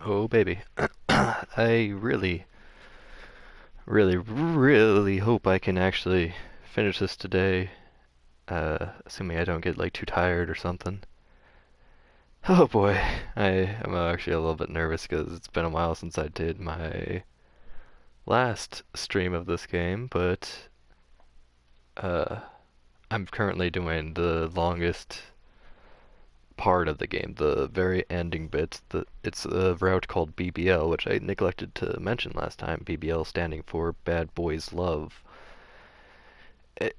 Oh, baby. I really hope I can actually finish this today, assuming I don't get like too tired or something. Oh boy, I'm actually a little bit nervous because it's been a while since I did my last stream of this game, but uh, I'm currently doing the longest part of the game, the very ending bit. It's a route called BBL, which I neglected to mention last time. BBL standing for Bad Boys Love. it,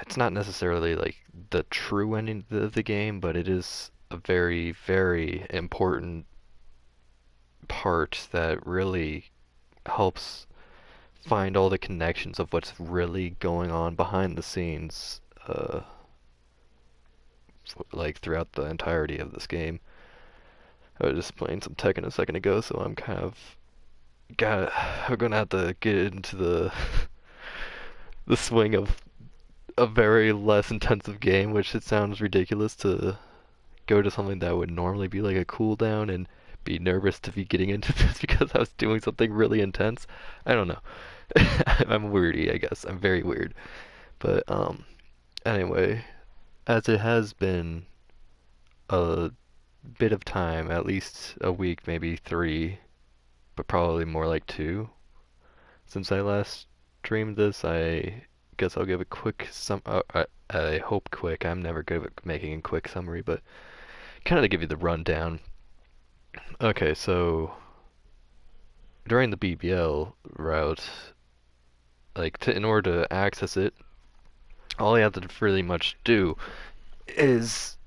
it's not necessarily like the true ending of the game, but it is a very important part that really helps find all the connections of what's really going on behind the scenes, like throughout the entirety of this game. I was just playing some Tekken a second ago, so I'm kind of got. I'm gonna have to get into the swing of a very less intensive game, which it sounds ridiculous to go to something that would normally be like a cooldown and be nervous to be getting into this because I was doing something really intense. I don't know. I'm weirdy, I guess. I'm very weird. But anyway, as it has been a bit of time, at least a week, maybe three, but probably more like two, since I last streamed this, I guess I'll give a quick I hope quick. I'm never good at making a quick summary, but kind of to give you the rundown. Okay, so during the BBL route, in order to access it, all you have to really much do is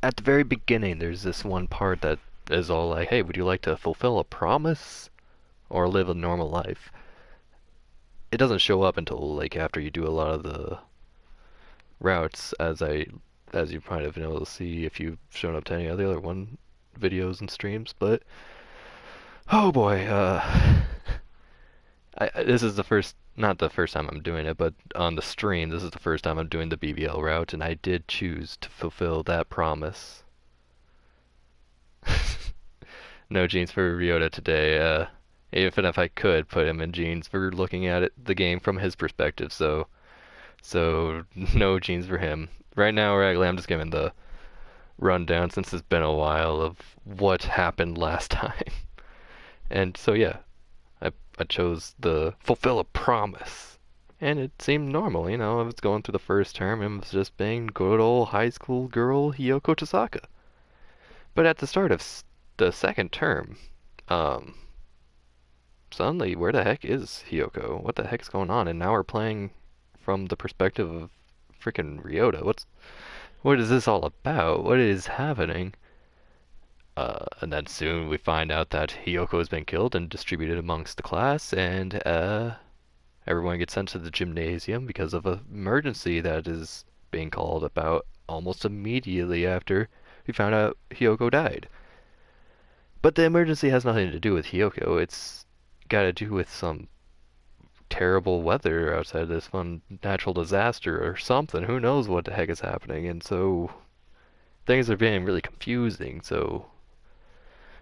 at the very beginning. There's this one part that is all like, "Hey, would you like to fulfill a promise or live a normal life?" It doesn't show up until like after you do a lot of the routes, as you might have been able to see if you've shown up to any of the other one videos and streams. But oh boy, this is the first, not the first time I'm doing it, but on the stream, this is the first time I'm doing the BBL route, and I did choose to fulfill that promise. No jeans for Ryota today. Even if I could put him in jeans, for looking at the game from his perspective. So no jeans for him. Right now, regularly, I'm just giving the rundown since it's been a while of what happened last time. And so yeah, I chose the fulfill a promise. And it seemed normal, I was going through the first term and was just being good old high school girl Hiyoko Tasaka. But at the start of the second term, um, suddenly, where the heck is Hiyoko? What the heck's going on? And now we're playing from the perspective of freaking Ryota. What is this all about? What is happening? And then soon we find out that Hiyoko has been killed and distributed amongst the class, and everyone gets sent to the gymnasium because of an emergency that is being called about almost immediately after we found out Hiyoko died. But the emergency has nothing to do with Hiyoko. It's got to do with some terrible weather outside this fun natural disaster or something. Who knows what the heck is happening? And so things are being really confusing. So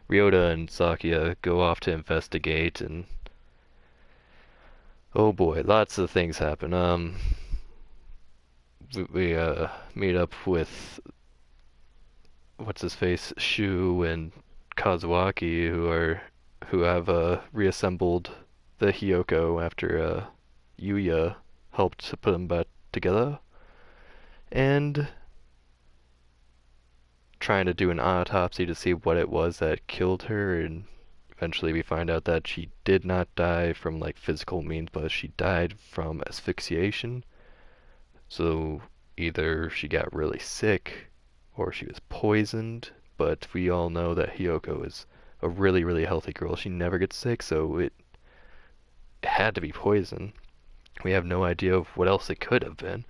Ryota and Sakuya go off to investigate, and oh boy, lots of things happen. We meet up with what's his face, Shu and Kazuaki, who have reassembled the Hiyoko after Yuya helped to put them back together, and trying to do an autopsy to see what it was that killed her, and eventually we find out that she did not die from like physical means, but she died from asphyxiation. So either she got really sick or she was poisoned, but we all know that Hiyoko is a really healthy girl. She never gets sick, so it had to be poison. We have no idea of what else it could have been.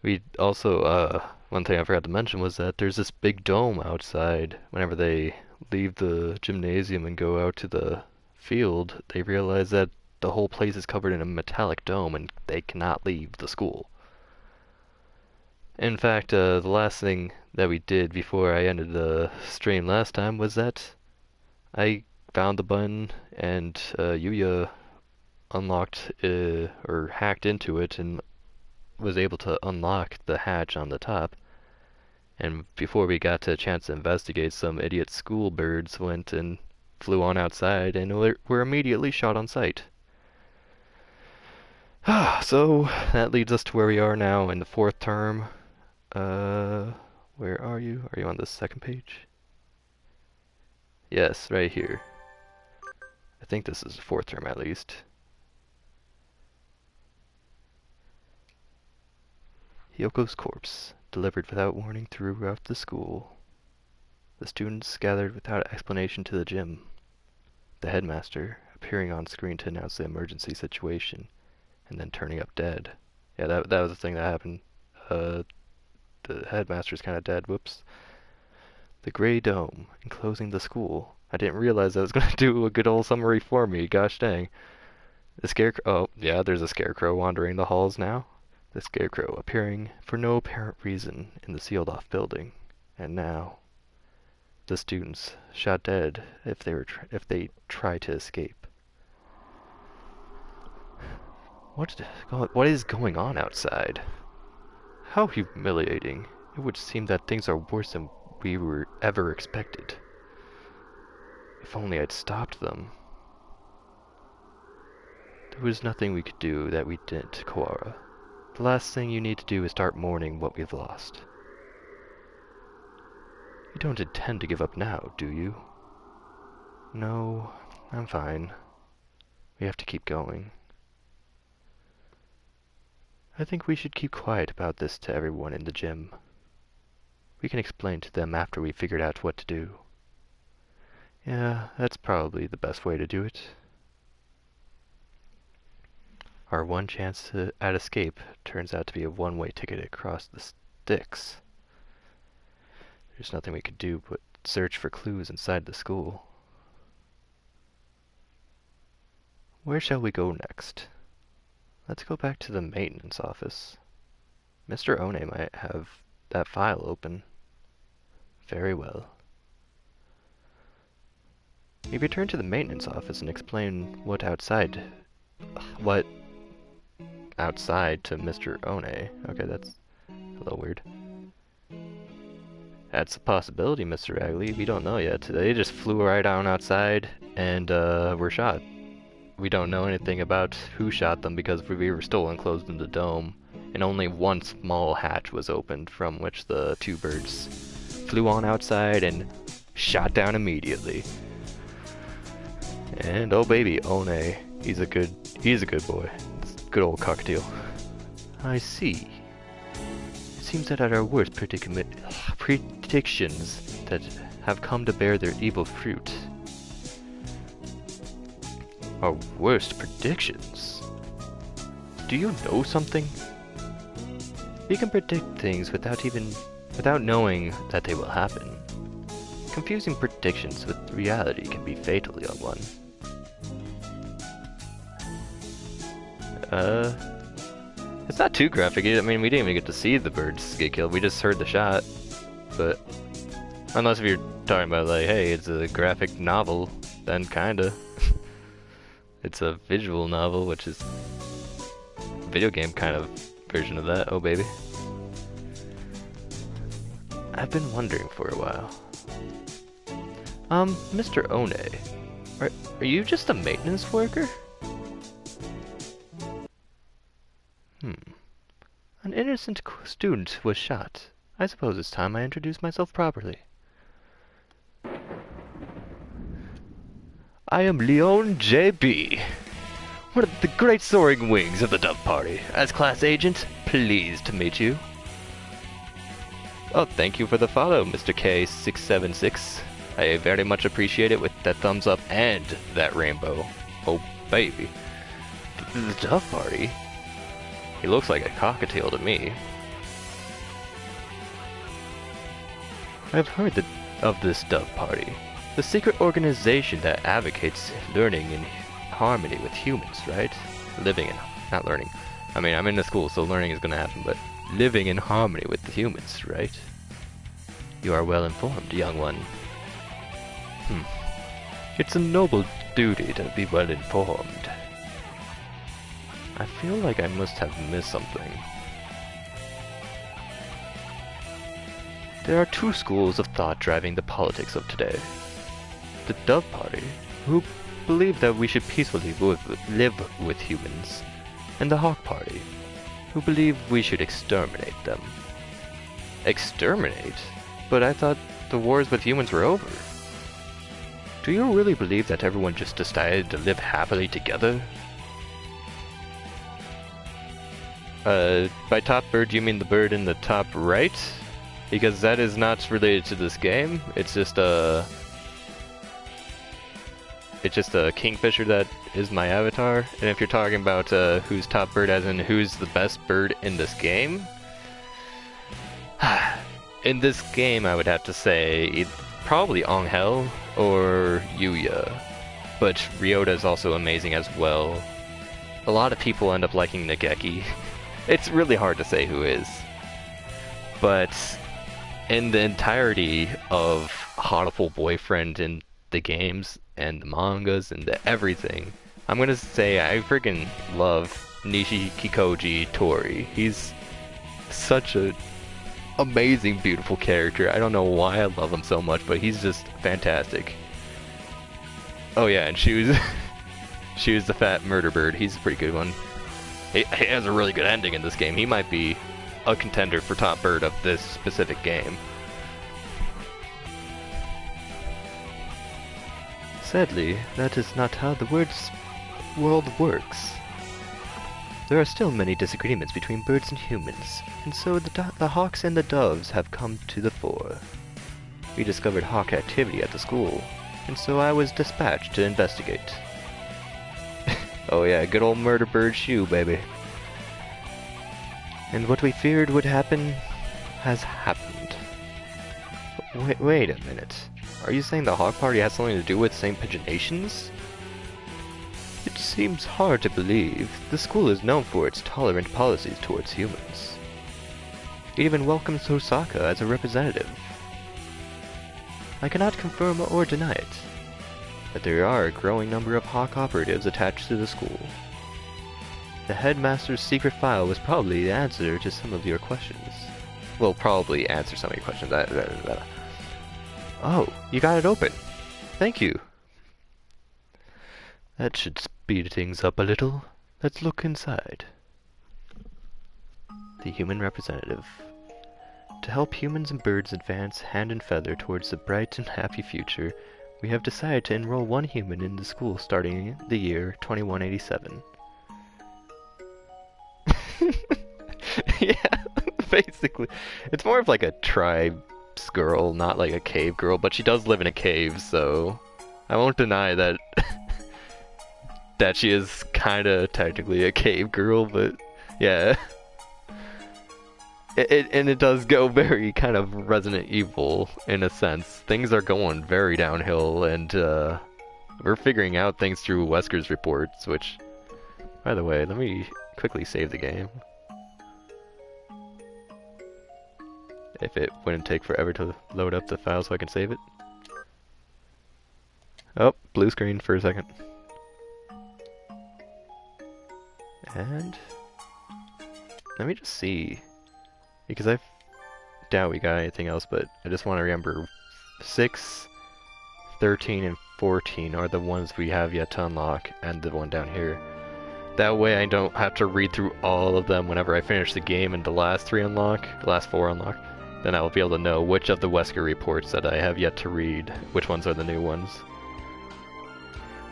We also, one thing I forgot to mention was that there's this big dome outside. Whenever they leave the gymnasium and go out to the field, they realize that the whole place is covered in a metallic dome and they cannot leave the school. In fact, the last thing that we did before I ended the stream last time was that I found the button, and Yuya unlocked or hacked into it and was able to unlock the hatch on the top. And before we got to a chance to investigate, some idiot school birds went and flew on outside and were immediately shot on sight. So that leads us to where we are now in the fourth term. Where are you? Are you on the second page? Yes, right here. I think this is the fourth term at least. Hyoko's corpse, delivered without warning throughout the school. The students gathered without explanation to the gym. The headmaster, appearing on screen to announce the emergency situation, and then turning up dead. Yeah, that was the thing that happened. The headmaster's kind of dead. Whoops. The gray dome, enclosing the school. I didn't realize that was going to do a good old summary for me. Gosh dang. The scarecrow. Oh, yeah, there's a scarecrow wandering the halls now. The scarecrow appearing for no apparent reason in the sealed-off building. And now, the students shot dead if they try to escape. What is going on outside? How humiliating. It would seem that things are worse than we were ever expected. If only I'd stopped them. There was nothing we could do that we didn't, Koara. The last thing you need to do is start mourning what we've lost. You don't intend to give up now, do you? No, I'm fine. We have to keep going. I think we should keep quiet about this to everyone in the gym. We can explain to them after we've figured out what to do. Yeah, that's probably the best way to do it. Our one chance at escape turns out to be a one-way ticket across the sticks. There's nothing we could do but search for clues inside the school. Where shall we go next? Let's go back to the maintenance office. Mr. One might have that file open. Very well. We return to the maintenance office and explain what outside to Mr. One. Okay, that's a little weird. That's a possibility, Mr. Ragley. We don't know yet. They just flew right on outside and were shot. We don't know anything about who shot them because we were still enclosed in the dome, and only one small hatch was opened from which the two birds flew on outside and shot down immediately. And oh baby, One, he's a good boy. It's a good old cockatiel. I see. It seems that at our worst predictions that have come to bear their evil fruit. Our worst predictions? Do you know something? We can predict things without knowing that they will happen. Confusing predictions with reality can be fatal, young one. It's not too graphic. I mean, we didn't even get to see the birds get killed. We just heard the shot. But unless if you're talking about like, hey, it's a graphic novel, then kinda. It's a visual novel, which is a video game kind of version of that. Oh baby. I've been wondering for a while. Mr. One, are you just a maintenance worker? An innocent student was shot. I suppose it's time I introduce myself properly. I am Leon J.B., one of the great soaring wings of the Dove Party. As class agent, pleased to meet you. Oh, thank you for the follow, Mr. K676. I very much appreciate it with that thumbs up and that rainbow. Oh, baby. The Dove Party? He looks like a cockatiel to me. I've heard of this Dove Party. The secret organization that advocates learning in harmony with humans, right? Not learning. I mean, I'm in the school, so learning is gonna happen, but living in harmony with the humans, right? You are well informed, young one. It's a noble duty to be well informed. I feel like I must have missed something. There are two schools of thought driving the politics of today. The Dove Party, who believe that we should peacefully live with humans, and the Hawk Party, who believe we should exterminate them. Exterminate? But I thought the wars with humans were over. Do you really believe that everyone just decided to live happily together? By top bird, you mean the bird in the top right? Because that is not related to this game. It's just a kingfisher that is my avatar. And if you're talking about who's top bird as in who's the best bird in this game, in this game I would have to say probably Angel or Yuya. But Ryota is also amazing as well. A lot of people end up liking Nageki. It's really hard to say who is. But in the entirety of Hatoful Boyfriend in the games and the mangas and the everything, I'm gonna say I freaking love Nishikikoji Tori. He's such a amazing, beautiful character. I don't know why I love him so much, but he's just fantastic. Oh yeah, and she was the fat murder bird. He's a pretty good one. He has a really good ending in this game. He might be a contender for top bird of this specific game. Sadly, that is not how the world works. There are still many disagreements between birds and humans, and so the hawks and the doves have come to the fore. We discovered hawk activity at the school, and so I was dispatched to investigate. Oh yeah, good old murder bird shoe, baby. And what we feared would happen has happened. Wait a minute. Are you saying the Hawk Party has something to do with St. Paginations? It seems hard to believe. The school is known for its tolerant policies towards humans. It even welcomes Hosaka as a representative. I cannot confirm or deny it, but there are a growing number of Hawk operatives attached to the school. The headmaster's secret file was probably the answer to some of your questions. Well, probably answer some of your questions. Oh, you got it open. Thank you. That should speed things up a little. Let's look inside. The human representative. To help humans and birds advance hand and feather towards a bright and happy future, we have decided to enroll one human in the school starting the year 2187. Yeah, basically. It's more of like a tribes girl, not like a cave girl, but she does live in a cave, so I won't deny that that she is kinda technically a cave girl, but yeah. It does go very kind of Resident Evil in a sense. Things are going very downhill, and we're figuring out things through Wesker's reports, which, by the way, let me quickly save the game. If it wouldn't take forever to load up the file so I can save it. Oh, blue screen for a second. And let me just see, because I doubt we got anything else, but I just want to remember 6, 13, and 14 are the ones we have yet to unlock, and the one down here. That way I don't have to read through all of them whenever I finish the game and the last 3 unlock, the last 4 unlock. Then I will be able to know which of the Wesker reports that I have yet to read, which ones are the new ones.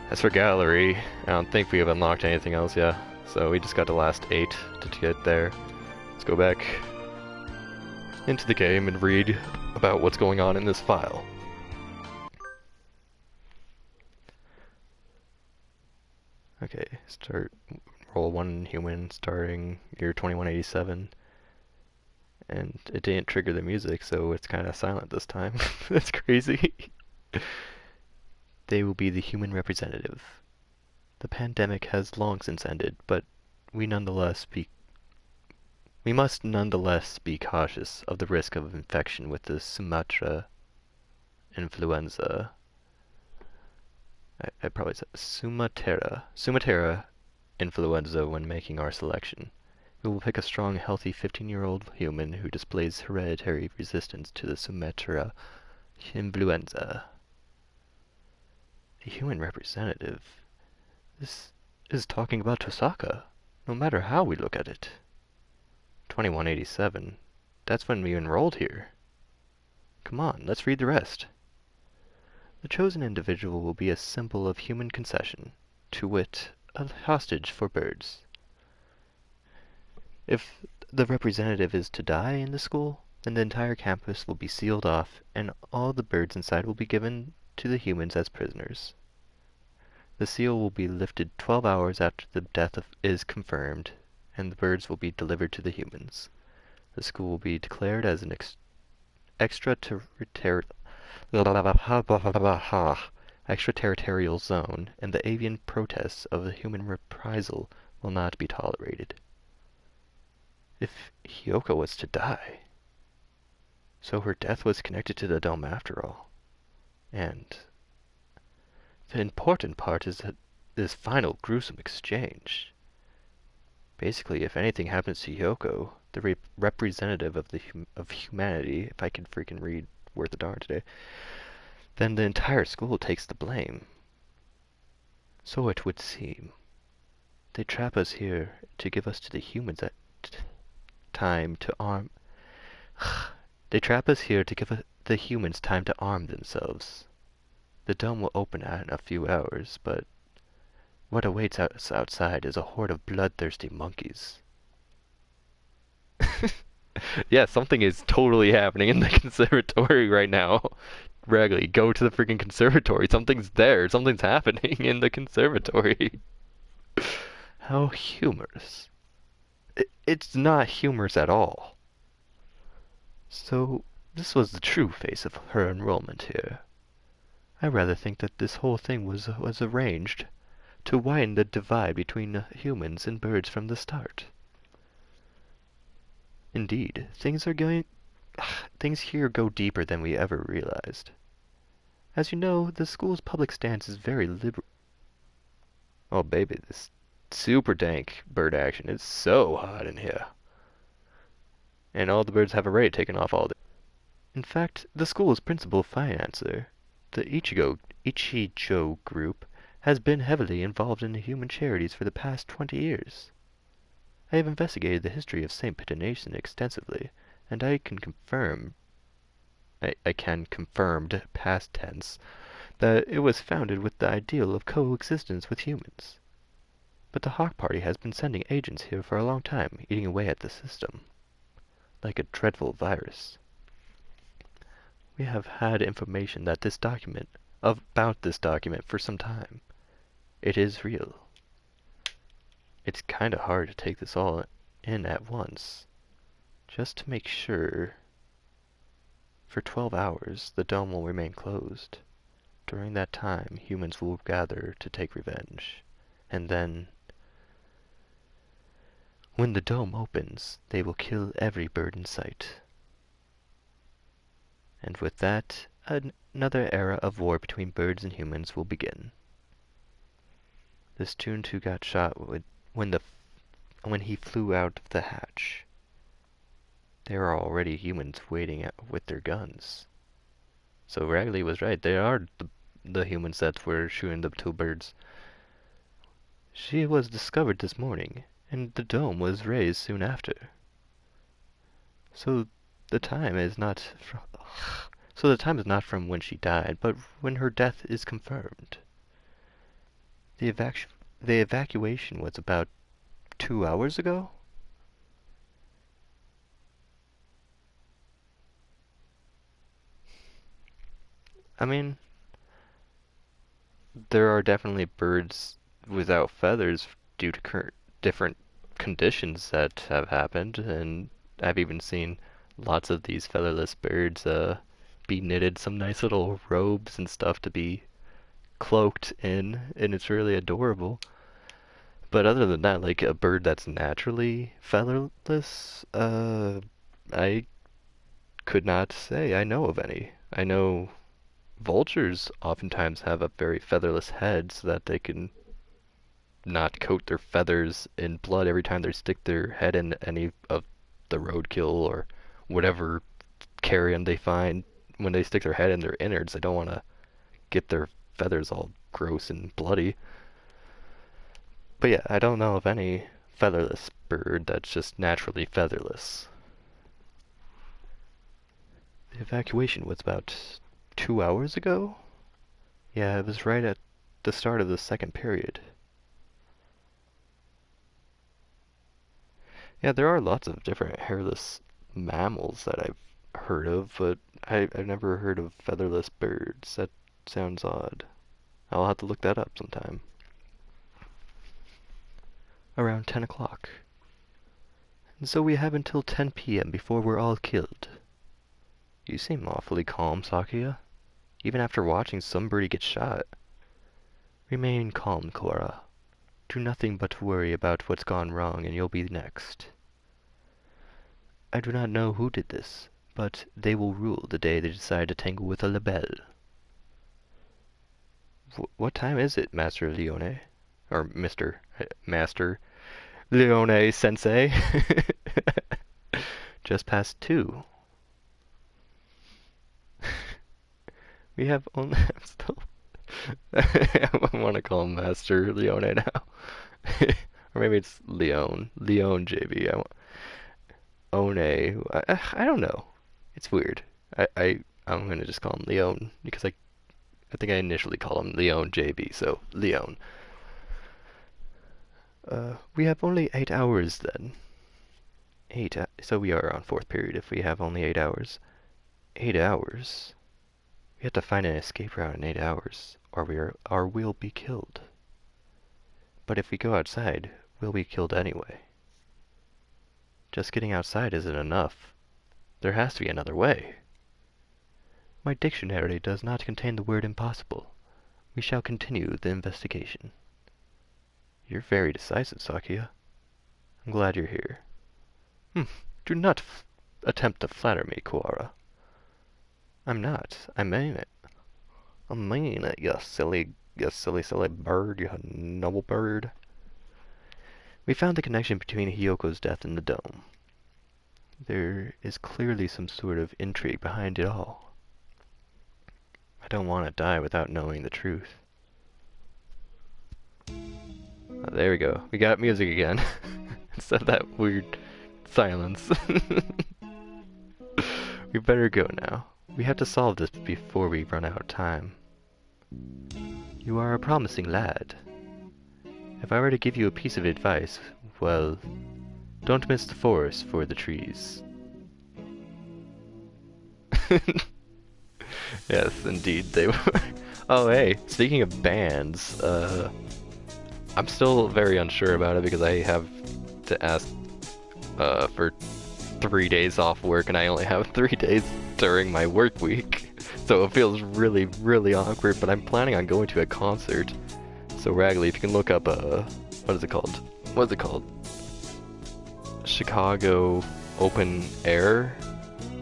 As for gallery, I don't think we have unlocked anything else yet, so we just got the last 8 to get there. Let's go back into the game and read about what's going on in this file. Okay, roll 1 human starting year 2187. And it didn't trigger the music, so it's kind of silent this time. That's crazy. They will be the human representative. The pandemic has long since ended, but we must nonetheless be cautious of the risk of infection with the Sumatra influenza. I probably said Sumatera influenza when making our selection. We will pick a strong, healthy 15-year-old human who displays hereditary resistance to the Sumatra influenza. A human representative. This is talking about Tosaka, no matter how we look at it. 2187. That's when we enrolled here. Come on, let's read the rest. The chosen individual will be a symbol of human concession, to wit, a hostage for birds. If the representative is to die in the school, then the entire campus will be sealed off, and all the birds inside will be given to the humans as prisoners. The seal will be lifted 12 hours after the death is confirmed, and the birds will be delivered to the humans. The school will be declared as an extraterritorial zone, and the avian protests of the human reprisal will not be tolerated. If Hyoko was to die, so her death was connected to the dome after all. And the important part is that this final gruesome exchange. Basically, if anything happens to Hyoko, the representative of humanity, if I can freaking read worth a darn today, then the entire school takes the blame. So it would seem. They trap us here to give us to the humans time to arm. They trap us here to give the humans time to arm themselves. The dome will open in a few hours, but what awaits us outside is a horde of bloodthirsty monkeys. Yeah, something is totally happening in the conservatory right now. Ragley, go to the freaking conservatory. Something's there. Something's happening in the conservatory. How humorous. It's not humorous at all. So, this was the true face of her enrollment here. I rather think that this whole thing was arranged to widen the divide between humans and birds from the start. Indeed, things here go deeper than we ever realized. As you know, the school's public stance is very liberal. Oh baby, this super dank bird action is so hot in here. And all the birds have a rate taken off all day. In fact, the school's principal financer, the Ichijo Group, has been heavily involved in human charities for the past 20 years. I have investigated the history of St. Pittinason extensively, and I can confirmed past tense that it was founded with the ideal of coexistence with humans. But the Hawk Party has been sending agents here for a long time, eating away at the system, like a dreadful virus. We have had information about this document for some time. It is real. It's kinda hard to take this all in at once. Just to make sure, for 12 hours, the dome will remain closed. During that time, humans will gather to take revenge. And then, when the dome opens, they will kill every bird in sight. And with that, another era of war between birds and humans will begin. The student who got shot when he flew out of the hatch. There are already humans waiting with their guns. So Ragley was right. They are the humans that were shooting the two birds. She was discovered this morning, and the dome was raised soon after. So the time is not from when she died, but when her death is confirmed. The evacuation was about 2 hours ago? I mean, there are definitely birds without feathers due to different conditions that have happened, and I've even seen lots of these featherless birds be knitted some nice little robes and stuff to be cloaked in, and it's really adorable. But other than that, like a bird that's naturally featherless, I could not say I know of any. I know vultures oftentimes have a very featherless head so that they can not coat their feathers in blood every time they stick their head in any of the roadkill or whatever carrion they find. When they stick their head in their innards, they don't want to get their feathers all gross and bloody. But yeah, I don't know of any featherless bird that's just naturally featherless. The evacuation was about 2 hours ago? Yeah, it was right at the start of the second period. Yeah, there are lots of different hairless mammals that I've heard of, but I've never heard of featherless birds. That sounds odd. I'll have to look that up sometime. Around 10 o'clock. And so we have until 10 p.m. before we're all killed. You seem awfully calm, Sakia. Even after watching somebody get shot. Remain calm, Cora. Do nothing but worry about what's gone wrong and you'll be next. I do not know who did this, but they will rule the day they decide to tangle with a labelle. What time is it, Master Leone? Or Master Leone Sensei? Just past 2. We have only... I'm still... I want to call him Master Leone now. Or maybe it's Leone. Leone JB. One I don't know. It's weird. I'm gonna just call him Leone because I think I initially called him Leone JB, so Leone. We have only 8 hours then. So we are on 4th period if we have only 8 hours. 8 hours? We have to find an escape route in 8 hours, or we'll be killed. But if we go outside, we'll be killed anyway. Just getting outside isn't enough. There has to be another way. My dictionary does not contain the word impossible. We shall continue the investigation. You're very decisive, Sakia. I'm glad you're here. Do not attempt to flatter me, Kuara. I'm not. I mean it. I mean it, you silly bird, you noble bird. We found the connection between Hiyoko's death and the dome. There is clearly some sort of intrigue behind it all. I don't want to die without knowing the truth. Oh, there we go. We got music again. Instead of that weird silence. We better go now. We have to solve this before we run out of time. You are a promising lad. If I were to give you a piece of advice, well, don't miss the forest for the trees. Yes, indeed they were. Oh, hey, speaking of bands, I'm still very unsure about it because I have to ask for 3 days off work and I only have 3 days during my work week. So it feels really, really awkward, but I'm planning on going to a concert. So Ragley, if you can look up, what is it called? What is it called? Chicago Open Air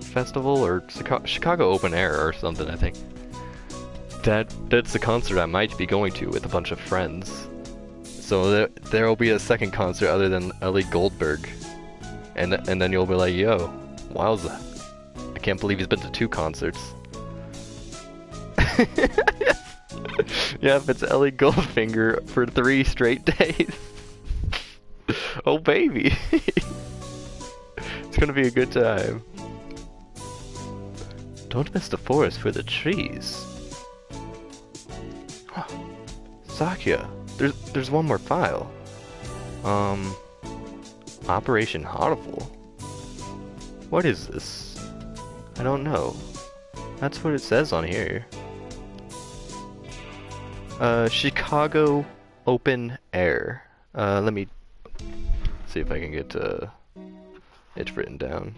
Festival, or Chicago Open Air or something, I think. That's the concert I might be going to with a bunch of friends. So there will be a second concert other than Ellie Goldberg. And then you'll be like, yo, wowza. I can't believe he's been to 2 concerts. Yep, it's Ellie Goldfinger for 3 straight days. Oh baby. It's gonna be a good time. Don't miss the forest for the trees. Sakia, there's one more file. Operation Hatoful. What is this? I don't know. That's what it says on here. Chicago Open Air. Let me see if I can get it written down.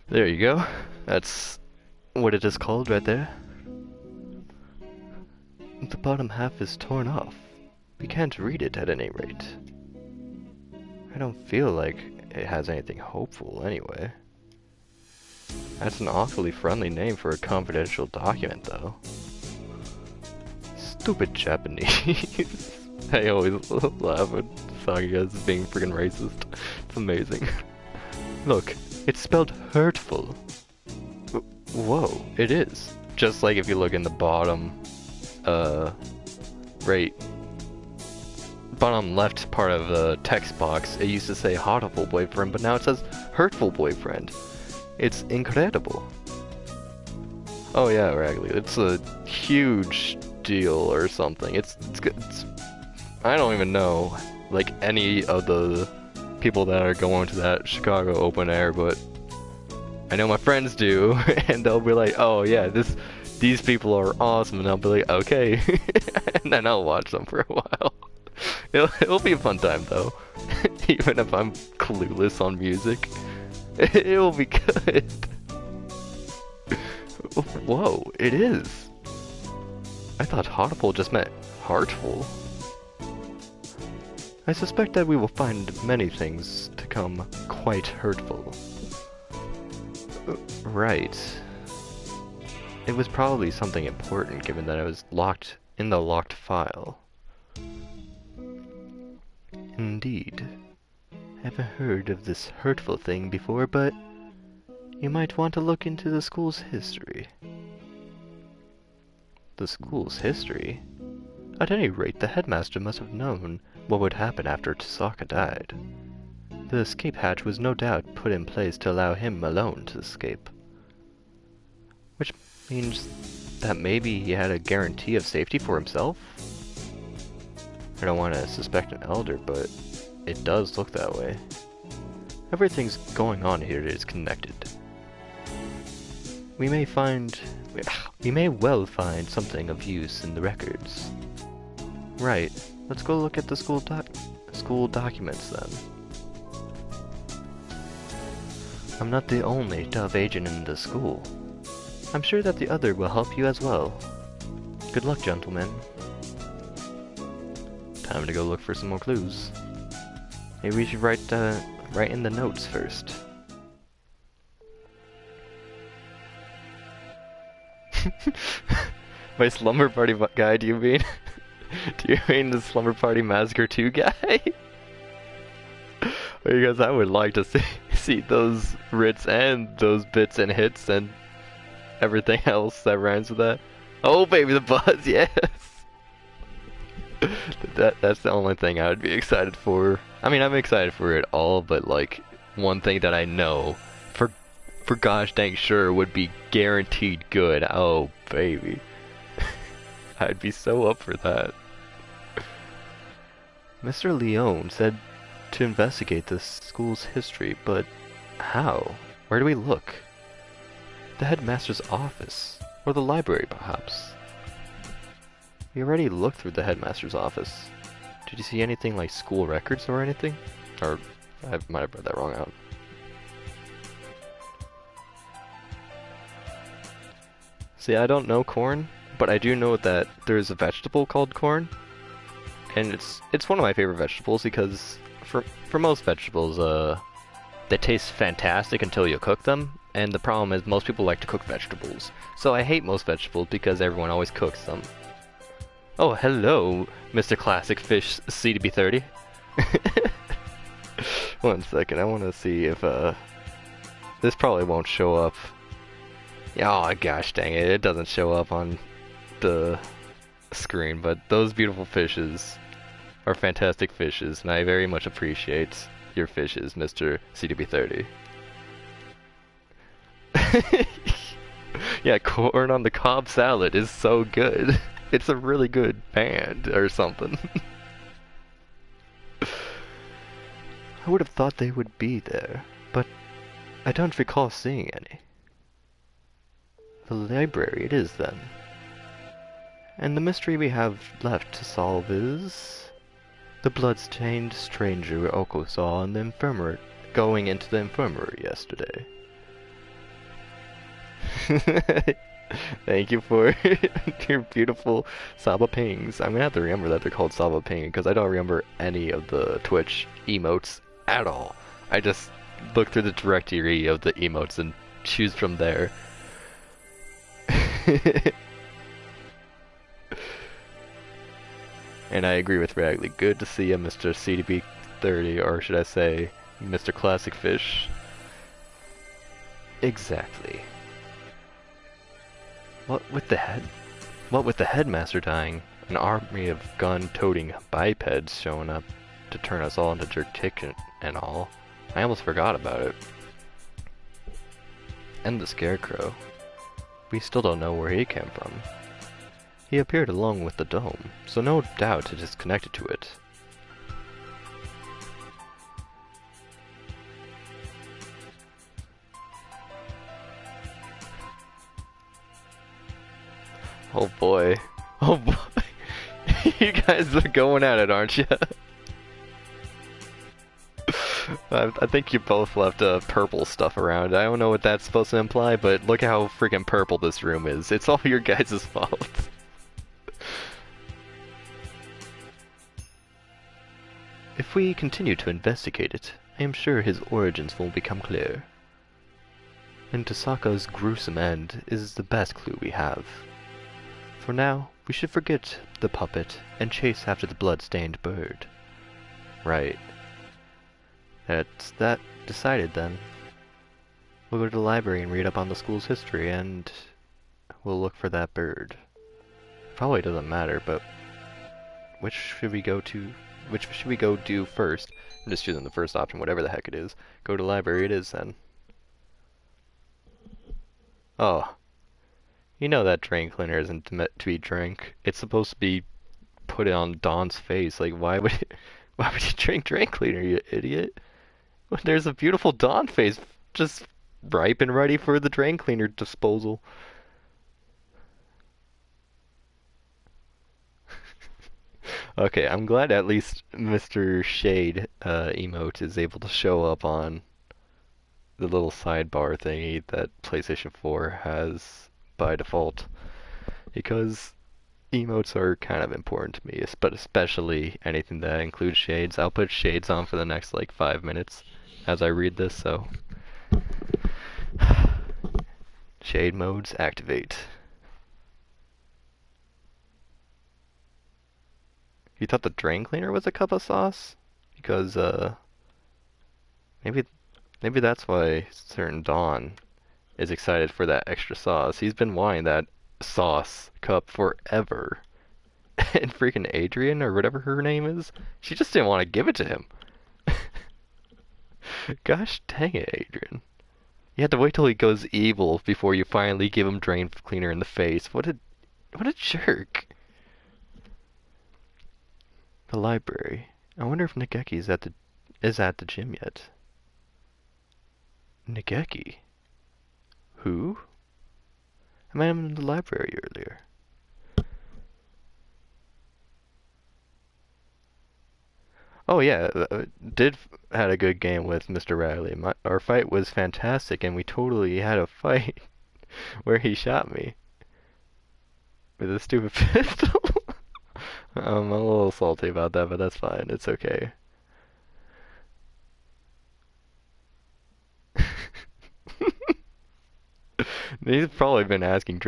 There you go. That's what it is called right there. The bottom half is torn off. We can't read it at any rate. I don't feel like it has anything hopeful anyway. That's an awfully friendly name for a confidential document, though. Stupid Japanese. I always laugh when Saga is being freaking racist. It's amazing. Look, it's spelled hurtful. Whoa, it is. Just like if you look in the bottom, right, bottom left part of the text box, it used to say Hatoful Boyfriend, but now it says Hurtful Boyfriend. It's incredible. Oh yeah, Ragley, it's a huge deal or something. It's I don't even know, like, any of the people that are going to that Chicago open air, but I know my friends do, and they'll be like, oh yeah, these people are awesome, and I'll be like, okay, and then I'll watch them for a while. It'll be a fun time though, even if I'm clueless on music. It'll be good. Whoa, it is. I thought heartful just meant heartful. I suspect that we will find many things to come quite hurtful. Right. It was probably something important given that I was locked in the locked file. Indeed. Haven't heard of this hurtful thing before, but you might want to look into the school's history. The school's history? At any rate, the headmaster must have known what would happen after Tasaka died. The escape hatch was no doubt put in place to allow him alone to escape. Which means that maybe he had a guarantee of safety for himself? I don't want to suspect an elder, but it does look that way. Everything's going on here is connected. We may well find something of use in the records. Right, let's go look at the school documents then. I'm not the only Dove agent in the school. I'm sure that the other will help you as well. Good luck, gentlemen. Time to go look for some more clues. Maybe we should write in the notes first. My slumber party guy, do you mean? Do you mean the Slumber Party Massacre 2 guy? Because I would like to see those writs and those bits and hits and everything else that rhymes with that. Oh baby, the buzz, yes! That's the only thing I would be excited for. I mean, I'm excited for it all, but like, one thing that I know for gosh dang sure would be guaranteed good. Oh baby. I'd be so up for that. Mr. Leone said to investigate the school's history, but how? Where do we look? The headmaster's office, or the library perhaps. We already looked through the headmaster's office. Did you see anything like school records or anything? Or, I might have read that wrong out. See, I don't know corn, but I do know that there's a vegetable called corn. And it's one of my favorite vegetables because for most vegetables, they taste fantastic until you cook them. And the problem is most people like to cook vegetables. So I hate most vegetables because everyone always cooks them. Oh, hello, Mr. Classic Fish CDB30. One second, I want to see if this probably won't show up. Oh gosh dang it, it doesn't show up on the screen, but those beautiful fishes are fantastic fishes, and I very much appreciate your fishes, Mr. CDB30. Yeah, corn on the cob salad is so good. It's a really good band or something. I would have thought they would be there, but I don't recall seeing any. The library it is then. And the mystery we have left to solve is the blood-stained stranger Oko saw in the infirmary, going into the infirmary yesterday. Thank you for your beautiful Saba pings. I'm gonna have to remember that they're called Saba ping because I don't remember any of the Twitch emotes at all. I just look through the directory of the emotes and choose from there. And I agree with Ragley. Good to see you, Mr. CDB30, or should I say, Mr. Classic Fish. Exactly. What with the headmaster dying, an army of gun-toting bipeds showing up to turn us all into jerk chicken and all. I almost forgot about it. And the scarecrow. We still don't know where he came from. He appeared along with the dome, so no doubt it is connected to it. Oh boy. Oh boy. You guys are going at it, aren't you? I think you both left purple stuff around. I don't know what that's supposed to imply, but look how freaking purple this room is. It's all your guys' fault. If we continue to investigate it, I am sure his origins will become clear. And Tasaka's gruesome end is the best clue we have. For now, we should forget the puppet and chase after the blood-stained bird. Right. That's that decided then. We'll go to the library and read up on the school's history, and we'll look for that bird. Probably doesn't matter, but which should we go do first? I'm just choosing the first option, whatever the heck it is. Go to the library it is then. Oh. You know that drain cleaner isn't meant to be drank. It's supposed to be put on Dawn's face. Like, why would you drink drain cleaner, you idiot? When there's a beautiful Dawn face just ripe and ready for the drain cleaner disposal. Okay, I'm glad at least Mr. Shade emote is able to show up on the little sidebar thingy that PlayStation 4 has by default, because emotes are kind of important to me, but especially anything that includes shades. I'll put shades on for the next like 5 minutes as I read this, so shade modes activate. You thought the drain cleaner was a cup of sauce? Because maybe that's why certain Dawn is excited for that extra sauce. He's been wanting that sauce cup forever. And freaking Adrian, or whatever her name is, she just didn't want to give it to him. Gosh dang it, Adrian. You have to wait till he goes evil before you finally give him drain cleaner in the face. What a jerk. The library. I wonder if Nageki is at the gym yet. Nageki? Who? I met him in the library earlier. Oh yeah, had a good game with Mr. Riley. Our fight was fantastic, and we totally had a fight where he shot me with a stupid pistol. I'm a little salty about that, but that's fine. It's okay. He's probably been asking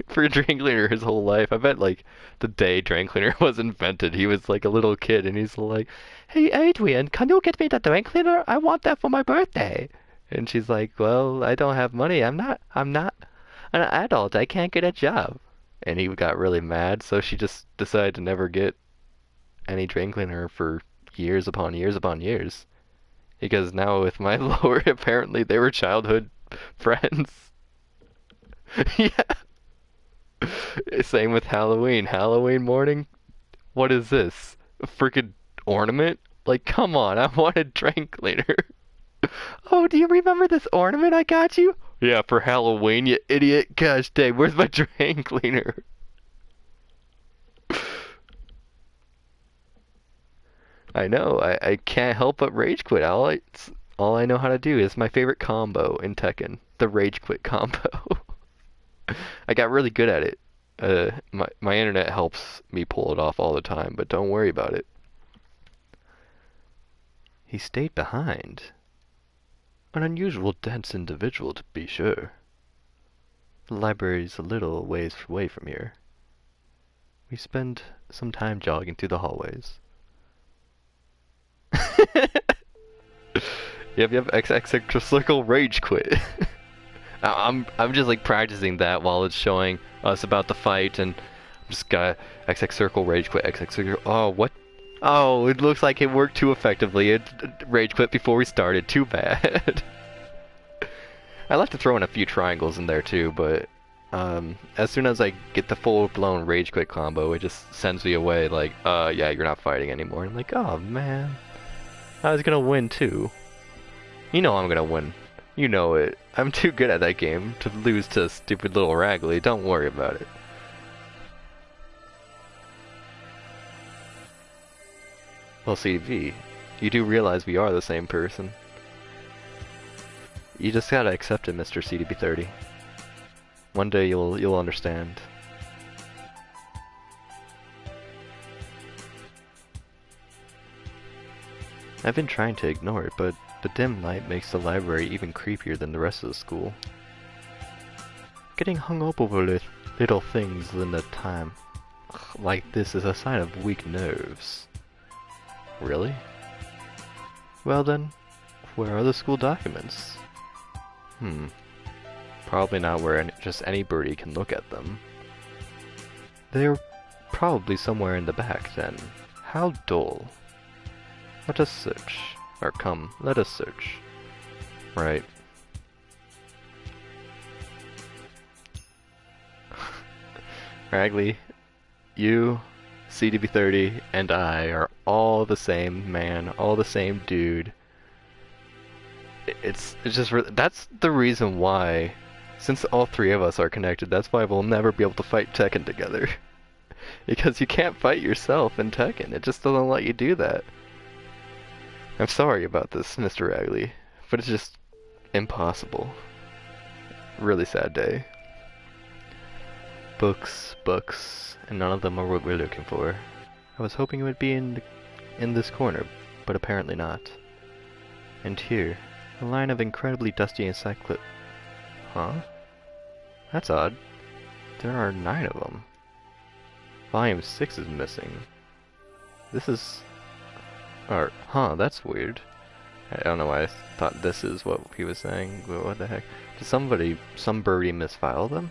for a drain cleaner his whole life. I bet, like, the day drain cleaner was invented, he was like a little kid, and he's like, "Hey, Adrian, can you get me the drain cleaner? I want that for my birthday." And she's like, "Well, I don't have money. I'm not an adult. I can't get a job." And he got really mad, so she just decided to never get any drain cleaner for years upon years upon years. Because now with my lore, apparently they were childhood friends. Yeah. Same with Halloween. Halloween morning? What is this? A freaking ornament? Like, come on, I want a drain cleaner. Oh, do you remember this ornament I got you? Yeah, for Halloween, you idiot. Gosh dang, where's my drain cleaner? I know, I can't help but rage quit. All I know how to do is my favorite combo in Tekken, the rage quit combo. I got really good at it. My internet helps me pull it off all the time, but don't worry about it. He stayed behind. An unusual dense individual, to be sure. The library's a little ways away from here. We spend some time jogging through the hallways. Yep, XX circle rage quit. I'm just like practicing that while it's showing us about the fight, and I'm just got XX circle rage quit XX circle. Oh, what? Oh, it looks like it worked too effectively. It rage quit before we started. Too bad. I like to throw in a few triangles in there too, but as soon as I get the full-blown rage quit combo, it just sends me away like, yeah, you're not fighting anymore. I'm like, oh man, I was gonna win too. You know I'm gonna win. You know it. I'm too good at that game to lose to stupid little Ragley. Don't worry about it. Well, CV, you do realize we are the same person. You just gotta accept it, Mr. CDB30. One day you'll understand. I've been trying to ignore it, but the dim light makes the library even creepier than the rest of the school. Getting hung up over little things in the time like this is a sign of weak nerves. Really? Well then, where are the school documents? Probably not where just any birdie can look at them. They're probably somewhere in the back then. How dull. Let us search. Or come, let us search. Right. Ragley, you, CDB30, and I are all the same man, all the same dude. It's just, that's the reason why, since all three of us are connected, that's why we'll never be able to fight Tekken together. Because you can't fight yourself in Tekken, it just doesn't let you do that. I'm sorry about this, Mr. Ragley, but it's just impossible. Really sad day. Books, books, and none of them are what we're looking for. I was hoping it would be in this corner, but apparently not. And here, a line of incredibly dusty encyclopedias. Huh? That's odd. There are 9 of them. Volume 6 is missing. This is... Or, huh, that's weird. I don't know why I thought this is what he was saying. What the heck? Did some birdie misfile them?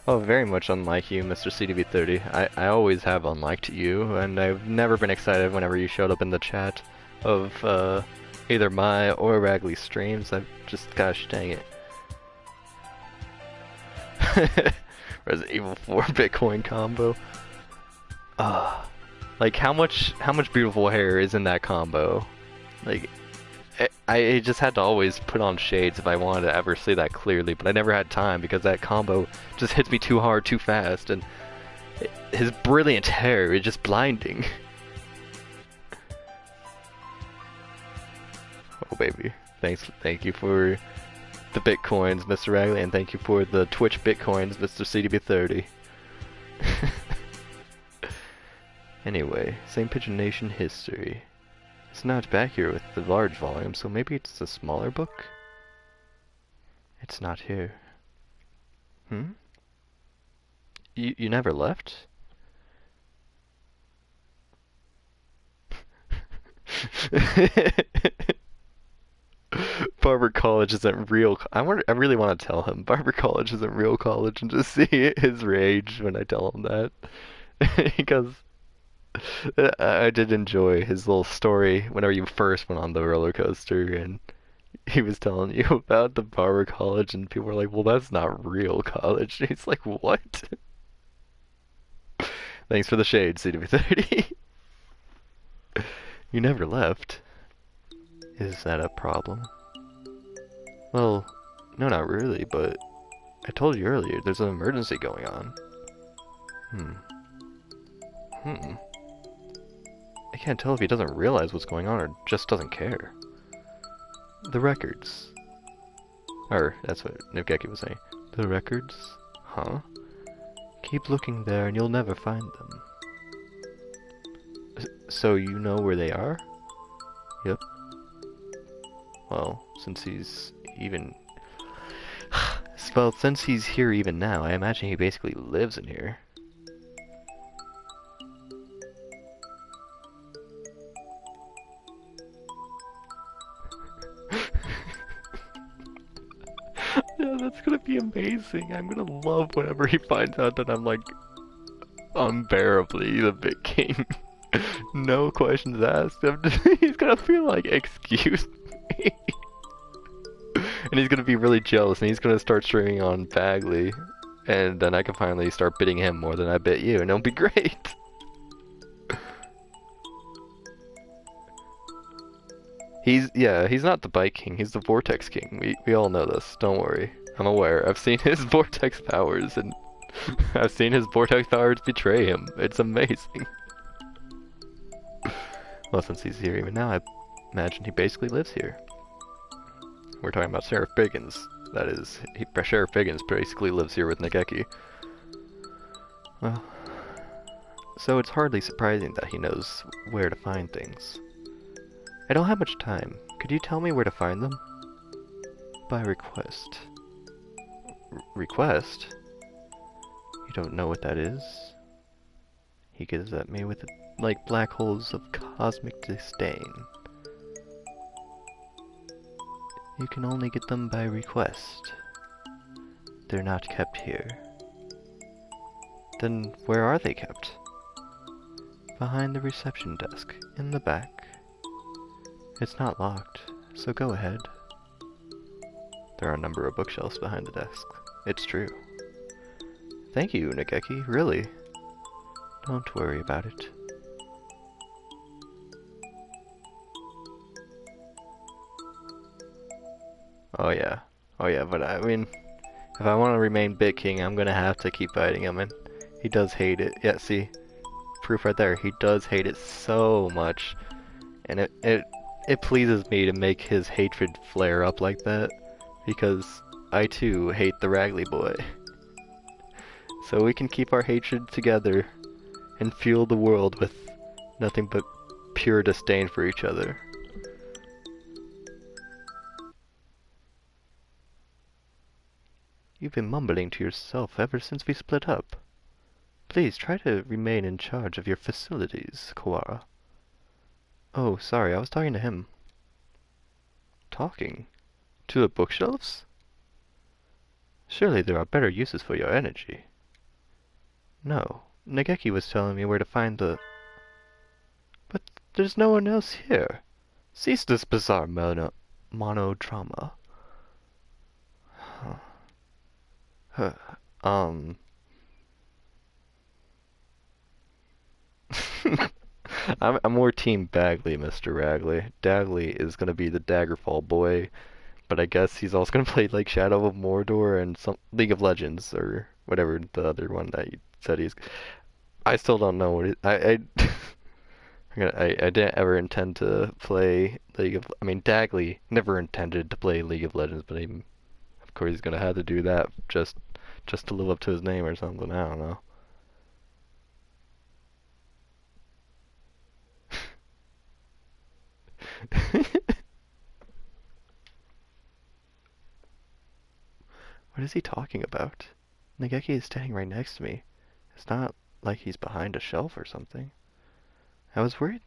Oh, very much unlike you, Mr. CDB30. I always have unliked you, and I've never been excited whenever you showed up in the chat of either my or Ragley's streams. I've just, gosh dang it. Resident Evil 4 Bitcoin combo. Like how much beautiful hair is in that combo? Like, I just had to always put on shades if I wanted to ever see that clearly, but I never had time because that combo just hits me too hard, too fast, and his brilliant hair is just blinding. Oh baby, thank you for the bitcoins, Mr. Ragley, and thank you for the Twitch bitcoins, Mr. CDB30. Anyway, St. Pigeon Nation history. It's not back here with the large volume, so maybe it's a smaller book? It's not here. You never left? Barber College isn't real. I really want to tell him Barber College isn't real college and just see his rage when I tell him that. Because I did enjoy his little story whenever you first went on the roller coaster and he was telling you about the Barber College and people were like, well, that's not real college. And he's like, what? Thanks for the shade, CW30. You never left. Is that a problem? Well, no, not really, but I told you earlier, there's an emergency going on. I can't tell if he doesn't realize what's going on or just doesn't care. The records. Or, that's what Nugeki was saying. The records? Huh? Keep looking there and you'll never find them. So you know where they are? Yep. Well, since he's even... well, since he's here even now, I imagine he basically lives in here. Yeah, that's gonna be amazing. I'm gonna love whenever he finds out that I'm like unbearably the big king. No questions asked. He's gonna feel like, excuse me. And he's gonna be really jealous and he's gonna start stringing on Bagley. And then I can finally start bidding him more than I bid you, and it'll be great. He's not the Bike King, he's the Vortex King. We all know this, don't worry. I'm aware. I've seen his Vortex powers, and I've seen his Vortex powers betray him. It's amazing. Well, since he's here even now, I imagine he basically lives here. We're talking about Sheriff Biggins. That is, Sheriff Biggins basically lives here with Nageki. Well, so it's hardly surprising that he knows where to find things. I don't have much time. Could you tell me where to find them? By request. Request? You don't know what that is? He gives at me with like black holes of cosmic disdain. You can only get them by request. They're not kept here. Then where are they kept? Behind the reception desk, in the back. It's not locked, so go ahead. There are a number of bookshelves behind the desk. It's true. Thank you, Nageki, really. Don't worry about it. Oh yeah, but I mean, if I want to remain Big King, I'm gonna have to keep fighting him, and he does hate it. Yeah, see? Proof right there, he does hate it so much. And it pleases me to make his hatred flare up like that, because I too hate the Raggly Boy. So we can keep our hatred together and fuel the world with nothing but pure disdain for each other. You've been mumbling to yourself ever since we split up. Please try to remain in charge of your facilities, Kawara. Oh, sorry, I was talking to him. Talking? To the bookshelves? Surely there are better uses for your energy. No, Nageki was telling me where to find the... But there's no one else here. Cease this bizarre monodrama. Huh. I'm more Team Bagley, Mr. Ragley. Dagley is gonna be the Daggerfall boy, but I guess he's also gonna play like Shadow of Mordor and some League of Legends or whatever the other one that you said he's. I still don't know what it. I didn't ever intend to play League of. I mean, Dagley never intended to play League of Legends, but of course he's gonna have to do that just to live up to his name or something. I don't know. What is he talking about? Nageki is standing right next to me. It's not like he's behind a shelf or something. I was worried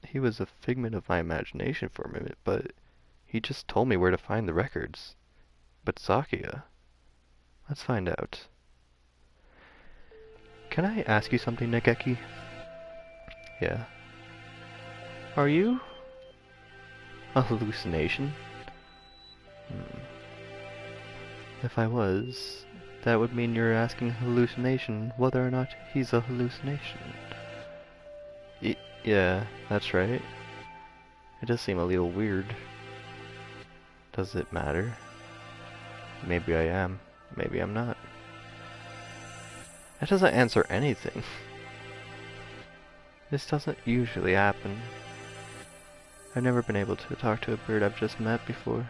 he was a figment of my imagination for a minute, but he just told me where to find the records. But Sakuya? Let's find out. Can I ask you something, Nageki? Yeah. Are you a hallucination? If I was, that would mean you're asking hallucination whether or not he's a hallucination. Yeah, that's right. It does seem a little weird. Does it matter? Maybe I am, maybe I'm not. That doesn't answer anything. This doesn't usually happen. I've never been able to talk to a bird I've just met before.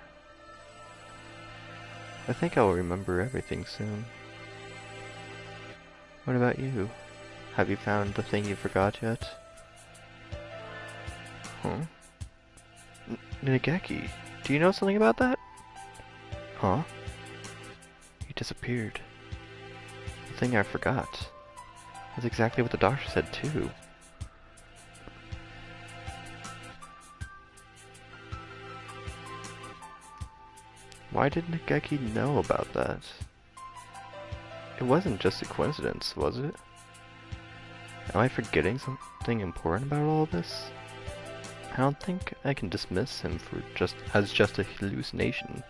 I think I'll remember everything soon. What about you? Have you found the thing you forgot yet? Huh? Nageki, do you know something about that? Huh? He disappeared. The thing I forgot. That's exactly what the doctor said too. Why did Nageki know about that? It wasn't just a coincidence, was it? Am I forgetting something important about all this? I don't think I can dismiss him for just a hallucination.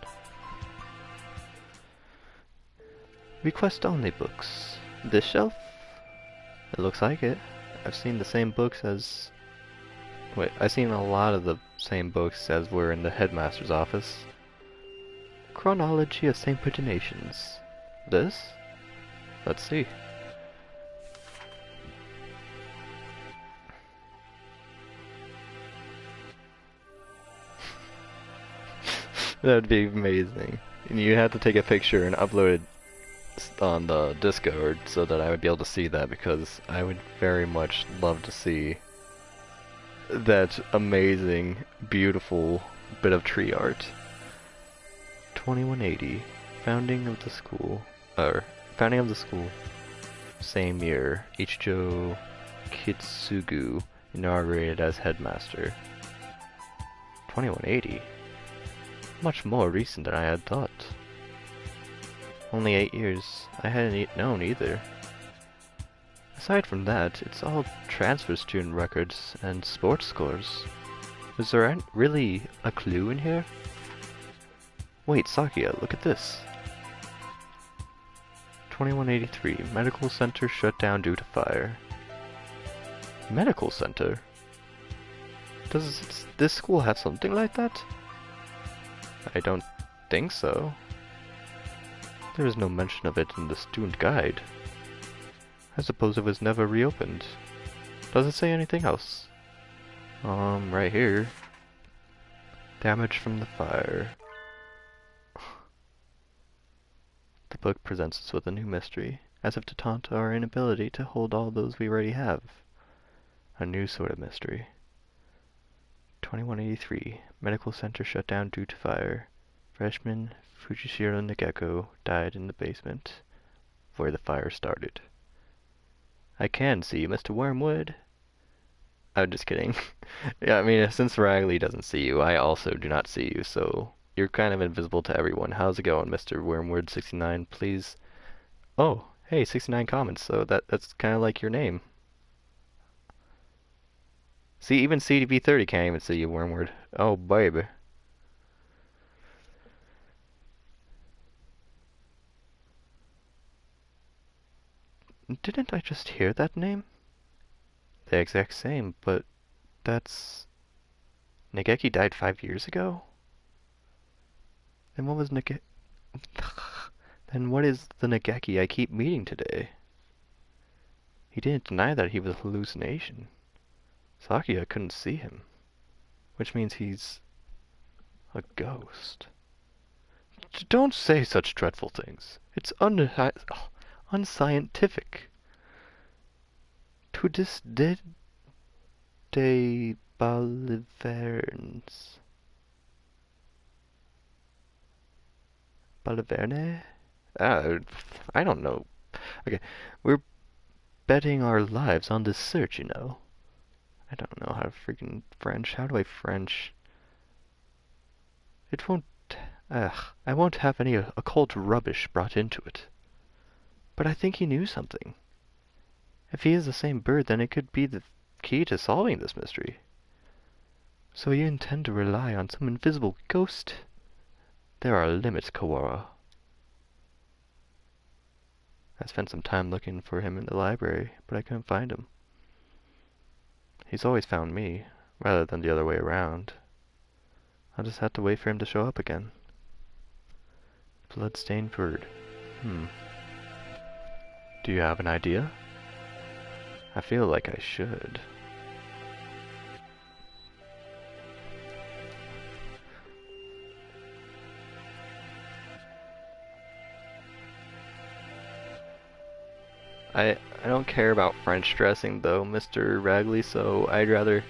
Request only books. This shelf? It looks like it. I've seen the same books as... Wait, I've seen a lot of the same books as were in the headmaster's office. Chronology of Saint Nations. This? Let's see. That'd be amazing. And you have to take a picture and upload it on the Discord so that I would be able to see that, because I would very much love to see that amazing, beautiful bit of tree art. 2180. Founding of the school. Founding of the school. Same year. Ichijo Kitsugu inaugurated as headmaster. 2180. Much more recent than I had thought. Only 8 years. I hadn't known either. Aside from that, it's all transfer student records and sports scores. Is there really a clue in here? Wait, Sakia, look at this. 2183. Medical center shut down due to fire. Medical center? Does this school have something like that? I don't think so. There is no mention of it in the student guide. I suppose it was never reopened. Does it say anything else? Right here. Damage from the fire. The book presents us with a new mystery, as if to taunt our inability to hold all those we already have. A new sort of mystery. 2183. Medical center shut down due to fire. Freshman Fujishiro Nageko died in the basement, where the fire started. I can see you, Mr. Wormwood. I'm just kidding. Yeah, I mean, since Ragley doesn't see you, I also do not see you, so you're kind of invisible to everyone. How's it going, Mr. Wormwood69? Please. Oh, hey, 69 comments, so that's kind of like your name. See, even CDB30 can't even see you, Wormwood. Oh, baby. Didn't I just hear that name? The exact same, but that's... Nageki died 5 years ago? Then what was Nageki... Then what is the Nageki I keep meeting today? He didn't deny that he was a hallucination. Sakia couldn't see him, which means he's a ghost. Don't say such dreadful things. It's unscientific. To this de Bolivarans. Boliverne? I don't know. Okay, we're betting our lives on this search, you know. I don't know how to freaking French. How do I French? It won't... I won't have any occult rubbish brought into it. But I think he knew something. If he is the same bird, then it could be the key to solving this mystery. So you intend to rely on some invisible ghost? There are limits, Kawara. I spent some time looking for him in the library, but I couldn't find him. He's always found me, rather than the other way around. I'll just have to wait for him to show up again. Bloodstained bird. Do you have an idea? I feel like I should. I don't care about French dressing though, Mr. Ragley, so I'd rather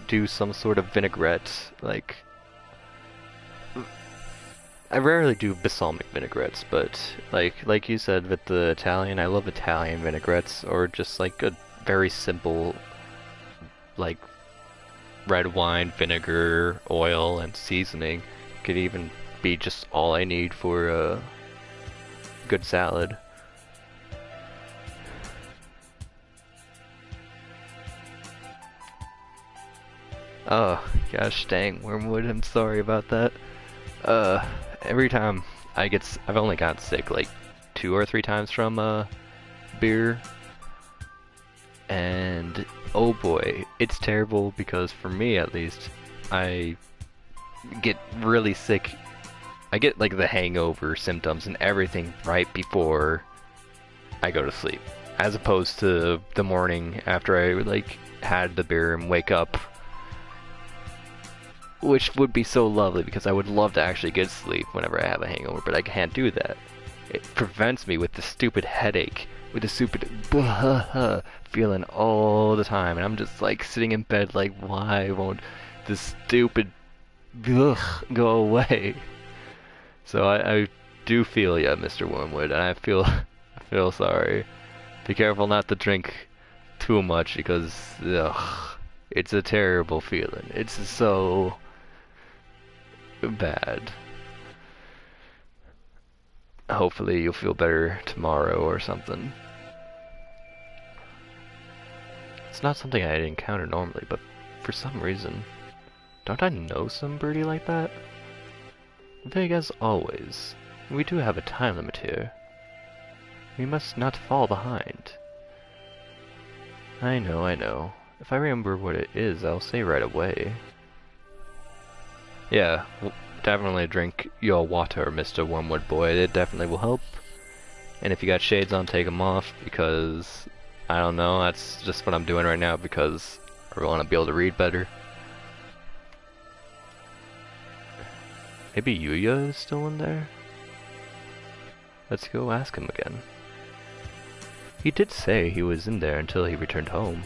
do some sort of vinaigrette. Like, I rarely do balsamic vinaigrettes, but like you said with the Italian, I love Italian vinaigrettes, or just like a very simple like red wine, vinegar, oil, and seasoning. Could even be just all I need for a good salad. Oh, gosh dang, Wormwood, I'm sorry about that. Uh, every time I've only got sick like 2 or 3 times from beer, and oh boy, it's terrible because for me at least, I get really sick. I get like the hangover symptoms and everything right before I go to sleep, as opposed to the morning after I like had the beer and wake up, which would be so lovely because I would love to actually get sleep whenever I have a hangover, but I can't do that. It prevents me with the stupid headache, with the stupid feeling all the time, and I'm just like sitting in bed like, why won't this stupid go away? So I do feel ya, Mr. Wormwood, and I feel sorry. Be careful not to drink too much because it's a terrible feeling. It's so bad. Hopefully you'll feel better tomorrow or something. It's not something I'd encounter normally, but for some reason, don't I know somebody like that? Vague as always. We do have a time limit here. We must not fall behind. I know, I know. If I remember what it is, I'll say right away. Yeah, definitely drink your water, Mr. Wormwood boy. It definitely will help. And if you got shades on, take them off, because, I don't know, that's just what I'm doing right now because I want to be able to read better. Maybe Yuya is still in there? Let's go ask him again. He did say he was in there until he returned home.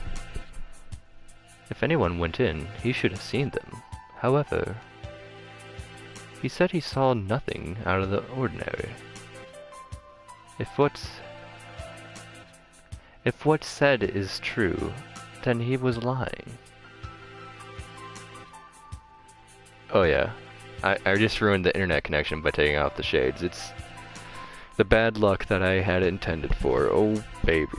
If anyone went in, he should have seen them. However, he said he saw nothing out of the ordinary. If what's said is true, then he was lying. Oh yeah, I just ruined the internet connection by taking off the shades. It's the bad luck that I had intended for. Oh baby.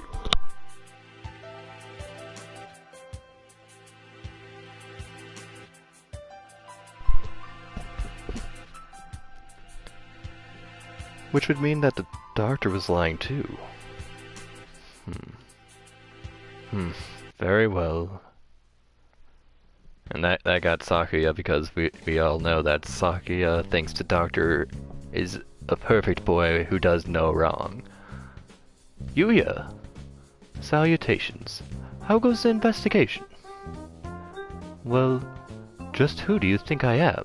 Which would mean that the doctor was lying too. Very well. And that got Sakuya because we all know that Sakuya thinks the doctor is a perfect boy who does no wrong. Yuya! Salutations. How goes the investigation? Well, just who do you think I am?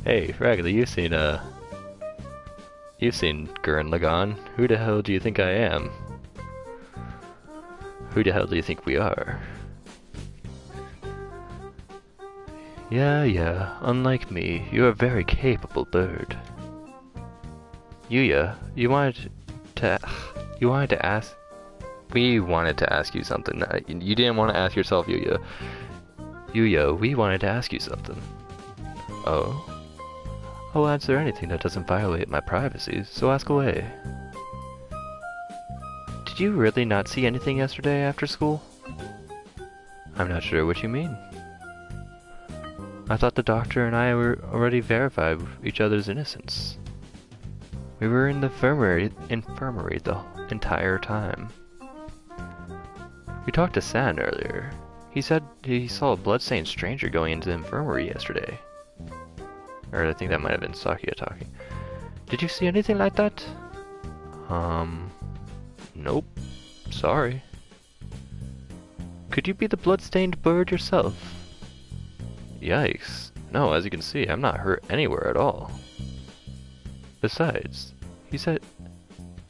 Hey, Raggedy, you've seen Gurren Lagann. Who the hell do you think I am? Who the hell do you think we are? Yeah, unlike me, you're a very capable bird. Yuya, we wanted to ask you something. You didn't want to ask yourself, Yuya. Yuya, we wanted to ask you something. Oh? I'll answer anything that doesn't violate my privacy, so ask away. Did you really not see anything yesterday after school? I'm not sure what you mean. I thought the doctor and I were already verified each other's innocence. We were in the infirmary the entire time. We talked to San earlier. He said he saw a bloodstained stranger going into the infirmary yesterday. Or I think that might have been Sakuya talking. Did you see anything like that? Nope. Sorry. Could you be the bloodstained bird yourself? Yikes. No, as you can see, I'm not hurt anywhere at all. Besides, He said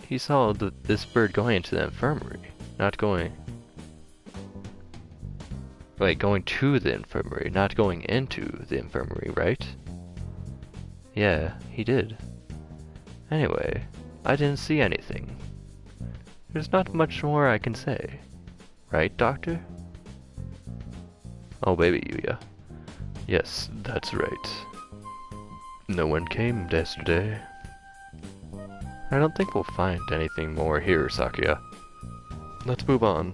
he saw this bird going into the infirmary, not going... Wait, going to the infirmary, not going into the infirmary, right? Yeah, he did. Anyway, I didn't see anything. There's not much more I can say. Right, Doctor? Oh, baby Yuya. Yes, that's right. No one came yesterday. I don't think we'll find anything more here, Sakuya. Let's move on.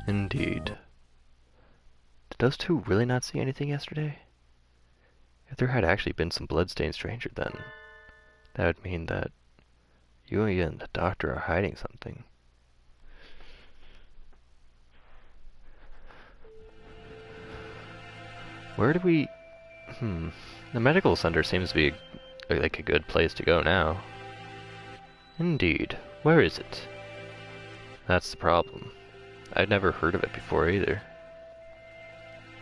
Indeed. Did those two really not see anything yesterday? If there had actually been some bloodstained stranger then, that would mean that Yuya and the doctor are hiding something. Where do we... The medical center seems to be like a good place to go now. Indeed. Where is it? That's the problem. I'd never heard of it before either.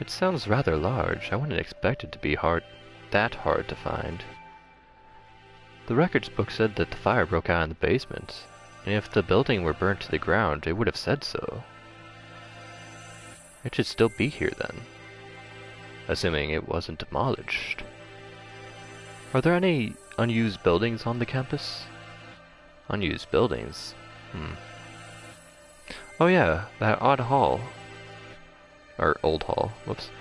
It sounds rather large. I wouldn't expect it to be that hard to find. The records book said that the fire broke out in the basement, and if the building were burnt to the ground, it would have said so. It should still be here then, assuming it wasn't demolished. Are there any unused buildings on the campus? Unused buildings? Oh yeah, that odd hall. Or old hall. Whoops.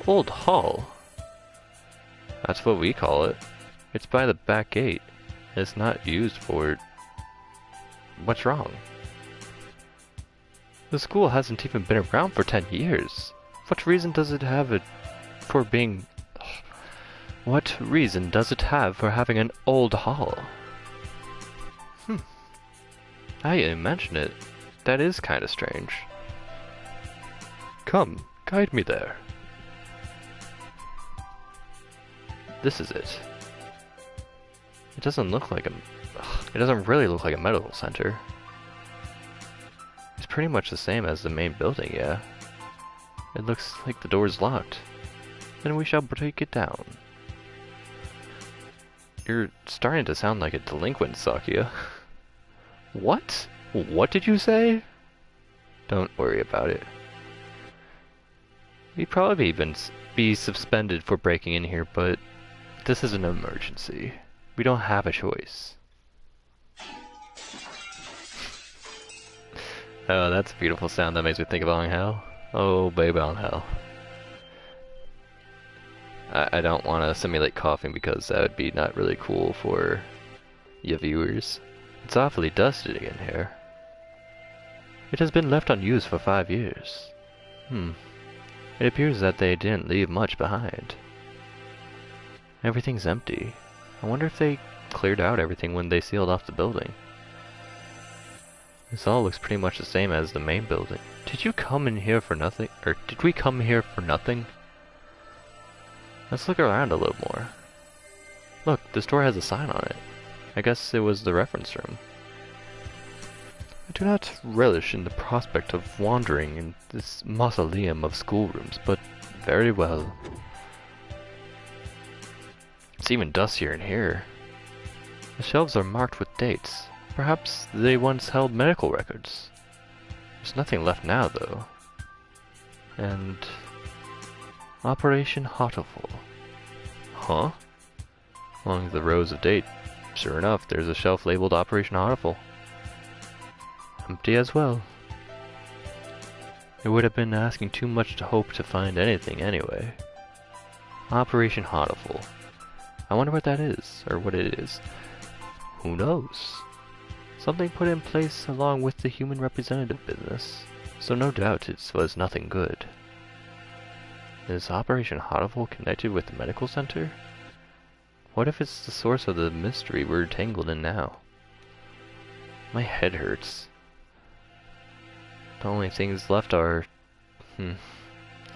Old hall? That's what we call it. It's by the back gate. It's not used for... What's wrong? The school hasn't even been around for 10 years. What reason does it have for being... What reason does it have for having an old hall? Now you mention it, that is kinda strange. Come, guide me there. This is it. It doesn't look like it doesn't really look like a medical center. It's pretty much the same as the main building, yeah. It looks like the door's locked. Then we shall break it down. You're starting to sound like a delinquent, Sakuya. What? What did you say? Don't worry about it. We'd probably even be suspended for breaking in here, but this is an emergency. We don't have a choice. Oh, that's a beautiful sound that makes me think of Angel. Oh, baby Angel. I don't want to simulate coughing because that would be not really cool for you viewers. It's awfully dusty in here. It has been left unused for 5 years. It appears that they didn't leave much behind. Everything's empty. I wonder if they cleared out everything when they sealed off the building. This all looks pretty much the same as the main building. Did you come in here for nothing? Or did we come here for nothing? Let's look around a little more. Look, this door has a sign on it. I guess it was the reference room. I do not relish in the prospect of wandering in this mausoleum of schoolrooms, but very well. It's even dustier in here. The shelves are marked with dates. Perhaps they once held medical records. There's nothing left now, though. And... Operation Hatoful. Huh? Along the rows of date, sure enough, there's a shelf labeled Operation Hatoful. Empty as well. It would have been asking too much to hope to find anything anyway. Operation Hatoful. I wonder what that is, or what it is. Who knows? Something put in place along with the human representative business, so no doubt it was nothing good. Is Operation Hatoful connected with the medical center? What if it's the source of the mystery we're tangled in now? My head hurts. The only things left are...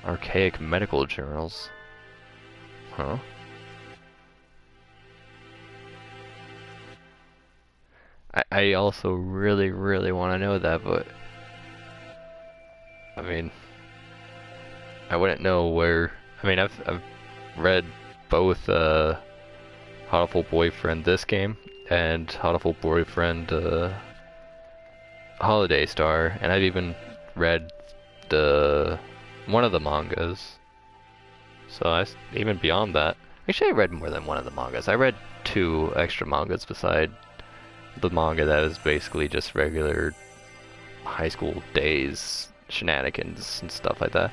archaic medical journals. Huh? I also really want to know that, but... I mean... I wouldn't know where... I mean, I've read both, Hatoful Boyfriend, this game, and Hatoful Boyfriend, Holiday Star, and I've even read the one of the mangas. So even beyond that, actually I read more than one of the mangas. I read 2 extra mangas beside the manga that is basically just regular high school days shenanigans and stuff like that.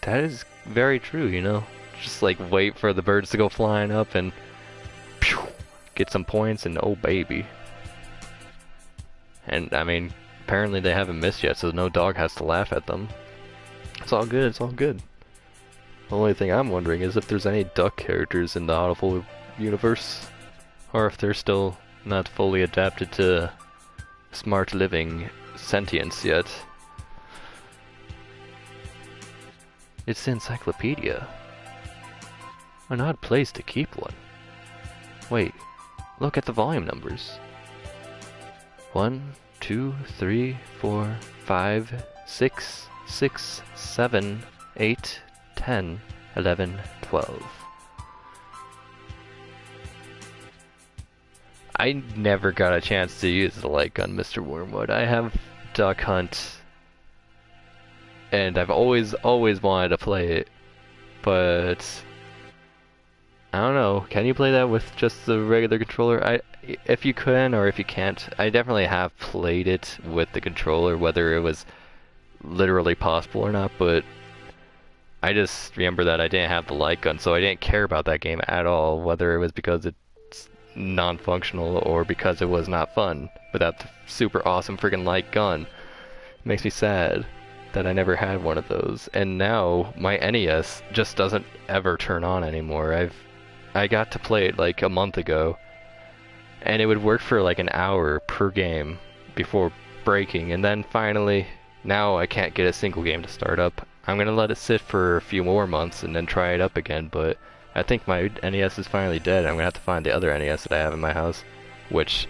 That is very true, you know. Just like wait for the birds to go flying up and pew, get some points and oh baby. And I mean, apparently they haven't missed yet, so no dog has to laugh at them. It's all good, it's all good. The only thing I'm wondering is if there's any duck characters in the Hatoful universe, or if they're still not fully adapted to smart living sentience yet. It's the encyclopedia. An odd place to keep one. Wait, look at the volume numbers. 1, 2, 3, 4, 5, 6, 6, 7, 8, 10, 11, 12. I never got a chance to use the light gun, Mr. Wormwood. I have Duck Hunt, and I've always wanted to play it, but I don't know. Can you play that with just the regular controller? If you can or if you can't, I definitely have played it with the controller, whether it was literally possible or not, but I just remember that I didn't have the light gun, so I didn't care about that game at all, whether it was because it's non-functional or because it was not fun without the super awesome freaking light gun. It makes me sad that I never had one of those, and now my NES just doesn't ever turn on anymore. I got to play it like a month ago, and it would work for like an hour per game before breaking, and then finally, now I can't get a single game to start up. I'm gonna let it sit for a few more months and then try it up again, but I think my NES is finally dead. I'm gonna have to find the other NES that I have in my house, which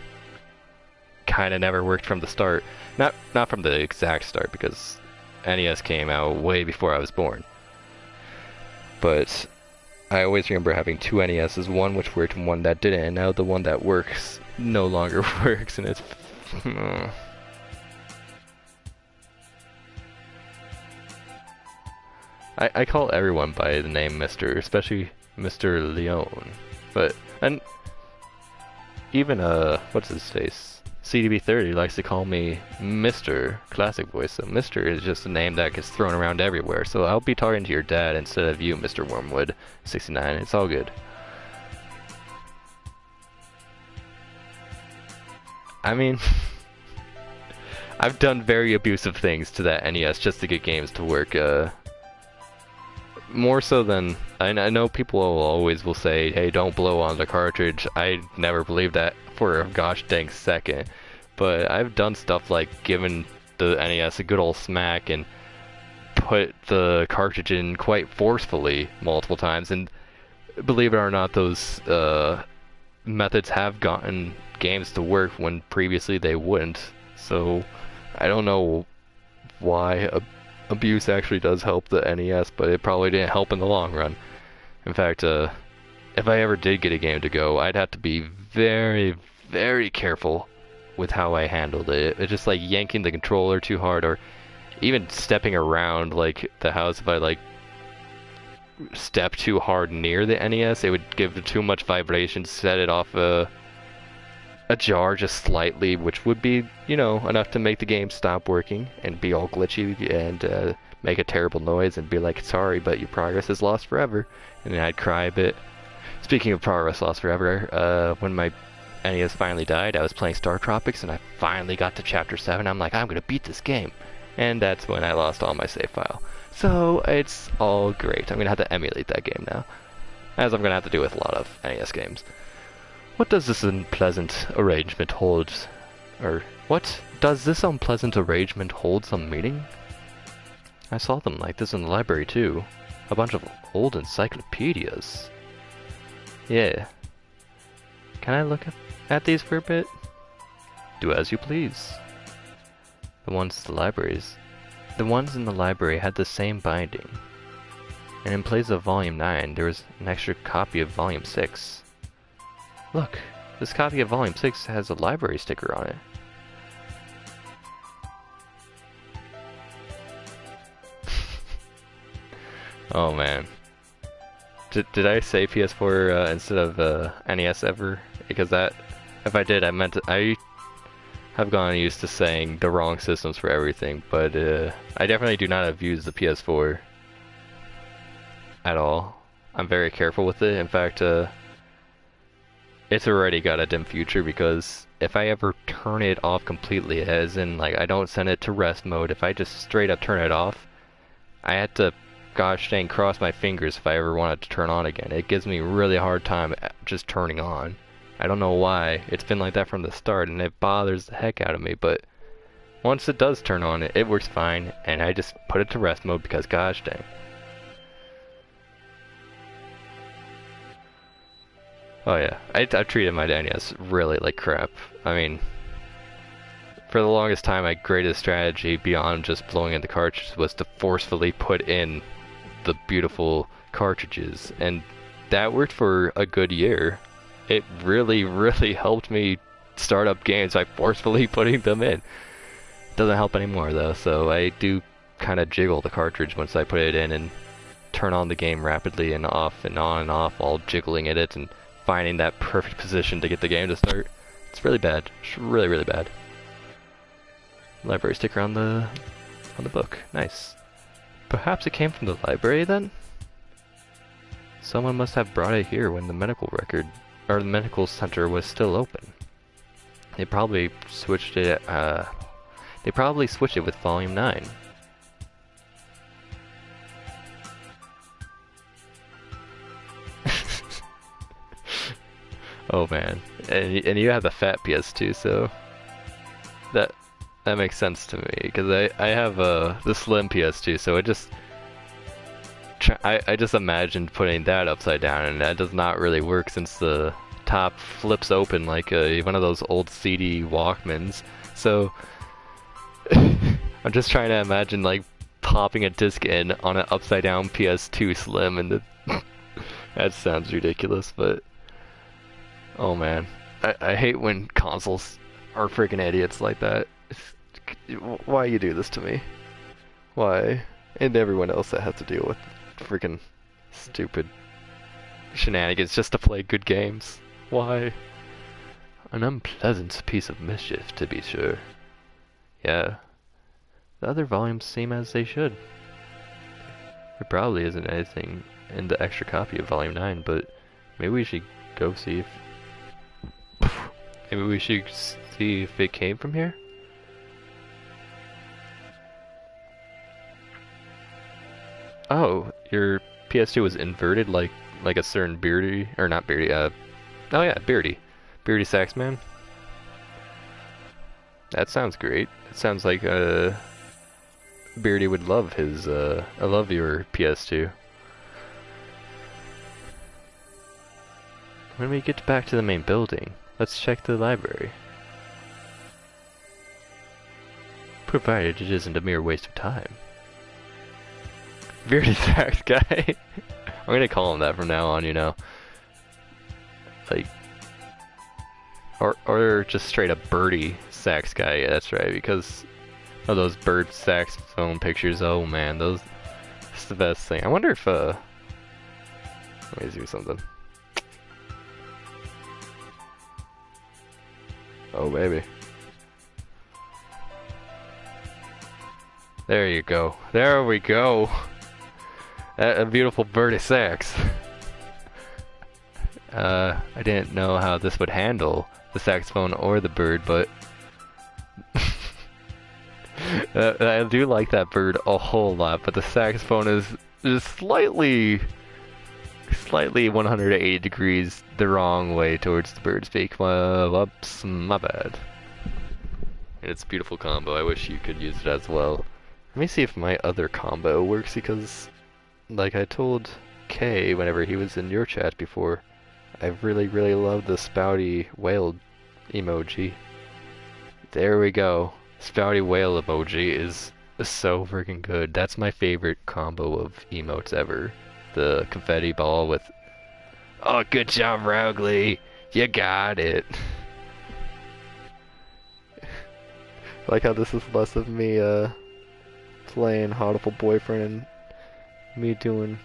kinda never worked from the start. Not from the exact start, because NES came out way before I was born. But I always remember having 2 NESs, one which worked and one that didn't, and now the one that works no longer works, and it's... I call everyone by the name Mr., especially Mr. Leone. But, and even, what's his face? CDB30 likes to call me Mr. Classic Voice, so Mr. is just a name that gets thrown around everywhere, so I'll be talking to your dad instead of you, Mr. Wormwood 69. It's all good. I mean, I've done very abusive things to that NES just to get games to work, more so than, I know people will say, hey, don't blow on the cartridge. I never believed that for a gosh dang second, but I've done stuff like given the NES a good old smack and put the cartridge in quite forcefully multiple times, and believe it or not, those methods have gotten games to work when previously they wouldn't. So I don't know why abuse actually does help the NES, but it probably didn't help in the long run. In fact, if I ever did get a game to go, I'd have to be very, very careful with how I handled it. It's just like yanking the controller too hard, or even stepping around like the house. If I like step too hard near the NES, it would give it too much vibration, set it off ajar just slightly, which would be, you know, enough to make the game stop working and be all glitchy and make a terrible noise and be like, sorry, but your progress is lost forever. And then I'd cry a bit. Speaking of progress lost forever, when my NES finally died, I was playing Star Tropics and I finally got to chapter 7. I'm like, I'm gonna beat this game. And that's when I lost all my save file. So it's all great. I'm gonna have to emulate that game now, as I'm gonna have to do with a lot of NES games. What does this unpleasant arrangement hold? Or, what? Does this unpleasant arrangement hold some meaning? I saw them like this in the library too. A bunch of old encyclopedias. Yeah. Can I look at these for a bit? Do as you please. The ones in the library had the same binding. And in place of Volume 9, there was an extra copy of Volume 6. Look, this copy of Volume 6 has a library sticker on it. Oh man. Did I say PS4 instead of NES ever? Because that, if I did, I have gotten used to saying the wrong systems for everything, but I definitely do not abuse the PS4 at all. I'm very careful with it. In fact, it's already got a dim future because if I ever turn it off completely, as in like I don't send it to rest mode, if I just straight up turn it off, I had to gosh dang cross my fingers if I ever wanted to turn on again. It gives me a really hard time just turning on. I don't know why. It's been like that from the start and it bothers the heck out of me, but once it does turn on, it works fine, and I just put it to rest mode because gosh dang. Oh yeah, I've treated my NES really like crap. I mean, for the longest time my greatest strategy beyond just blowing in the cartridges was to forcefully put in the beautiful cartridges, and that worked for a good year. It really, really helped me start up games by forcefully putting them in. Doesn't help anymore though, so I do kind of jiggle the cartridge once I put it in and turn on the game rapidly and off and on and off while jiggling at it and finding that perfect position to get the game to start. It's really bad. It's really, really bad. Library sticker on the book. Nice. Perhaps it came from the library then? Someone must have brought it here when the medical record or the medical center was still open. They probably switched it with Volume 9. Oh man. And you have the fat PS2, so that makes sense to me, because I have the slim PS2, so it just I just imagined putting that upside down, and that does not really work since the top flips open like one of those old CD Walkmans. So I'm just trying to imagine like popping a disc in on an upside down PS2 slim, and that sounds ridiculous, but oh man, I hate when consoles are freaking idiots like that. Why you do this to me? Why? And everyone else that has to deal with freaking stupid shenanigans just to play good games. Why? An unpleasant piece of mischief, to be sure. Yeah. The other volumes seem as they should. There probably isn't anything in the extra copy of Volume 9, but maybe we should go see if... maybe we should see if it came from here? Oh, your PS2 was inverted like a certain Beardy, or not Beardy, oh yeah, Beardy. Beardy Saxman. That sounds great. It sounds like Beardy would love his, I love your PS2. When we get back to the main building, let's check the library. Provided it isn't a mere waste of time. Beardy Sax guy. I'm gonna call him that from now on, you know. Like, or just straight up Birdie Sax guy. Yeah, that's right, because of those bird saxophone pictures. Oh man, it's the best thing. I wonder if let me do something. Oh baby. There you go. There we go. A beautiful birdie sax. I didn't know how this would handle the saxophone or the bird, but I do like that bird a whole lot, but the saxophone is just slightly 180 degrees the wrong way towards the bird's beak. Whoops, my bad. And it's a beautiful combo. I wish you could use it as well. Let me see if my other combo works, because like I told Kay whenever he was in your chat before, I really, really love the spouty whale emoji. There we go. Spouty whale emoji is so freaking good. That's my favorite combo of emotes ever. the confetti ball with, "Oh, good job, Rowley. You got it." Like how this is less of me playing Hatoful Boyfriend and me doing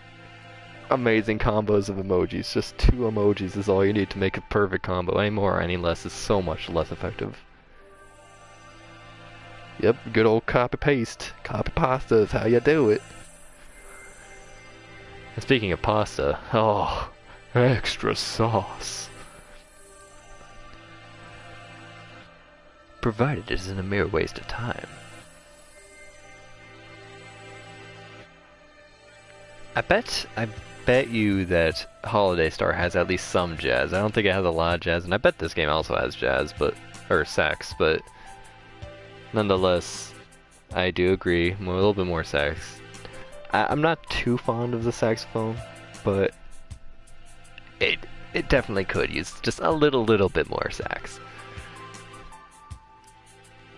amazing combos of emojis. Just 2 emojis is all you need to make a perfect combo. Any more or any less is so much less effective. Yep, good old copy-paste. Copy-pasta is how you do it. And speaking of pasta, oh, extra sauce. Provided it isn't a mere waste of time. I bet you that Holiday Star has at least some jazz. I don't think it has a lot of jazz, and I bet this game also has jazz, or sax, but nonetheless, I do agree, a little bit more sax. I'm not too fond of the saxophone, but it definitely could use just a little bit more sax.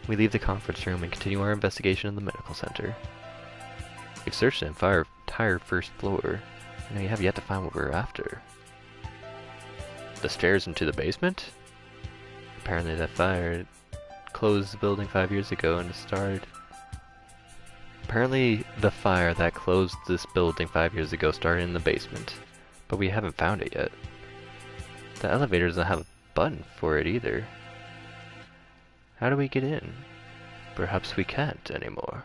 We leave the conference room and continue our investigation in the medical center. We've searched the entire first floor, and we have yet to find what we're after. The stairs into the basement? Apparently that fire closed the building 5 years ago and it started... Apparently the fire that closed this building 5 years ago started in the basement, but we haven't found it yet. The elevator doesn't have a button for it either. How do we get in? Perhaps we can't anymore.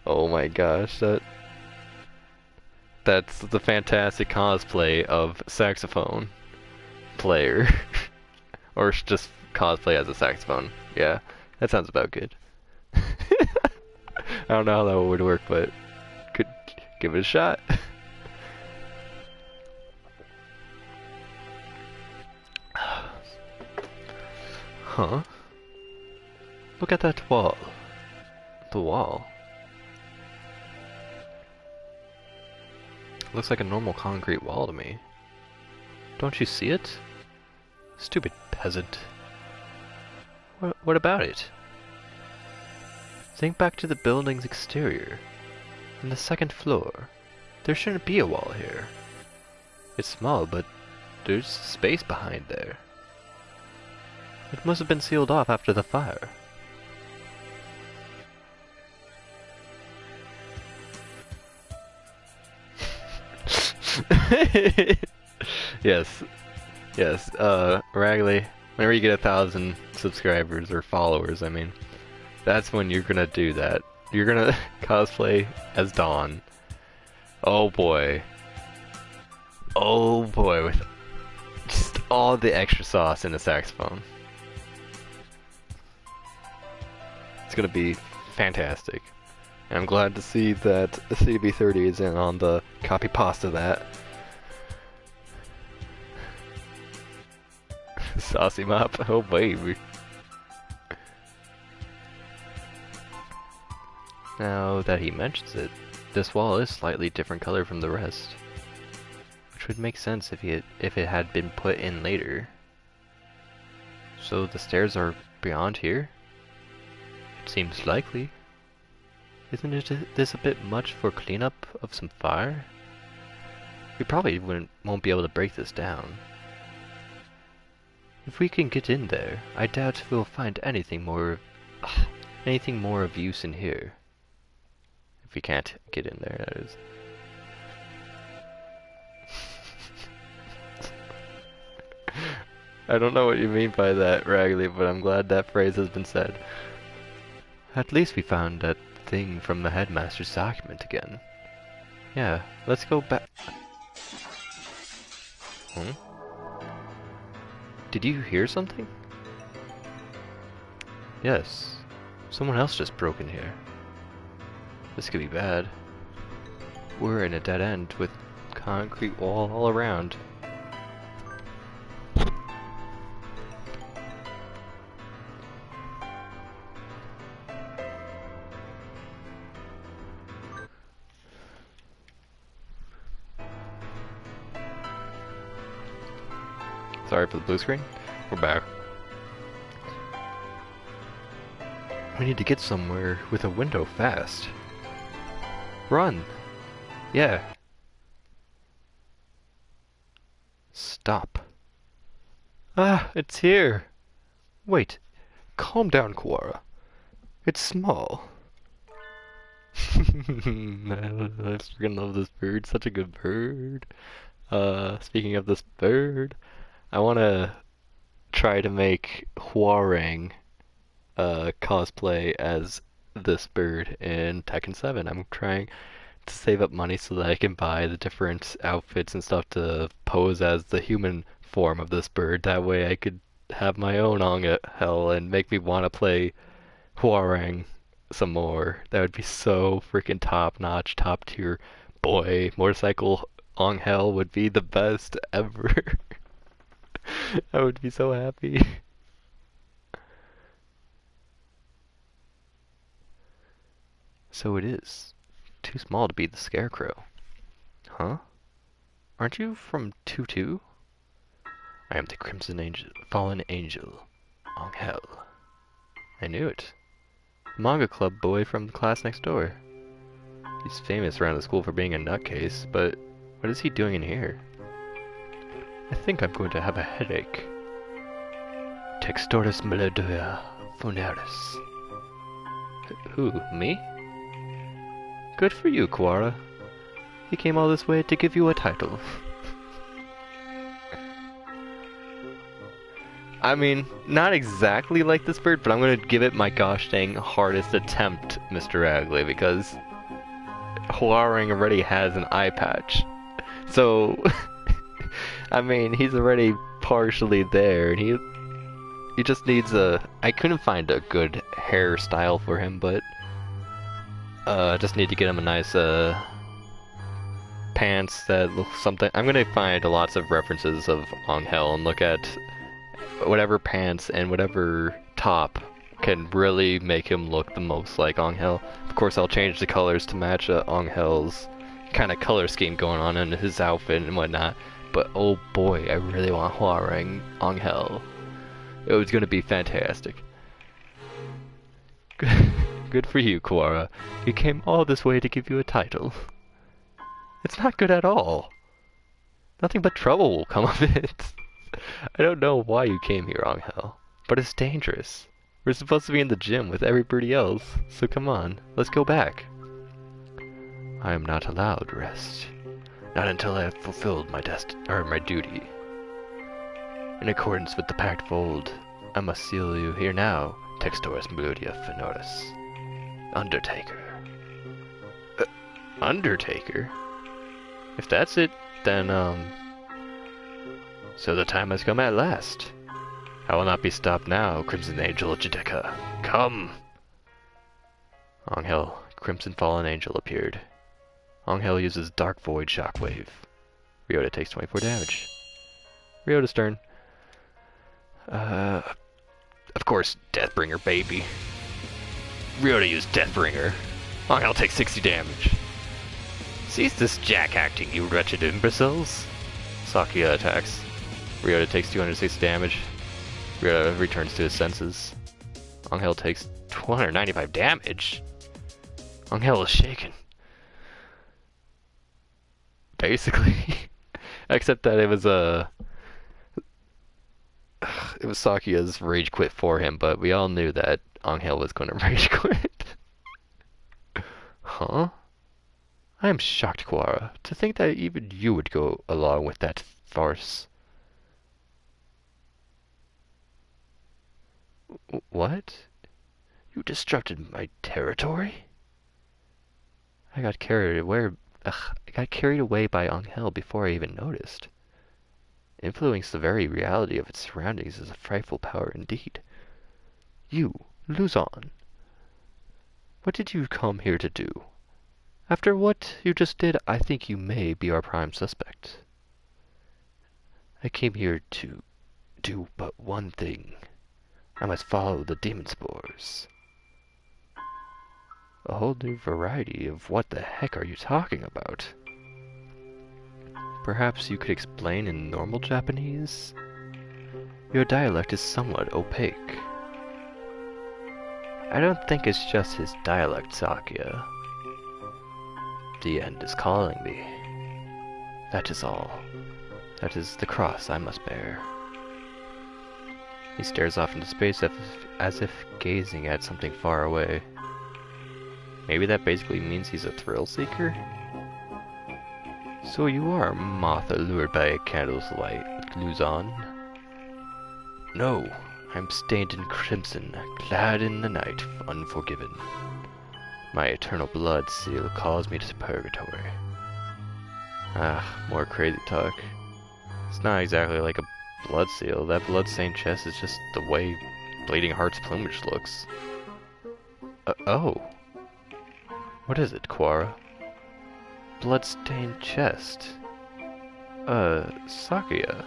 Oh my gosh, that's the fantastic cosplay of saxophone player. Or just cosplay as a saxophone. Yeah, that sounds about good. I don't know how that would work, but could give it a shot. Huh? Look at that wall. The wall. Looks like a normal concrete wall to me. Don't you see it? Stupid peasant. What about it? Think back to the building's exterior. On the second floor. There shouldn't be a wall here. It's small, but there's space behind there. It must have been sealed off after the fire. Yes. Yes, Ragley, whenever you get 1,000 subscribers or followers, I mean, that's when you're gonna do that. You're gonna cosplay as Dawn. Oh boy. Oh boy, with just all the extra sauce in the saxophone. It's gonna be fantastic. And I'm glad to see that CB30 is in on the copy pasta that. Saucy mop, oh baby. Now that he mentions it, this wall is slightly different color from the rest, which would make sense if it had been put in later. So the stairs are beyond here? It seems likely. Isn't this a bit much for cleanup of some fire? We probably won't be able to break this down. If we can get in there, I doubt we'll find anything more of use in here. If we can't get in there, that is. I don't know what you mean by that, Ragley, but I'm glad that phrase has been said. At least we found that thing from the headmaster's document again. Yeah, let's go back. Did you hear something? Yes. Someone else just broke in here. This could be bad. We're in a dead end with concrete wall all around. Sorry for the blue screen. We're back. We need to get somewhere with a window fast. Run! Yeah. Stop. Ah, it's here! Wait, calm down, Koara. It's small. I freaking love this bird. Such a good bird. Speaking of this bird, I wanna try to make Hwoarang cosplay as this bird in Tekken 7. I'm trying to save up money so that I can buy the different outfits and stuff to pose as the human form of this bird. That way I could have my own Angel and make me want to play Hwoarang some more. That would be so freaking top notch, top tier. Boy, motorcycle Angel would be the best ever. I would be so happy. So it is. Too small to be the Scarecrow. Huh? Aren't you from 2-2? I am the Crimson Angel, Fallen Angel, Angel. I knew it. Manga club boy from the class next door. He's famous around the school for being a nutcase, but what is he doing in here? I think I'm going to have a headache. Textoris melodia funaris. Who, me? Good for you, Koara. He came all this way to give you a title. I mean, not exactly like this bird, but I'm gonna give it my gosh dang hardest attempt, Mr. Ragley, because Hwoarang already has an eye patch. So, I mean, he's already partially there, and he just needs a... I couldn't find a good hairstyle for him, but just need to get him a nice pants that look something... I'm gonna find lots of references of Angel and look at whatever pants and whatever top can really make him look the most like Angel. Of course, I'll change the colors to match Angel's kind of color scheme going on in his outfit and whatnot. But oh boy, I really want Hwoarang Angel. It was gonna be fantastic. Good for you, Koara. You came all this way to give you a title. It's not good at all. Nothing but trouble will come of it. I don't know why you came here, Angel, but it's dangerous. We're supposed to be in the gym with everybody else, so come on, let's go back. I am not allowed rest. Not until I have fulfilled my duty. In accordance with the pact of old, I must seal you here now, Textoris Melodia Fenoris. Undertaker. Undertaker? If that's it, then, so the time has come at last. I will not be stopped now, Crimson Angel Judeka. Come! Angel, Crimson Fallen Angel appeared. Angel uses Dark Void Shockwave. Ryota takes 24 damage. Ryota's turn. Of course, Deathbringer, baby. Ryota used Deathbringer. Angel takes 60 damage. Cease this jack acting, you wretched imbeciles. Sakia attacks. Ryota takes 260 damage. Ryota returns to his senses. Angel takes 295 damage. Angel is shaken. Basically. Except that it was Sakia's rage quit for him, but we all knew that Angel was going to rage quit. Huh? I am shocked, Koara, to think that even you would go along with that farce. What? You destructed my territory? I got carried away by Angel before I even noticed. Influencing the very reality of its surroundings is a frightful power indeed. You, Luzon. What did you come here to do? After what you just did, I think you may be our prime suspect. I came here to do but one thing. I must follow the demon spores. A whole new variety of what the heck are you talking about? Perhaps you could explain in normal Japanese? Your dialect is somewhat opaque. I don't think it's just his dialect, Sakya. The end is calling me. That is all. That is the cross I must bear. He stares off into space as if gazing at something far away. Maybe that basically means he's a thrill seeker? So you are a moth allured by a candle's light, Luzon? No, I'm stained in crimson, clad in the night, unforgiven. My eternal blood seal calls me to purgatory. Ah, more crazy talk. It's not exactly like a blood seal. That blood-stained chest is just the way Bleeding Heart's plumage looks. Oh. What is it, Quara? Blood-stained chest. Sakya.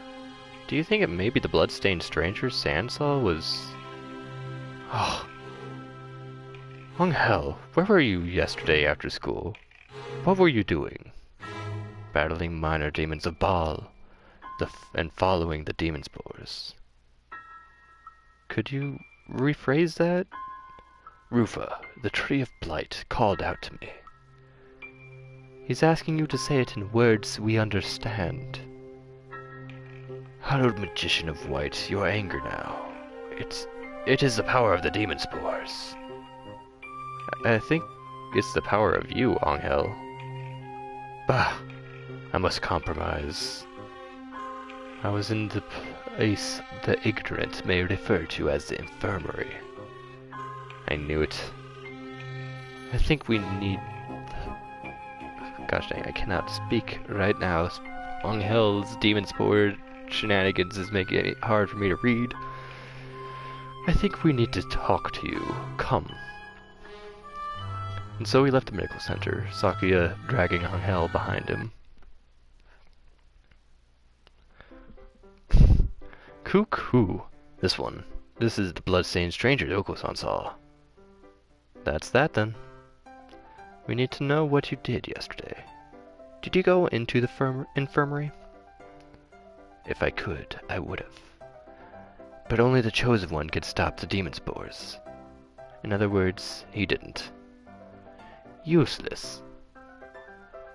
Do you think it may be the blood-stained stranger Sandsaw was... Oh. Hell, where were you yesterday after school? What were you doing? Battling minor demons of Baal, and following the demon spores. Could you rephrase that? Rufa, the Tree of Blight, called out to me. He's asking you to say it in words we understand. Hallowed Magician of White, your anger now. It is the power of the demon spores. I think it's the power of you, Angel. Bah, I must compromise. I was in the place the ignorant may refer to as the infirmary. I knew it. I think we need... Gosh dang, I cannot speak right now. Angel's demon spore shenanigans is making it hard for me to read. I think we need to talk to you. Come. And so he left the medical center, Sakya dragging Angel behind him. Cuckoo. This one. This is the blood-stained stranger Oko-san saw. That's that then. We need to know what you did yesterday. Did you go into the infirmary? If I could, I would have. But only the chosen one could stop the demon spores. In other words, he didn't. Useless.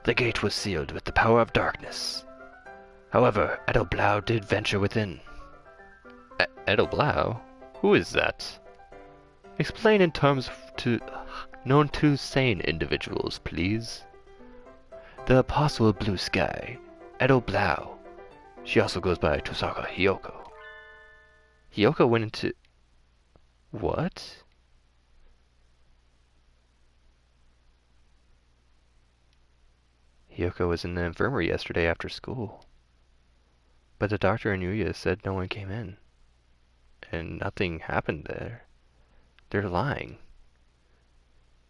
The gate was sealed with the power of darkness. However, Edelblau did venture within. Edelblau? Who is that? Explain in terms known to sane individuals, please. The Apostle of Blue Sky, Edelblau. She also goes by Tosaka Hiyoko. Hiyoko went into... What? Hiyoko was in the infirmary yesterday after school. But the doctor and Yuya said no one came in. And nothing happened there. They're lying.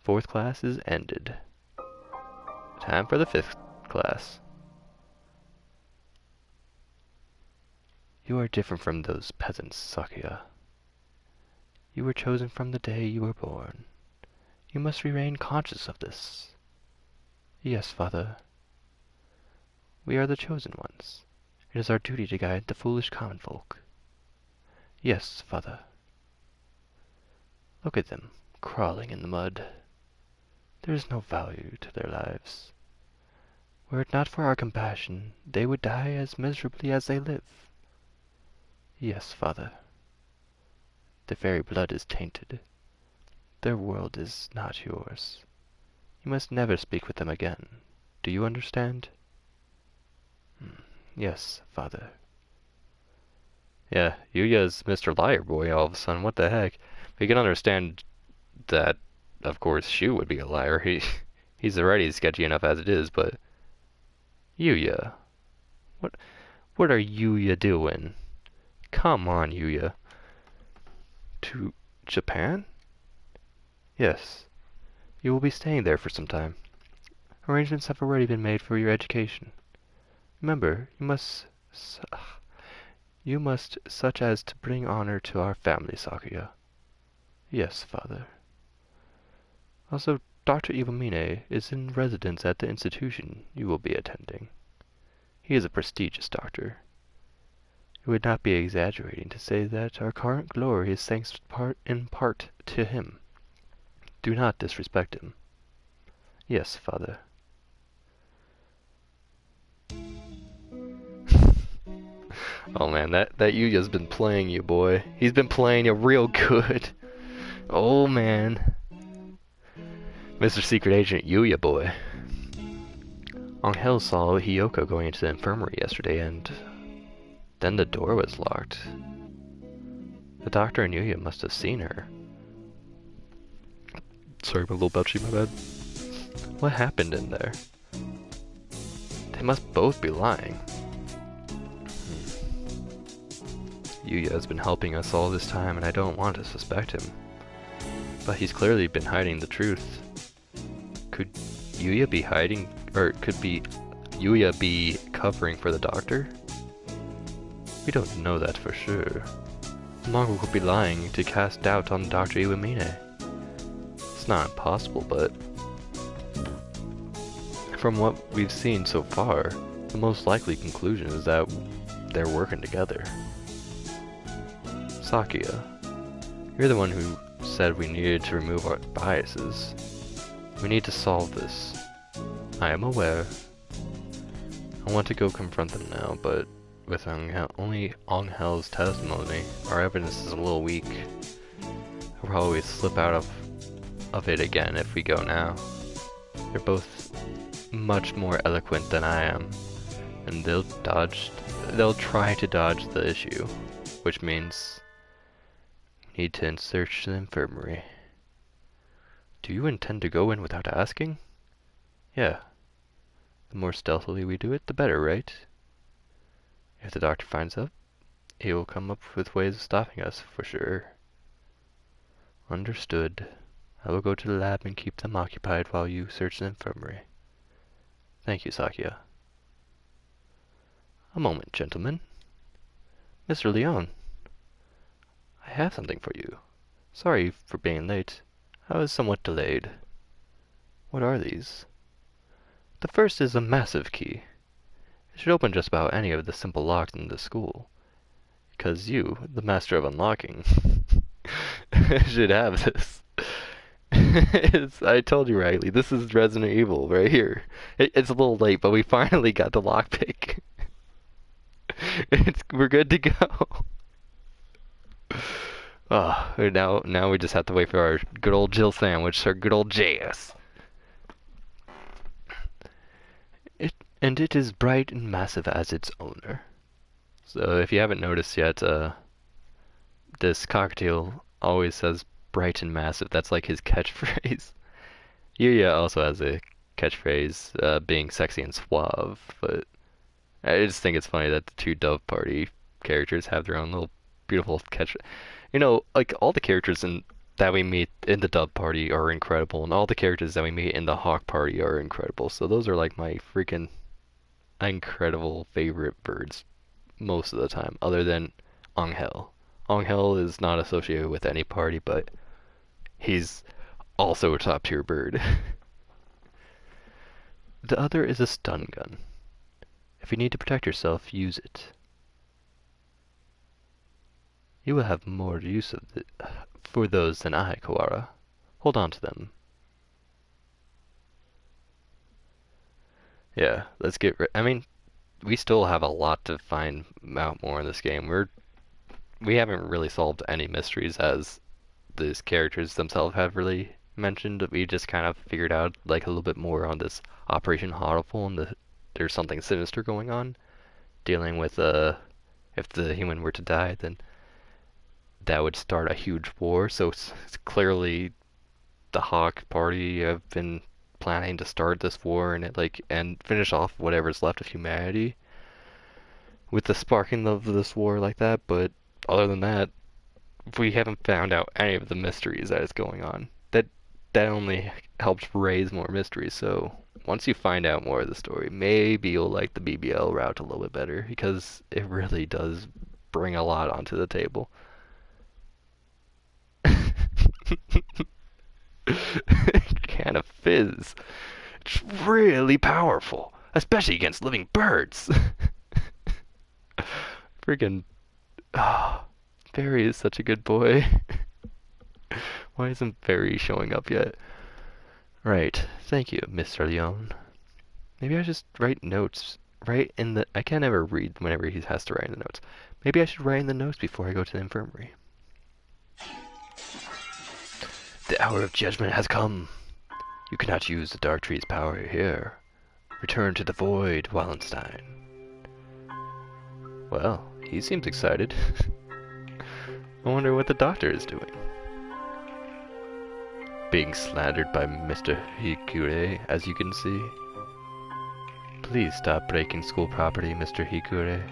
4th class is ended. Time for the 5th class. You are different from those peasants, Sakya. You were chosen from the day you were born. You must remain conscious of this. Yes, Father. We are the chosen ones. It is our duty to guide the foolish common folk. Yes, Father. Look at them, crawling in the mud. There is no value to their lives. Were it not for our compassion, they would die as miserably as they live. Yes, Father. Their very blood is tainted. Their world is not yours. You must never speak with them again. Do you understand? Yes, Father. Yeah, Yuya's Mr. Liar Boy all of a sudden. What the heck? But you can understand that, of course, Shu would be a liar. He's already sketchy enough as it is, but... Yuya. What are Yuya doing? Come on, Yuya. To Japan? Yes. You will be staying there for some time. Arrangements have already been made for your education. Remember, you must such as to bring honor to our family, Sakya. Yes, Father. Also, Dr. Iwamine is in residence at the institution you will be attending. He is a prestigious doctor. It would not be exaggerating to say that our current glory is thanks in part to him. Do not disrespect him. Yes, father. Oh man, that Yuya's been playing you, boy. He's been playing you real good. Oh man. Mr. Secret Agent Yuya, boy. Angel saw Hiyoko going into the infirmary yesterday, and then the door was locked. The doctor and Yuya must have seen her. Sorry, my little belchy, my bad. What happened in there? They must both be lying. Yuya has been helping us all this time, and I don't want to suspect him. But he's clearly been hiding the truth. Could Yuya be hiding, or could be Yuya be covering for the doctor? We don't know that for sure. The manga could be lying to cast doubt on Dr. Iwamine. It's not impossible, but from what we've seen so far, the most likely conclusion is that they're working together. Sakia, you're the one who said we needed to remove our biases. We need to solve this. I am aware. I want to go confront them now, but with only Angel's testimony, our evidence is a little weak. I'll probably slip out of it again if we go now. They're both much more eloquent than I am, and they'll try to dodge the issue, which means we need to search the infirmary. Do you intend to go in without asking? Yeah. The more stealthily we do it, the better, right? If the doctor finds out, he will come up with ways of stopping us, for sure. Understood. I will go to the lab and keep them occupied while you search the infirmary. Thank you, Sakia. A moment, gentlemen. Mr. Leon, I have something for you. Sorry for being late. I was somewhat delayed. What are these? The first is a massive key. It should open just about any of the simple locks in the school. Because you, the master of unlocking, should have this. I told you rightly, this is Resident Evil right here. It's a little late, but we finally got the lockpick. We're good to go. Now we just have to wait for our good old Jill sandwich, our good old JS. And it is bright and massive as its owner. So if you haven't noticed yet, this cocktail always says bright and massive. That's like his catchphrase. Yuya also has a catchphrase, being sexy and suave, but I just think it's funny that the two Dove Party characters have their own little beautiful catch. You know, like all the characters that we meet in the Dove Party are incredible, and all the characters that we meet in the Hawk Party are incredible. So those are like my freaking incredible favorite birds most of the time, other than Angel. Angel is not associated with any party, but he's also a top tier bird. The other is a stun gun. If you need to protect yourself, use it. You will have more use for those than I, Kawara. Hold on to them. Yeah, let's get I mean, we still have a lot to find out more in this game. We haven't really solved any mysteries as these characters themselves have really mentioned. We just kind of figured out like a little bit more on this Operation Hatoful and there's something sinister going on, dealing with if the human were to die, then that would start a huge war. So it's clearly the Hawk Party have been planning to start this war and finish off whatever's left of humanity with the sparking of this war like that. But other than that, we haven't found out any of the mysteries that is going on. That only helps raise more mysteries. So once you find out more of the story, maybe you'll like the BBL route a little bit better, because it really does bring a lot onto the table. Can of fizz. It's really powerful, especially against living birds. Friggin' Barry is such a good boy. Why isn't Barry showing up yet? Right. Thank you, Mr. Leon. Maybe I just write notes. Write in the... I can't ever read whenever he has to write in the notes. Maybe I should write in the notes before I go to the infirmary. The hour of judgment has come. You cannot use the Dark Tree's power here. Return to the void, Wallenstein. Well, he seems excited. I wonder what the doctor is doing. Being slandered by Mr. Hikure, as you can see. Please stop breaking school property, Mr. Hikure.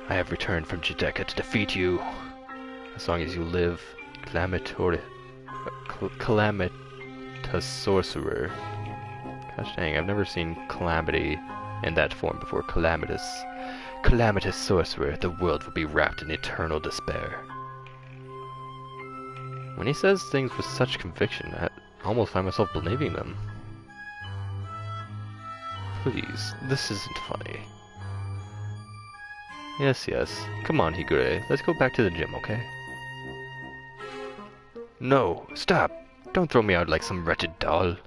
I have returned from Judecca to defeat you. As long as you live, Calamitous Sorcerer. Gosh dang, I've never seen Calamity in that form before. Calamitous Sorcerer, the world will be wrapped in eternal despair. When he says things with such conviction, I almost find myself believing them. Please, this isn't funny. Yes, yes. Come on, Higure. Let's go back to the gym, okay? No, stop! Don't throw me out like some wretched doll.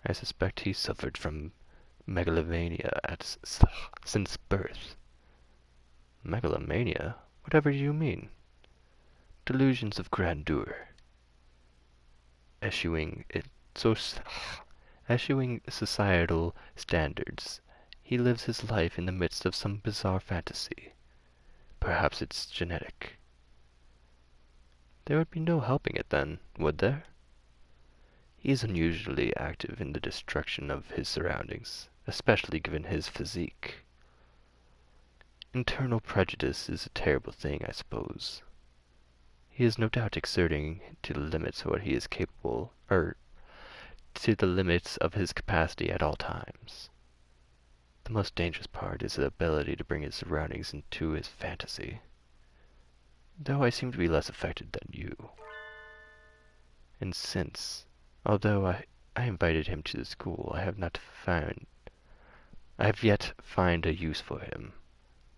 I suspect he suffered from megalomania since birth. Megalomania? Whatever you mean? Delusions of grandeur. Eschewing societal standards. He lives his life in the midst of some bizarre fantasy. Perhaps it's genetic. There would be no helping it then, would there? He is unusually active in the destruction of his surroundings, especially given his physique. Internal prejudice is a terrible thing, I suppose. He is no doubt exerting to the limits what he is capable, to the limits of his capacity at all times. The most dangerous part is the ability to bring his surroundings into his fantasy. Though I seem to be less affected than you. And since, although I invited him to the school, I have yet found a use for him.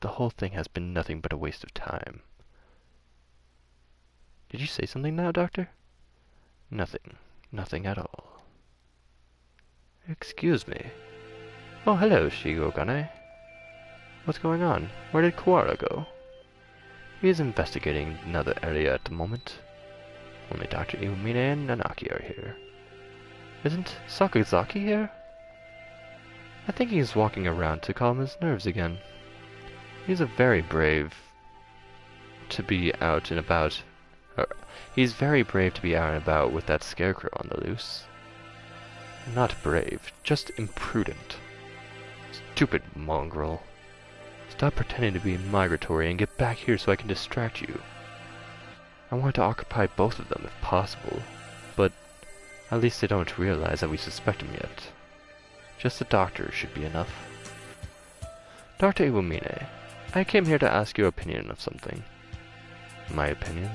The whole thing has been nothing but a waste of time. Did you say something now, Doctor? Nothing. Nothing at all. Excuse me. Oh, hello, Shigogane. What's going on? Where did Kawara go? He is investigating another area at the moment. Only Dr. Iwamine and Nanaki are here. Isn't Sakazaki here? I think he's walking around to calm his nerves again. He's very brave to be out and about. He's very brave to be out and about with that scarecrow on the loose. Not brave, just imprudent. Stupid mongrel. Stop pretending to be migratory and get back here so I can distract you. I want to occupy both of them if possible, but at least they don't realize that we suspect him yet. Just the doctor should be enough. Dr. Iwamine, I came here to ask your opinion of something. My opinion?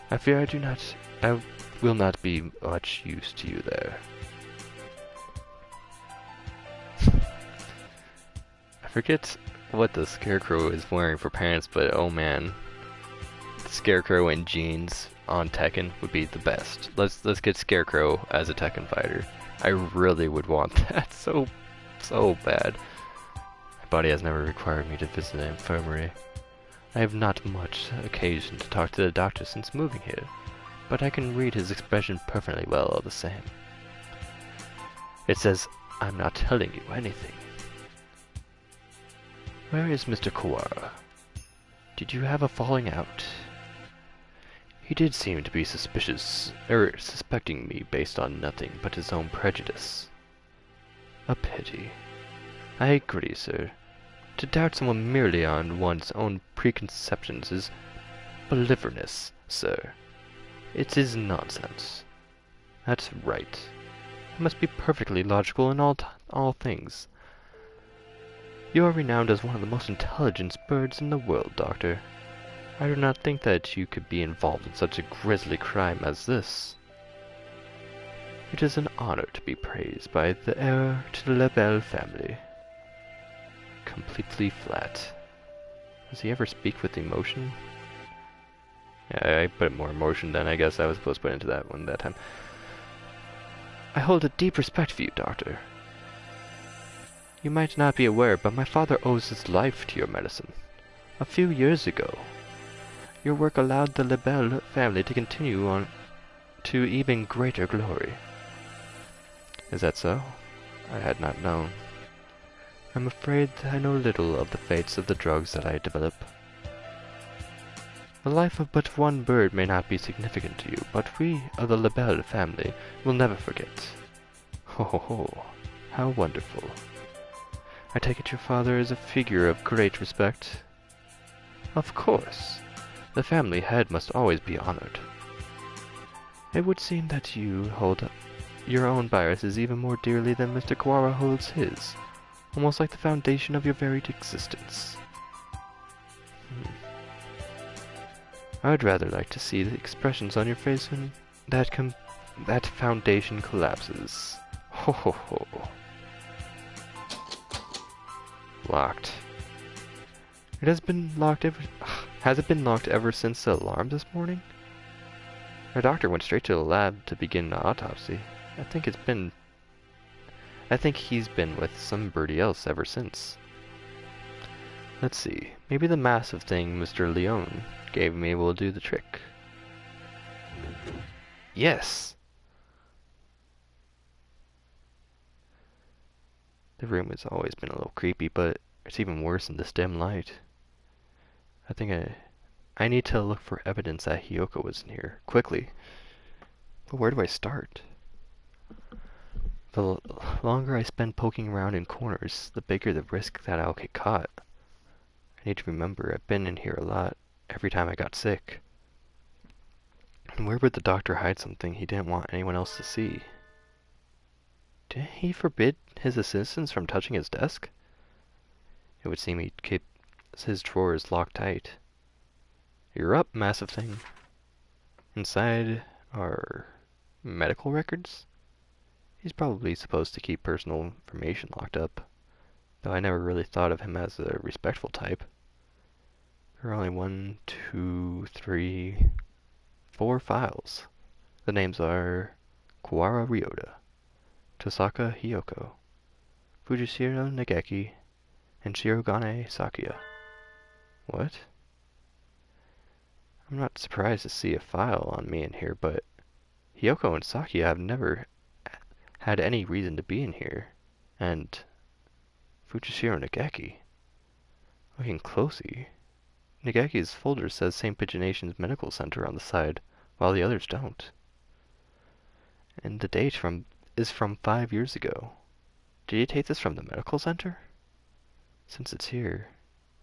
I fear I will not be much use to you there. I forget what the Scarecrow is wearing for pants, but oh man. The Scarecrow in jeans on Tekken would be the best. Let's get Scarecrow as a Tekken fighter. I really would want that so bad. My body has never required me to visit the infirmary. I have not much occasion to talk to the doctor since moving here, but I can read his expression perfectly well all the same. It says, I'm not telling you anything. Where is Mr. Kawara? Did you have a falling out? He did seem to be suspecting me based on nothing but his own prejudice. A pity. I agree, sir. To doubt someone merely on one's own preconceptions is belligerence, sir. It is nonsense. That's right. I must be perfectly logical in all things. You are renowned as one of the most intelligent birds in the world, Doctor. I do not think that you could be involved in such a grisly crime as this. It is an honor to be praised by the heir to the Lebel family. Completely flat. Does he ever speak with emotion? Yeah, I put more emotion than I guess I was supposed to put into that one that time. I hold a deep respect for you, Doctor. You might not be aware, but my father owes his life to your medicine. A few years ago, your work allowed the Lebel family to continue on to even greater glory. Is that so? I had not known. I'm afraid I know little of the fates of the drugs that I develop. The life of but one bird may not be significant to you, but we of the Lebel family will never forget. Ho ho ho, how wonderful. I take it your father is a figure of great respect? Of course. The family head must always be honored. It would seem that you hold your own biases even more dearly than Mr. Kawara holds his, almost like the foundation of your very existence. I would rather like to see the expressions on your face when that foundation collapses. Ho ho ho. Locked. It has been locked ever... Has it been locked ever since the alarm this morning? Our doctor went straight to the lab to begin the autopsy. I think he's been with somebody else ever since. Let's see. Maybe the massive thing Mr. Leone gave me will do the trick. Yes! The room has always been a little creepy, but it's even worse in this dim light. I think I need to look for evidence that Hiyoko was in here, quickly. But where do I start? The longer I spend poking around in corners, the bigger the risk that I'll get caught. I need to remember I've been in here a lot, every time I got sick. And where would the doctor hide something he didn't want anyone else to see? Did he forbid his assistants from touching his desk? It would seem he'd keep his drawers locked tight. You're up, massive thing. Inside are medical records? He's probably supposed to keep personal information locked up, though I never really thought of him as a respectful type. There are only 1, 2, 3, 4 files. The names are Kawara Ryota, Tosaka Hiyoko, Fujishiro Nageki, and Shirogane Sakuya. What? I'm not surprised to see a file on me in here, but Hiyoko and Sakuya have never had any reason to be in here. And Fujishiro Nageki. Looking closely, Nageki's folder says St. Pigeonation's Medical Center on the side, while the others don't. And the date is from 5 years ago. Did he take this from the medical center? Since it's here,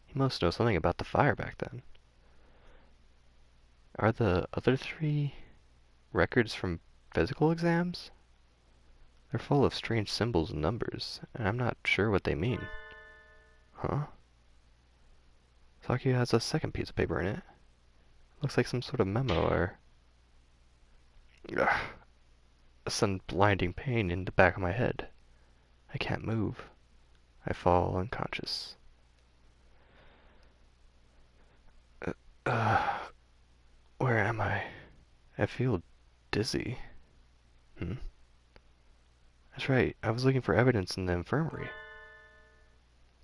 he must know something about the fire back then. Are the other 3 records from physical exams? They're full of strange symbols and numbers, and I'm not sure what they mean. Huh? Sakuya has a second piece of paper in it. Looks like some sort of memo or... Ugh. A sudden blinding pain in the back of my head. I can't move. I fall unconscious. Uh, uh, where am I? I feel dizzy. That's right, I was looking for evidence in the infirmary.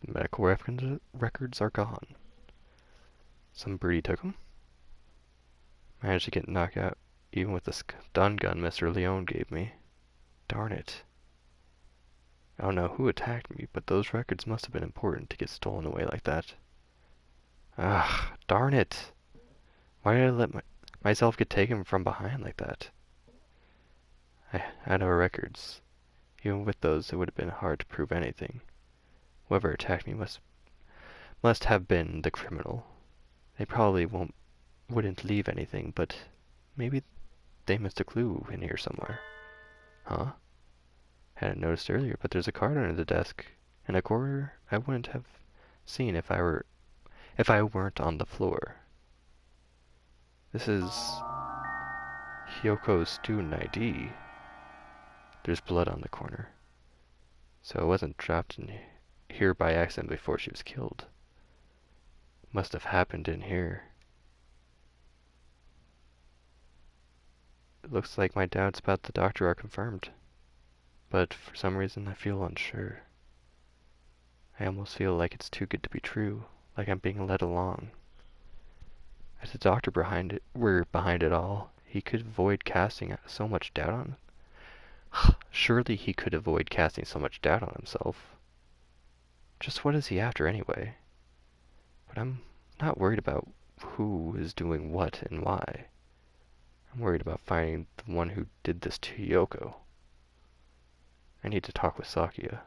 The medical records are gone. Some birdie took them. Managed to get knocked out even with the stun gun Mr. Leone gave me. Darn it. I don't know who attacked me, but those records must have been important to get stolen away like that. Ah, darn it. Why did I let myself get taken from behind like that? I had no records. Even with those, it would have been hard to prove anything. Whoever attacked me must have been the criminal. They probably wouldn't leave anything, but maybe they missed a clue in here somewhere. Huh? Hadn't noticed earlier, but there's a card under the desk, and a quarter I wouldn't have seen if I weren't on the floor. This is Hyoko's student ID. There's blood on the corner. So it wasn't dropped in here by accident before she was killed. must have happened in here. It looks like my doubts about the doctor are confirmed, but for some reason I feel unsure. I almost feel like it's too good to be true, like I'm being led along. If the doctor were behind it all, he could avoid casting so much doubt on. Surely he could avoid casting so much doubt on himself. Just what is he after anyway? But I'm not worried about who is doing what and why. I'm worried about finding the one who did this to Yoko. I need to talk with Sakia.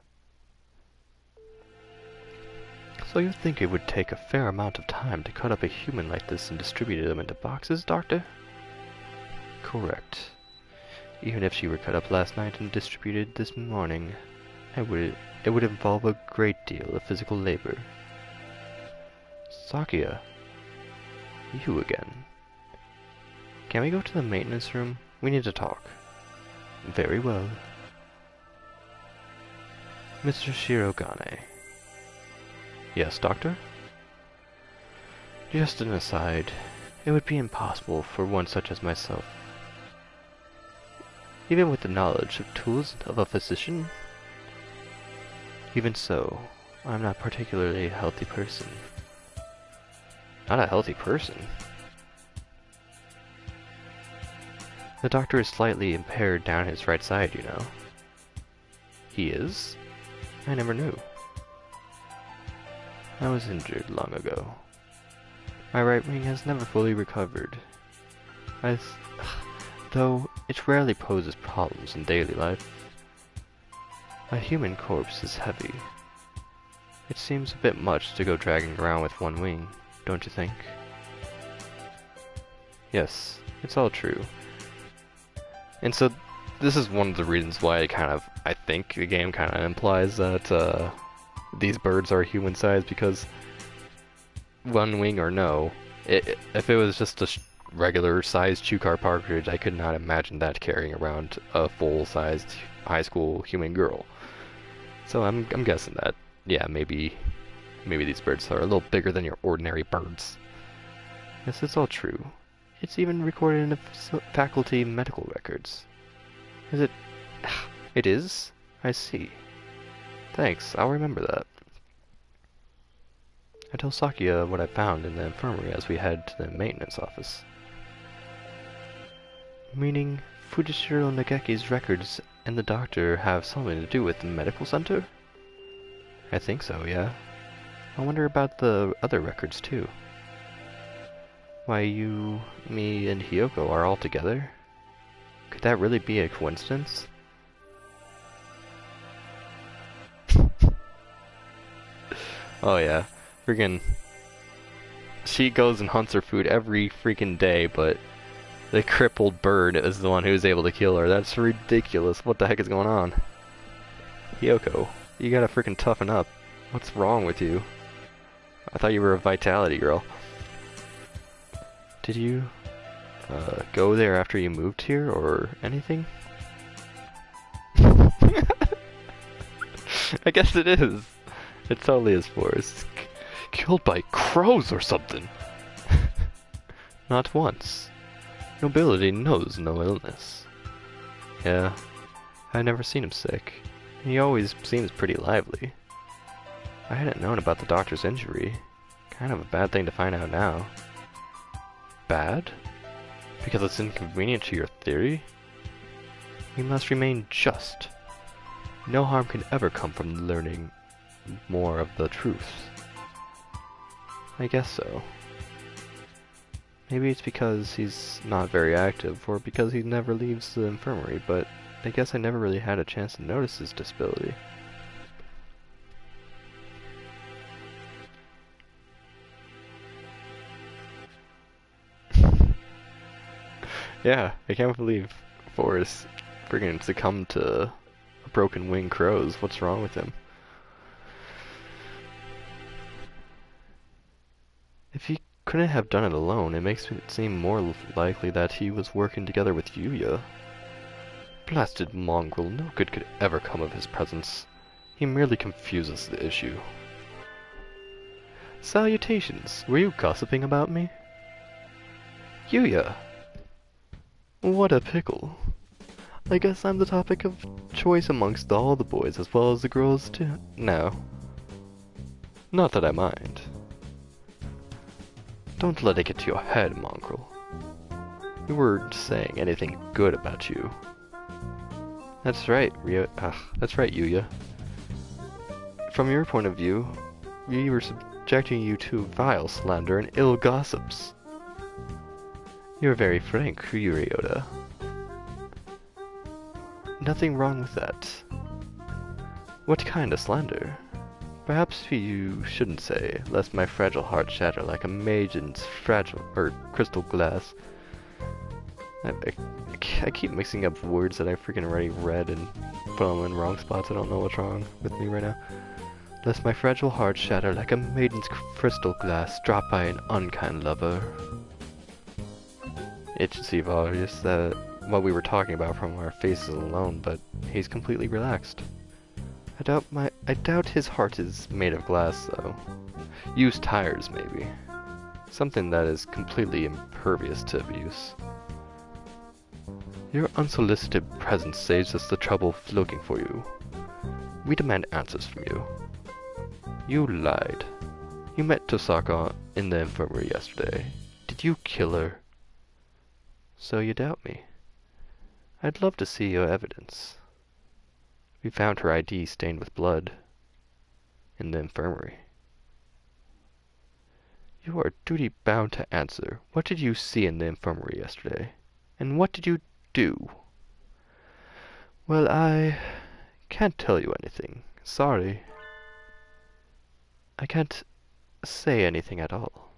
So you think it would take a fair amount of time to cut up a human like this and distribute them into boxes, Doctor? Correct. Even if she were cut up last night and distributed this morning, it would involve a great deal of physical labor. Sakia, you again. Can we go to the maintenance room? We need to talk. Very well. Mr. Shirogane. Yes, Doctor? Just an aside, it would be impossible for one such as myself, even with the knowledge of tools of a physician. Even so, I'm not particularly a healthy person. Not a healthy person? The doctor is slightly impaired down his right side, you know. He is? I never knew. I was injured long ago. My right wing has never fully recovered. Though it rarely poses problems in daily life. A human corpse is heavy. It seems a bit much to go dragging around with one wing, don't you think? Yes, it's all true. And so, this is one of the reasons why I think the game kind of implies that these birds are human-sized, because one wing or no, if it was just a regular-sized chew-car partridge, I could not imagine that carrying around a full-sized high school human girl. So I'm guessing that, yeah, maybe these birds are a little bigger than your ordinary birds. Yes, it's all true. It's even recorded in the faculty medical records. Is it? It is? I see. Thanks, I'll remember that. I tell Sakia what I found in the infirmary as we head to the maintenance office. Meaning, Fujishiro Nageki's records and the doctor have something to do with the medical center? I think so, yeah. I wonder about the other records too. Why you, me, and Hiyoko are all together? Could that really be a coincidence? Oh yeah, freaking. She goes and hunts her food every freaking day, but the crippled bird is the one who's able to kill her. That's ridiculous. What the heck is going on? Hiyoko, you gotta freaking toughen up. What's wrong with you? I thought you were a vitality girl. Did you go there after you moved here or anything? I guess it is. It totally is Forrest. Killed by crows or something. Not once. Nobility knows no illness. Yeah, I've never seen him sick. He always seems pretty lively. I hadn't known about the doctor's injury. Kind of a bad thing to find out now. Bad? Because it's inconvenient to your theory? We must remain just. No harm can ever come from learning more of the truth. I guess so. Maybe it's because he's not very active, or because he never leaves the infirmary, but I guess I never really had a chance to notice his disability. Yeah, I can't believe Forrest friggin' succumbed to broken wing crows. What's wrong with him? If he couldn't have done it alone, it makes it seem more likely that he was working together with Yuya. Blasted mongrel, no good could ever come of his presence. He merely confuses the issue. Salutations, were you gossiping about me? Yuya, what a pickle. I guess I'm the topic of choice amongst all the boys as well as the girls too. No. Not that I mind. Don't let it get to your head, mongrel. We weren't saying anything good about you. That's right, that's right, Yuya. From your point of view, we were subjecting you to vile slander and ill gossips. You're very frank, Ryota. Nothing wrong with that. What kind of slander? Perhaps you shouldn't say, lest my fragile heart shatter like a maiden's fragile crystal glass. I keep mixing up words that I freaking already read and put them in wrong spots. I don't know what's wrong with me right now. Lest my fragile heart shatter like a maiden's crystal glass dropped by an unkind lover. It should seem obvious that what we were talking about from our faces alone, but he's completely relaxed. I doubt his heart is made of glass, though. Used tires, maybe. Something that is completely impervious to abuse. Your unsolicited presence saves us the trouble of looking for you. We demand answers from you. You lied. You met Tosaka in the infirmary yesterday. Did you kill her? So you doubt me. I'd love to see your evidence. We found her ID stained with blood in the infirmary. You are duty-bound to answer. What did you see in the infirmary yesterday? And what did you do? Well, I can't tell you anything. Sorry. I can't say anything at all.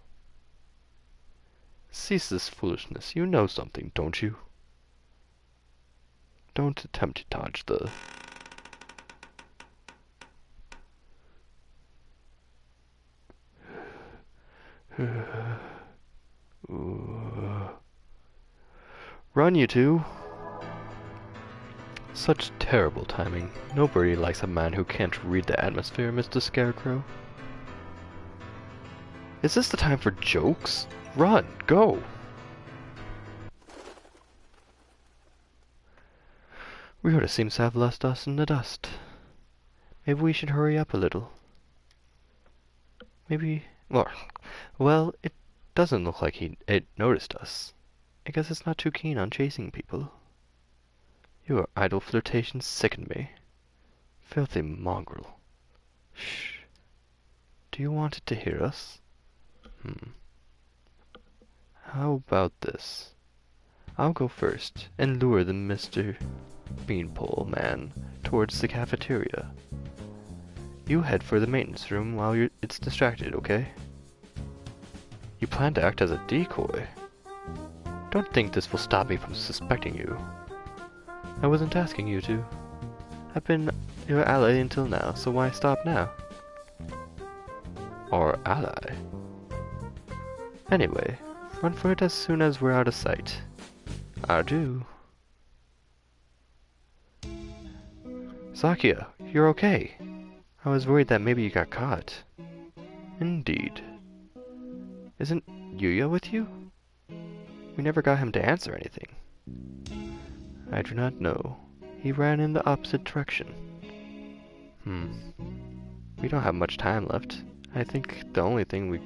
Cease this foolishness. You know something, don't you? Don't attempt to dodge the... Run, you two! Such terrible timing. Nobody likes a man who can't read the atmosphere, Mr. Scarecrow. Is this the time for jokes? Run! Go! Ryota seems to have left us in the dust. Maybe we should hurry up a little. Maybe... Well, it doesn't look like it noticed us. I guess it's not too keen on chasing people. Your idle flirtations sicken me. Filthy mongrel. Shh. Do you want it to hear us? How about this? I'll go first and lure the Mr. Beanpole man towards the cafeteria. You head for the maintenance room while it's distracted, okay? You plan to act as a decoy? Don't think this will stop me from suspecting you. I wasn't asking you to. I've been your ally until now, so why stop now? Our ally? Anyway, run for it as soon as we're out of sight. Adieu. Sakia, you're okay. I was worried that maybe you got caught. Indeed. Isn't Yuya with you? We never got him to answer anything. I do not know. He ran in the opposite direction. We don't have much time left. I think the only thing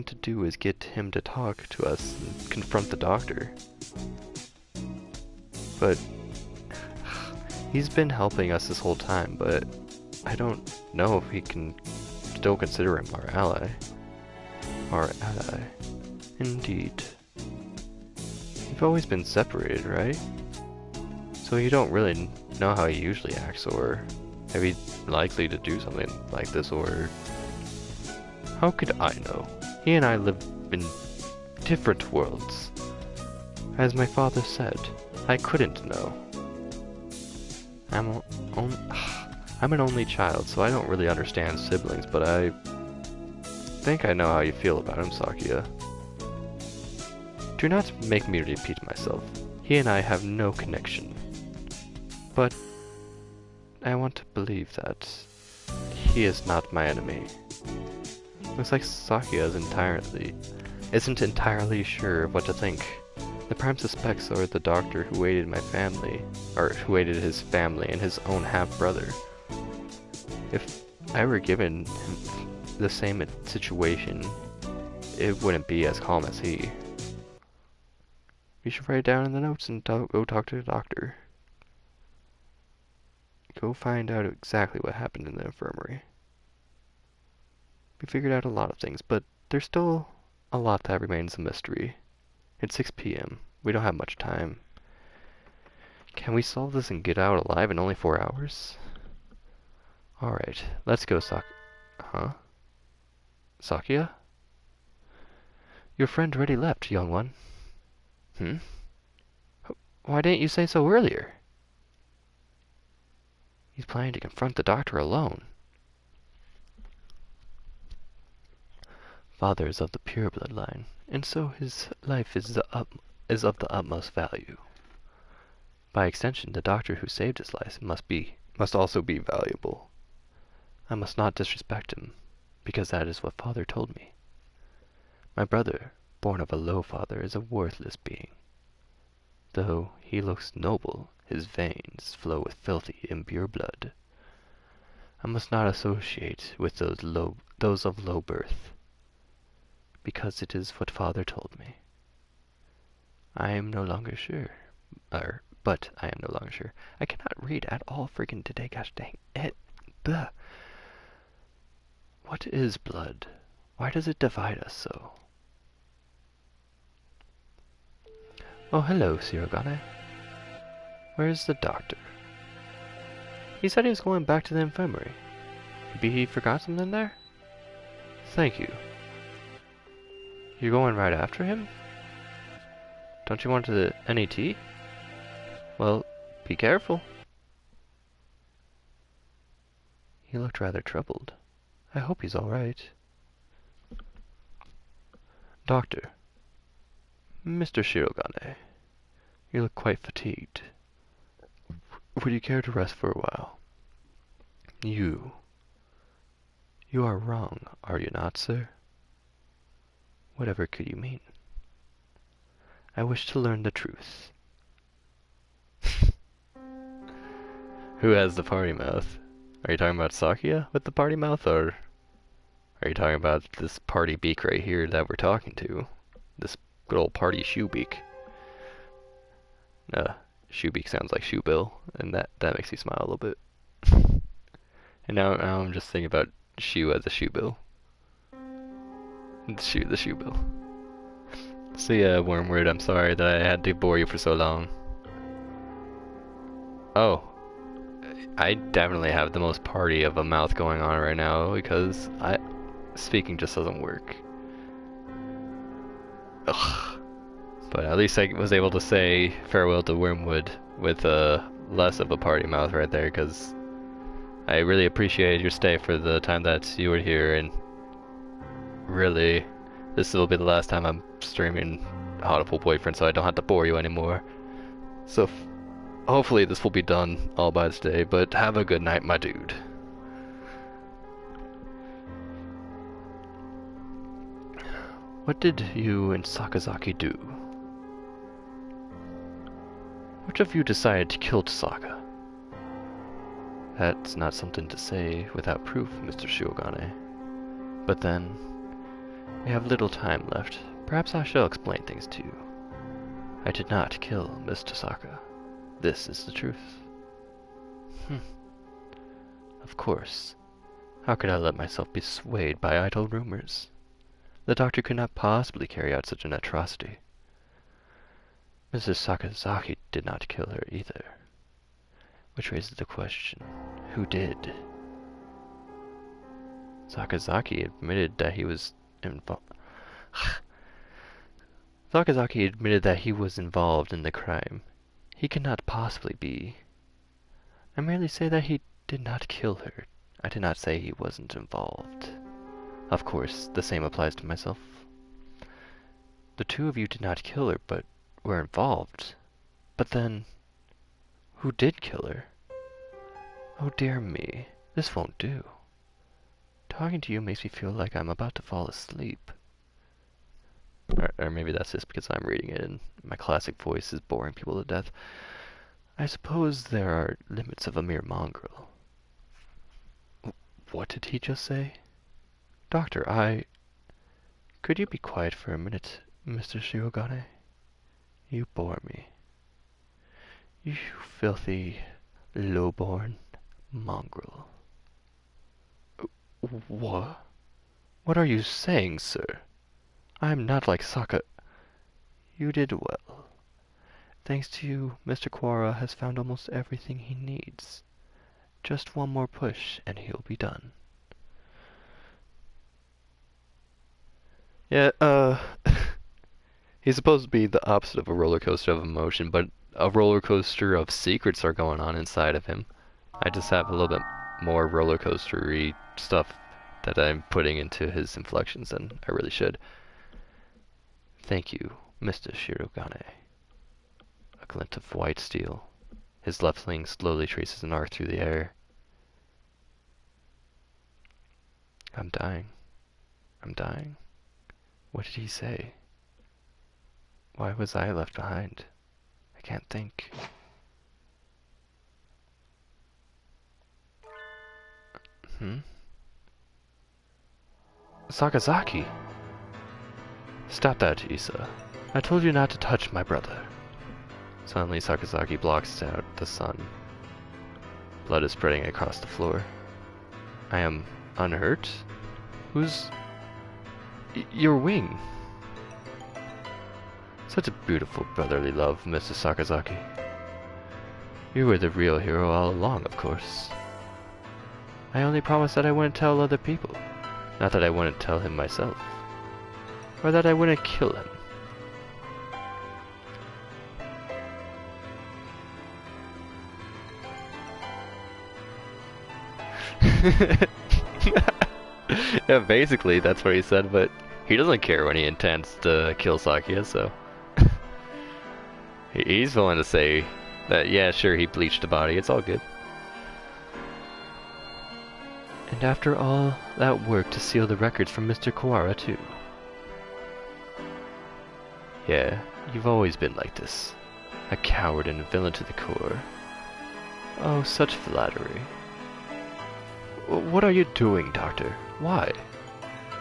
to do is get him to talk to us and confront the doctor. But he's been helping us this whole time, but I don't know if we can still consider him our ally. Our ally. Indeed. You've always been separated, right? So you don't really know how he usually acts, or if he's likely to do something like this, or... How could I know? He and I live in different worlds. As my father said, I couldn't know. I'm an only child, so I don't really understand siblings, but I think I know how you feel about him, Sakia. Do not make me repeat myself. He and I have no connection. But I want to believe that he is not my enemy. Looks like Sakia isn't entirely sure of what to think. The prime suspects are the doctor who aided my family, or who aided his family and his own half-brother. If I were given the same situation, it wouldn't be as calm as he. You should write it down in the notes and go talk to the doctor. Go find out exactly what happened in the infirmary. We figured out a lot of things, but there's still a lot that remains a mystery. It's 6 p.m. We don't have much time. Can we solve this and get out alive in only 4 hours? Alright, let's go, Huh? Sakia? Your friend already left, young one. Hmm? Why didn't you say so earlier? He's planning to confront the doctor alone. Father is of the pure bloodline, and so his life is of the utmost value. By extension, the doctor who saved his life must also be valuable. I must not disrespect him, because that is what Father told me. My brother, born of a low father, is a worthless being. Though he looks noble, his veins flow with filthy, impure blood. I must not associate with those of low birth, because it is what Father told me. I am no longer sure. But I am no longer sure. I cannot read at all friggin' today, gosh dang it. Blah. What is blood? Why does it divide us so? Oh, hello, Shirogane. Where's the doctor? He said he was going back to the infirmary. Maybe he forgot something there? Thank you. You're going right after him? Don't you want any tea? Well, be careful. He looked rather troubled. I hope he's all right. Doctor. Mr. Shirogane. You look quite fatigued. Would you care to rest for a while? You are wrong, are you not, sir? Whatever could you mean? I wish to learn the truth. Who has the party mouth? Are you talking about Sakia with the party mouth, or are you talking about this party beak right here that we're talking to? This good old party shoe beak. Shoe beak sounds like shoe bill, and that makes me smile a little bit. And now I'm just thinking about shoe as a shoe bill. The shoe bill. So yeah, Wormwood, I'm sorry that I had to bore you for so long. Oh, I definitely have the most party of a mouth going on right now because speaking just doesn't work. Ugh. But at least I was able to say farewell to Wormwood with less of a party mouth right there, because I really appreciated your stay for the time that you were here, and really, this will be the last time I'm streaming Hatoful Boyfriend, so I don't have to bore you anymore. So hopefully this will be done all by today, but have a good night, my dude. What did you and Sakazaki do? Which of you decided to kill Tasaka? That's not something to say without proof, Mr. Shirogane. But then, we have little time left. Perhaps I shall explain things to you. I did not kill Miss Tasaka. This is the truth. Of course. How could I let myself be swayed by idle rumors? The doctor could not possibly carry out such an atrocity. Mrs. Sakazaki did not kill her either. Which raises the question, who did? Sakazaki admitted that he was involved. Sakazaki admitted that he was involved in the crime. He cannot possibly be. I merely say that he did not kill her. I did not say he wasn't involved. Of course, the same applies to myself. The two of you did not kill her, but were involved. But then, who did kill her? Oh dear me, this won't do. Talking to you makes me feel like I'm about to fall asleep. Or maybe that's just because I'm reading it and my classic voice is boring people to death. I suppose there are limits of a mere mongrel. What did he just say? Doctor, Could you be quiet for a minute, Mr. Shirogane? You bore me. You filthy, low-born mongrel. What? What are you saying, sir? I am not like Saka. You did well. Thanks to you, Mr. Quara has found almost everything he needs. Just one more push, and he'll be done. Yeah, he's supposed to be the opposite of a roller coaster of emotion, but a roller coaster of secrets are going on inside of him. I just have a little bit more roller coastery stuff that I'm putting into his inflections than I really should. Thank you, Mr. Shirogane. A glint of white steel. His left wing slowly traces an arc through the air. I'm dying. I'm dying. What did he say? Why was I left behind? I can't think. Hmm? Sakazaki! Stop that, Isa. I told you not to touch my brother. Suddenly, Sakazaki blocks out the sun. Blood is spreading across the floor. I am unhurt? Who's... your wing? Such a beautiful brotherly love, Mr. Sakazaki. You were the real hero all along, of course. I only promised that I wouldn't tell other people. Not that I wouldn't tell him myself. Or that I wouldn't kill him. Yeah, basically that's what he said, but he doesn't care when he intends to kill Sakia, so he's willing to say that, yeah, sure, he bleached the body, it's all good. And after all that work to seal the records from Mr. Kawara, too. Yeah, you've always been like this. A coward and a villain to the core. Oh, such flattery. What are you doing, Doctor? Why?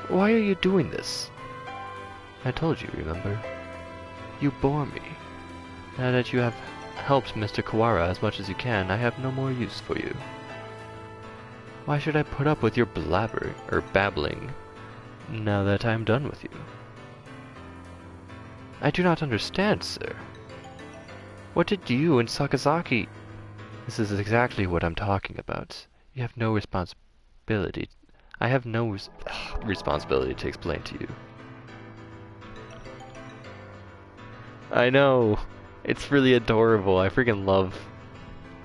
Why are you doing this? I told you, remember? You bore me. Now that you have helped Mr. Kawara as much as you can, I have no more use for you. Why should I put up with your babbling, now that I am done with you? I do not understand, sir. What did you and Sakazaki... This is exactly what I'm talking about. You have no responsibility. I have no responsibility to explain to you. I know, it's really adorable. I freaking love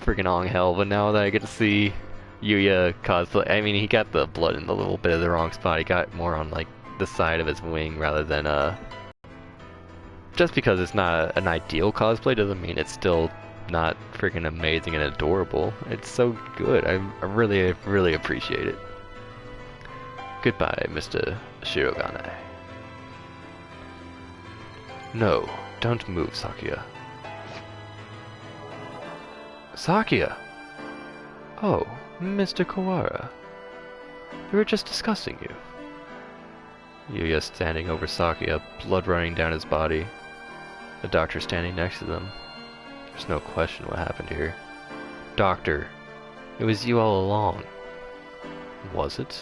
freaking Ong-Hell, but now that I get to see Yuya cosplay, I mean, he got the blood in a little bit of the wrong spot. He got more on like the side of his wing rather than just because it's not an ideal cosplay doesn't mean it's still not freaking amazing and adorable. It's so good. I really, really appreciate it. Goodbye, Mr. Shirogane. No, don't move, Sakia. Sakia! Oh, Mr. Kawara. We were just discussing you. Yuya standing over Sakia, blood running down his body. The doctor standing next to them. There's no question what happened here. Doctor, it was you all along. Was it?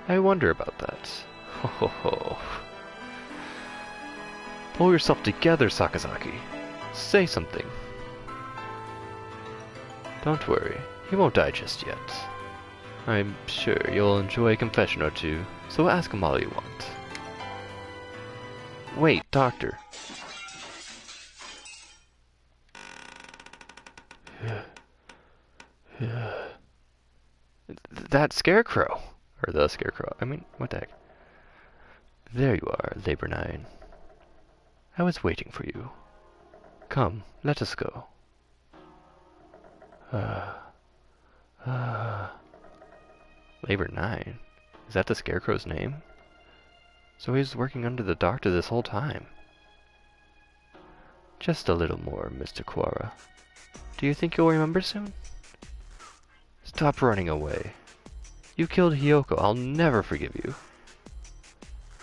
I wonder about that. Ho ho ho. Pull yourself together, Sakazaki. Say something. Don't worry, he won't die just yet. I'm sure you'll enjoy a confession or two, so ask him all you want. Wait, Doctor. That scarecrow! Or the scarecrow. I mean, what the heck? There you are, Labor 9. I was waiting for you. Come, let us go. Labor 9? Is that the Scarecrow's name? So he was working under the doctor this whole time. Just a little more, Mr. Quara. Do you think you'll remember soon? Stop running away. You killed Hiyoko. I'll never forgive you.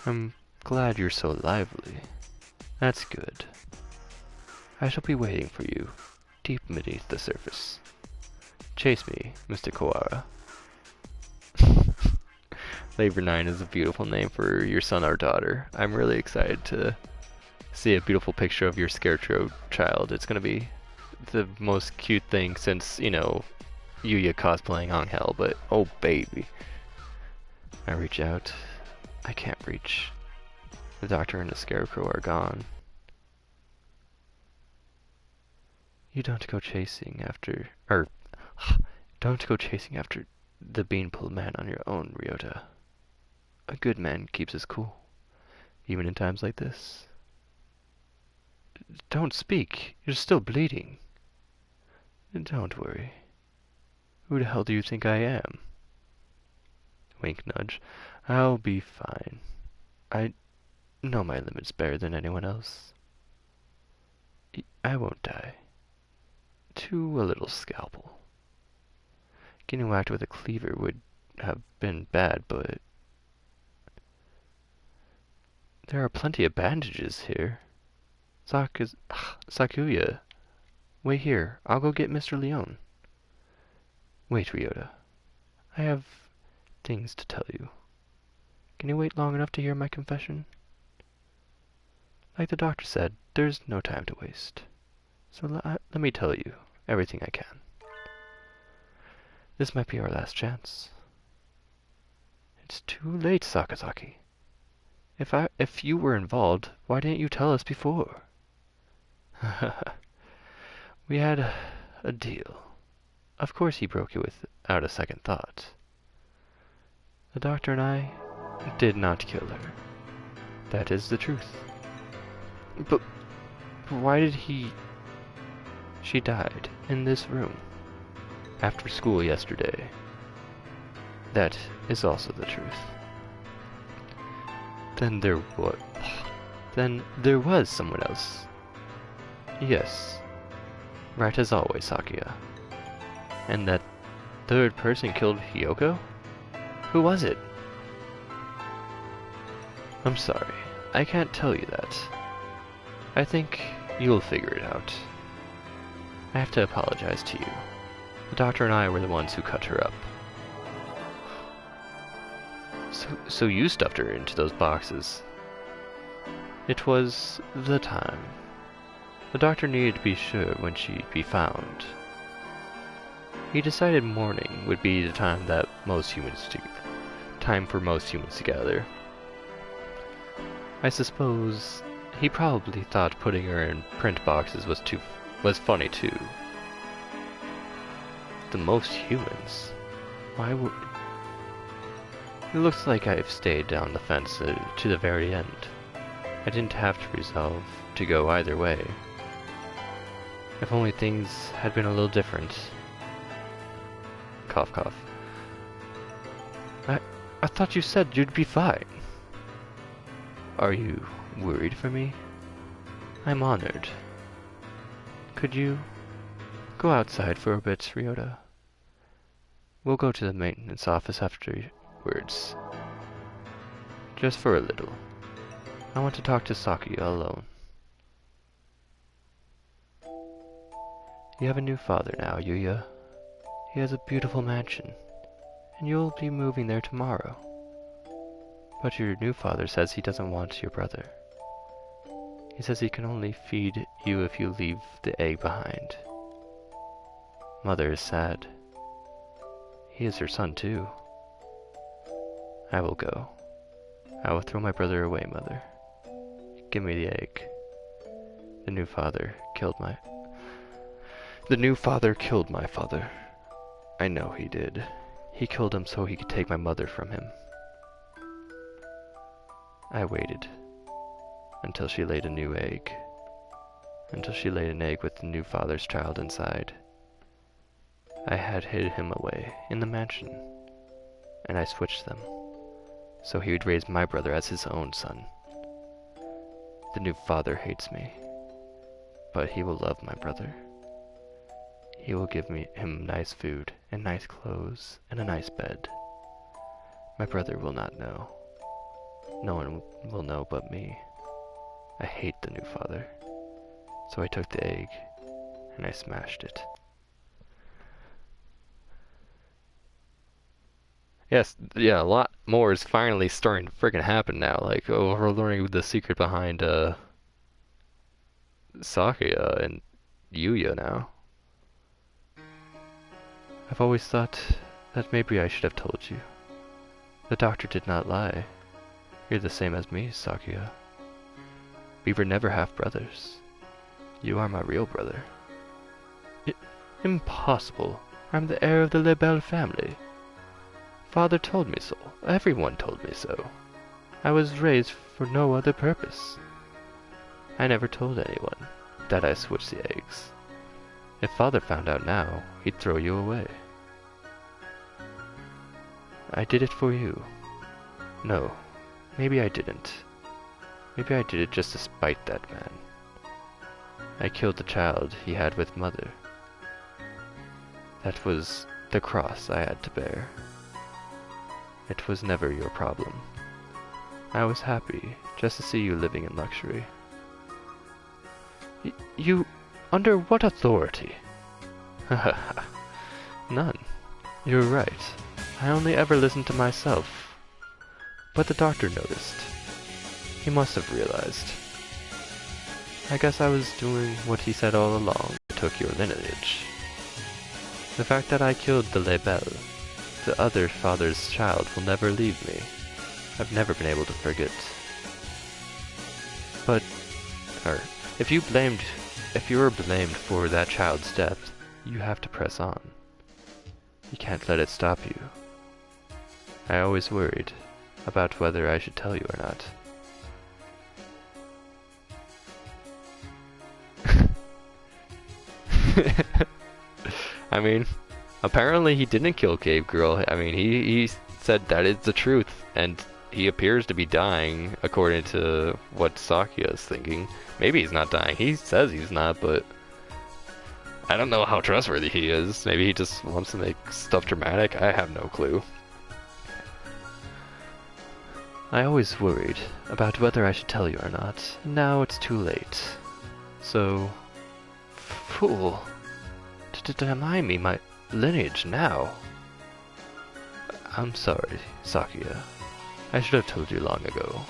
I'm glad you're so lively. That's good. I shall be waiting for you, deep beneath the surface. Chase me, Mr. Koara. Labor 9 is a beautiful name for your son or daughter. I'm really excited to see a beautiful picture of your Scarecrow child. It's gonna be the most cute thing since, you know, Yuya cosplaying Angel, but oh baby. I reach out. I can't reach. The doctor and the Scarecrow are gone. You don't go chasing after, don't go chasing after the beanpole man on your own, Ryota. A good man keeps his cool, even in times like this. Don't speak. You're still bleeding. Don't worry. Who the hell do you think I am? Wink nudge. I'll be fine. I know my limits better than anyone else. I won't die. To a little scalpel. Getting whacked with a cleaver would have been bad, but there are plenty of bandages here. Sakuya, wait here. I'll go get Mr. Leone. Wait, Ryota. I have things to tell you. Can you wait long enough to hear my confession? Like the doctor said, there's no time to waste. So let me tell you everything I can. This might be our last chance. It's too late, Sakazaki. If you were involved, why didn't you tell us before? We had a deal. Of course he broke it without a second thought. The doctor and I did not kill her. That is the truth. But why did he... She died in this room after school yesterday. That is also the truth. Then there was someone else. Yes. Right as always, Sakuya. And that third person killed Hiyoko? Who was it? I'm sorry. I can't tell you that. I think you'll figure it out. I have to apologize to you. The doctor and I were the ones who cut her up. So you stuffed her into those boxes. It was the time. The doctor needed to be sure when she'd be found. He decided morning would be the time for most humans to gather. I suppose he probably thought putting her in print boxes was funny too. The most humans? Why would... It looks like I've stayed down the fence to the very end. I didn't have to resolve to go either way. If only things had been a little different. Cough, cough. I thought you said you'd be fine. Are you worried for me? I'm honored. Could you go outside for a bit, Ryota? We'll go to the maintenance office afterwards. Just for a little. I want to talk to Sakuya alone. You have a new father now, Yuya. He has a beautiful mansion, and you'll be moving there tomorrow. But your new father says he doesn't want your brother. He says he can only feed you if you leave the egg behind. Mother is sad. He is her son too. I will go. I will throw my brother away, Mother. Give me the egg. The new father killed my father. I know he did. He killed him so he could take my mother from him. I waited until she laid a new egg. Until she laid an egg with the new father's child inside. I had hid him away in the mansion, and I switched them. so he would raise my brother as his own son. The new father hates me, but he will love my brother. He will give him nice food and nice clothes and a nice bed. My brother will not know. No one will know but me. I hate the new father. So I took the egg and I smashed it. Yes, yeah, a lot more is finally starting to freaking happen now. Like, oh, we're learning the secret behind Sakuya and Yuya now. I've always thought that maybe I should have told you. The doctor did not lie. You're the same as me, Sakuya. We were never half-brothers. You are my real brother. Impossible. I'm the heir of the Lebel family. Father told me so. Everyone told me so. I was raised for no other purpose. I never told anyone that I switched the eggs. If Father found out now, he'd throw you away. I did it for you. No, maybe I didn't. Maybe I did it just to spite that man. I killed the child he had with Mother. That was the cross I had to bear. It was never your problem. I was happy just to see you living in luxury. You... under what authority? None. You're right. I only ever listened to myself. But the doctor noticed. He must have realized. I guess I was doing what he said all along. I took your lineage. The fact that I killed the Lebel, the other father's child, will never leave me. I've never been able to forget. But, if you were blamed for that child's death, you have to press on. You can't let it stop you. I always worried about whether I should tell you or not. I mean, apparently he didn't kill Cave Girl. I mean, he said that is the truth, and he appears to be dying according to what Sakuya is thinking. Maybe he's not dying. He says he's not, but I don't know how trustworthy he is. Maybe he just wants to make stuff dramatic. I have no clue. I always worried about whether I should tell you or not, and now it's too late. So, fool, to deny me my lineage now. I'm sorry, Sakuya. I should have told you long ago.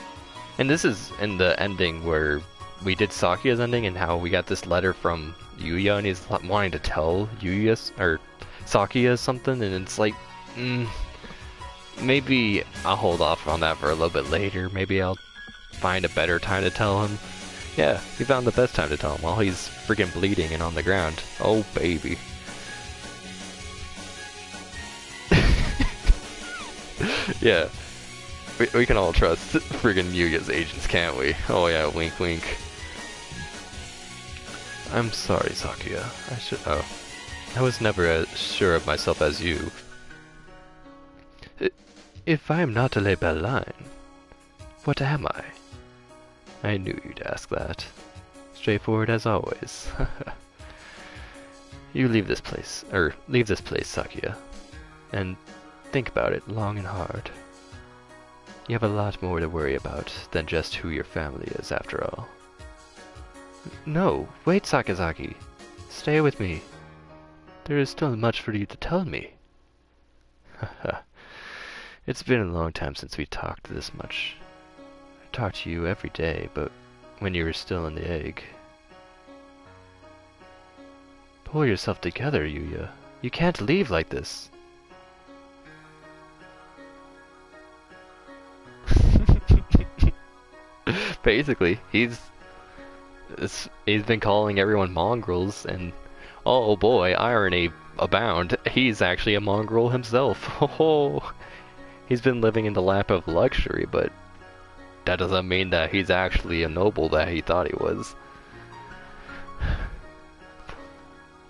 And this is in the ending where we did Sakuya's ending and how we got this letter from Yuya and he's wanting to tell Yuya or Sakuya something, and it's like, maybe I'll hold off on that for a little bit later. Maybe I'll find a better time to tell him. Yeah, he found the best time to tell him while he's freaking bleeding and on the ground. Oh, baby. Yeah, we can all trust friggin' Yuya's agents, can't we? Oh yeah, wink wink. I'm sorry, Sakuya. I was never as sure of myself as you. If I am not a Lebel line, what am I? I knew you'd ask that. Straightforward as always. You leave this place, Sakuya, and think about it long and hard. You have a lot more to worry about than just who your family is, after all. No, wait, Sakazaki. Stay with me. There is still much for you to tell me. It's been a long time since we talked this much. I talk to you every day, but when you were still in the egg. Pull yourself together, Yuya. You can't leave like this. Basically, he's been calling everyone mongrels, and oh boy, irony abound, he's actually a mongrel himself. Oh, he's been living in the lap of luxury, but that doesn't mean that he's actually a noble that he thought he was.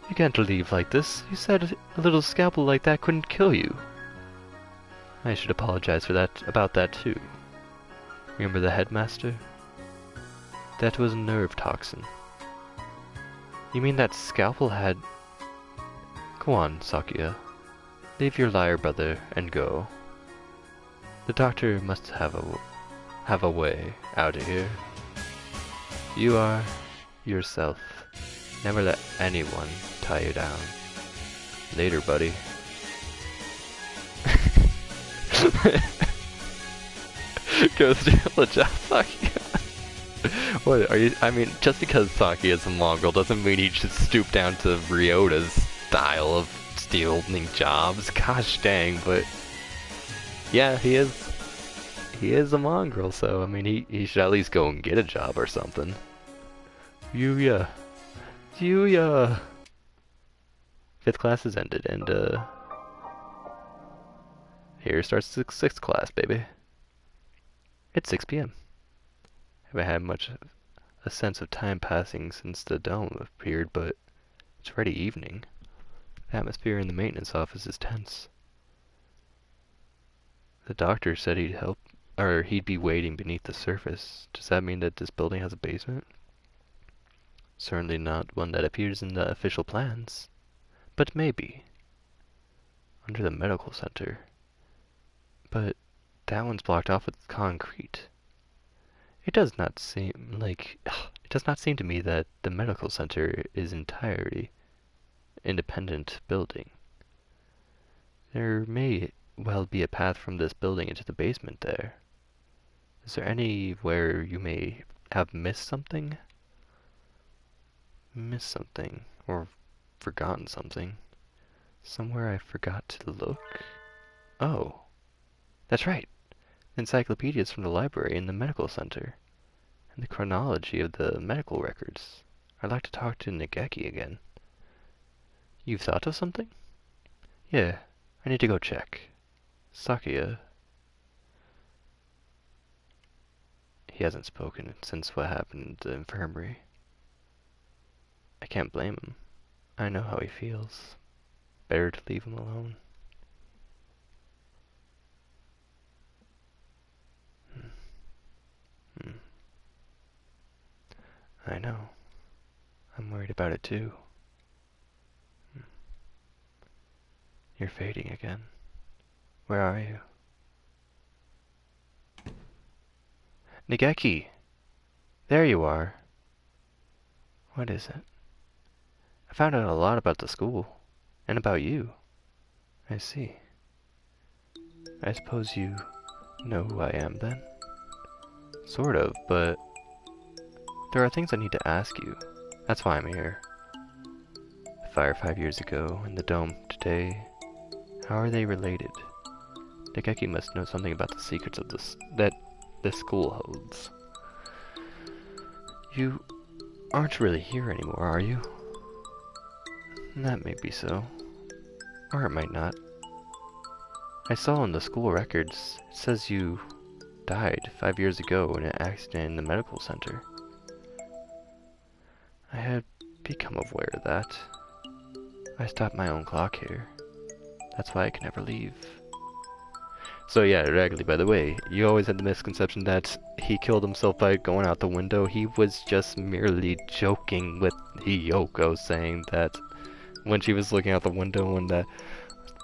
You can't leave like this. You said a little scalpel like that couldn't kill you. I should apologize for that, about that too. Remember the headmaster? That was a nerve toxin. You mean that scalpel had... Go on, Sakia. Leave your liar brother and go. The doctor must have a way out of here. You are yourself. Never let anyone tie you down. Later, buddy. Go steal a job, Sakia. What are you? I mean, just because Saki is a mongrel doesn't mean he should stoop down to Ryota's style of stealing jobs. Gosh dang, but yeah, he is. He is a mongrel, so I mean, he should at least go and get a job or something. Yuya, Yuya. Fifth class has ended, and here starts sixth class, baby. It's 6 p.m. Haven't had much of a sense of time passing since the dome appeared, but it's already evening. The atmosphere in the maintenance office is tense. The doctor said he'd be waiting beneath the surface. Does that mean that this building has a basement? Certainly not one that appears in the official plans. But maybe. Under the medical center. But that one's blocked off with concrete. It does not seem to me that the medical center is entirely independent building. There may well be a path from this building into the basement there. Is there anywhere you may have missed something? Missed something, or forgotten something. Somewhere I forgot to look? Oh, that's right. Encyclopedias from the library in the medical center, and the chronology of the medical records. I'd like to talk to Nageki again. You've thought of something? Yeah, I need to go check. Sakia. He hasn't spoken since what happened in the infirmary. I can't blame him. I know how he feels. Better to leave him alone. Hmm. I know. I'm worried about it too. You're fading again. Where are you? Nageki! There you are. What is it? I found out a lot about the school. And about you. I see. I suppose you know who I am then? Sort of, but there are things I need to ask you. That's why I'm here. The fire 5 years ago and the dome today, how are they related? Nageki must know something about the secrets of that this school holds. You aren't really here anymore, are you? That may be so. Or it might not. I saw in the school records, it says you died 5 years ago in an accident in the medical center. I had become aware of that. I stopped my own clock here. That's why I can never leave. So yeah, Raggedy, by the way, you always had the misconception that he killed himself by going out the window. He was just merely joking with Hiyoko, saying that when she was looking out the window and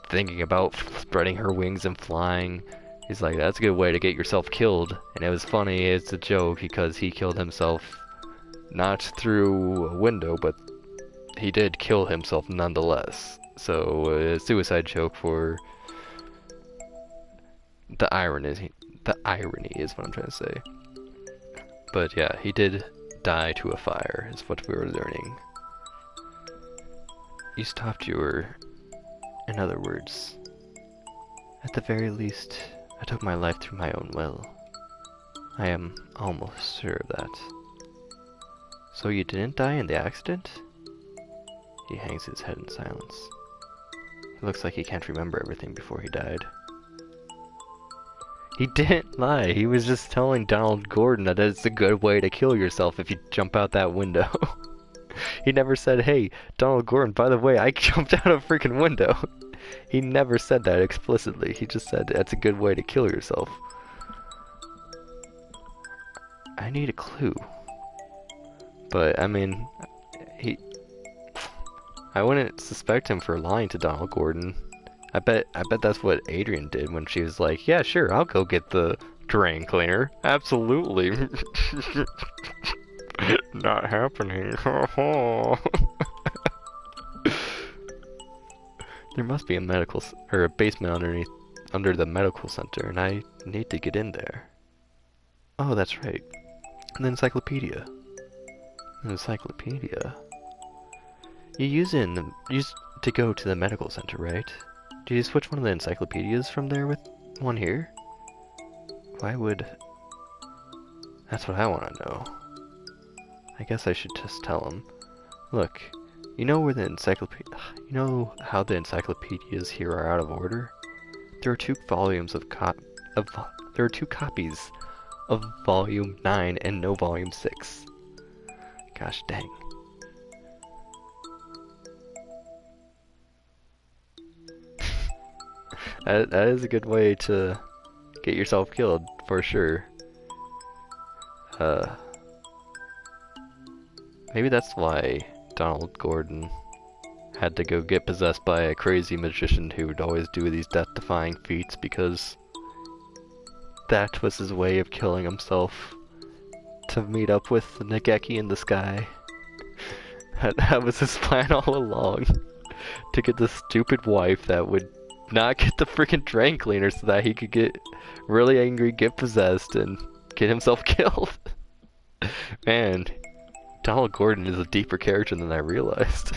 thinking about spreading her wings and flying, he's like, that's a good way to get yourself killed. And it was funny, it's a joke, because he killed himself not through a window, but he did kill himself nonetheless. So, a suicide joke for the irony is what I'm trying to say. But yeah, he did die to a fire, is what we were learning. You stopped in other words. At the very least, I took my life through my own will. I am almost sure of that. So you didn't die in the accident? He hangs his head in silence. It looks like he can't remember everything before he died. He didn't lie. He was just telling Donald Gordon that it's a good way to kill yourself if you jump out that window. He never said, hey, Donald Gordon, by the way, I jumped out a freaking window. He never said that explicitly. He just said that's a good way to kill yourself. I need a clue. But, I mean, he... I wouldn't suspect him for lying to Donald Gordon. I bet that's what Adrian did when she was like, yeah, sure, I'll go get the drain cleaner. Absolutely. Not happening. There must be a or a basement under the medical center, and I need to get in there. Oh, that's right. An encyclopedia. An encyclopedia. You use to go to the medical center, right? Do you switch one of the encyclopedias from there with one here? Why would... That's what I want to know. I guess I should just tell him. Look, you know where the you know how the encyclopedias here are out of order? There are two volumes there are two copies of volume 9 and no volume 6. Gosh dang. That is a good way to get yourself killed, for sure. Maybe that's why Donald Gordon had to go get possessed by a crazy magician who would always do these death-defying feats, because that was his way of killing himself. To meet up with Nageki in the sky. That was his plan all along. To get this stupid wife that would not get the freaking drain cleaner so that he could get really angry, get possessed, and get himself killed. Man, Donald Gordon is a deeper character than I realized.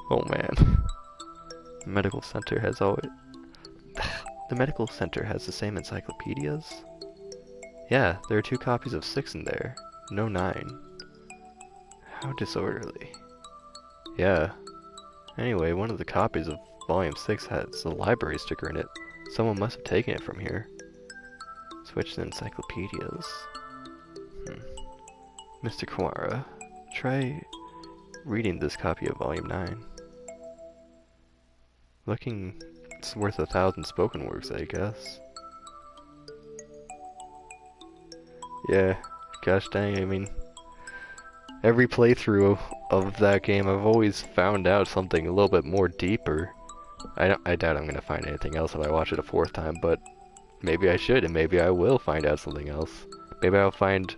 Oh man. The medical center has always... The medical center has the same encyclopedias? Yeah, there are two copies of 6 in there. No 9. How disorderly. Yeah. Anyway, one of the copies of volume 6 has a library sticker in it. Someone must have taken it from here. Switch to encyclopedias. Mr. Kawara, try reading this copy of volume 9. Looking, it's worth 1,000 spoken words, I guess. Yeah, gosh dang, I mean, every playthrough of that game, I've always found out something a little bit more deeper. I doubt I'm gonna find anything else if I watch it a 4th time, but maybe I should, and maybe I will find out something else. Maybe I'll find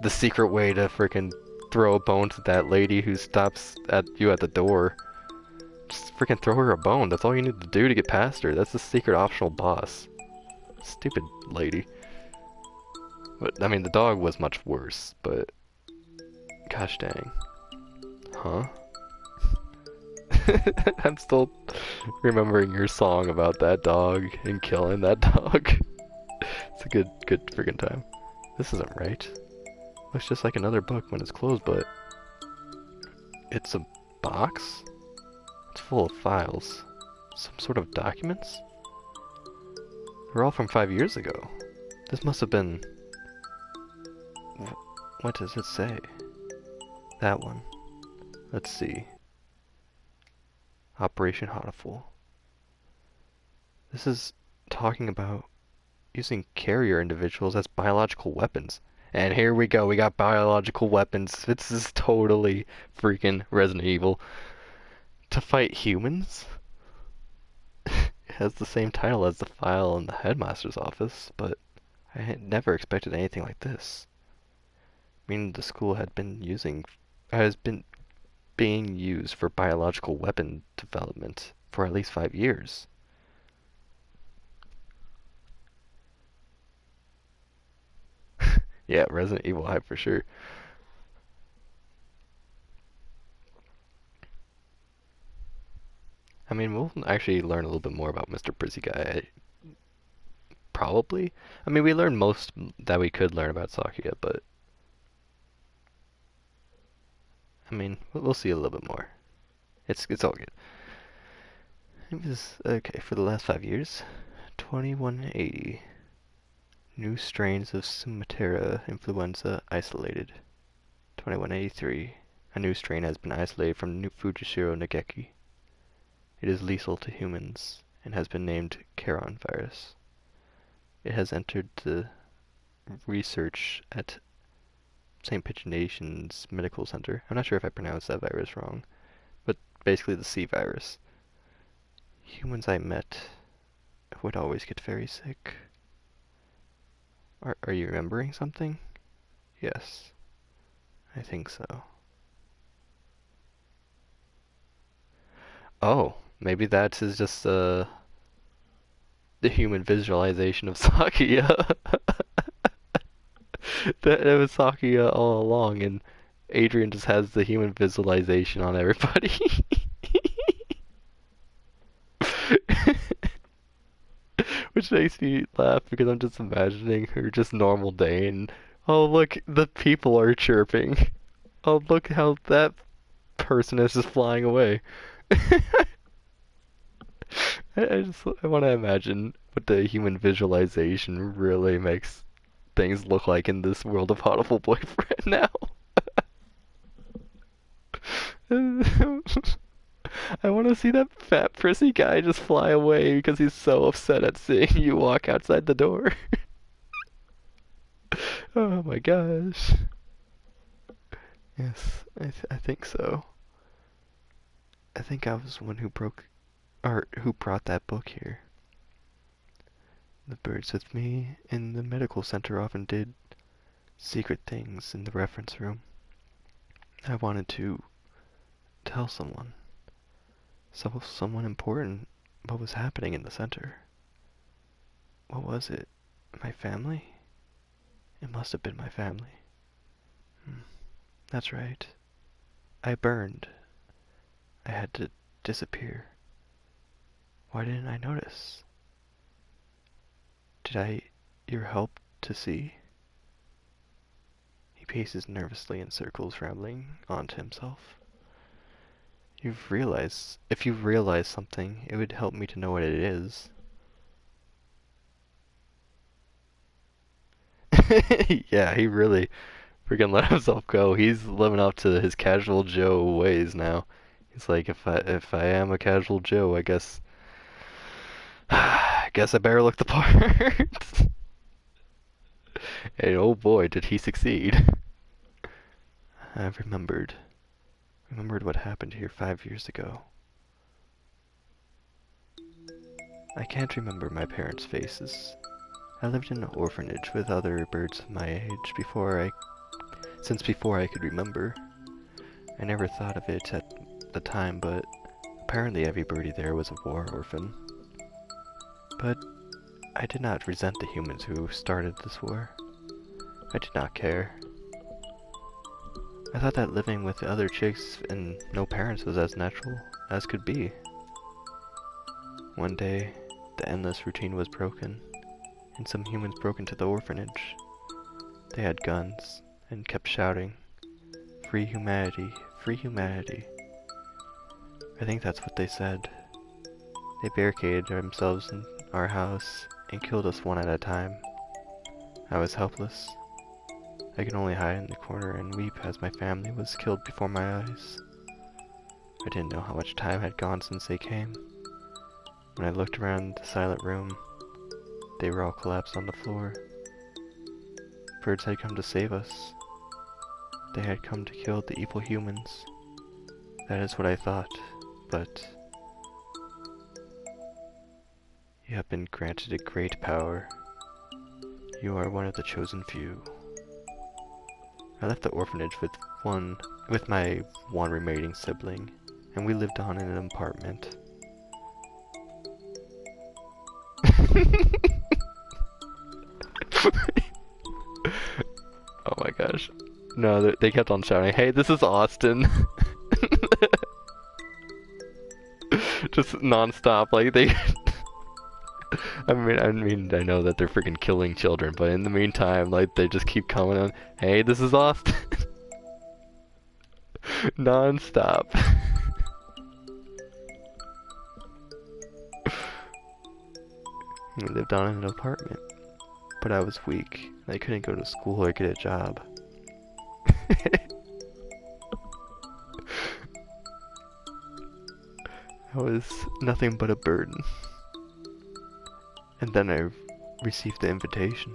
the secret way to frickin' throw a bone to that lady who stops at you at the door. Just frickin' throw her a bone. That's all you need to do to get past her. That's the secret optional boss. Stupid lady. But, I mean, the dog was much worse, but... Gosh dang. Huh? I'm still remembering your song about that dog and killing that dog. It's a good friggin' time. This isn't right. Looks just like another book when it's closed, but... It's a box? It's full of files. Some sort of documents? They're all from 5 years ago. This must have been... What does it say? That one. Let's see. Operation Hatoful. This is talking about using carrier individuals as biological weapons. And here we go, we got biological weapons. This is totally freaking Resident Evil. To fight humans? It has the same title as the file in the headmaster's office, but I had never expected anything like this. Meaning the school has been being used for biological weapon development for at least 5 years. Yeah, Resident Evil hype for sure. I mean, we'll actually learn a little bit more about Mr. Prizzy Guy. Probably. I mean, we learned most that we could learn about Sakuya, but... I mean, we'll see a little bit more. It's all good. It was, okay, for the last 5 years. 2180. New strains of Sumatera influenza isolated. 2183. A new strain has been isolated from New Fujishiro Nageki. It is lethal to humans and has been named Charon virus. It has entered the research at St. Nation's Medical Center. I'm not sure if I pronounced that virus wrong, but basically the C virus. Humans I met would always get very sick. Are you remembering something? Yes, I think so. Oh, maybe that is just the human visualization of Sakia. That it was Sakia all along, and Adrian just has the human visualization on everybody. Which makes me laugh because I'm just imagining her just normal day and oh look, the people are chirping. Oh look how that person is just flying away. I want to imagine what the human visualization really makes things look like in this world of Hatoful Boyfriend now. I want to see that fat prissy guy just fly away because he's so upset at seeing you walk outside the door. Oh my gosh. Yes, I think so. I think I was the one who broke, or who brought that book here. The birds with me in the medical center often did secret things in the reference room. I wanted to tell someone, someone important, what was happening in the center. What was it? My family? It must have been my family. Hmm, that's right. I burned. I had to disappear. Why didn't I notice? Did I your help to see? He paces nervously in circles, rambling on to himself. If you've realized something, it would help me to know what it is. Yeah, he really freaking let himself go. He's living up to his casual Joe ways now. He's like, if I am a casual Joe, I guess I guess I better look the part. And oh boy, did he succeed. I remembered what happened here 5 years ago. I can't remember my parents' faces. I lived in an orphanage with other birds of my age since before I could remember. I never thought of it at the time, but apparently every birdie there was a war orphan. But I did not resent the humans who started this war. I did not care. I thought that living with the other chicks and no parents was as natural as could be. One day, the endless routine was broken, and some humans broke into the orphanage. They had guns and kept shouting, "Free humanity, free humanity." I think that's what they said. They barricaded themselves in our house and killed us one at a time. I was helpless. I could only hide in the corner and weep as my family was killed before my eyes. I didn't know how much time had gone since they came. When I looked around the silent room, they were all collapsed on the floor. Birds had come to save us. They had come to kill the evil humans. That is what I thought, but you have been granted a great power. You are one of the chosen few. I left the orphanage with my one remaining sibling, and we lived on in an apartment. Oh my gosh. No, they kept on shouting, "Hey, this is Austin." Just non-stop, like they I know that they're freaking killing children, but in the meantime, like, they just keep coming on, "Hey, this is Austin." Non-stop. We lived on in an apartment, but I was weak, and I couldn't go to school or get a job. I was nothing but a burden. And then I received the invitation.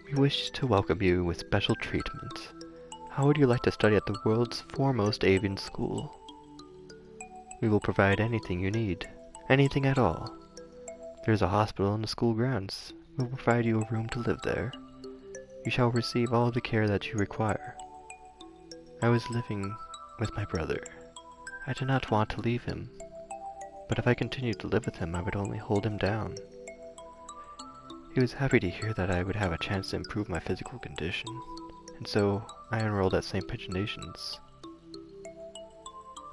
We wish to welcome you with special treatment. How would you like to study at the world's foremost avian school? We will provide anything you need. Anything at all. There's a hospital in the school grounds. We will provide you a room to live there. You shall receive all the care that you require. I was living with my brother. I did not want to leave him, but if I continued to live with him, I would only hold him down. He was happy to hear that I would have a chance to improve my physical condition, and so I enrolled at St. Pigeonations.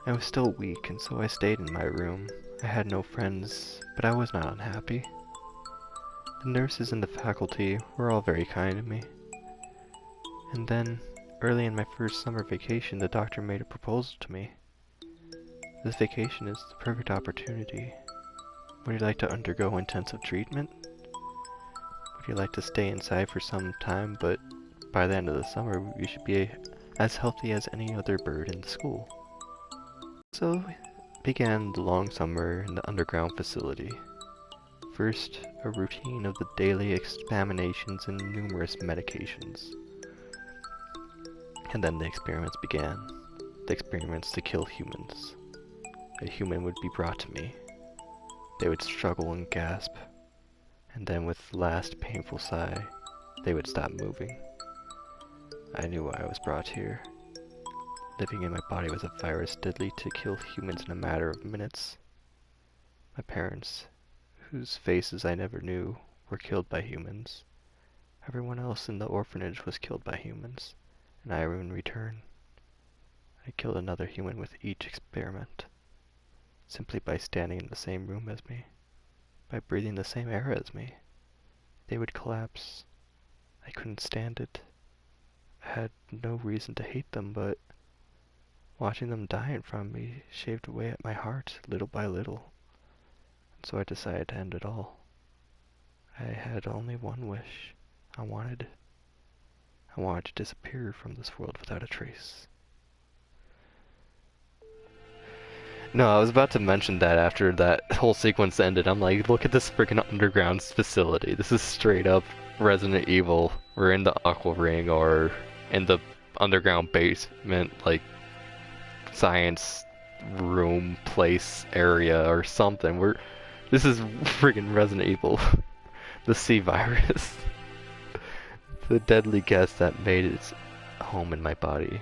I was still weak, and so I stayed in my room. I had no friends, but I was not unhappy. The nurses and the faculty were all very kind to me. And then, early in my first summer vacation, the doctor made a proposal to me. This vacation is the perfect opportunity. Would you like to undergo intensive treatment? Would you like to stay inside for some time, but by the end of the summer you should be as healthy as any other bird in the school? So began the long summer in the underground facility. First, a routine of the daily examinations and numerous medications. And then the experiments began. The experiments to kill humans. A human would be brought to me. They would struggle and gasp, and then with the last painful sigh, they would stop moving. I knew why I was brought here. Living in my body was a virus deadly to kill humans in a matter of minutes. My parents, whose faces I never knew, were killed by humans. Everyone else in the orphanage was killed by humans, and I in return. I killed another human with each experiment. Simply by standing in the same room as me, by breathing the same air as me. They would collapse. I couldn't stand it. I had no reason to hate them, but watching them die in front of me shaved away at my heart little by little. And so I decided to end it all. I had only one wish. I wanted to disappear from this world without a trace. No, I was about to mention that after that whole sequence ended. I'm like, look at this freaking underground facility. This is straight up Resident Evil. We're in the Aqua Ring or in the underground basement, like science room place area or something. This is freaking Resident Evil. The C virus. The deadly gas that made its home in my body.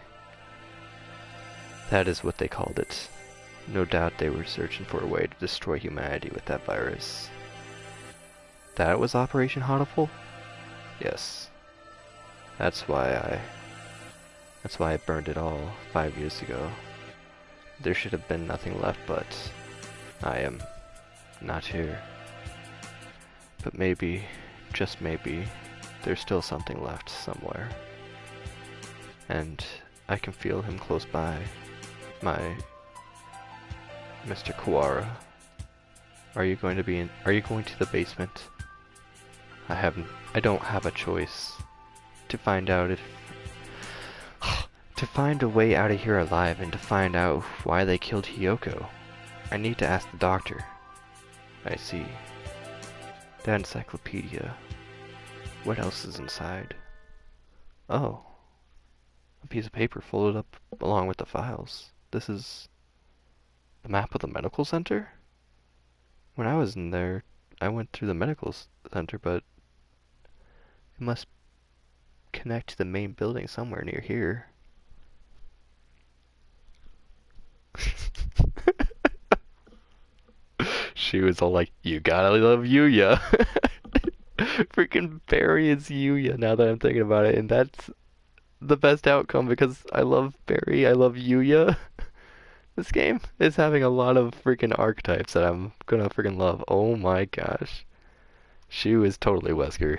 That is what they called it. No doubt they were searching for a way to destroy humanity with that virus. That was Operation Hatoful? Yes. That's why I burned it all 5 years ago. There should have been nothing left, but I am not here. But maybe, just maybe, there's still something left somewhere. And I can feel him close by. My Mr. Kuwara, are you going to the basement? I don't have a choice. To find out if to find a way out of here alive and to find out why they killed Hiyoko, I need to ask the doctor. I see. That encyclopedia. What else is inside? Oh. A piece of paper folded up along with the files. This is the map of the medical center? When I was in there, I went through the medical center, but it must connect to the main building somewhere near here. She was all like, you gotta love Yuya. Freaking Barry is Yuya now that I'm thinking about it, and that's the best outcome because I love Barry, I love Yuya. This game is having a lot of freaking archetypes that I'm gonna freaking love. Oh my gosh. Shu is totally Wesker.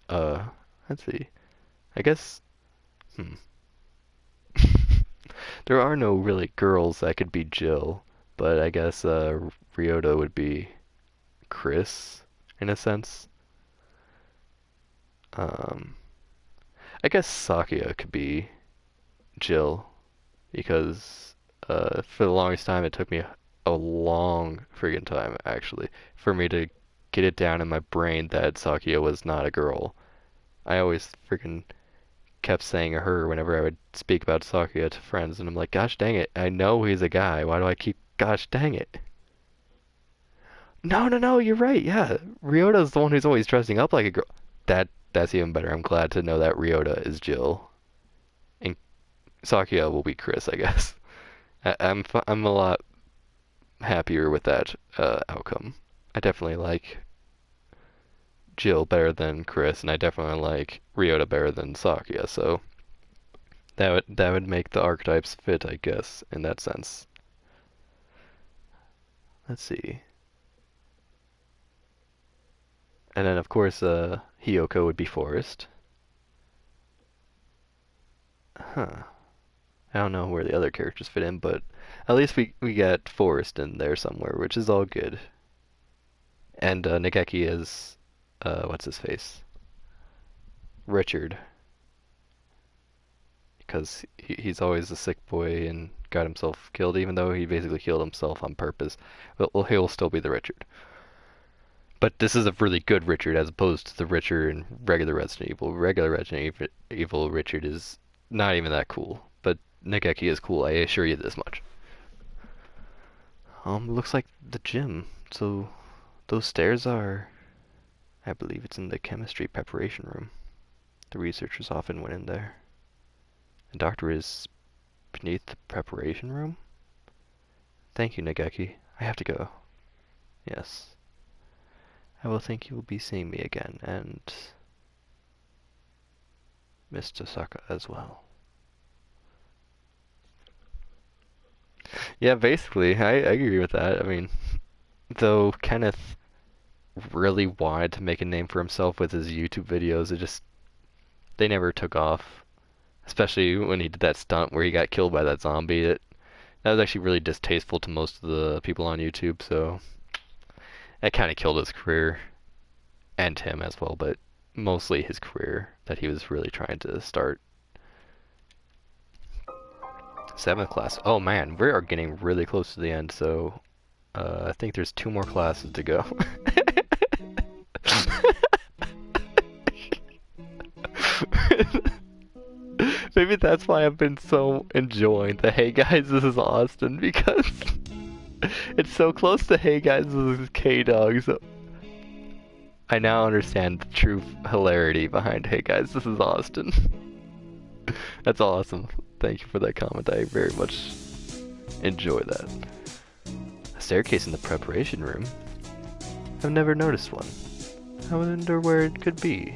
Uh, let's see. I guess, hmm. There are no really girls that could be Jill, but I guess, Ryota would be Chris, in a sense. Um, I guess Sakuya could be Jill, because For the longest time, it took me a long friggin' time, actually, for me to get it down in my brain that Sakia was not a girl. I always freaking kept saying her whenever I would speak about Sakuya to friends, and I'm like, gosh dang it, I know he's a guy. Why do I keep, gosh dang it? No, no, no, you're right. Yeah, Ryota's the one who's always dressing up like a girl. That's even better. I'm glad to know that Ryota is Jill, and Sakuya will be Chris, I guess. I'm a lot happier with that outcome. I definitely like Jill better than Chris, and I definitely like Ryota better than Sakuya. So that would make the archetypes fit, I guess, in that sense. Let's see. And then of course, Hiyoko would be Forest. Huh. I don't know where the other characters fit in, but at least we got Forest in there somewhere, which is all good. And Nageki is what's his face? Richard, because he's always a sick boy and got himself killed, even though he basically killed himself on purpose. Well, he'll still be the Richard. But this is a really good Richard as opposed to the Richard in regular Resident Evil. Regular Evil Richard is not even that cool, but Nageki is cool, I assure you this much. Looks like the gym. So those stairs are, I believe it's in the chemistry preparation room. The researchers often went in there. The doctor is beneath the preparation room? Thank you, Nageki. I have to go. Yes. I will think you will be seeing me again, and Mr. Saka as well. Yeah, basically, I agree with that. I mean, though Kenneth really wanted to make a name for himself with his YouTube videos, they never took off. Especially when he did that stunt where he got killed by that zombie. That was actually really distasteful to most of the people on YouTube, so that kind of killed his career and him as well, but mostly his career that he was really trying to start. Seventh class. Oh man, we are getting really close to the end, so I think there's 2 more classes to go. Maybe that's why I've been so enjoying the Hey Guys, This is Austin, because it's so close to Hey Guys, This is K-Dog, so I now understand the true hilarity behind Hey Guys, This is Austin. That's awesome. Thank you for that comment. I very much enjoy that. A staircase in the preparation room? I've never noticed one. I wonder where it could be.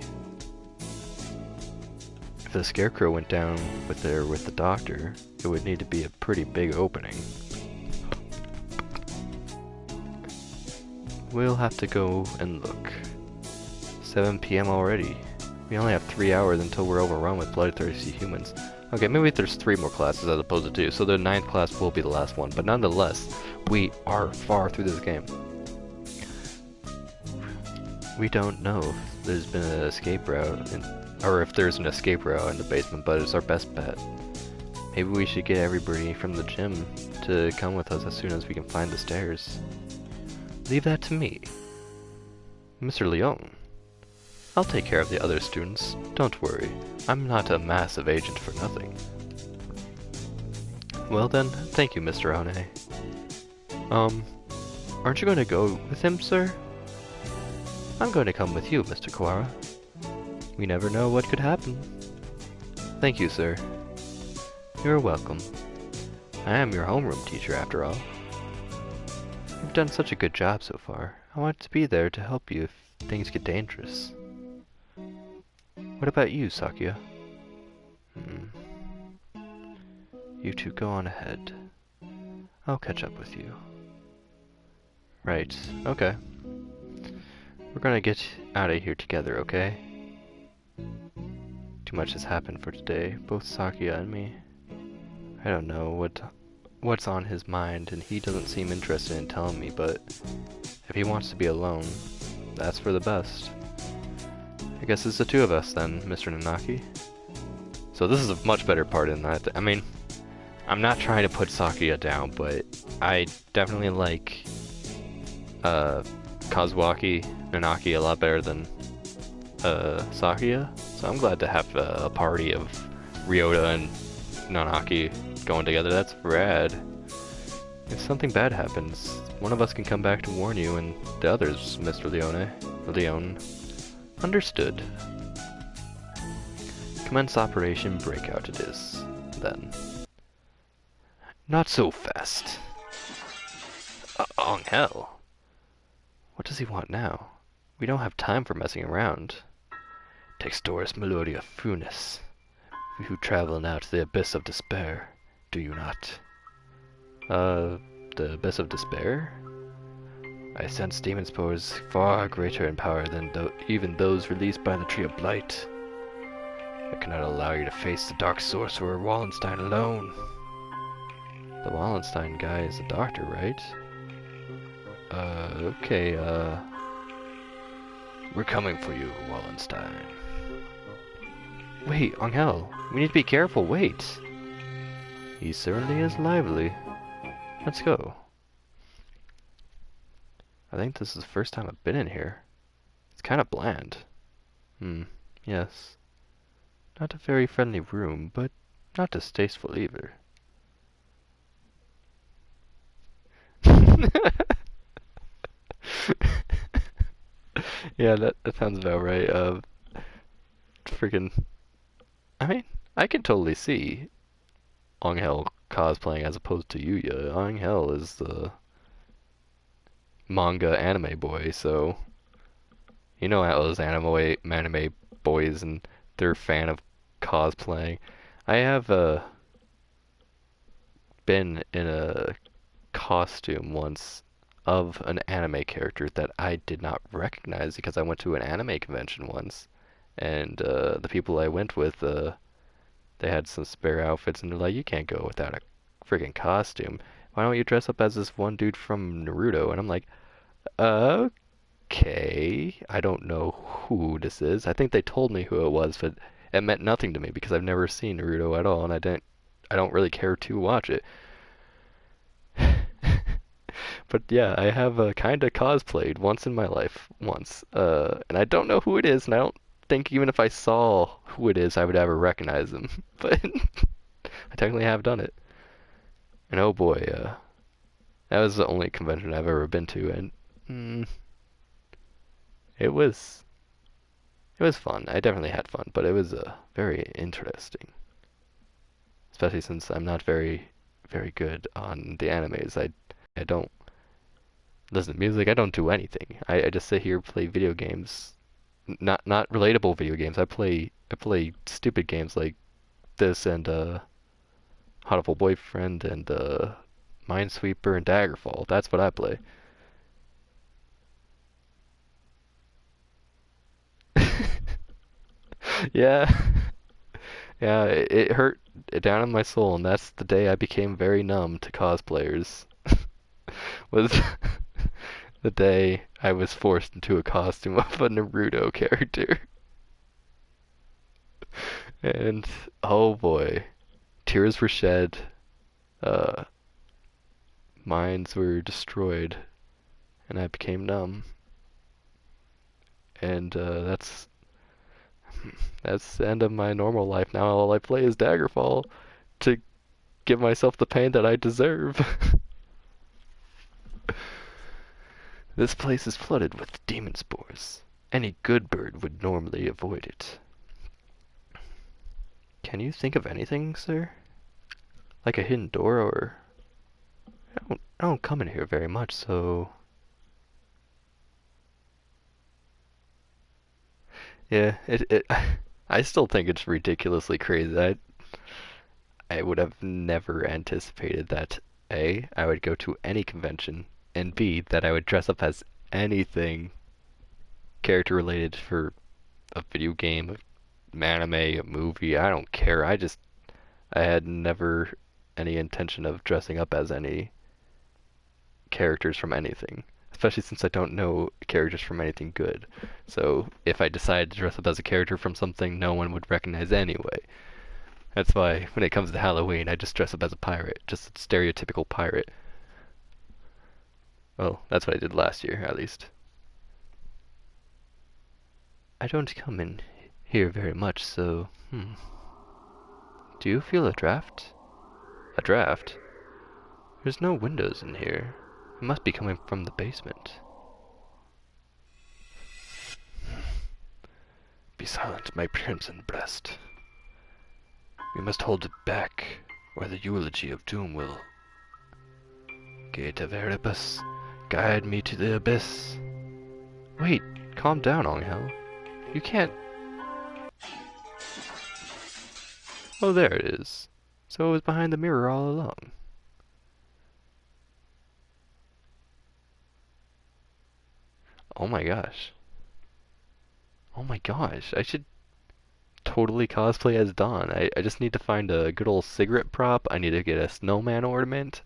If the scarecrow went down with the doctor, it would need to be a pretty big opening. We'll have to go and look. 7 p.m. already. We only have 3 hours until we're overrun with bloodthirsty humans. Okay, maybe there's 3 more classes as opposed to 2, so the 9th class will be the last one. But nonetheless, we are far through this game. We don't know if there's been an escape route, or if there's an escape route in the basement, but it's our best bet. Maybe we should get everybody from the gym to come with us as soon as we can find the stairs. Leave that to me. Mr. Leon. I'll take care of the other students. Don't worry. I'm not a massive agent for nothing. Well then, thank you, Mr. One. Aren't you going to go with him, sir? I'm going to come with you, Mr. Kawara. We never know what could happen. Thank you, sir. You're welcome. I am your homeroom teacher, after all. You've done such a good job so far. I want to be there to help you if things get dangerous. What about you, Sakuya? You two go on ahead. I'll catch up with you. Right, okay. We're gonna get out of here together, okay? Too much has happened for today, both Sakuya and me. I don't know what's on his mind, and he doesn't seem interested in telling me, but if he wants to be alone, that's for the best. I guess it's the 2 of us then, Mr. Nanaki. So this is a much better part than that. I mean, I'm not trying to put Sakuya down, but I definitely like uh, Kazuaki Nanaki a lot better than Sakuya. So I'm glad to have a party of Ryota and Nanaki going together. That's rad. If something bad happens, one of us can come back to warn you, and the others, Mr. Leone. Understood. Commence Operation Breakout it is, then. Not so fast. Hell. What does he want now? We don't have time for messing around. Textoris Melodia Funis. You travel now to the Abyss of Despair, do you not? The Abyss of Despair? I sense demon spores far greater in power than even those released by the Tree of Blight. I cannot allow you to face the Dark Sorcerer Wallenstein alone. The Wallenstein guy is a doctor, right? Okay, we're coming for you, Wallenstein. Wait, Angel, we need to be careful, wait. He certainly is lively. Let's go. I think this is the first time I've been in here. It's kind of bland. Yes. Not a very friendly room, but not distasteful either. Yeah, that sounds about right. Freaking. I mean, I can totally see Angel cosplaying as opposed to Yuya. Angel is the manga anime boy, so you know how those anime boys and they're a fan of cosplaying. I have been in a costume once of an anime character that I did not recognize because I went to an anime convention once, and the people I went with, they had some spare outfits, and they're like, "You can't go without a friggin' costume. Why don't you dress up as this one dude from Naruto?" And I'm like, "Okay, I don't know who this is." I think they told me who it was, but it meant nothing to me because I've never seen Naruto at all, and I don't really care to watch it. But yeah, I have kinda cosplayed once in my life, once. And I don't know who it is, and I don't think even if I saw who it is, I would ever recognize them. But I technically have done it. And oh boy, that was the only convention I've ever been to, and it was it was fun. I definitely had fun, but it was very interesting. Especially since I'm not very good on the animes. I don't listen to music. I don't do anything. I just sit here play video games. Not relatable video games. I play stupid games like this and Hatoful Boyfriend and Minesweeper and Daggerfall. That's what I play. Yeah, yeah. It hurt down in my soul, and that's the day I became very numb to cosplayers. Was the day I was forced into a costume of a Naruto character. And oh boy, tears were shed, uh, minds were destroyed, and I became numb. And that's the end of my normal life. Now all I play is Daggerfall to give myself the pain that I deserve. This place is flooded with demon spores. Any good bird would normally avoid it. Can you think of anything, sir? Like a hidden door or... I don't come in here very much, so... Yeah, I still think it's ridiculously crazy. I would have never anticipated that A, I would go to any convention, and B, that I would dress up as anything character related for a video game, an anime, a movie. I don't care. I had never any intention of dressing up as any characters from anything, especially since I don't know characters from anything good. So if I decided to dress up as a character from something, no one would recognize anyway. That's why when it comes to Halloween, I just dress up as a pirate, just a stereotypical pirate. Well, that's what I did last year, at least. I don't come in here very much, so, Do you feel a draft? A draft? There's no windows in here. It must be coming from the basement. Be silent, my crimson breast. We must hold it back, or the eulogy of doom will. Gate of Erebus, guide me to the abyss. Wait, calm down, Angel. You can't. Oh, there it is. So it was behind the mirror all along. Oh my gosh. Oh my gosh. I should totally cosplay as Dawn. I just need to find a good old cigarette prop. I need to get a snowman ornament.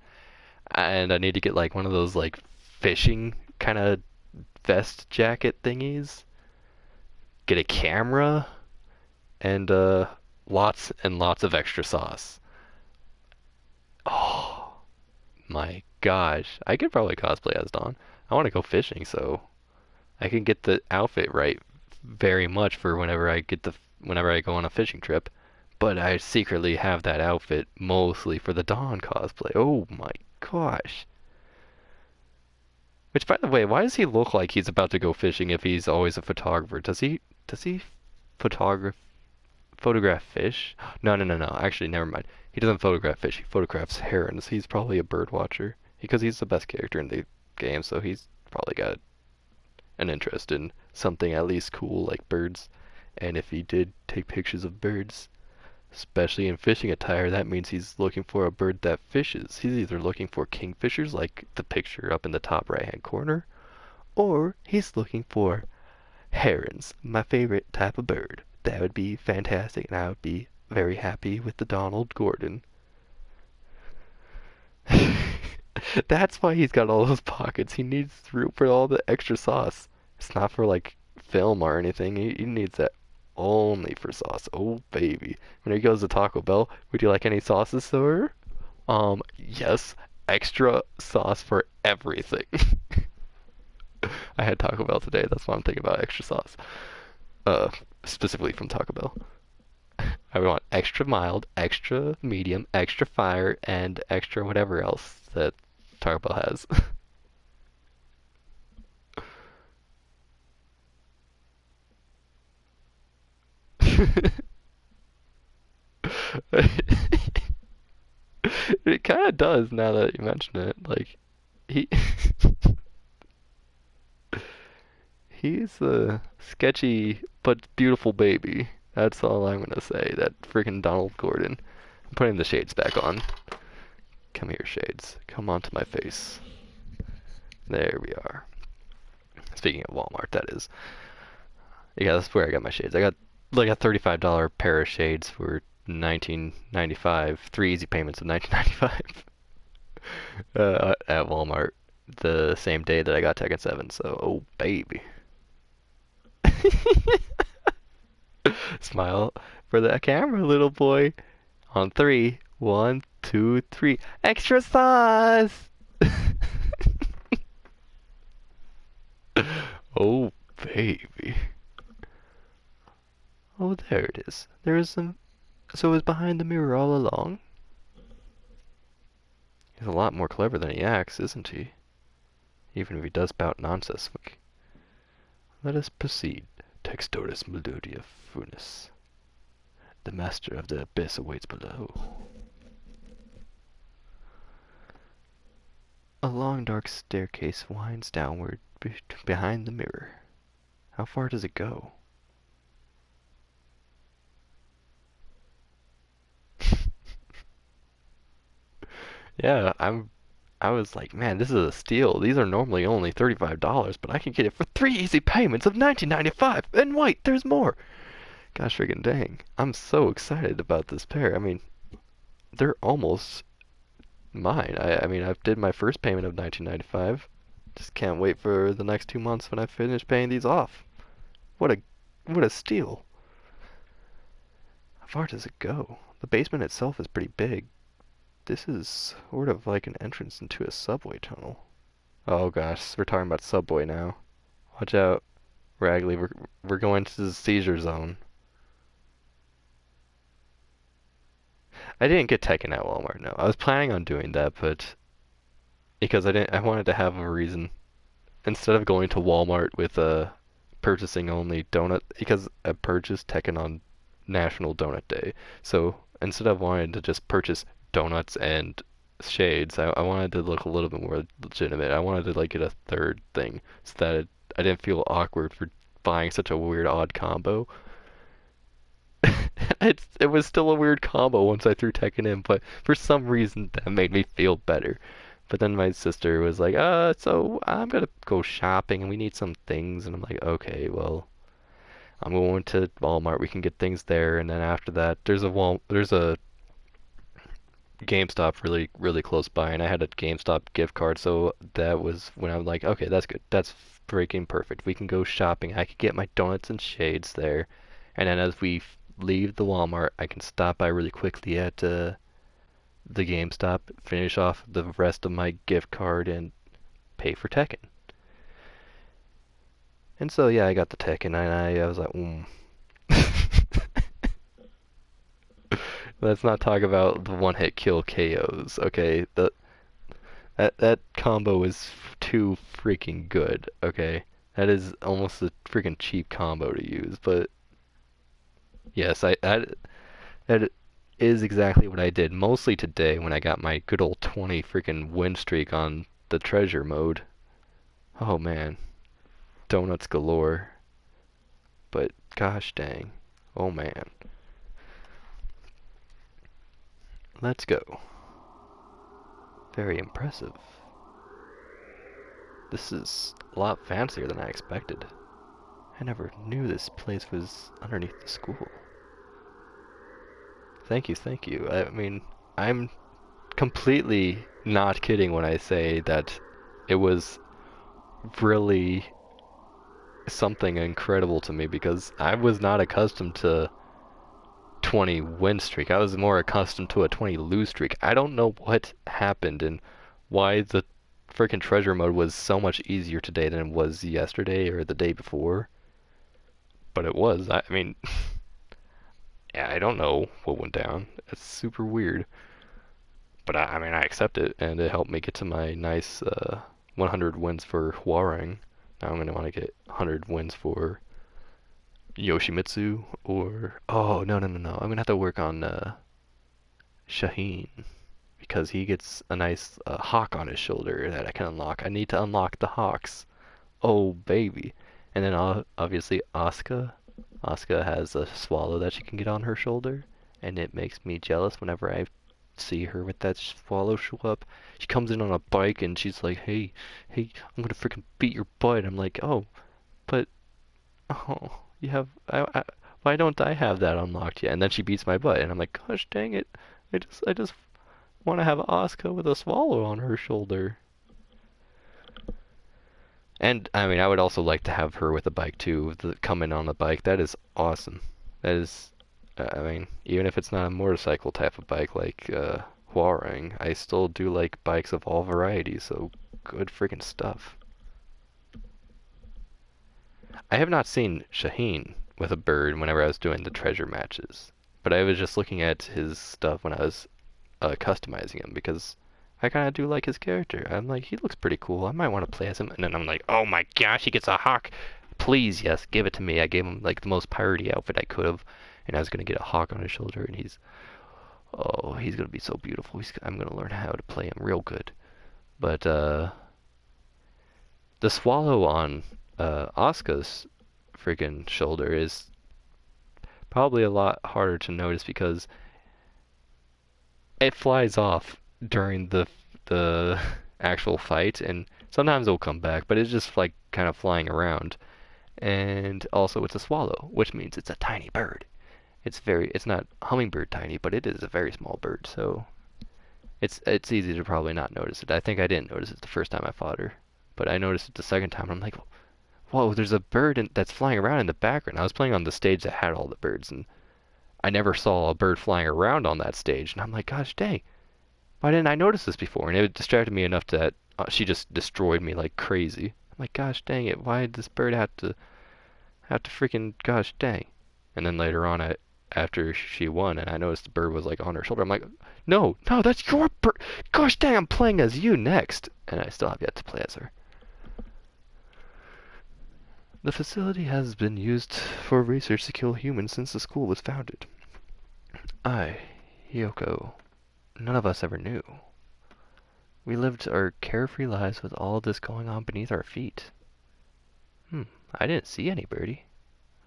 And I need to get like one of those like fishing kind of vest jacket thingies. Get a camera and lots and lots of extra sauce. Oh my gosh. I could probably cosplay as Dawn. I want to go fishing, so I can get the outfit right very much for whenever I go on a fishing trip. But I secretly have that outfit mostly for the Dawn cosplay. Oh my gosh. Which, by the way, why does he look like he's about to go fishing if he's always a photographer? Does he photograph photograph fish? No, no, no, no. Actually, never mind. He doesn't photograph fish. He photographs herons. He's probably a bird watcher because he's the best character in the game, so he's probably got an interest in something at least cool like birds. And if he did take pictures of birds, especially in fishing attire, that means he's looking for a bird that fishes. He's either looking for kingfishers, like the picture up in the top right hand corner, or he's looking for herons, my favorite type of bird. That would be fantastic, and I would be very happy with the Donald Gordon. That's why he's got all those pockets. He needs room for all the extra sauce. It's not for like film or anything. He needs that only for sauce. Oh baby. When he goes to Taco Bell, would you like any sauces, sir? Yes. Extra sauce for everything. I had Taco Bell today. That's why I'm thinking about extra sauce. Uh, Specifically from Taco Bell. I want extra mild, extra medium, extra fire, and extra whatever else that Taco Bell has. It kind of does now that you mention it. Like he he's a sketchy but beautiful baby. That's all I'm gonna say. That freaking Donald Gordon. I'm putting the shades back on. Come here, shades. Come onto my face. There we are. Speaking of Walmart, that is. Yeah, that's where I got my shades. I got like a $35 pair of shades for 19.95. Three easy payments of 19.95 at Walmart the same day that I got Tekken 7. So, oh baby. Smile for the camera, little boy. On three. One, two, three. Extra sauce! Oh, baby. Oh, there it is. There is some. So it was behind the mirror all along? He's a lot more clever than he acts, isn't he? Even if he does spout nonsense. Let us proceed. Textoris Melodia Funis. The master of the abyss awaits below. A long dark staircase winds downward behind the mirror. How far does it go? Yeah, I was like, man, this is a steal. These are normally only $35, but I can get it for three easy payments of 19.95. And wait, there's more. Gosh friggin' dang. I'm so excited about this pair. I mean, they're almost mine. I mean, I did my first payment of 19.95. Just can't wait for the next 2 months when I finish paying these off. What a steal. How far does it go? The basement itself is pretty big. This is sort of like an entrance into a subway tunnel. Oh gosh, we're talking about subway now. Watch out, Ragley. We're going to the seizure zone. I didn't get Tekken at Walmart. No, I was planning on doing that, but because I wanted to have a reason instead of going to Walmart with a purchasing only donut because I purchased Tekken on National Donut Day. So instead of wanting to just purchase donuts and shades, I wanted to look a little bit more legitimate. I wanted to like get a third thing so that I didn't feel awkward for buying such a weird odd combo. It was still a weird combo once I threw Tekken in, but for some reason that made me feel better. But then my sister was like, so I'm gonna go shopping and we need some things, and I'm like, okay, well, I'm going to Walmart. We can get things there, and then after that, there's a GameStop really close by, and I had a GameStop gift card, so that was when I'm like, okay, that's good. That's freaking perfect. We can go shopping. I could get my donuts and shades there, and then as we leave the Walmart, I can stop by really quickly at the GameStop, finish off the rest of my gift card, and pay for Tekken. And so yeah, I got the Tekken, and I was like, Let's not talk about the one-hit kill KOs, okay? That combo is too freaking good, okay? That is almost a freaking cheap combo to use, but yes, that is exactly what I did mostly today when I got my good old 20 freaking win streak on the treasure mode. Oh man, donuts galore. But gosh dang. Oh man. Let's go. Very impressive. This is a lot fancier than I expected. I never knew this place was underneath the school. Thank you, thank you. I mean, I'm completely not kidding when I say that it was really something incredible to me because I was not accustomed to 20 win streak. I was more accustomed to a 20 lose streak. I don't know what happened and why the freaking treasure mode was so much easier today than it was yesterday or the day before, but it was. I mean, yeah, I don't know what went down. It's super weird. But I mean, I accept it, and it helped me get to my nice 100 wins for Huarang. Now I'm going to want to get 100 wins for Yoshimitsu, or... Oh, no. I'm going to have to work on Shaheen, because he gets a nice hawk on his shoulder that I can unlock. I need to unlock the hawks. Oh, baby. And then obviously Asuka. Asuka has a swallow that she can get on her shoulder, and it makes me jealous whenever I see her with that swallow show up. She comes in on a bike and she's like, hey, I'm gonna freaking beat your butt. I'm like, oh, but you have, why don't I have that unlocked yet? And then she beats my butt, and I'm like, gosh dang it, I just want to have Asuka with a swallow on her shoulder. And I mean, I would also like to have her with a bike too, come in on the bike. That is awesome. That is, I mean, even if it's not a motorcycle type of bike like Huarang, I still do like bikes of all varieties, so good freaking stuff. I have not seen Shaheen with a bird whenever I was doing the treasure matches, but I was just looking at his stuff when I was customizing him because I kind of do like his character. I'm like, he looks pretty cool. I might want to play as him. And then I'm like, oh my gosh, he gets a hawk. Please, yes, give it to me. I gave him like the most piratey outfit I could have, and I was gonna get a hawk on his shoulder, and he's gonna be so beautiful. I'm gonna learn how to play him real good. But the swallow on Asuka's freaking shoulder is probably a lot harder to notice because it flies off during the actual fight, and sometimes it'll come back, but it's just like kind of flying around. And also, it's a swallow, which means it's a tiny bird. It's not hummingbird tiny, but it is a very small bird, so it's easy to probably not notice it. I think I didn't notice it the first time I fought her, but I noticed it the second time, and I'm like, whoa, there's a bird that's flying around in the background. I was playing on the stage that had all the birds, and I never saw a bird flying around on that stage, and I'm like, gosh dang, why didn't I notice this before? And it distracted me enough that she just destroyed me like crazy. I'm like, gosh dang it, why did this bird have to freaking gosh dang? And then later on, after she won, and I noticed the bird was like on her shoulder, I'm like, no, no, that's your bird. Gosh dang, I'm playing as you next, and I still have yet to play as her. The facility has been used for research to kill humans since the school was founded. I, Yoko, none of us ever knew. We lived our carefree lives with all this going on beneath our feet. I didn't see any birdie.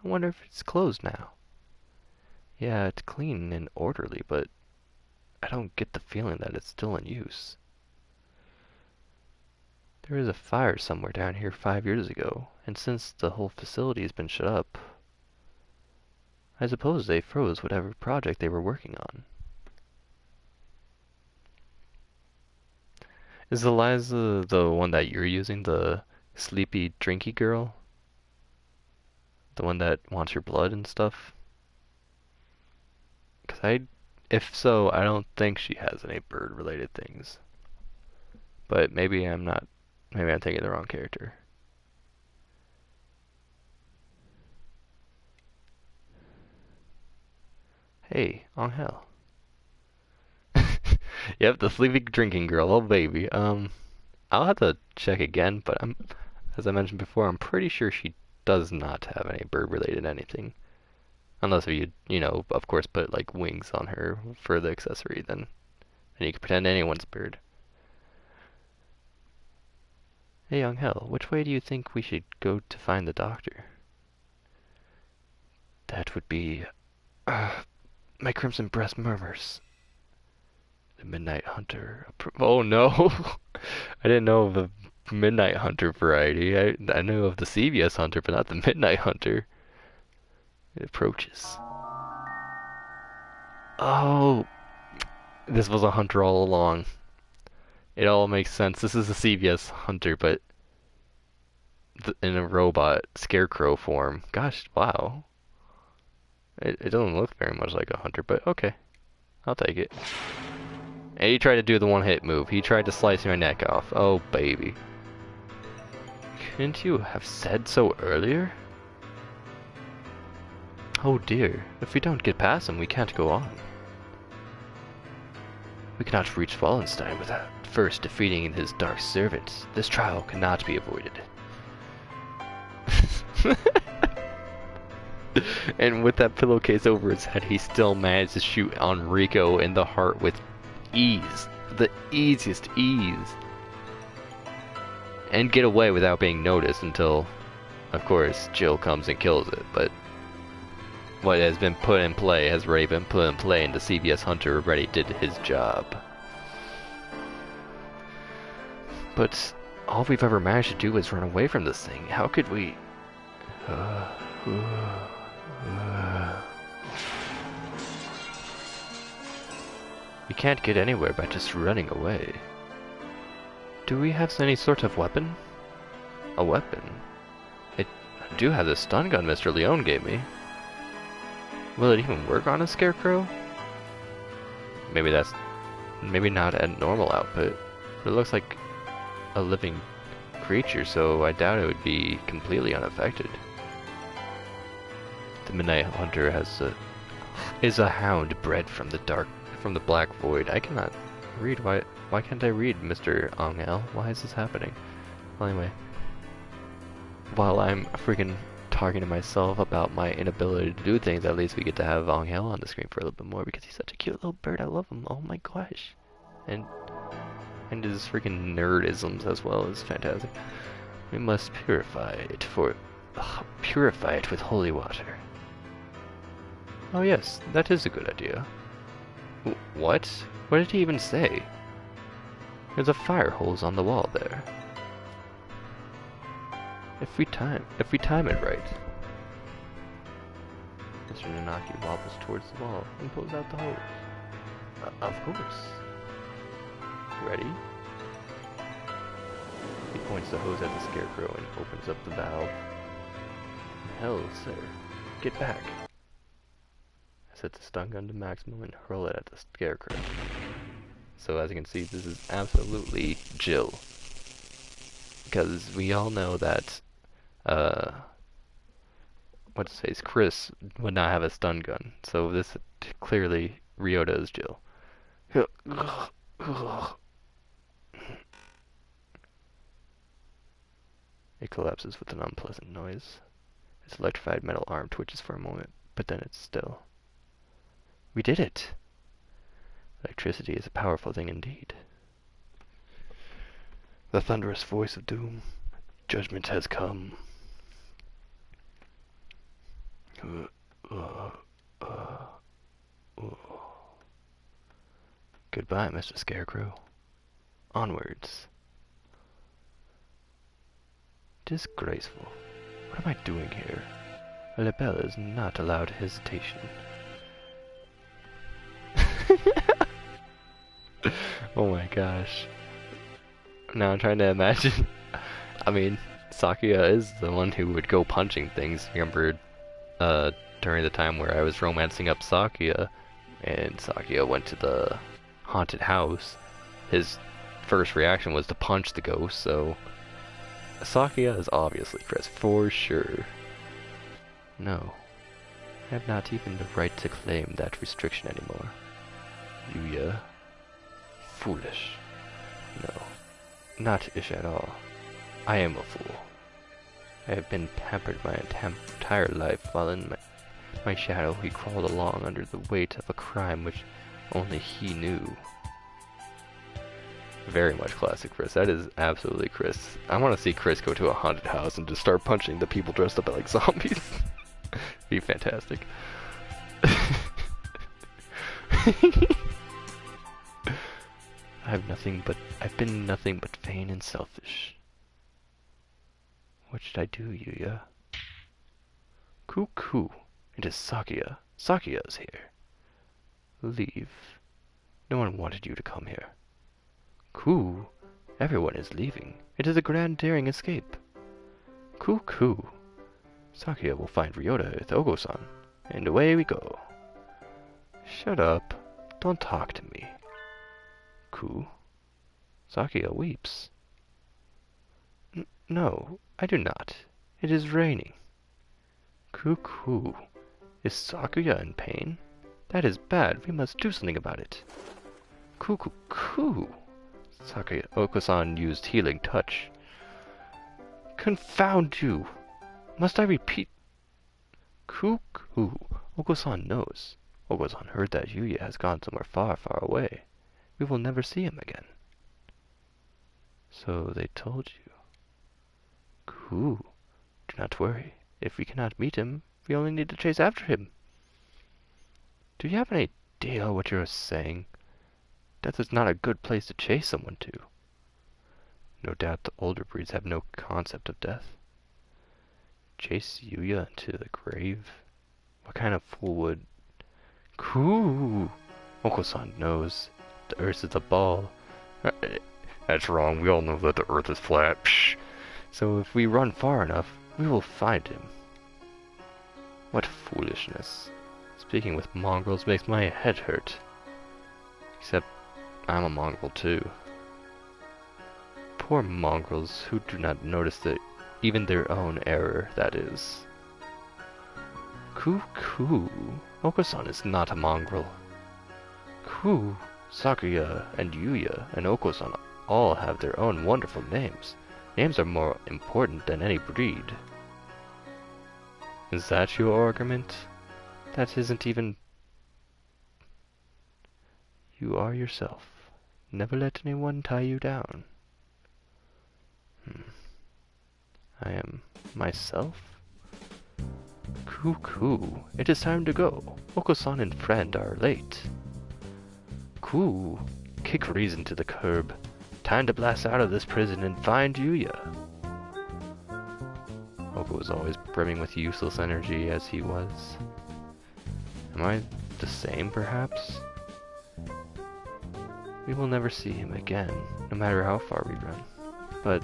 I wonder if it's closed now. Yeah, it's clean and orderly, but I don't get the feeling that it's still in use. There was a fire somewhere down here 5 years ago, and since the whole facility has been shut up, I suppose they froze whatever project they were working on. Is Eliza the one that you're using, the sleepy, drinky girl? The one that wants your blood and stuff? If so, I don't think she has any bird-related things. But maybe I'm not, maybe I'm thinking the wrong character. Hey, Angel. Yep, the sleepy drinking girl, oh baby. I'll have to check again, but as I mentioned before, I'm pretty sure she does not have any bird-related anything. Unless you know, of course, put like wings on her for the accessory, then you can pretend anyone's bird. Hey, young hell, which way do you think we should go to find the doctor? That would be... my crimson breast murmurs. The Midnight Hunter. Oh no! I didn't know of the Midnight Hunter variety. I knew of the CVS Hunter, but not the Midnight Hunter. It approaches. Oh, this was a hunter all along. It all makes sense. This is a CVS Hunter, but in a robot scarecrow form. Gosh, wow. It doesn't look very much like a hunter, but okay. I'll take it. And he tried to do the one-hit move. He tried to slice my neck off. Oh, baby. Couldn't you have said so earlier? Oh dear. If we don't get past him, we can't go on. We cannot reach Wallenstein without first defeating his dark servant. This trial cannot be avoided. And with that pillowcase over his head, he still managed to shoot Enrico in the heart with ease. The easiest ease. And get away without being noticed until, of course, Jill comes and kills it. But what has been put in play has already been put in play, and the CVS Hunter already did his job. But all we've ever managed to do is run away from this thing. How could we... We can't get anywhere by just running away. Do we have any sort of weapon? A weapon? I do have the stun gun Mr. Leone gave me. Will it even work on a scarecrow? Maybe not at normal output. But it looks like a living creature, so I doubt it would be completely unaffected. The Midnight Hunter is a hound bred from the black void. I cannot read. Why can't I read, Mr. Angel? Why is this happening? Well, anyway, while I'm freaking talking to myself about my inability to do things, at least we get to have Angel on the screen for a little bit more because he's such a cute little bird. I love him. Oh my gosh, and his freaking nerdisms as well is fantastic. We must purify it with holy water. Oh yes, that is a good idea. What? What did he even say? There's a fire hose on the wall there. If we time it right. Mr. Nanaki wobbles towards the wall and pulls out the hose. Of course. Ready? He points the hose at the scarecrow and opens up the valve. Hell, sir. Get back. As set the stun gun to maximum and hurl it at the scarecrow. So as you can see, this is absolutely Jill. Because we all know that, what to say, is Chris would not have a stun gun. So this clearly Ryota is Jill. It collapses with an unpleasant noise. Its electrified metal arm twitches for a moment, but then it's still. We did it! Electricity is a powerful thing indeed. The thunderous voice of doom. Judgment has come. Goodbye, Mr. Scarecrow. Onwards. Disgraceful. What am I doing here? A libelle is not allowed hesitation. Oh my gosh. Now I'm trying to imagine. I mean, Sakuya is the one who would go punching things. Remember, during the time where I was romancing up Sakuya, and Sakuya went to the haunted house, his first reaction was to punch the ghost, so Sakuya is obviously Chris, for sure. No, I have not even the right to claim that restriction anymore. Yuya. Foolish. No, not ish at all. I am a fool. I have been pampered my entire life, while in my shadow he crawled along under the weight of a crime which only he knew. Very much classic Chris. That is absolutely Chris. I want to see Chris go to a haunted house and just start punching the people dressed up like zombies. Be fantastic. I've been nothing but vain and selfish. What should I do, Yuya? Cuckoo. It is Sakuya. Sakuya is here. Leave. No one wanted you to come here. Coo. Everyone is leaving. It is a grand daring escape. Cuckoo. Sakuya will find Ryota with Ogo-san. And away we go. Shut up. Don't talk to me. Coo. Sakuya weeps. No, I do not. It is raining. Cuckoo. Is Sakuya in pain? That is bad. We must do something about it. Cuckoo. Sakuya. Oko-san used healing touch. Confound you! Must I repeat? Cuckoo. Oko-san knows. Oko-san heard that Yuya has gone somewhere far, far away. We will never see him again. So they told you. Coo. Do not worry. If we cannot meet him, we only need to chase after him. Do you have any idea what you're saying? Death is not a good place to chase someone to. No doubt the older breeds have no concept of death. Chase Yuya into the grave? What kind of fool would... Coo! Oko-san knows. The earth is a ball. That's wrong. We all know that the earth is flat. Psh. So if we run far enough, we will find him. What foolishness. Speaking with mongrels makes my head hurt. Except I'm a mongrel too. Poor mongrels who do not notice that even their own error, that is. Cuckoo. Oko-san is not a mongrel. Coo. Sakuya and Yuya and Oko-san all have their own wonderful names. Names are more important than any breed. Is that your argument? That isn't even... You are yourself. Never let anyone tie you down. I am myself? Cuckoo. It is time to go. Oko-san and friend are late. Coo. Kick reason to the curb. Time to blast out of this prison and find Yuya. Oko was always brimming with useless energy as he was. Am I the same, perhaps? We will never see him again, no matter how far we run. But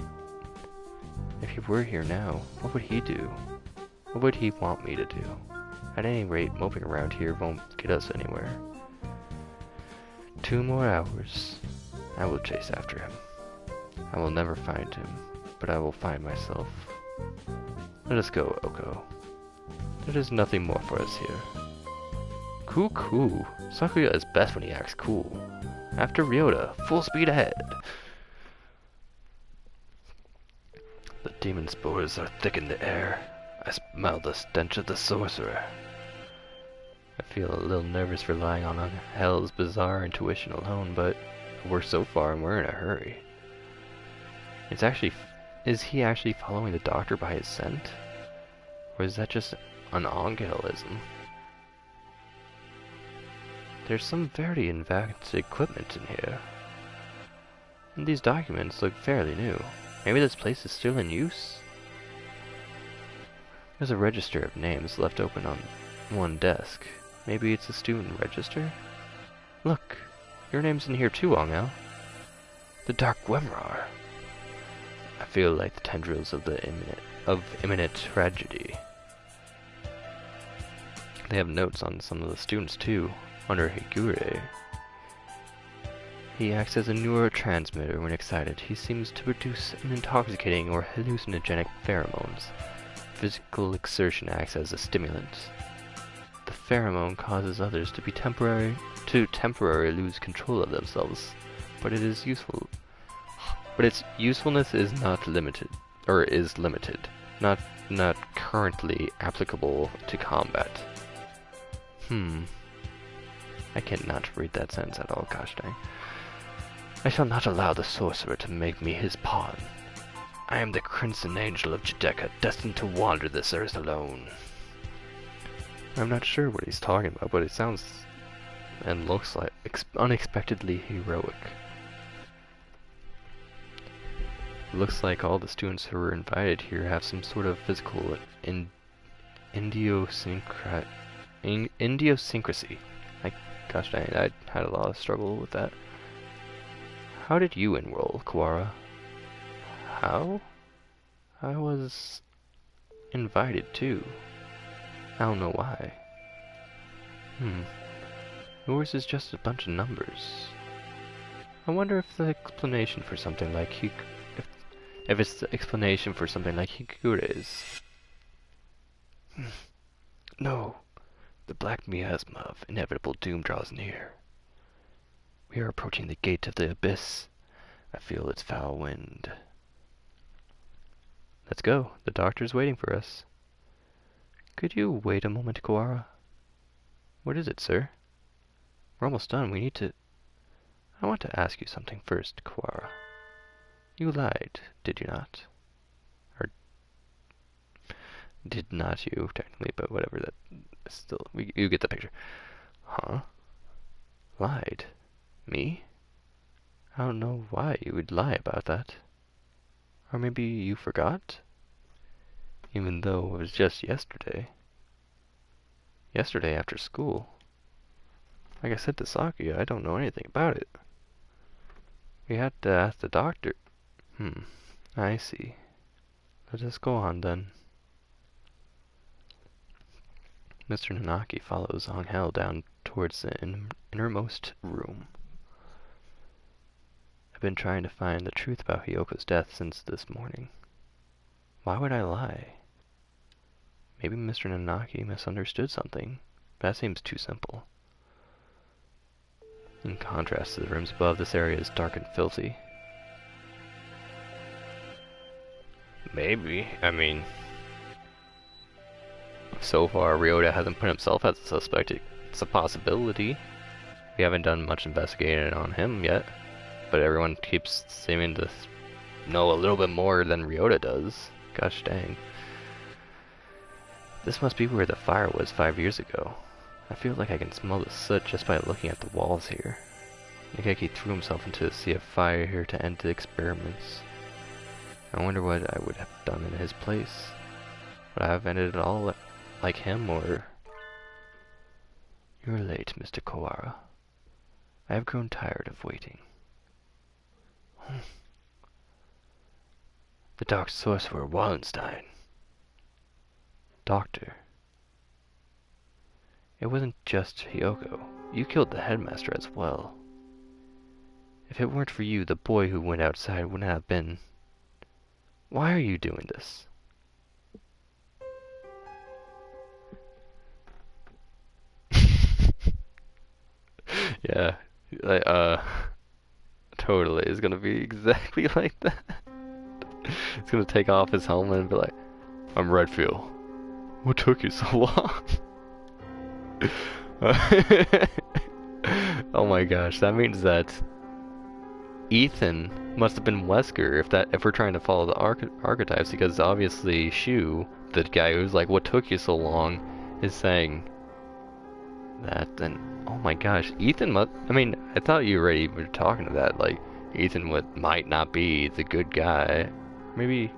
if he were here now, what would he do? What would he want me to do? At any rate, moping around here won't get us anywhere. 2 more hours. I will chase after him. I will never find him, but I will find myself. Let us go, Oko. There is nothing more for us here. Cool. Sakuya is best when he acts cool. After Ryota, full speed ahead. The demon spores are thick in the air. I smell the stench of the sorcerer. I feel a little nervous relying on Hell's bizarre intuition alone, but we're so far and we're in a hurry. Is he actually following the doctor by his scent? Or is that just an Angelism? There's some very advanced equipment in here. And these documents look fairly new. Maybe this place is still in use? There's a register of names left open on one desk. Maybe it's a student register? Look, your name's in here too, Angel. The Dark Gwemrar. I feel like the tendrils of imminent tragedy. They have notes on some of the students too, under Higure. He acts as a neurotransmitter when excited. He seems to produce an intoxicating or hallucinogenic pheromones. Physical exertion acts as a stimulant. The pheromone causes others to temporarily lose control of themselves, but its usefulness is limited, not currently applicable to combat. I cannot read that sentence at all, gosh dang. I shall not allow the sorcerer to make me his pawn. I am the Crimson Angel of Judecca, destined to wander this earth alone. I'm not sure what he's talking about, but it sounds and looks like unexpectedly heroic. Looks like all the students who were invited here have some sort of physical idiosyncrasy. Gosh dang, I had a lot of struggle with that. How did you enroll, Kawara? How? I was invited too. I don't know why. Yours is just a bunch of numbers. I wonder if the explanation for something like if it's the explanation for something like Higure's. No. The black miasma of inevitable doom draws near. We are approaching the gate of the abyss. I feel its foul wind. Let's go. The doctor's waiting for us. Could you wait a moment, Kawara? What is it, sir? We're almost done. I want to ask you something first, Kawara. You lied, did you not? Or did not you, technically, but whatever, that still, you get the picture. Huh? Lied? Me? I don't know why you would lie about that. Or maybe you forgot? Even though it was just yesterday. Yesterday after school. Like I said to Sakuya, I don't know anything about it. We had to ask the doctor. I see. Let us go on then. Mr. Nanaki follows Angel down towards the innermost room. I've been trying to find the truth about Hyoko's death since this morning. Why would I lie? Maybe Mr. Nanaki misunderstood something. That seems too simple. In contrast to the rooms above, this area is dark and filthy. Maybe. I mean, so far Ryota hasn't put himself as a suspect. It's a possibility. We haven't done much investigating on him yet, but everyone keeps seeming to know a little bit more than Ryota does. Gosh dang. This must be where the fire was 5 years ago. I feel like I can smell the soot just by looking at the walls here. Nikeki threw himself into the sea of fire here to end the experiments. I wonder what I would have done in his place. Would I have ended it all like him, or... You're late, Mr. Kawara. I have grown tired of waiting. The Dark Sorcerer Wallenstein. Doctor. It wasn't just Hyoko. You killed the headmaster as well. If it weren't for you, the boy who went outside wouldn't have been... Why are you doing this? Yeah, like, totally. It's gonna be exactly like that. He's gonna take off his helmet and be like, I'm Redfield. What took you so long? Oh my gosh, that means that Ethan must have been Wesker if we're trying to follow the archetypes, because obviously Shu, the guy who's like, what took you so long, is saying that. Then oh my gosh, Ethan must, I mean, I thought you already were talking to that, like Ethan might not be the good guy. Maybe,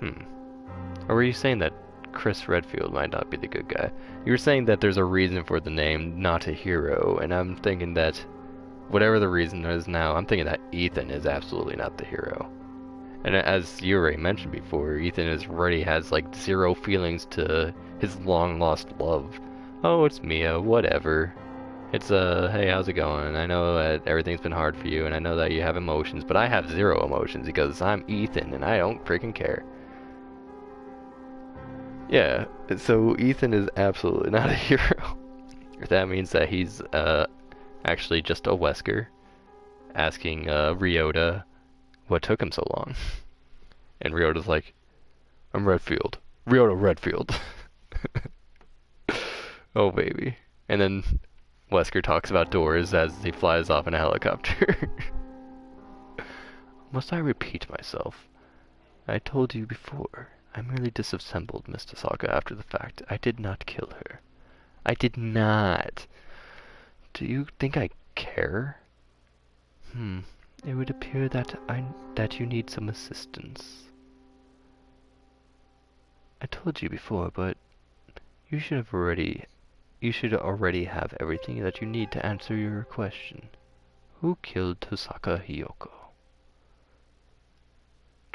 or were you saying that Chris Redfield might not be the good guy? You were saying that there's a reason for the name, not a hero, and I'm thinking that whatever the reason is now, I'm thinking that Ethan is absolutely not the hero. And as you already mentioned before, Ethan already has like zero feelings to his long lost love. Oh, it's Mia, whatever. It's hey, how's it going? I know that everything's been hard for you, and I know that you have emotions, but I have zero emotions because I'm Ethan and I don't freaking care. Yeah, so Ethan is absolutely not a hero. That means that he's actually just a Wesker asking Ryota what took him so long. And Ryota's like, I'm Redfield. Ryota Redfield. Oh baby. And then Wesker talks about doors as he flies off in a helicopter. Must I repeat myself? I told you before. I merely disassembled Miss Tasaka after the fact. I did not kill her. I did not. Do you think I care? It would appear that you need some assistance. I told you before, but you should already have everything that you need to answer your question. Who killed Tosaka Hiyoko?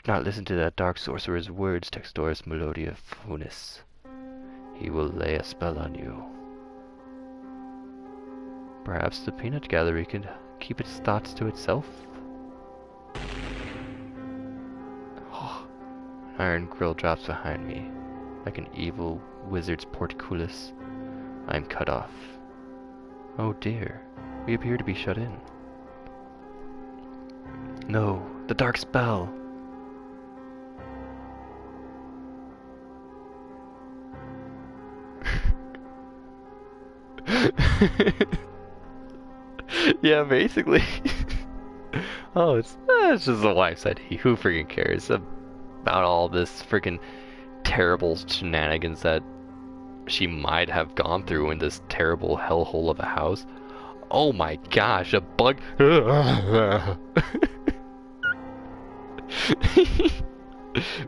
Do not listen to that dark sorcerer's words, Textoris Melodia Funis. He will lay a spell on you. Perhaps the peanut gallery could keep its thoughts to itself? Oh, an iron grill drops behind me, like an evil wizard's portcullis. I am cut off. Oh dear, we appear to be shut in. No, the dark spell! Yeah, basically. Oh, it's just a wife said he. Who freaking cares about all this freaking terrible shenanigans that she might have gone through in this terrible hellhole of a house? Oh my gosh, a bug.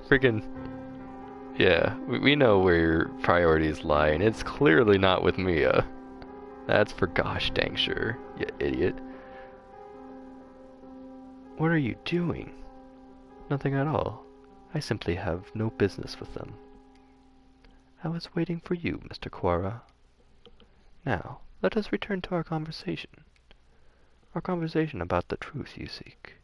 Freaking. Yeah, we know where your priorities lie, and it's clearly not with Mia. That's for gosh dang sure, you idiot. What are you doing? Nothing at all. I simply have no business with them. I was waiting for you, Mr. Quara. Now, let us return to our conversation. Our conversation about the truth you seek.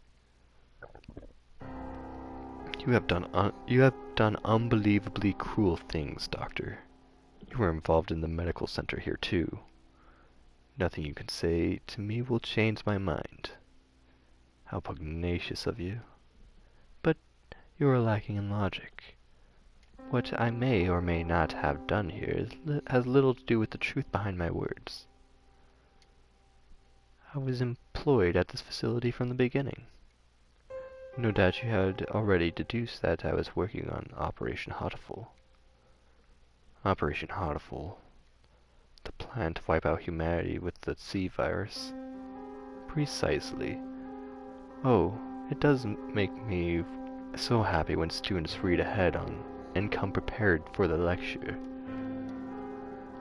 You have done unbelievably cruel things, Doctor. You were involved in the medical center here too. Nothing you can say to me will change my mind. How pugnacious of you. But you are lacking in logic. What I may or may not have done here has little to do with the truth behind my words. I was employed at this facility from the beginning. No doubt you had already deduced that I was working on Operation Hatoful. Operation Hatoful. The plan to wipe out humanity with the C virus. Precisely. Oh, it does make me so happy when students read ahead on and come prepared for the lecture.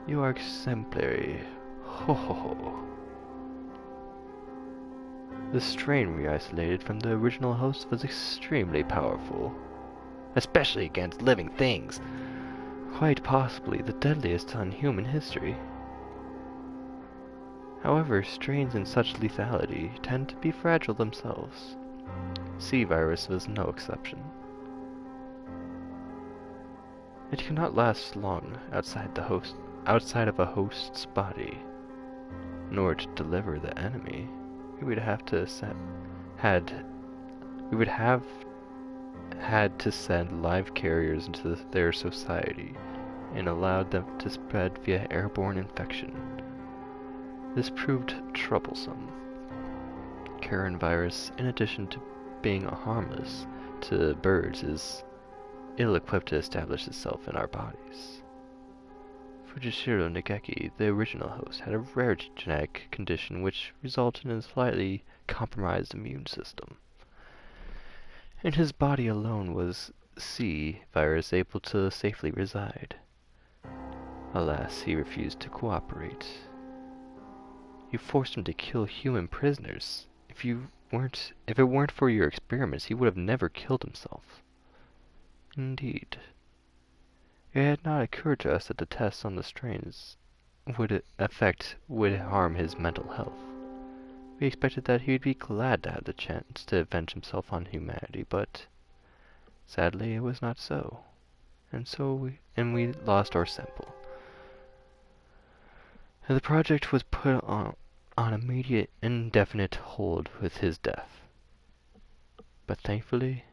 You are exemplary. Ho ho ho. The strain we isolated from the original host was extremely powerful. Especially against living things. quite possibly the deadliest in human history. However, strains in such lethality tend to be fragile themselves. C virus was no exception. It cannot last long outside of a host's body. In order to deliver the enemy, we would have to had we would have had to send live carriers into their society and allowed them to spread via airborne infection. This proved troublesome. Carrion virus, in addition to being harmless to birds, is ill-equipped to establish itself in our bodies. Fujishiro Nageki, the original host, had a rare genetic condition which resulted in a slightly compromised immune system. In his body alone was C virus able to safely reside. Alas, he refused to cooperate. You forced him to kill human prisoners. If it weren't for your experiments, he would have never killed himself. Indeed. It had not occurred to us that the tests on the strains would harm his mental health. We expected that he would be glad to have the chance to avenge himself on humanity, but sadly it was not so. And we lost our sample. And the project was put on immediate indefinite hold with his death. But thankfully,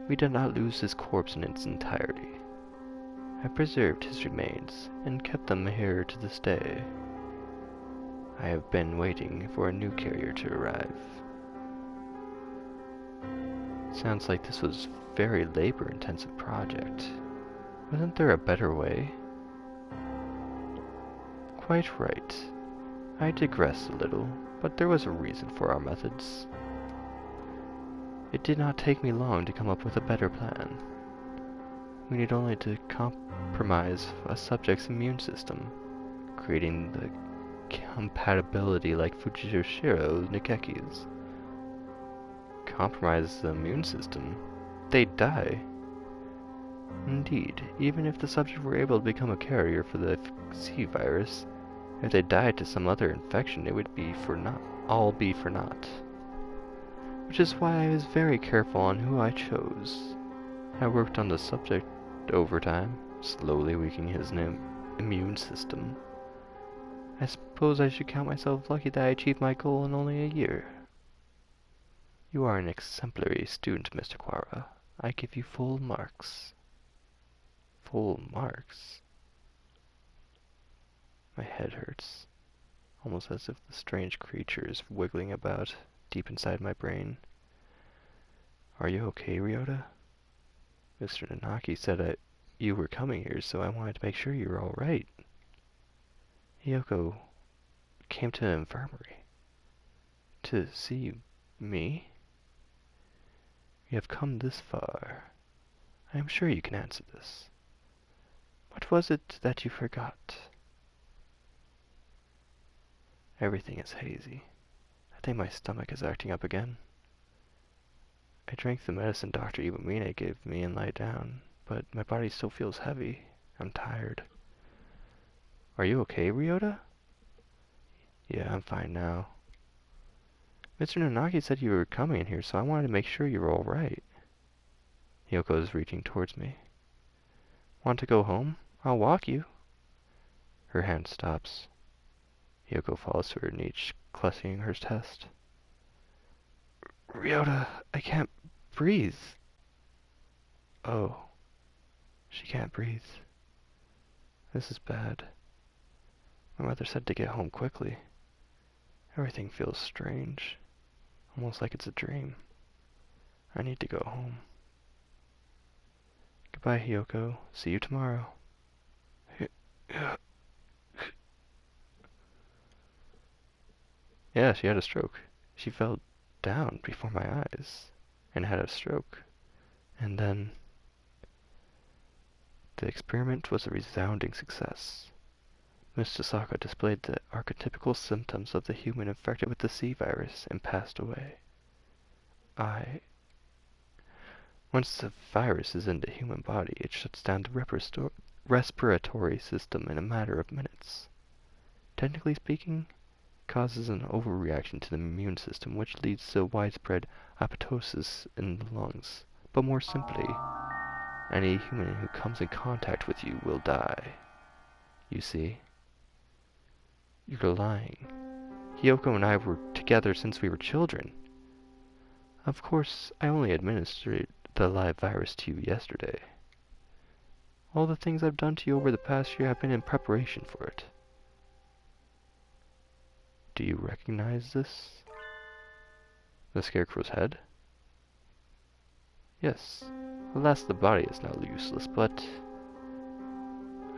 we did not lose his corpse in its entirety. I preserved his remains and kept them here to this day. I have been waiting for a new carrier to arrive. Sounds like this was a very labor-intensive project. Wasn't there a better way? Quite right. I digress a little, but there was a reason for our methods. It did not take me long to come up with a better plan. We need only to compromise a subject's immune system, creating the compatibility like Fujishiro Nageki's. Compromise the immune system? They'd die. Indeed, even if the subject were able to become a carrier for the C virus, if they died to some other infection, it would be all be for naught. Which is why I was very careful on who I chose. I worked on the subject over time, slowly weakening his immune system. I suppose I should count myself lucky that I achieved my goal in only a year. You are an exemplary student, Mr. Quara. I give you full marks. Full marks? My head hurts, almost as if the strange creature is wiggling about deep inside my brain. Are you okay, Ryota? Mr. Nanaki said you were coming here, so I wanted to make sure you were all right. Hiyoko came to the infirmary. To see me? You have come this far. I am sure you can answer this. What was it that you forgot? Everything is hazy. I think my stomach is acting up again. I drank the medicine Dr. Iwamine gave me and lay down, but my body still feels heavy. I'm tired. Are you okay, Ryota? Yeah, I'm fine now. Mr. Nanaki said you were coming here, so I wanted to make sure you were all right. Hiyoko is reaching towards me. Want to go home? I'll walk you. Her hand stops. Hiyoko falls to her knees, clutching her chest. Ryota, I can't breathe. Oh, she can't breathe. This is bad. My mother said to get home quickly. Everything feels strange, almost like it's a dream. I need to go home. Goodbye, Hiyoko. See you tomorrow. Yeah, she had a stroke. She fell down before my eyes and had a stroke. And then the experiment was a resounding success. Miss Chisaka displayed the archetypical symptoms of the human infected with the C virus and passed away. Once the virus is in the human body, it shuts down the respiratory system in a matter of minutes. Technically speaking, causes an overreaction to the immune system, which leads to widespread apoptosis in the lungs. But more simply, any human who comes in contact with you will die. You see? You're lying. Hiyoko and I were together since we were children. Of course, I only administered the live virus to you yesterday. All the things I've done to you over the past year have been in preparation for it. Do you recognize this? The Scarecrow's head? Yes. Alas, the body is now useless, but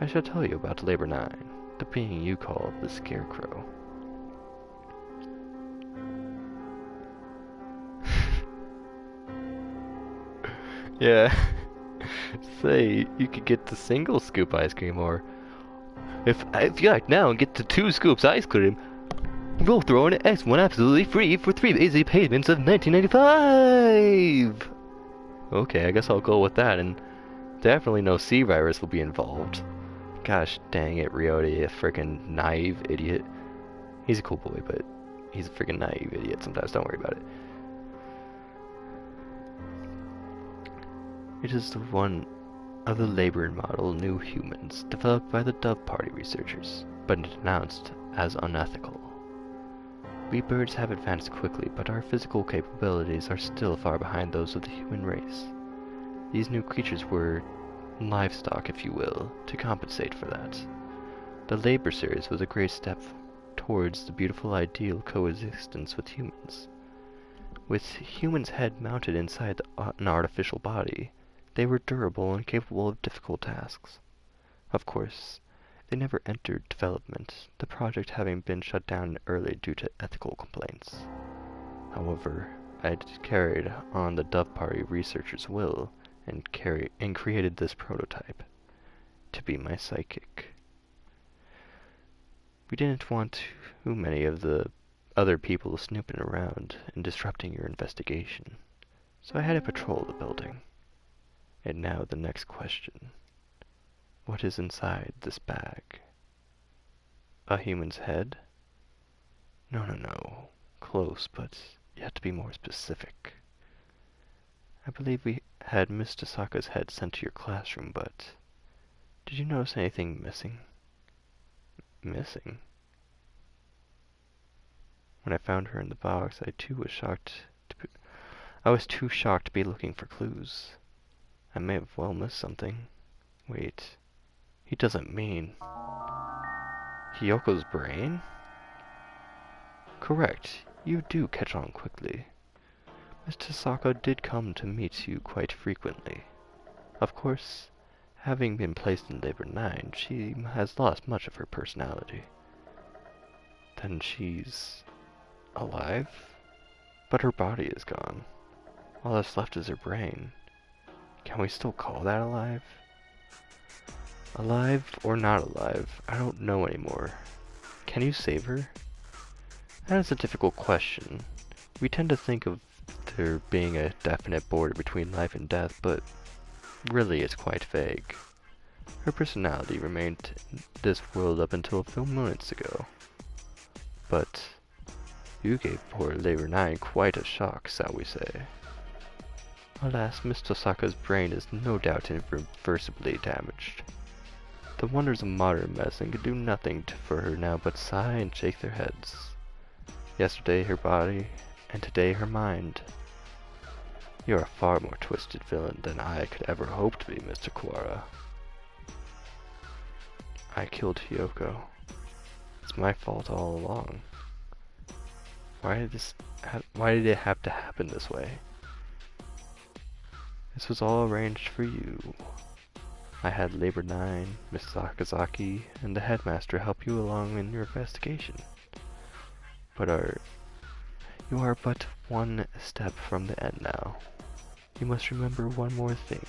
I shall tell you about Labor 9, the being you call the Scarecrow. Yeah. Say, you could get the single scoop ice cream, or if you like now and get the 2 scoops ice cream, we'll throw in an X1 absolutely free for 3 easy payments of $19.95! Okay, I guess I'll go with that, and definitely no C virus will be involved. Gosh dang it, Ryota, you freaking naive idiot. He's a cool boy, but he's a freaking naive idiot sometimes, don't worry about it. It is the one of the labor model new humans developed by the Dove Party researchers, but denounced as unethical. We birds have advanced quickly, but our physical capabilities are still far behind those of the human race. These new creatures were livestock, if you will, to compensate for that. The Labor series was a great step towards the beautiful ideal coexistence with humans. With humans' head mounted inside an artificial body, they were durable and capable of difficult tasks. Of course, they never entered development, the project having been shut down early due to ethical complaints. However, I carried on the Dove Party researchers' will and created this prototype to be my psychic. We didn't want too many of the other people snooping around and disrupting your investigation, so I had to patrol the building. And now the next question. What is inside this bag? A human's head? No. Close, but you have to be more specific. I believe we had Miss Tasaka's head sent to your classroom, but did you notice anything missing? Missing? When I found her in the box, I was too shocked to be looking for clues. I may have well missed something. Wait, he doesn't mean Hiyoko's brain? Correct, you do catch on quickly. Miss Tasaka did come to meet you quite frequently. Of course, having been placed in Labor 9, she has lost much of her personality. Then she's alive? But her body is gone. All that's left is her brain. Can we still call that alive? Alive or not alive, I don't know anymore. Can you save her? That is a difficult question. We tend to think of there being a definite border between life and death, but really it's quite vague. Her personality remained in this world up until a few minutes ago. But you gave poor Labor 9 quite a shock, shall we say. Alas, Miss Tosaka's brain is no doubt irreversibly damaged. The wonders of modern medicine could do nothing for her now but sigh and shake their heads. Yesterday her body, and today her mind. You're a far more twisted villain than I could ever hope to be, Mr. Kuwara. I killed Hiyoko. It's my fault all along. Why did it have to happen this way? This was all arranged for you. I had Labor 9, Miss Sakazaki, and the headmaster help you along in your investigation. But you are but one step from the end now. You must remember one more thing.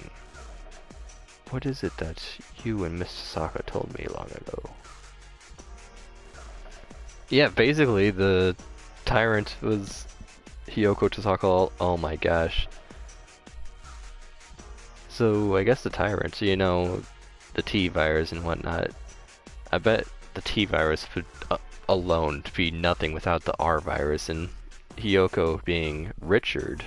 What is it that you and Miss Saka told me long ago? Yeah, basically the tyrant was Hiyoko Tasaka. Oh my gosh. So I guess the tyrant, the T virus and whatnot. I bet the T virus would alone be nothing without the R virus, and Hiyoko being Richard.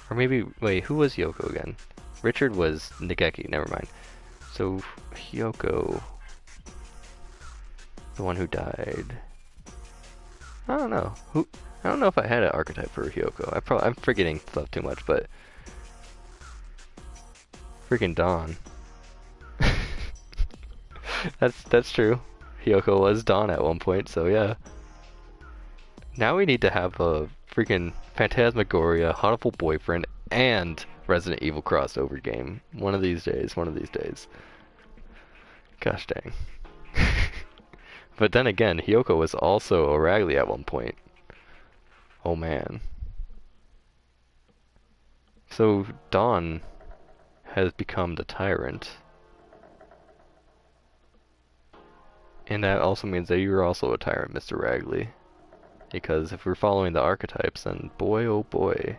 Or maybe, wait, who was Hiyoko again? Richard was Nageki, never mind. So, Hiyoko, the one who died. I don't know. I don't know if I had an archetype for Hiyoko. I'm forgetting stuff too much, but freaking Dawn. That's true. Hiyoko was Dawn at one point, so yeah. Now we need to have a freaking Phantasmagoria, Hatoful Boyfriend, and Resident Evil crossover game. One of these days, one of these days. Gosh dang. But then again, Hiyoko was also Aragli at one point. Oh man. So Dawn has become the tyrant. And that also means that you're also a tyrant, Mr. Ragley. Because if we're following the archetypes, then boy oh boy,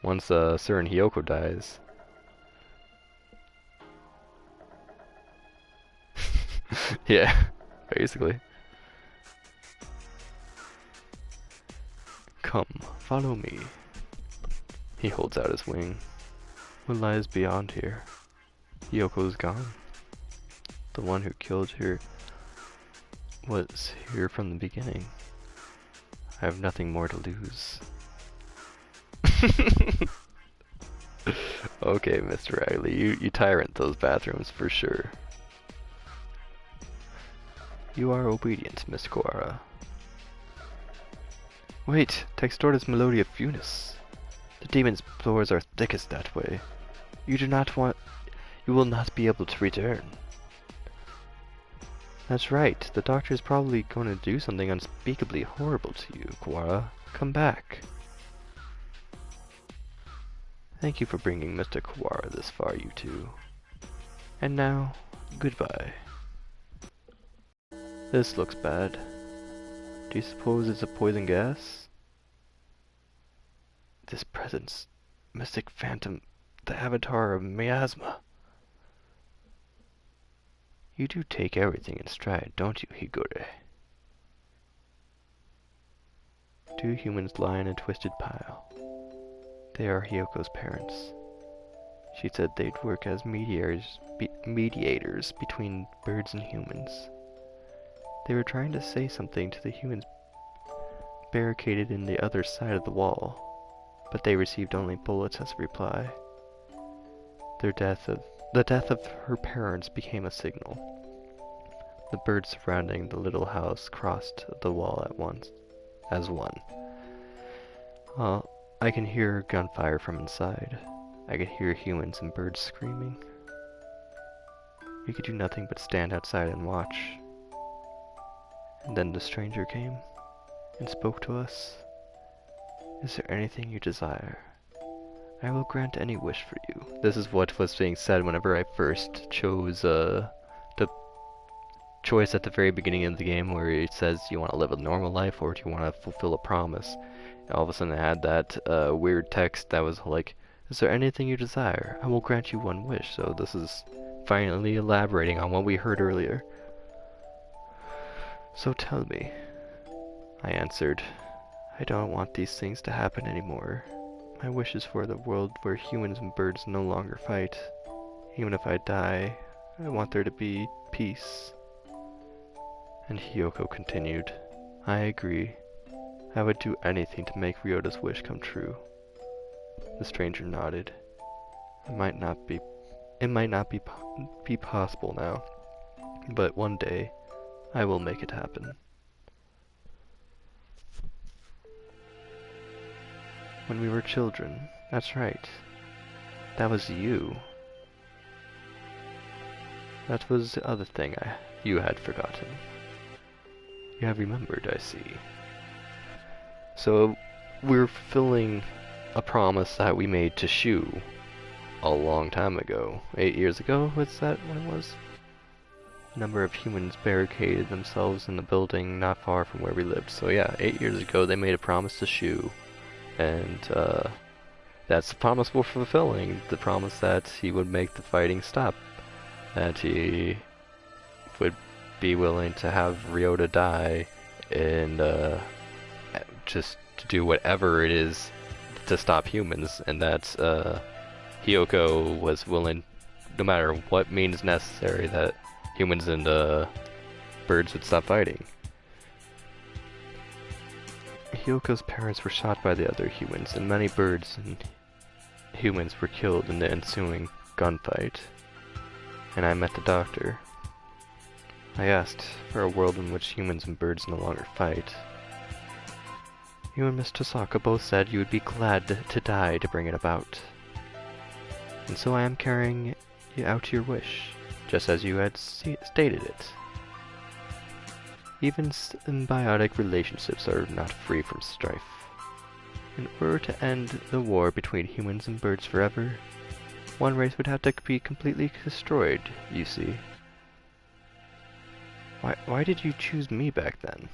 once certain Hiyoko dies. Yeah, basically. Come, follow me. He holds out his wing. What lies beyond here? Hiyoko's gone. The one who killed her was here from the beginning. I have nothing more to lose. Okay, Mr. Riley, you tyrant those bathrooms for sure. You are obedient, Miss Quara. Wait, Textortus Melodia Funis. The demon's floors are thickest that way. You will not be able to return. That's right, the doctor is probably going to do something unspeakably horrible to you, Quara. Come back. Thank you for bringing Mr. Quara this far, you two. And now, goodbye. This looks bad. Do you suppose it's a poison gas? This presence, mystic phantom, the avatar of miasma. You do take everything in stride, don't you, Higure? Two humans lie in a twisted pile. They are Hiyoko's parents. She said they'd work as mediators between birds and humans. They were trying to say something to the humans barricaded in the other side of the wall, but they received only bullets as a reply. The death of her parents became a signal. The birds surrounding the little house crossed the wall at once, as one. I can hear gunfire from inside. I could hear humans and birds screaming. We could do nothing but stand outside and watch. And then the stranger came and spoke to us. Is there anything you desire? I will grant any wish for you. This is what was being said whenever I first chose the choice at the very beginning of the game where it says you want to live a normal life or do you want to fulfill a promise. And all of a sudden it had that weird text that was like, is there anything you desire? I will grant you one wish. So this is finally elaborating on what we heard earlier. So tell me. I answered, I don't want these things to happen anymore. My wish is for the world where humans and birds no longer fight. Even if I die, I want there to be peace. And Hiyoko continued, I agree. I would do anything to make Ryota's wish come true. The stranger nodded. It might not be possible now, but one day I will make it happen. When we were children, that's right. That was you. That was the other thing you had forgotten. You have remembered, I see. So, we're fulfilling a promise that we made to Shu a long time ago. 8 years ago, was that when it was? A number of humans barricaded themselves in the building not far from where we lived. So yeah, 8 years ago they made a promise to Shu. And That's the promise we're fulfilling. The promise that he would make the fighting stop. That he would be willing to have Ryota die and just to do whatever it is to stop humans, and that Hiyoko was willing, no matter what means necessary, that humans and birds would stop fighting. Hiyoko's parents were shot by the other humans, and many birds and humans were killed in the ensuing gunfight. And I met the doctor. I asked for a world in which humans and birds no longer fight. You and Miss Tosaka both said you would be glad to die to bring it about. And so I am carrying out your wish, just as you had stated it. Even symbiotic relationships are not free from strife. In order to end the war between humans and birds forever, one race would have to be completely destroyed, you see. Why did you choose me back then?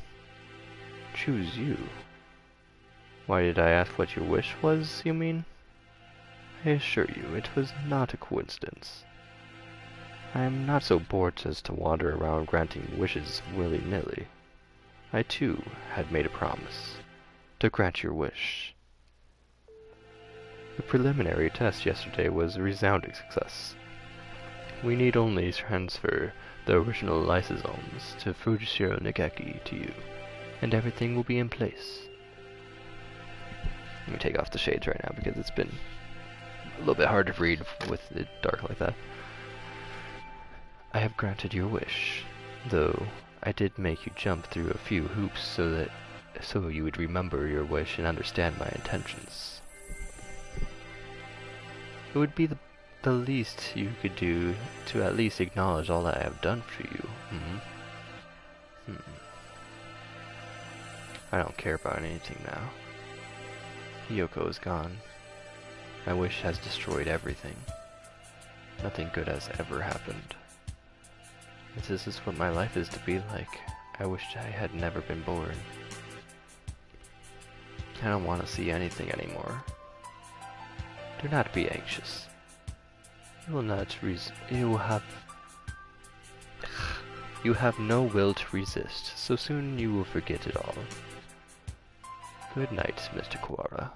Choose you? Why did I ask what your wish was, you mean? I assure you, it was not a coincidence. I am not so bored as to wander around granting wishes willy-nilly. I too had made a promise to grant your wish. The preliminary test yesterday was a resounding success. We need only transfer the original lysosomes to Fujishiro Nageki to you, and everything will be in place. Let me take off the shades right now because it's been a little bit hard to read with it dark like that. I have granted your wish, though I did make you jump through a few hoops so you would remember your wish and understand my intentions. It would be the least you could do to at least acknowledge all that I have done for you. I don't care about anything now. Hiyoko is gone. My wish has destroyed everything. Nothing good has ever happened. If this is what my life is to be like, I wished I had never been born. I don't want to see anything anymore. Do not be anxious. You have no will to resist, so soon you will forget it all. Good night, Mr. Kuwara.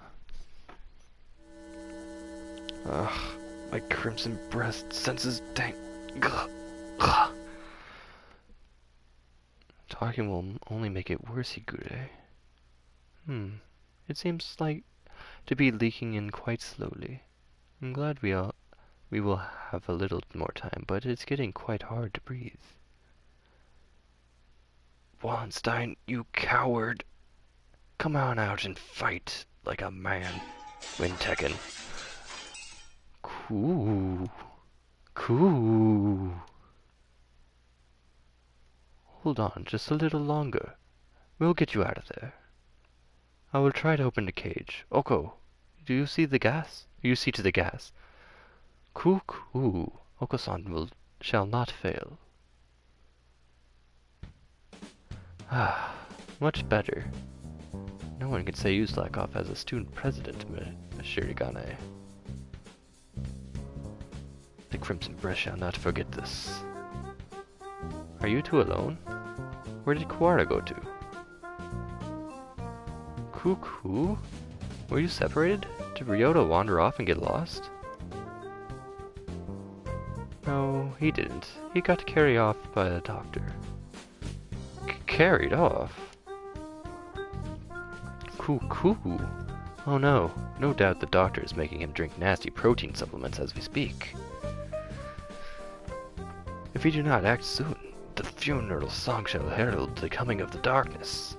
Ugh, my crimson breast senses dank. Ugh. Talking will only make it worse, Higure. It seems like to be leaking in quite slowly. I'm glad we will have a little more time, but it's getting quite hard to breathe. Wallenstein, you coward! Come on out and fight like a man. Win Tekken. Cool. Hold on just a little longer. We'll get you out of there. I will try to open the cage. Oko, do you see the gas? You see to the gas. Oko-san shall not fail. Ah, much better. No one can say you slack off as a student president, Shirigane. The Crimson Breast shall not forget this. Are you two alone? Where did Kuwara go to? Cuckoo? Were you separated? Did Ryota wander off and get lost? No, he didn't. He got carried off by the doctor. Carried off? Cuckoo? Oh no, no doubt the doctor is making him drink nasty protein supplements as we speak. If we do not act soon, the funeral song shall herald the coming of the darkness.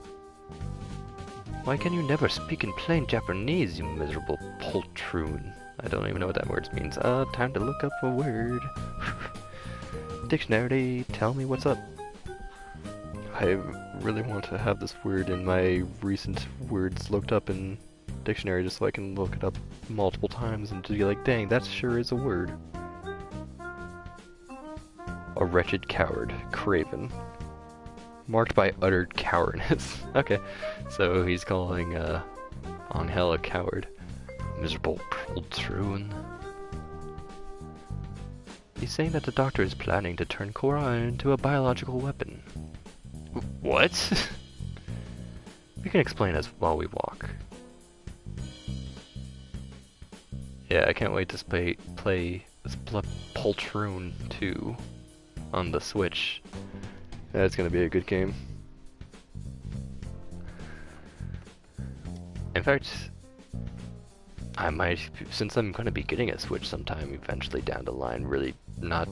Why can you never speak in plain Japanese, you miserable poltroon? I don't even know what that word means. Time to look up a word. Dictionary, tell me what's up. I really want to have this word in my recent words looked up in dictionary just so I can look it up multiple times and just be like, dang, that sure is a word. A wretched coward, craven. Marked by utter cowardice. Okay, so he's calling Angel a coward. Miserable poltroon. He's saying that the doctor is planning to turn Cora into a biological weapon. What? We can explain as while we walk. Yeah, I can't wait to play Poltroon 2 on the Switch. That's gonna be a good game. In fact, I might, since I'm going to be getting a Switch sometime eventually down the line, really not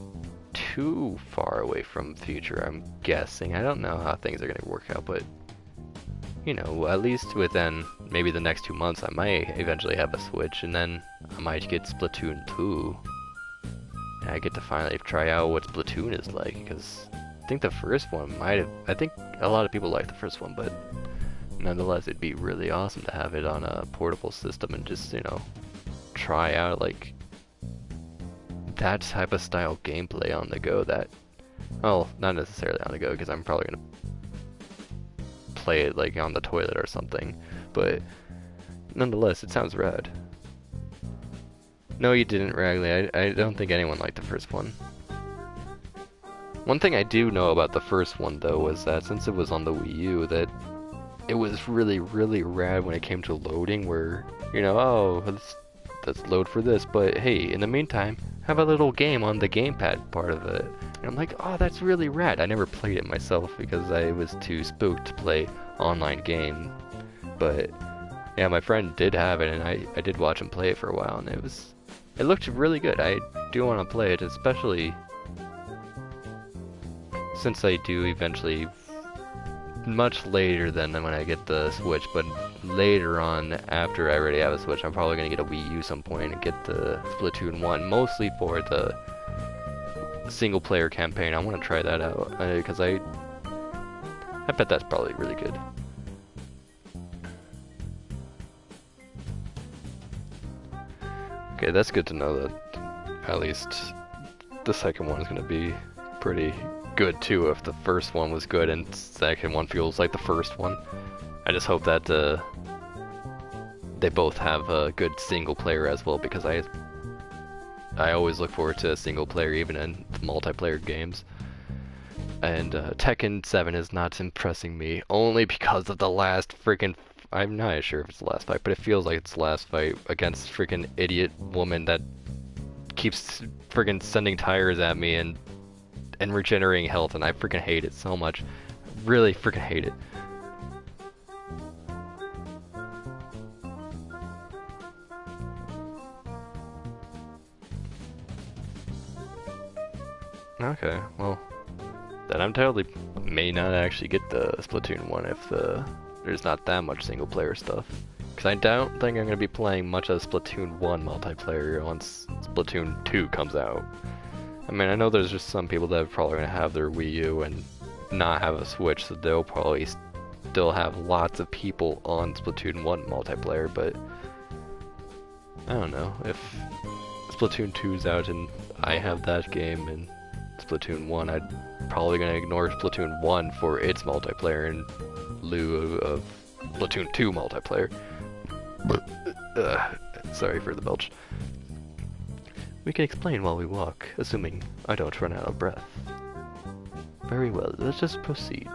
too far away from future, I'm guessing. I don't know how things are going to work out, but, you know, at least within maybe the next 2 months, I might eventually have a Switch, and then I might get Splatoon 2. And I get to finally try out what Splatoon is like, because I think the first one might have, I think a lot of people like the first one, but nonetheless, it'd be really awesome to have it on a portable system and just, you know, try out, like, that type of style gameplay on the go that, well, not necessarily on the go, because I'm probably going to play it, like, on the toilet or something, but nonetheless, it sounds rad. No, you didn't, Ragley. I don't think anyone liked the first one. One thing I do know about the first one, though, was that since it was on the Wii U, that it was really, really rad when it came to loading, where, you know, oh, let's load for this, but hey, in the meantime, have a little game on the gamepad part of it. And I'm like, oh, that's really rad. I never played it myself because I was too spooked to play online game. But yeah, my friend did have it, and I did watch him play it for a while, and it looked really good. I do want to play it, especially since I do eventually, much later than when I get the Switch, but later on, after I already have a Switch, I'm probably going to get a Wii U some point and get the Splatoon 1, mostly for the single player campaign. I want to try that out, because I bet that's probably really good. Okay, that's good to know that at least the second one is going to be pretty good too, if the first one was good and second one feels like the first one. I just hope that they both have a good single player as well, because I always look forward to a single player even in multiplayer games. And Tekken 7 is not impressing me, only because of the last freaking, I'm not sure if it's the last fight, but it feels like it's the last fight against freaking idiot woman that keeps freaking sending tires at me and regenerating health, and I freaking hate it so much. Really freaking hate it. Okay, well, then I'm totally may not actually get the Splatoon 1 if there's not that much single player stuff. Because I don't think I'm going to be playing much of Splatoon 1 multiplayer once Splatoon 2 comes out. I mean, I know there's just some people that are probably going to have their Wii U and not have a Switch, so they'll probably still have lots of people on Splatoon 1 multiplayer, but I don't know. If Splatoon 2's out and I have that game and Splatoon 1, I'm probably going to ignore Splatoon 1 for its multiplayer in lieu of Splatoon 2 multiplayer. Sorry for the belch. We can explain while we walk, assuming I don't run out of breath. Very well, let's just proceed.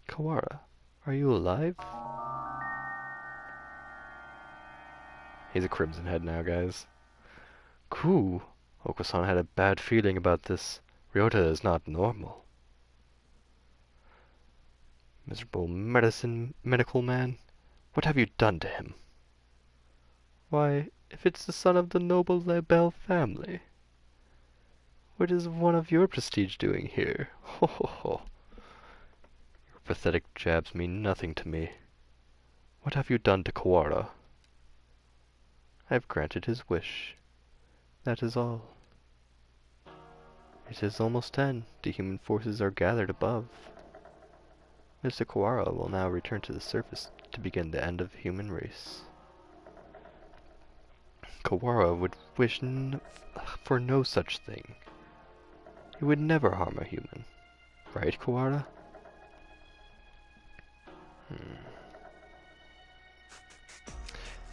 Kawara, are you alive? He's a Crimson Head now, guys. Cool. Okusan had a bad feeling about this. Ryota is not normal. Miserable medical man. What have you done to him? Why, if it's the son of the noble Lebel family. What is one of your prestige doing here? Ho ho ho. Your pathetic jabs mean nothing to me. What have you done to Kawara? I have granted his wish. That is all. It is almost 10. The human forces are gathered above. Mr. Kawara will now return to the surface to begin the end of the human race. Kawara would wish for no such thing. He would never harm a human. Right, Kawara?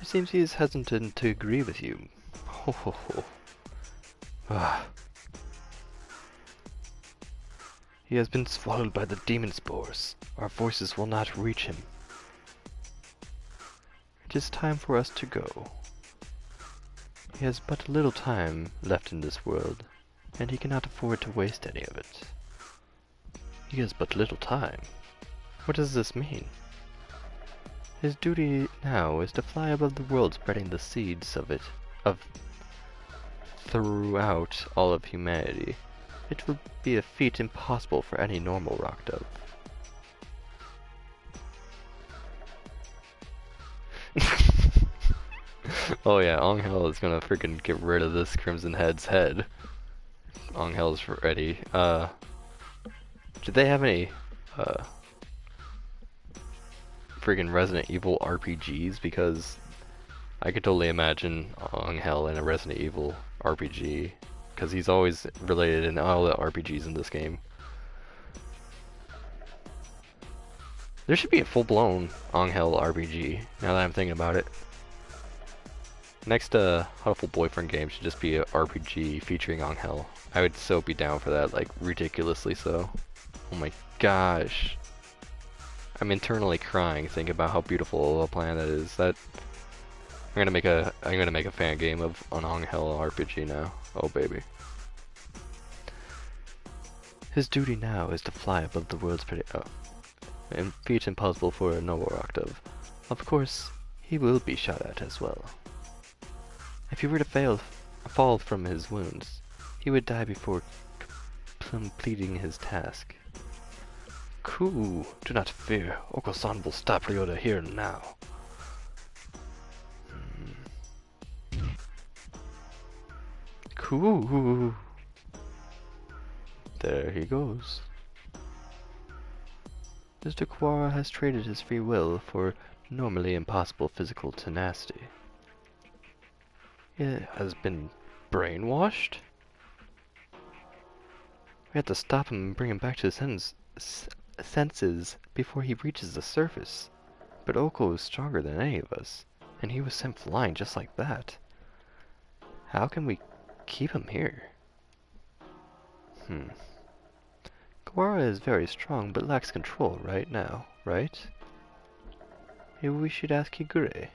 It seems he is hesitant to agree with you. Ho ho ho. Ah. He has been swallowed by the demon spores. Our forces will not reach him. It is time for us to go. He has but little time left in this world, and he cannot afford to waste any of it. He has but little time. What does this mean? His duty now is to fly above the world, spreading the seeds of throughout all of humanity. It would be a feat impossible for any normal rock dove. Oh yeah, Angel is gonna freaking get rid of this Crimson Head's head. Angel's ready. Did they have any, freaking Resident Evil RPGs? Because I could totally imagine Angel in a Resident Evil RPG. Because he's always related in all the RPGs in this game. There should be a full-blown Angel RPG, now that I'm thinking about it. Next Hatoful Boyfriend game should just be a RPG featuring Angel. I would so be down for that, like, ridiculously so. Oh my gosh. I'm internally crying thinking about how beautiful a plan that is. I'm gonna make a fan game of an Angel RPG now. Oh baby. His duty now is to fly above the world's and feat impossible for a noble rock dove. Of course, he will be shot at as well. If he were to fall from his wounds, he would die before completing his task. Cool, do not fear. Oko-san will stop Ryota here and now. Cool. There he goes. Mr. Kuwara has traded his free will for normally impossible physical tenacity. He has been brainwashed? We have to stop him and bring him back to his senses before he reaches the surface. But Oko is stronger than any of us, and he was sent flying just like that. How can we keep him here? Kuwara is very strong, but lacks control right now, right? Maybe we should ask Higure.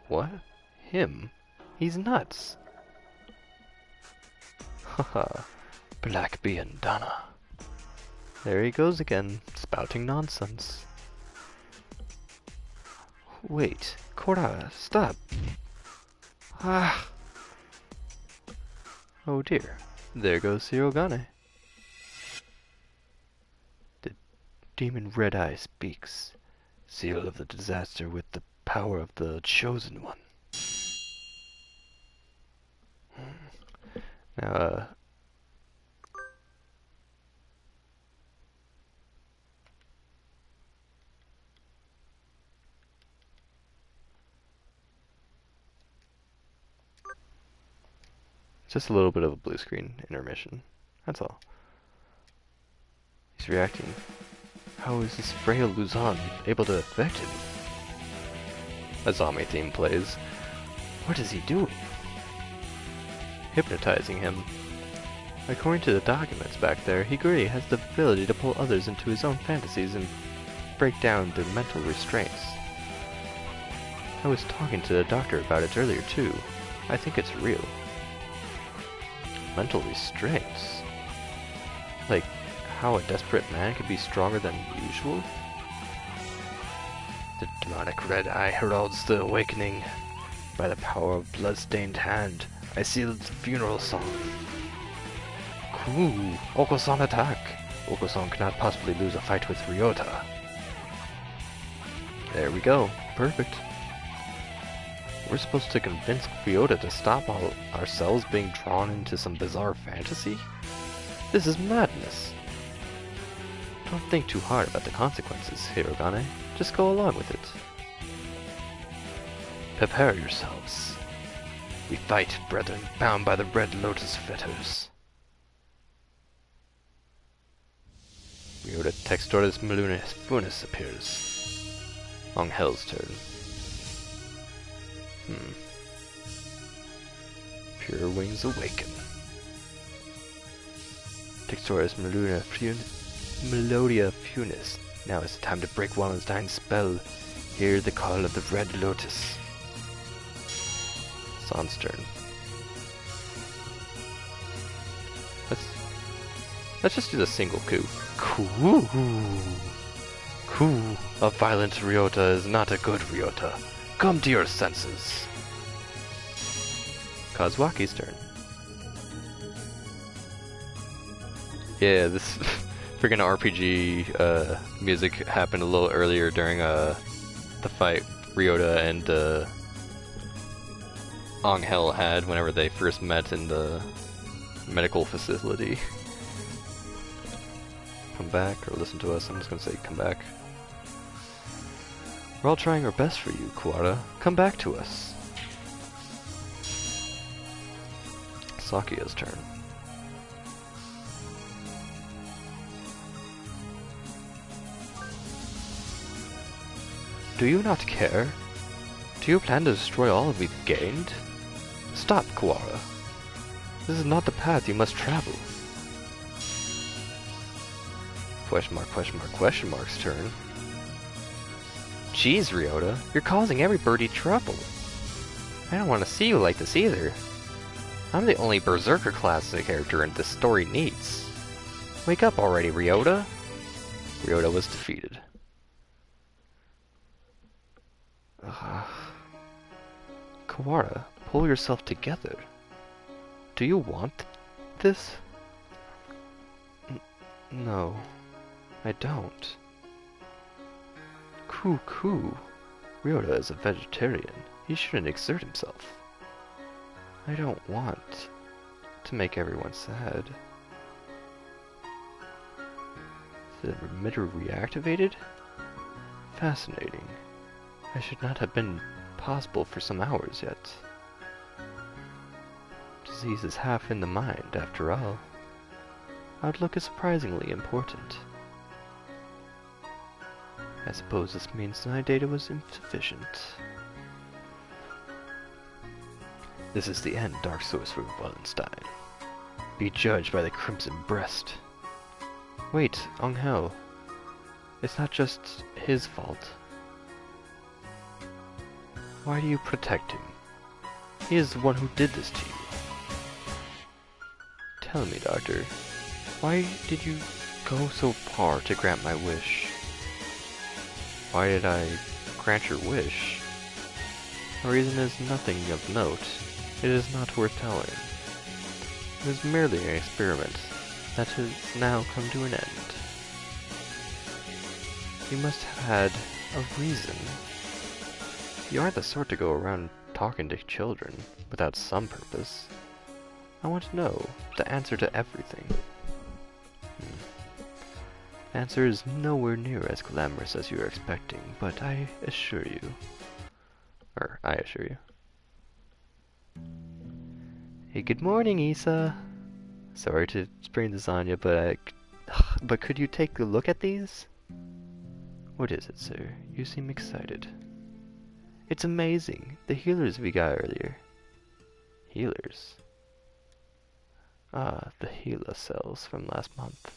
What? Him? He's nuts! Haha, Black Bee and Donna. There he goes again, spouting nonsense. Wait, Korra, stop! Ah! Oh dear, there goes Shirogane. The demon Red Eye speaks, seal of the disaster with the power of the Chosen One. Now, just a little bit of a blue screen intermission. That's all. He's reacting. How is this frail Luzon able to affect him? A zombie theme plays. What is he doing? Hypnotizing him. According to the documents back there, Higure has the ability to pull others into his own fantasies and break down their mental restraints. I was talking to the doctor about it earlier too. I think it's real. Mental restraints? Like, how a desperate man could be stronger than usual? The demonic Red Eye heralds the awakening. By the power of blood-stained hand, I seal its funeral song. Cool! Oko-san attack! Oko-san cannot possibly lose a fight with Ryota. There we go. Perfect. We're supposed to convince Ryota to stop ourselves being drawn into some bizarre fantasy? This is madness. Don't think too hard about the consequences, Hirogane. Just go along with it. Prepare yourselves. We fight, brethren, bound by the Red Lotus fetters. Ryota Textoris Melunis Funis appears. Angel's turn. Hmm. Pure Wings Awaken. Textoris Melodia Funis. Now is the time to break Wallenstein's spell. Hear the call of the Red Lotus. San's turn. Let's just do the single coup. Coup. Coup. A violent Ryota is not a good Ryota. Come to your senses. Kazuaki's turn. Yeah, this freaking RPG music happened a little earlier during the fight Ryota and Angel had whenever they first met in the medical facility. Come back or listen to us. I'm just gonna say come back. We're all trying our best for you, Kuwata. Come back to us. Sakuya's turn. Do you not care? Do you plan to destroy all we've gained? Stop, Kuwara. This is not the path you must travel. Question mark's turn. Jeez, Ryota, you're causing every birdie trouble. I don't want to see you like this either. I'm the only Berserker class character and this story needs. Wake up already, Ryota. Ryota was defeated. Kuwara, pull yourself together. Do you want this? No, I don't. Coo. Ryota is a vegetarian. He shouldn't exert himself. I don't want to make everyone sad. The emitter reactivated? Fascinating. I should not have been possible for some hours yet. Disease is half in the mind, after all. Outlook is surprisingly important. I suppose this means my data was insufficient. This is the end, Dark Sorcerer Wallenstein. Be judged by the crimson breast. Wait, Angel. It's not just his fault. Why do you protect him? He is the one who did this to you. Tell me, Doctor, why did you go so far to grant my wish? Why did I grant your wish? The reason is nothing of note. It is not worth telling. It was merely an experiment that has now come to an end. You must have had a reason. You aren't the sort to go around talking to children without some purpose. I want to know the answer to everything. The answer is nowhere near as glamorous as you are expecting, but I assure you. Hey, good morning, Issa. Sorry to spring this on you, but could you take a look at these? What is it, sir? You seem excited. It's amazing. The healers we got earlier. Healers? Ah, the Hela cells from last month.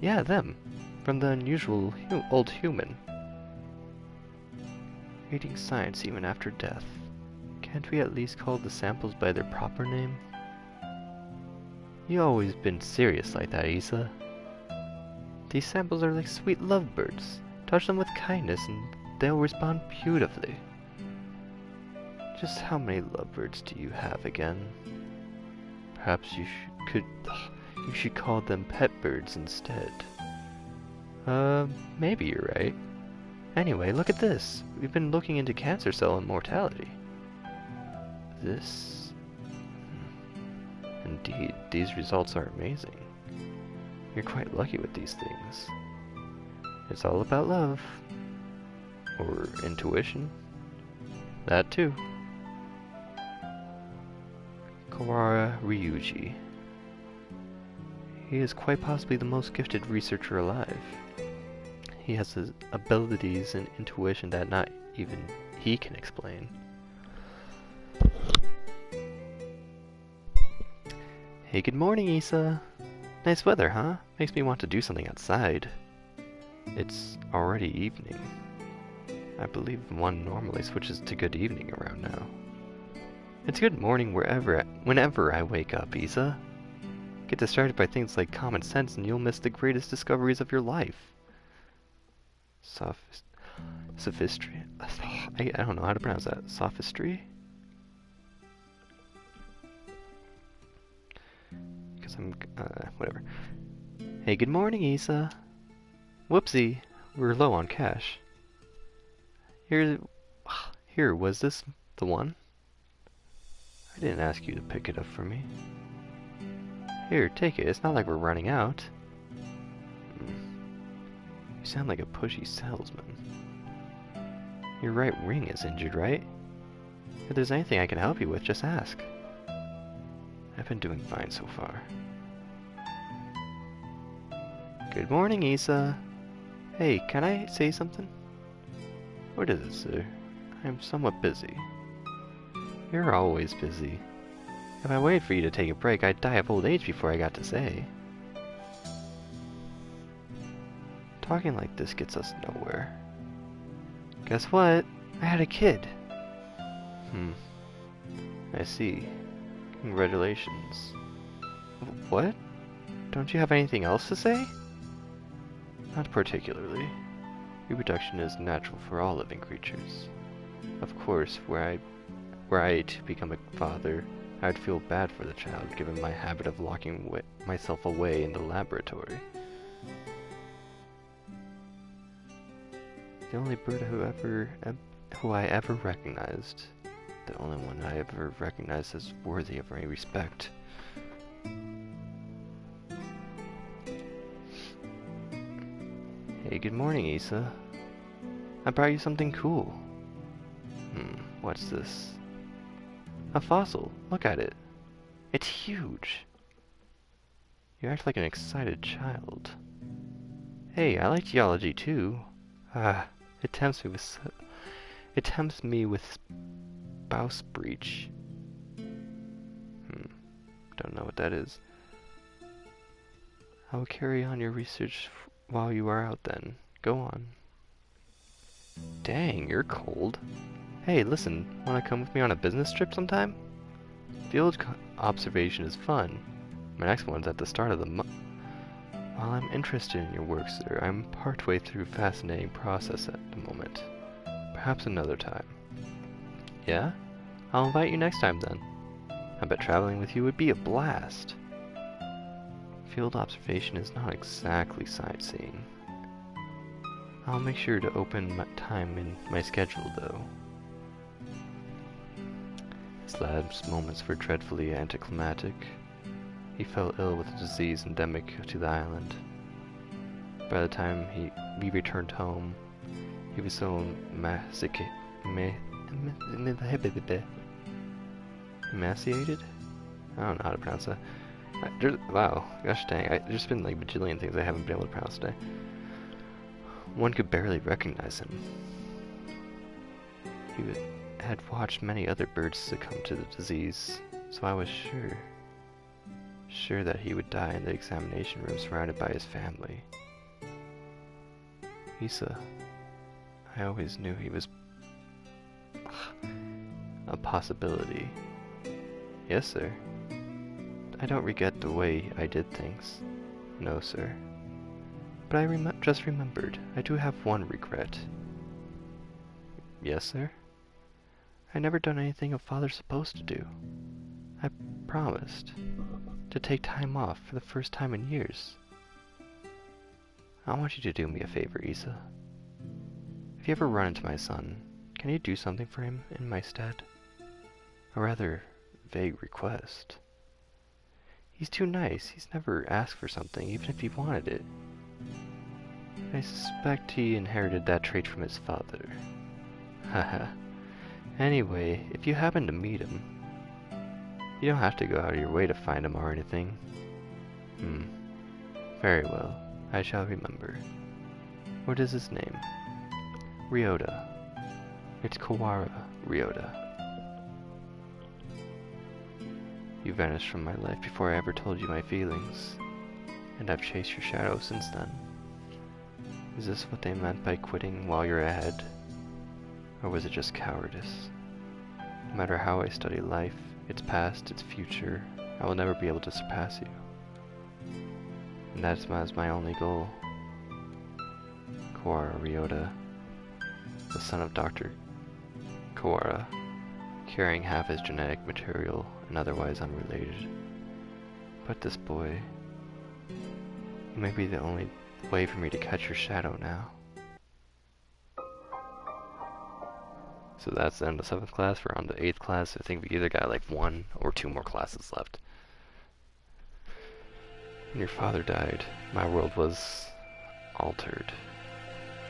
Yeah, them. From the unusual old human. Reading science even after death. Can't we at least call the samples by their proper name? You always been serious like that, Issa. These samples are like sweet lovebirds. Touch them with kindness and they'll respond beautifully. Just how many lovebirds do you have again? Perhaps you should call them pet birds instead. Maybe you're right. Anyway, look at this. We've been looking into cancer cell immortality. This... Indeed, these results are amazing. You're quite lucky with these things. It's all about love. Or intuition. That too. Kawara Ryuji. He is quite possibly the most gifted researcher alive. He has abilities and intuition that not even he can explain. Hey, good morning, Issa. Nice weather, huh? Makes me want to do something outside. It's already evening. I believe one normally switches to good evening around now. It's good morning whenever I wake up, Issa. Get distracted by things like common sense and you'll miss the greatest discoveries of your life. Sophistry? I don't know how to pronounce that. Sophistry? Because whatever. Hey, good morning, Issa. Whoopsie, we're low on cash. Here, was this the one? I didn't ask you to pick it up for me. Here, take it. It's not like we're running out. You sound like a pushy salesman. Your right ring is injured, right? If there's anything I can help you with, just ask. I've been doing fine so far. Good morning, Issa. Hey, can I say something? What is it, sir? I'm somewhat busy. You're always busy. If I waited for you to take a break, I'd die of old age before I got to say. Talking like this gets us nowhere. Guess what? I had a kid. I see. Congratulations. What? Don't you have anything else to say? Not particularly. Reproduction is natural for all living creatures. Of course, were I to become a father, I'd feel bad for the child, given my habit of locking myself away in the laboratory. The only bird who I ever recognized. The only one I ever recognized as worthy of any respect. Hey, good morning, Issa. I brought you something cool. What's this? A fossil. Look at it. It's huge. You act like an excited child. Hey, I like geology too. It tempts me with Bowsbreach. Don't know what that is. I will carry on your research while you are out then. Go on. Dang, you're cold. Hey, listen, wanna come with me on a business trip sometime? Field observation is fun. My next one's at the start of the month. While I'm interested in your work, sir, I'm partway through a fascinating process at the moment. Perhaps another time. Yeah? I'll invite you next time then. I bet traveling with you would be a blast. Field observation is not exactly sightseeing. I'll make sure to open my time in my schedule, though. His last moments were dreadfully anticlimactic. He fell ill with a disease endemic to the island. By the time we returned home, he was so emaciated? I don't know how to pronounce that. Wow, gosh dang, there's been like a bajillion things I haven't been able to pronounce today. One could barely recognize him. He had watched many other birds succumb to the disease, so I was sure that he would die in the examination room surrounded by his family. Issa, I always knew he was a possibility. Yes, sir. I don't regret the way I did things. No, sir. But I just remembered, I do have one regret. Yes, sir? I never done anything a father's supposed to do. I promised to take time off for the first time in years. I want you to do me a favor, Issa. If you ever run into my son, can you do something for him in my stead? A rather vague request. He's too nice. He's never asked for something, even if he wanted it. I suspect he inherited that trait from his father. Haha. Anyway, if you happen to meet him, you don't have to go out of your way to find him or anything. Very well. I shall remember. What is his name? Ryota. It's Kawara Ryota. You vanished from my life before I ever told you my feelings, and I've chased your shadow since then. Is this what they meant by quitting while you're ahead? Or was it just cowardice? No matter how I study life, its past, its future, I will never be able to surpass you. And that's my only goal. Kawara Ryota, the son of Dr. Kawara, carrying half his genetic material and otherwise unrelated. But this boy, he may be the only way for me to catch your shadow now. So that's the end of 7th class. We're on to 8th class. I think we either got like 1 or 2 more classes left. When your father died, my world was altered.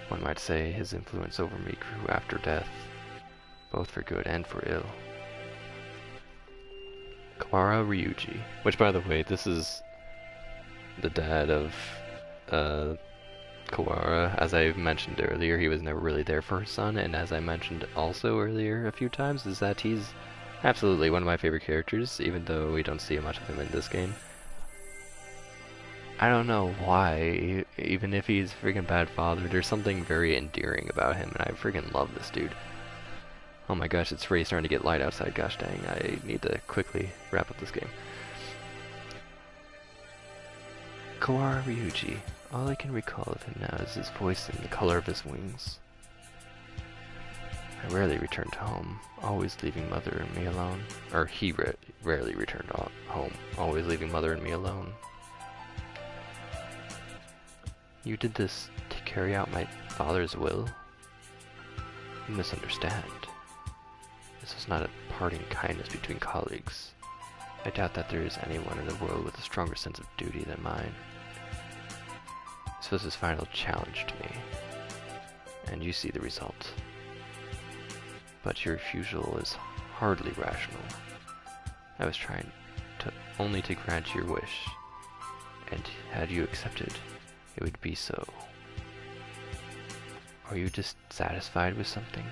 One might say his influence over me grew after death, both for good and for ill. Kawara Ryuji, which by the way, this is the dad of Kawara. As I mentioned earlier, he was never really there for his son, and as I mentioned also earlier a few times, is that he's absolutely one of my favorite characters, even though we don't see much of him in this game. I don't know why, even if he's a freaking bad father, there's something very endearing about him, and I freaking love this dude. Oh my gosh, it's really starting to get light outside, gosh dang, I need to quickly wrap up this game. Kawara Ryuji. All I can recall of him now is his voice and the color of his wings. I rarely returned home, always leaving Mother and me alone. Or he rarely returned home, always leaving Mother and me alone. You did this to carry out my father's will? You misunderstand. This was not a parting kindness between colleagues. I doubt that there is anyone in the world with a stronger sense of duty than mine. This was his final challenge to me, and you see the result. But your refusal is hardly rational. I was trying only to grant your wish, and had you accepted, it would be so. Are you dissatisfied with something?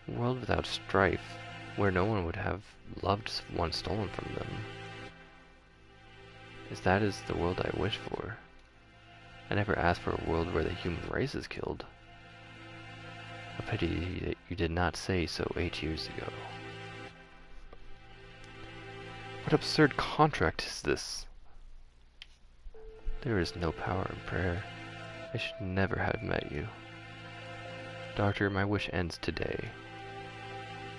A world without strife, where no one would have loved one stolen from them. That is the world I wish for. I never asked for a world where the human race is killed. A pity that you did not say so 8 years ago. What absurd contract is this? There is no power in prayer. I should never have met you. Doctor, my wish ends today.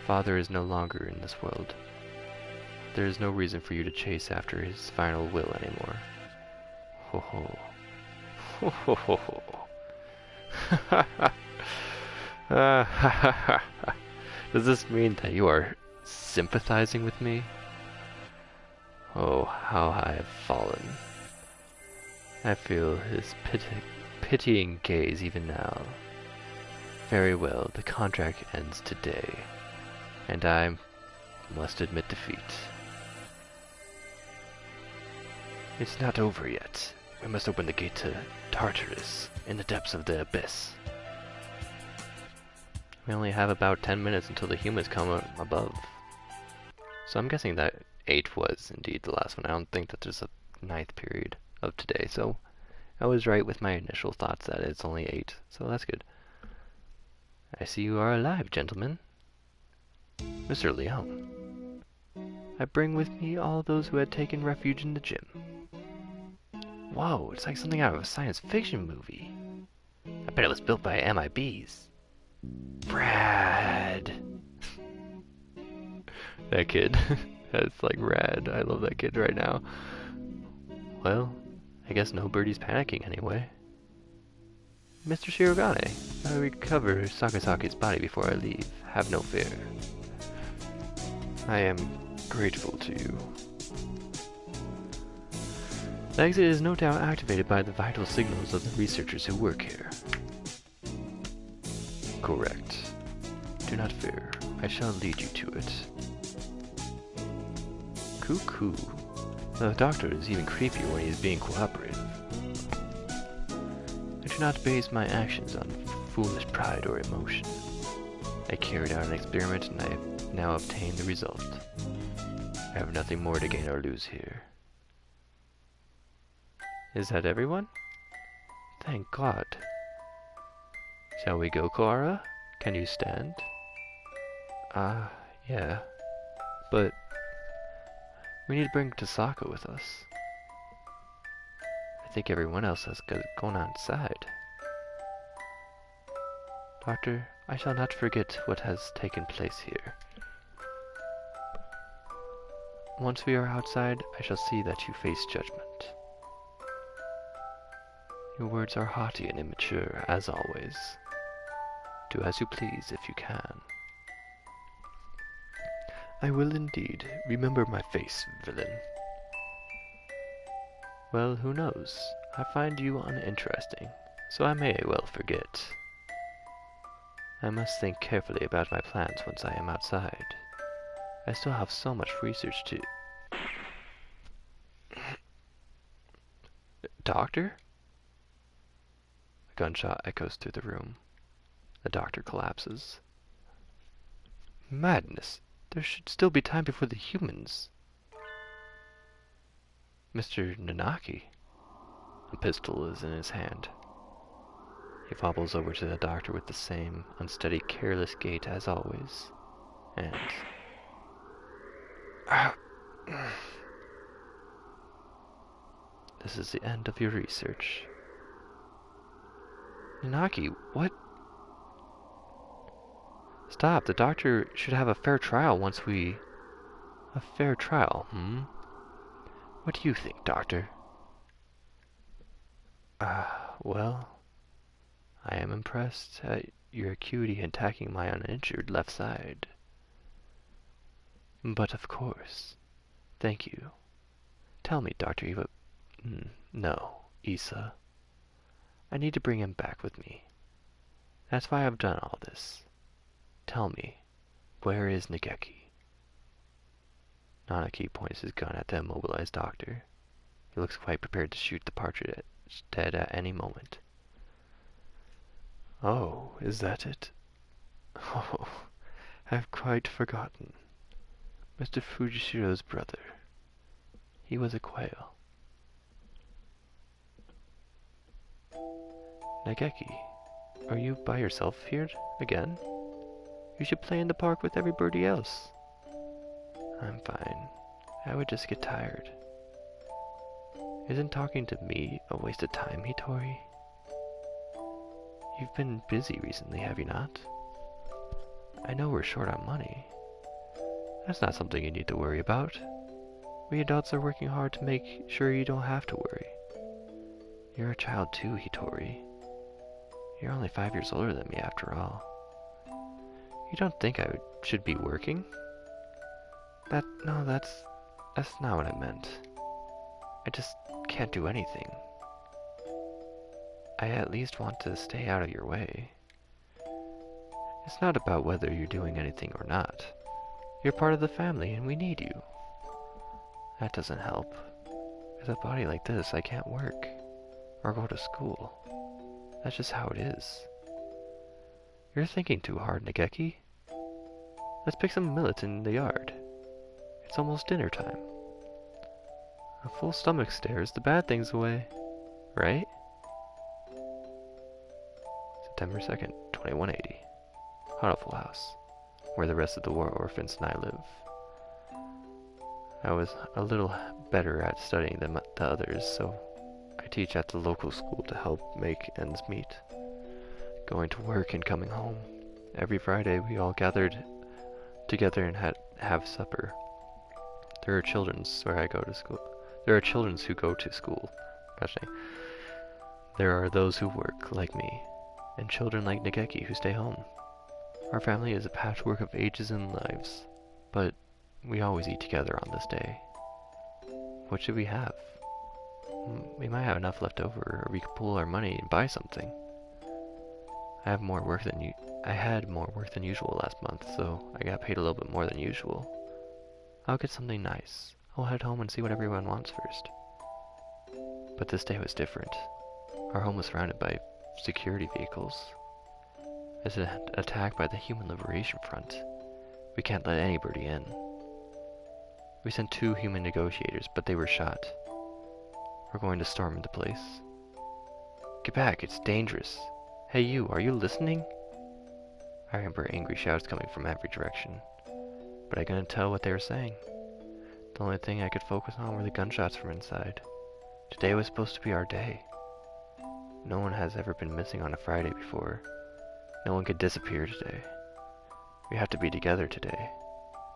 Father is no longer in this world. There is no reason for you to chase after his final will anymore. Ho ho. Ho ho ho ho. Does this mean that you are sympathizing with me? Oh, how I have fallen. I feel his pitying gaze even now. Very well, the contract ends today, and I must admit defeat. It's not over yet. We must open the gate to Tartarus, in the depths of the abyss. We only have about 10 minutes until the humans come above. So I'm guessing that 8 was indeed the last one. I don't think that there's a 9th period of today, so I was right with my initial thoughts that it's only 8, so that's good. I see you are alive, gentlemen. Mr. Leon. I bring with me all those who had taken refuge in the gym. Whoa, it's like something out of a science fiction movie. I bet it was built by MIBs. Brad! That kid. That's like rad. I love that kid right now. Well, I guess no birdie's panicking anyway. Mr. Shirogane, I'll recover Sakasaki's body before I leave. Have no fear. I am grateful to you. The exit is no doubt activated by the vital signals of the researchers who work here. Correct. Do not fear. I shall lead you to it. Cuckoo. The doctor is even creepier when he is being cooperative. I do not base my actions on foolish pride or emotion. I carried out an experiment and I have now obtained the result. I have nothing more to gain or lose here. Is that everyone? Thank God. Shall we go, Clara? Can you stand? Yeah. But we need to bring Tasaka with us. I think everyone else has gone outside. Doctor, I shall not forget what has taken place here. Once we are outside, I shall see that you face judgment. Your words are haughty and immature, as always. Do as you please if you can. I will indeed. Remember my face, villain. Well, who knows? I find you uninteresting, so I may well forget. I must think carefully about my plans once I am outside. I still have so much research to... Doctor? A gunshot echoes through the room. The doctor collapses. Madness! There should still be time before the humans. Mr. Nanaki. A pistol is in his hand. He hobbles over to the doctor with the same unsteady, careless gait as always. And... This is the end of your research. Nanaki, what? Stop, the doctor should have a fair trial once we... A fair trial, What do you think, doctor? Well... I am impressed at your acuity in attacking my uninjured left side. But of course. Thank you. Tell me, Dr. Eva... No, Issa. I need to bring him back with me. That's why I've done all this. Tell me, where is Nageki? Nanaki points his gun at the immobilized doctor. He looks quite prepared to shoot the partridge dead at any moment. Oh, is that it? Oh, I've quite forgotten. Mr. Fujishiro's brother. He was a quail. Nageki, are you by yourself here again? You should play in the park with everybody else. I'm fine. I would just get tired. Isn't talking to me a waste of time, Hitori? You've been busy recently, have you not? I know we're short on money. That's not something you need to worry about. We adults are working hard to make sure you don't have to worry. You're a child too, Hitori. You're only 5 years older than me after all. You don't think I should be working? No, that's not what I meant. I just can't do anything. I at least want to stay out of your way. It's not about whether you're doing anything or not. You're part of the family and we need you. That doesn't help. With a body like this, I can't work. Or go to school. That's just how it is. You're thinking too hard, Nageki. Let's pick some millet in the yard. It's almost dinner time. A full stomach stares the bad things away. Right? September 2nd, 2180. Hatoful House, where the rest of the war orphans and I live. I was a little better at studying than the others, so I teach at the local school to help make ends meet. Going to work and coming home. Every Friday we all gathered together and have supper. There are children's where I go to school. There are children who go to school. Gosh dang. There are those who work, like me, and children like Nageki who stay home. Our family is a patchwork of ages and lives, but we always eat together on this day. What should we have? We might have enough left over, or we could pool our money and buy something. I had more work than usual last month, so I got paid a little bit more than usual. I'll get something nice. I'll head home and see what everyone wants first. But this day was different. Our home was surrounded by security vehicles. It's an attack by the Human Liberation Front. We can't let anybody in. We sent 2 human negotiators, but they were shot. We're going to storm the place. Get back, it's dangerous. Hey you, are you listening? I remember angry shouts coming from every direction, but I couldn't tell what they were saying. The only thing I could focus on were the gunshots from inside. Today was supposed to be our day. No one has ever been missing on a Friday before. No one could disappear today. We have to be together today,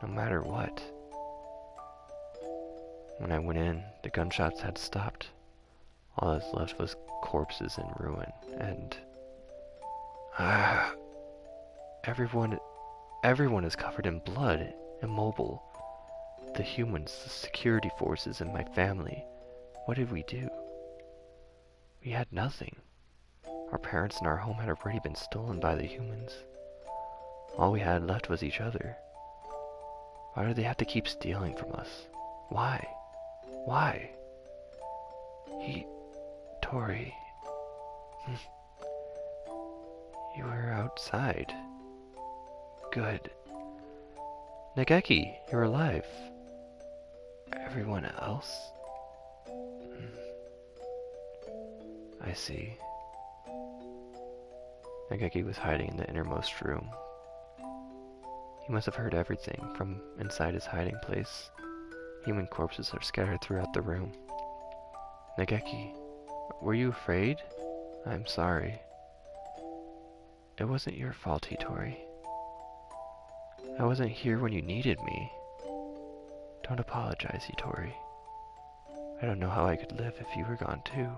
no matter what. When I went in, the gunshots had stopped. All that's left was corpses in ruin, and everyone is covered in blood, immobile. The humans, the security forces, and my family. What did we do? We had nothing. Our parents and our home had already been stolen by the humans. All we had left was each other. Why do they have to keep stealing from us? Why? Why? Tori, you were outside. Good. Nageki, you're alive. Everyone else? I see. Nageki was hiding in the innermost room. He must have heard everything from inside his hiding place. Human corpses are scattered throughout the room. Nageki, were you afraid? I'm sorry. It wasn't your fault, Hitori. I wasn't here when you needed me. Don't apologize, Hitori. I don't know how I could live if you were gone too.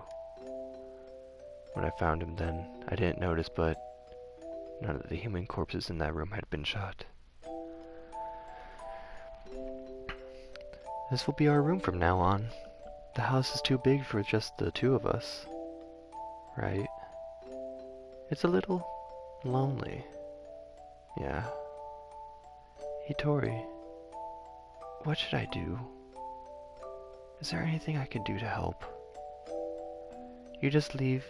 When I found him then, I didn't notice, but none of the human corpses in that room had been shot. This will be our room from now on. The house is too big for just the 2 of us. Right? It's a little lonely. Yeah. Hitori, what should I do? Is there anything I can do to help? You just leave.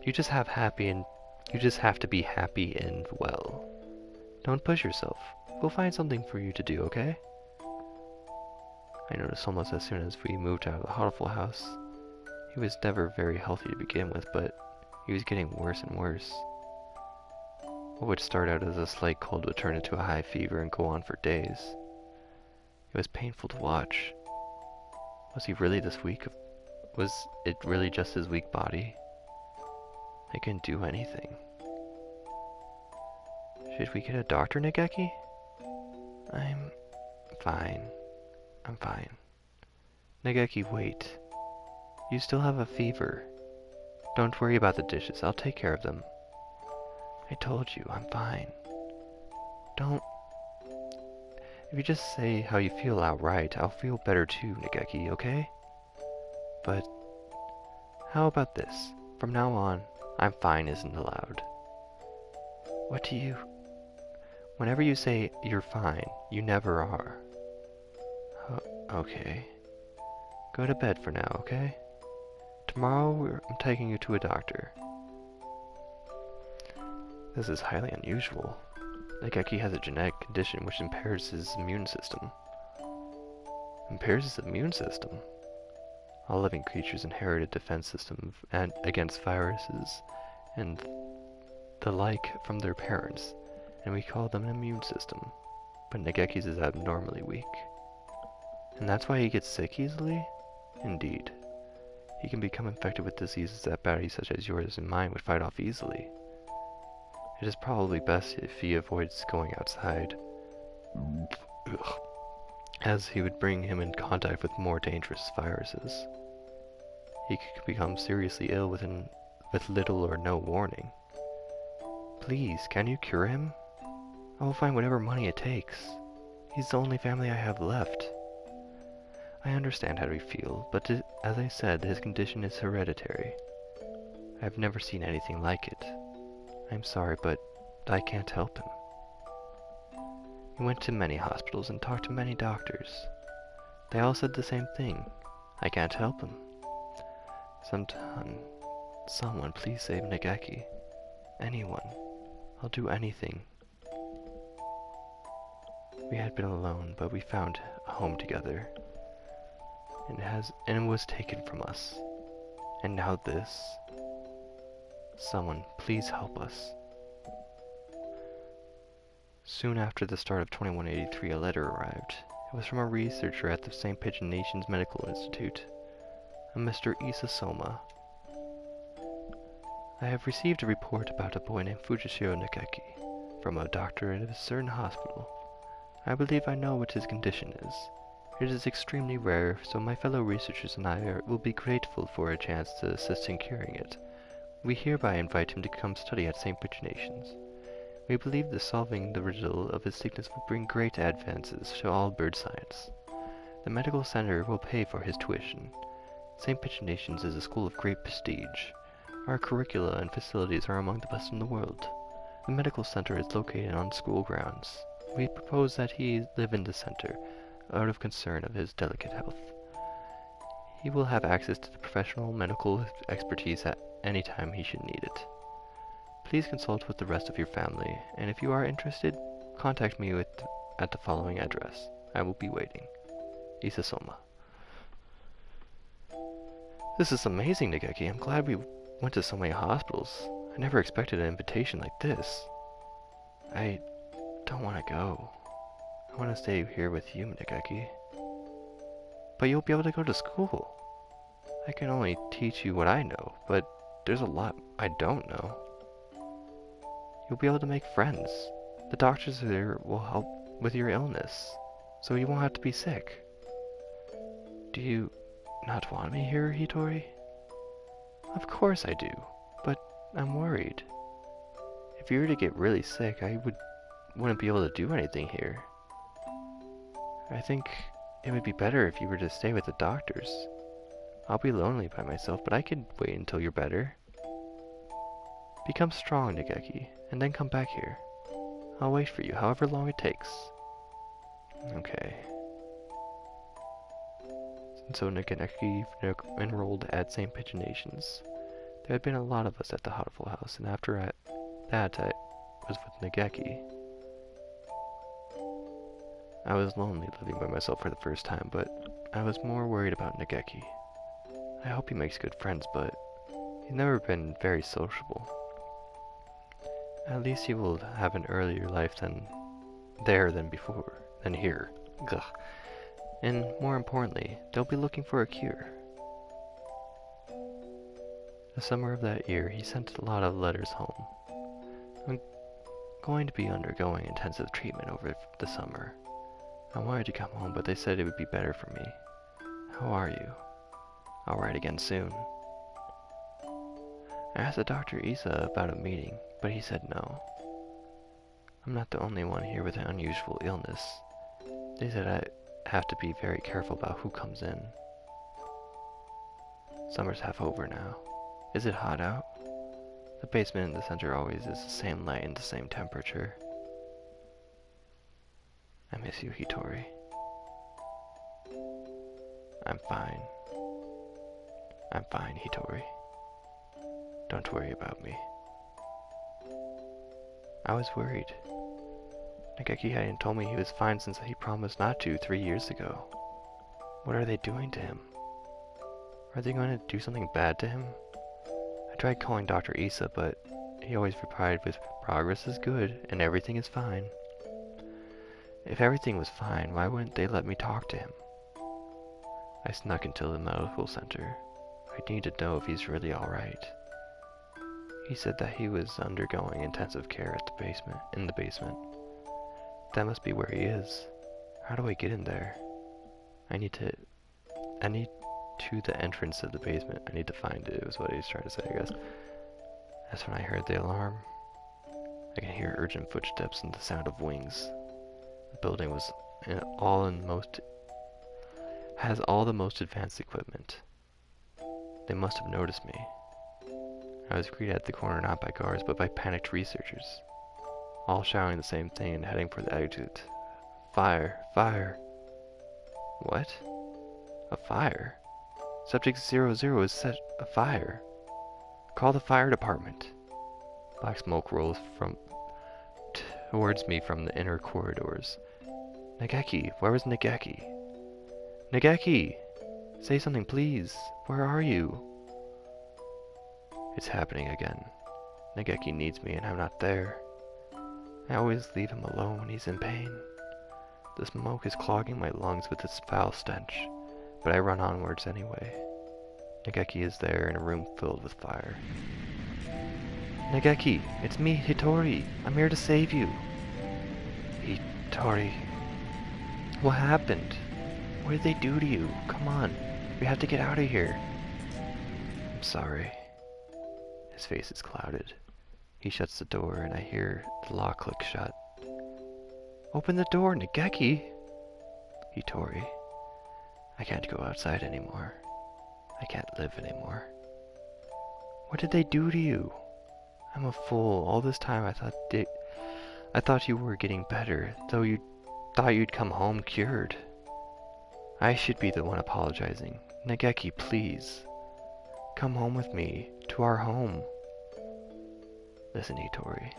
You just have to be happy and well. Don't push yourself. We'll find something for you to do, okay? I noticed almost as soon as we moved out of the Hatoful house. He was never very healthy to begin with, but he was getting worse and worse. What would start out as a slight cold would turn into a high fever and go on for days. It was painful to watch. Was he really this weak? Was it really just his weak body? I couldn't do anything. Should we get a doctor, Nageki? I'm fine. I'm fine. Nageki, wait. You still have a fever. Don't worry about the dishes. I'll take care of them. I told you, I'm fine. Don't... If you just say how you feel outright, I'll feel better too, Nageki, okay? But... how about this? From now on, I'm fine isn't allowed. What do you... Whenever you say you're fine, you never are. Okay. Go to bed for now, okay? Tomorrow, I'm taking you to a doctor. This is highly unusual. Nageki has a genetic condition which impairs his immune system. Impairs his immune system? All living creatures inherit a defense system against viruses and the like from their parents, and we call them an immune system. But Nageki's is abnormally weak. And that's why he gets sick easily? Indeed. He can become infected with diseases that bodies such as yours and mine would fight off easily. It is probably best if he avoids going outside, as he would bring him in contact with more dangerous viruses. He could become seriously ill with little or no warning. Please, can you cure him? I will find whatever money it takes. He's the only family I have left. I understand how you feel, but as I said, his condition is hereditary. I have never seen anything like it. I'm sorry, but I can't help him. He went to many hospitals and talked to many doctors. They all said the same thing. I can't help him. Someone please save Nageki. Anyone. I'll do anything. We had been alone, but we found a home together, and it was taken from us. And now this. Someone, please help us. Soon after the start of 2183, a letter arrived. It was from a researcher at the St. Pigeon Nations Medical Institute, a Mr. Issa Soma. I have received a report about a boy named Fujishiro Nageki from a doctor at a certain hospital. I believe I know what his condition is. It is extremely rare, so my fellow researchers and I will be grateful for a chance to assist in curing it. We hereby invite him to come study at St. Pigeon Nations. We believe that solving the riddle of his sickness will bring great advances to all bird science. The medical center will pay for his tuition. St. Pigeon Nations is a school of great prestige. Our curricula and facilities are among the best in the world. The medical center is located on school grounds. We propose that he live in the center, out of concern of his delicate health. He will have access to the professional medical expertise at any time he should need it. Please consult with the rest of your family, and if you are interested, contact me at the following address. I will be waiting. Issa Soma. This is amazing, Nageki. I'm glad we went to so many hospitals. I never expected an invitation like this. I don't want to go. I want to stay here with you, Nageki. But you'll be able to go to school. I can only teach you what I know, but there's a lot I don't know. You'll be able to make friends. The doctors there will help with your illness, so you won't have to be sick. Do you not want me here, Hitori? Of course I do, but I'm worried. If you were to get really sick, I wouldn't be able to do anything here. I think it would be better if you were to stay with the doctors. I'll be lonely by myself, but I could wait until you're better. Become strong, Nageki, and then come back here. I'll wait for you, however long it takes. Okay. And so Nageki enrolled at St. Pigeon Nations. There had been a lot of us at the Hatoful house, and after that I was with Nageki. I was lonely living by myself for the first time, but I was more worried about Nageki. I hope he makes good friends, but he's never been very sociable. At least he will have an earlier life than here. Ugh. And more importantly, they'll be looking for a cure. The summer of that year, he sent a lot of letters home. I'm going to be undergoing intensive treatment over the summer. I wanted to come home, but they said it would be better for me. How are you? I'll write again soon. I asked Dr. Issa about a meeting, but he said no. I'm not the only one here with an unusual illness. They said I have to be very careful about who comes in. Summer's half over now. Is it hot out? The basement in the center always is the same light and the same temperature. I miss you, Hitori. I'm fine. I'm fine, Hitori. Don't worry about me. I was worried. Nageki hadn't told me he was fine since he promised not to 3 years ago. What are they doing to him? Are they going to do something bad to him? I tried calling Dr. Issa, but he always replied with, "Progress is good, and everything is fine." If everything was fine, why wouldn't they let me talk to him? I snuck into the medical center. I need to know if he's really alright. He said that he was undergoing intensive care at in the basement. That must be where he is. How do I get in there? I need to the entrance of the basement. I need to find it, was what he was trying to say, I guess. That's when I heard the alarm. I can hear urgent footsteps and the sound of wings. The building has all the most advanced equipment. They must have noticed me. I was greeted at the corner not by guards, but by panicked researchers, all shouting the same thing and heading for the exit. Fire! Fire! What? A fire? Subject 00 is set afire. Call the fire department. Black smoke rolls towards me from the inner corridors. Nageki! Where was Nageki? Nageki! Say something, please. Where are you? It's happening again. Nageki needs me and I'm not there. I always leave him alone when he's in pain. The smoke is clogging my lungs with its foul stench, but I run onwards anyway. Nageki is there in a room filled with fire. Nageki, it's me, Hitori. I'm here to save you. Hitori. What happened? What did they do to you? Come on, we have to get out of here. I'm sorry. His face is clouded. He shuts the door and I hear the lock click shut. Open the door, Nageki! Hitori. I can't go outside anymore. I can't live anymore. What did they do to you? I'm a fool. All this time I thought you were getting better, though you thought you'd come home cured. I should be the one apologizing. Nageki, please. Come home with me, to our home. Listen, Hitori.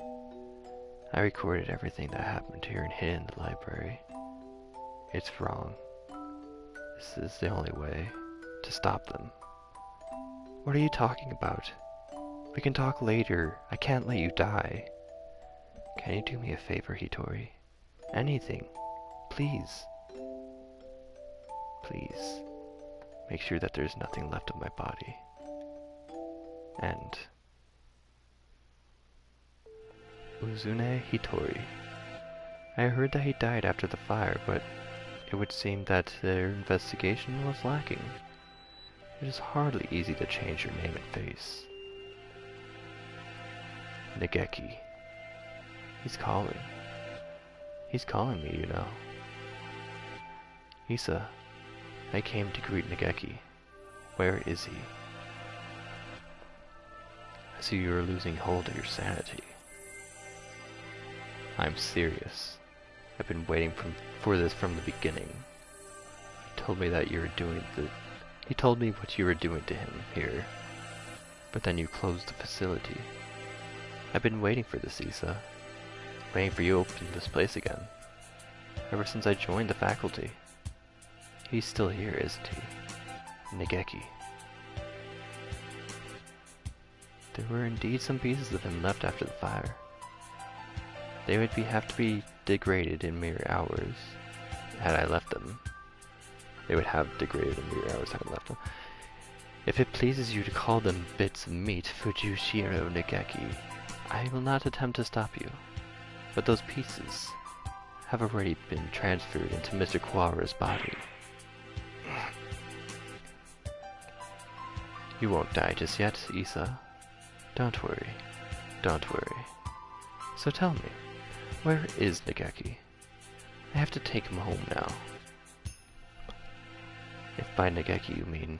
I recorded everything that happened here and hid it in the library. It's wrong. This is the only way to stop them. What are you talking about? We can talk later. I can't let you die. Can you do me a favor, Hitori? Anything. Please. Please. Make sure that there's nothing left of my body. And Uzune Hitori. I heard that he died after the fire, but it would seem that their investigation was lacking. It is hardly easy to change your name and face. Nageki. He's calling. He's calling me, you know. Isa, I came to greet Nageki. Where is he? I see you are losing hold of your sanity. I'm serious. I've been waiting for this from the beginning. He told me that He told me what you were doing to him here. But then you closed the facility. I've been waiting for this, Isa. Waiting for you to open this place again. Ever since I joined the faculty. He's still here, isn't he? Nageki. There were indeed some pieces of him left after the fire. They would have to be degraded in mere hours, had I left them. They would have degraded in mere hours had I left them. If it pleases you to call them bits of meat, Fujushiro Nageki, I will not attempt to stop you. But those pieces have already been transferred into Mr. Kuwara's body. You won't die just yet, Isa. Don't worry. Don't worry. So tell me, where is Nageki? I have to take him home now. If by Nageki you mean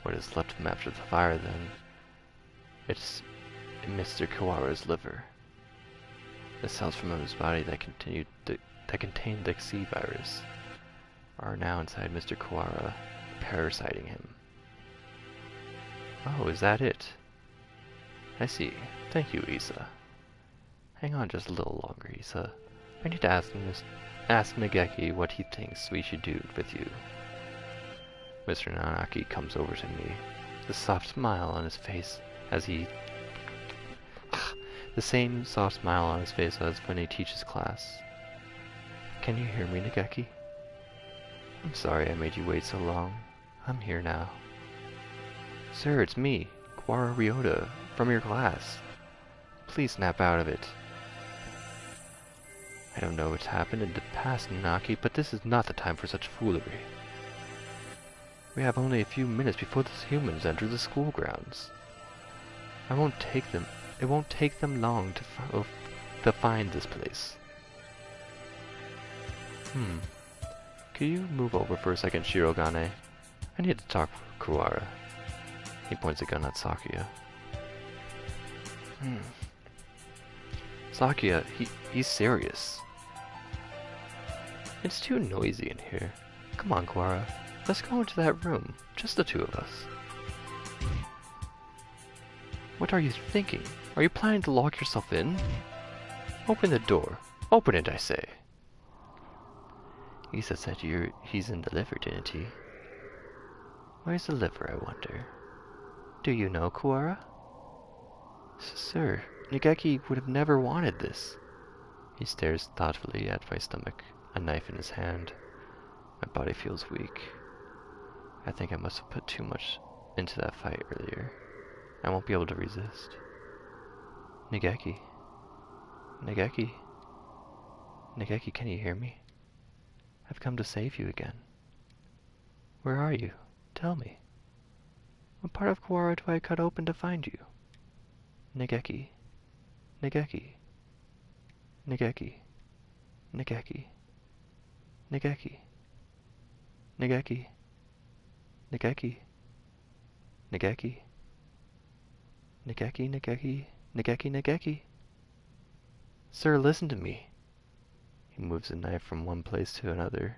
what is left of him after the fire, then it's in Mr. Kuwara's liver. The cells from his body that contained the C virus are now inside Mr. Kuwara, parasiting him. Oh, is that it? I see. Thank you, Isa. Hang on just a little longer, Isa. I need to ask Nageki what he thinks we should do with you. Mr. Nanaki comes over to me, the soft smile on his face as he... the same soft smile on his face as when he teaches class. Can you hear me, Nageki? I'm sorry I made you wait so long. I'm here now. Sir, it's me, Kuwara Ryota, from your class. Please snap out of it. I don't know what's happened in the past, Nanaki, but this is not the time for such foolery. We have only a few minutes before the humans enter the school grounds. It won't take them long to find this place. Could you move over for a second, Shirogane? I need to talk with Kuwara. He points a gun at Sakuya. Sakuya, he's serious. It's too noisy in here. Come on, Kuwara. Let's go into that room. Just the two of us. What are you thinking? Are you planning to lock yourself in? Open the door. Open it, I say. Issa said he's in the liver, didn't he? Where's the liver, I wonder? Do you know, Kuara? Sir, Nageki would have never wanted this. He stares thoughtfully at my stomach, a knife in his hand. My body feels weak. I think I must have put too much into that fight earlier. I won't be able to resist. Nageki. Nageki. Nageki, can you hear me? I've come to save you again. Where are you? Tell me. What part of Kuara do I cut open to find you? Nageki. Nageki. Nageki. Nageki. Nageki. Nageki. Nageki. Nageki. Nageki. Nageki. Nageki. Nageki. Sir, listen to me. He moves the knife from one place to another,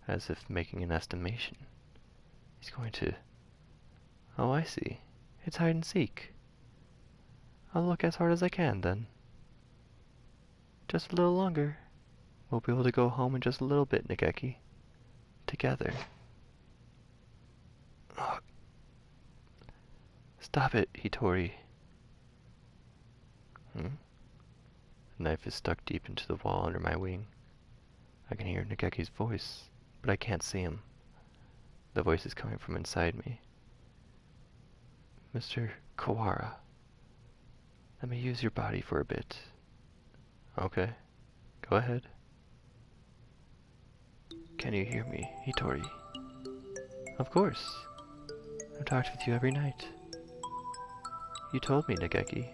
as if making an estimation. He's going to... Oh, I see. It's hide and seek. I'll look as hard as I can, then. Just a little longer. We'll be able to go home in just a little bit, Nageki. Together. Ugh. Stop it, Hitori. The knife is stuck deep into the wall under my wing. I can hear Nageki's voice, but I can't see him. The voice is coming from inside me. Mr. Kawara, let me use your body for a bit. Okay, go ahead. Can you hear me, Hitori? Of course. I've talked with you every night. You told me, Nageki.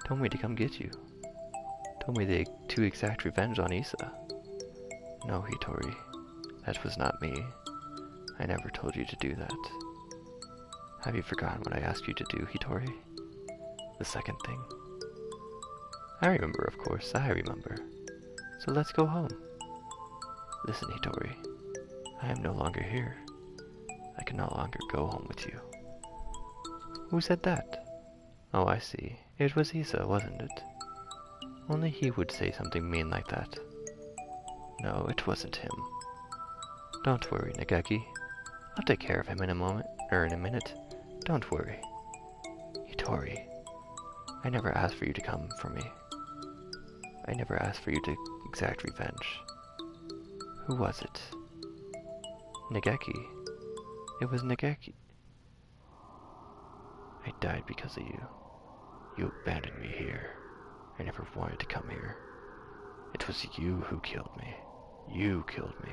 Told me to come get you. Told me to exact revenge on Issa. No, Hitori. That was not me. I never told you to do that. Have you forgotten what I asked you to do, Hitori? The second thing? I remember, of course. I remember. So let's go home. Listen, Hitori. I am no longer here. I can no longer go home with you. Who said that? Oh, I see. It was Issa, wasn't it? Only he would say something mean like that. No, it wasn't him. Don't worry, Nageki. I'll take care of him in a moment, or in a minute. Don't worry. Hitori, I never asked for you to come for me. I never asked for you to exact revenge. Who was it? Nageki. It was Nageki. I died because of you. You abandoned me here. I never wanted to come here. It was you who killed me. You killed me.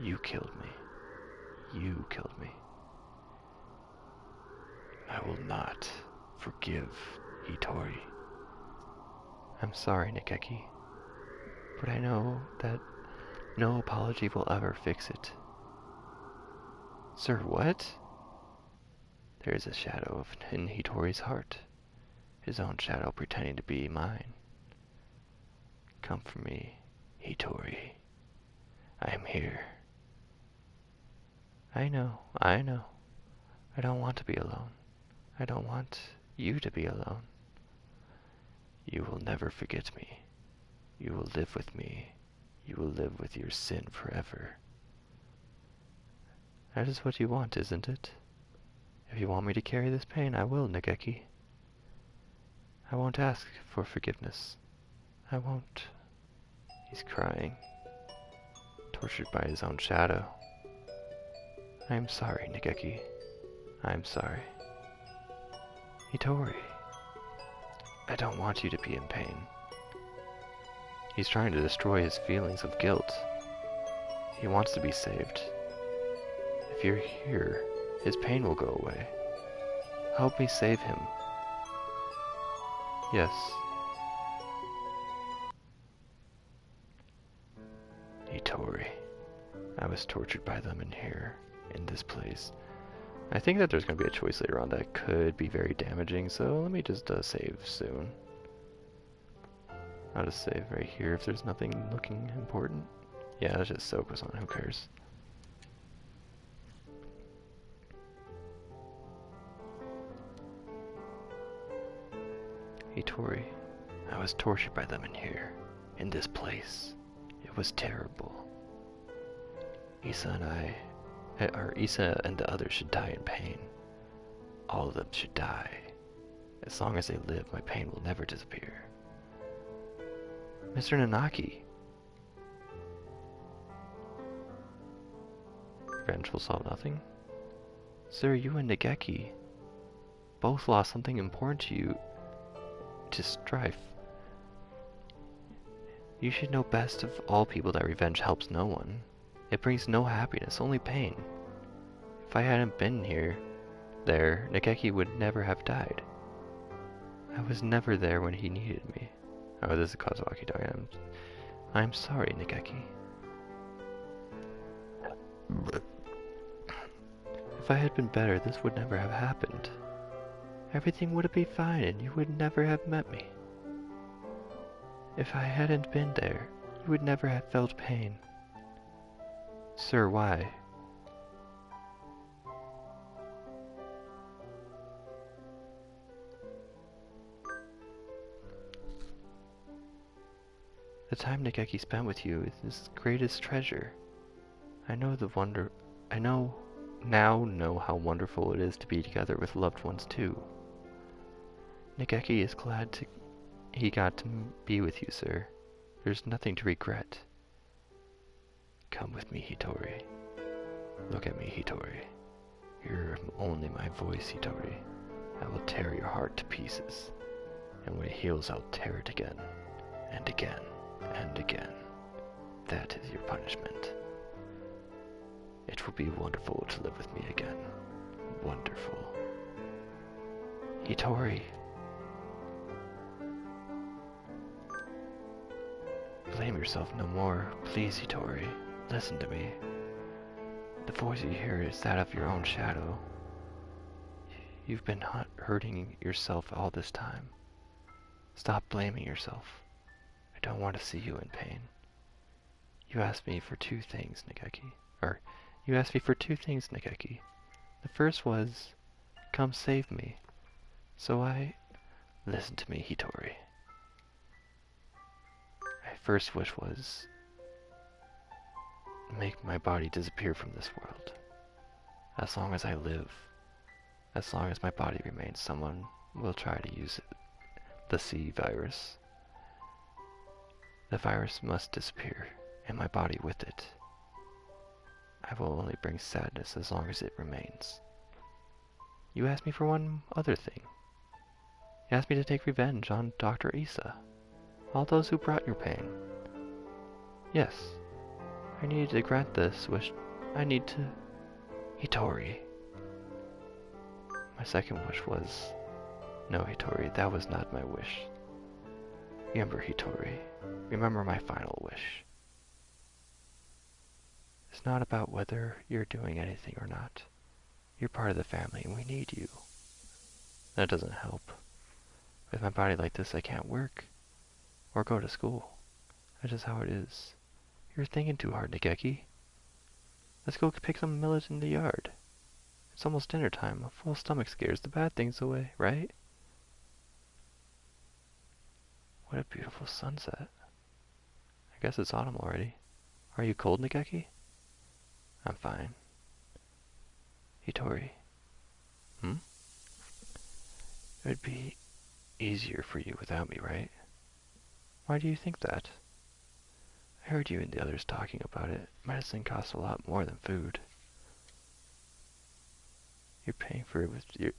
You killed me. You killed me. I will not forgive Hitori. I'm sorry, Nageki, but I know that no apology will ever fix it. Sir, what? There is a shadow in Hitori's heart, his own shadow pretending to be mine. Come for me, Hitori. I am here. I know. I don't want to be alone. I don't want you to be alone. You will never forget me. You will live with me. You will live with your sin forever. That is what you want, isn't it? If you want me to carry this pain, I will, Nageki. I won't ask for forgiveness. I won't. He's crying, tortured by his own shadow. I am sorry, Nageki. I am sorry. Hitori, I don't want you to be in pain. He's trying to destroy his feelings of guilt. He wants to be saved. If you're here, his pain will go away. Help me save him. Yes. Hitori, I was tortured by them in here, in this place. I think that there's going to be a choice later on that could be very damaging, so let me just save soon. I'll just save right here if there's nothing looking important. Yeah, let's just focus on, who cares. Hitori, I was tortured by them in here, in this place. It was terrible. Issa and I, or Issa and the others should die in pain. All of them should die. As long as they live, my pain will never disappear. Mr. Nanaki, revenge will solve nothing? Sir, you and Nageki both lost something important to you to strife. You should know best of all people that revenge helps no one. It brings no happiness, only pain. If I hadn't been there, Nageki would never have died. I was never there when he needed me. Oh, this is Kazaki talking. I'm sorry, Nageki. If I had been better, this would never have happened. Everything would have been fine and you would never have met me. If I hadn't been there, you would never have felt pain. Sir, why? The time Nageki spent with you is his greatest treasure. I know now how wonderful it is to be together with loved ones too. Nageki is glad he got to be with you, sir. There's nothing to regret. Come with me, Hitori. Look at me, Hitori. You're only my voice, Hitori. I will tear your heart to pieces. And when it heals, I'll tear it again, and again, and again. That is your punishment. It will be wonderful to live with me again. Wonderful. Hitori. Blame yourself no more. Please, Hitori. Listen to me. The voice you hear is that of your own shadow. You've been hurting yourself all this time. Stop blaming yourself. I don't want to see you in pain. You asked me for two things, Nageki. You asked me for two things, Nageki. The first was, come save me. So listen to me, Hitori. My first wish was, make my body disappear from this world. As long as I live, as long as my body remains, someone will try to use it. The C virus. The virus must disappear, and my body with it. I will only bring sadness as long as it remains. You asked me for one other thing. You asked me to take revenge on Dr. Issa, all those who brought your pain. Yes, I needed to grant this wish. I need to... Hitori. My second wish was... No, Hitori, that was not my wish. Remember, Hitori. Remember my final wish. It's not about whether you're doing anything or not. You're part of the family and we need you. That doesn't help. With my body like this, I can't work or go to school. That's just how it is. You're thinking too hard, Nageki. Let's go pick some millet in the yard. It's almost dinner time. A full stomach scares the bad things away, right? What a beautiful sunset. I guess it's autumn already. Are you cold, Nageki? I'm fine. Hitori. Hmm? It would be easier for you without me, right? Why do you think that? I heard you and the others talking about it. Medicine costs a lot more than food. You're paying for it with your...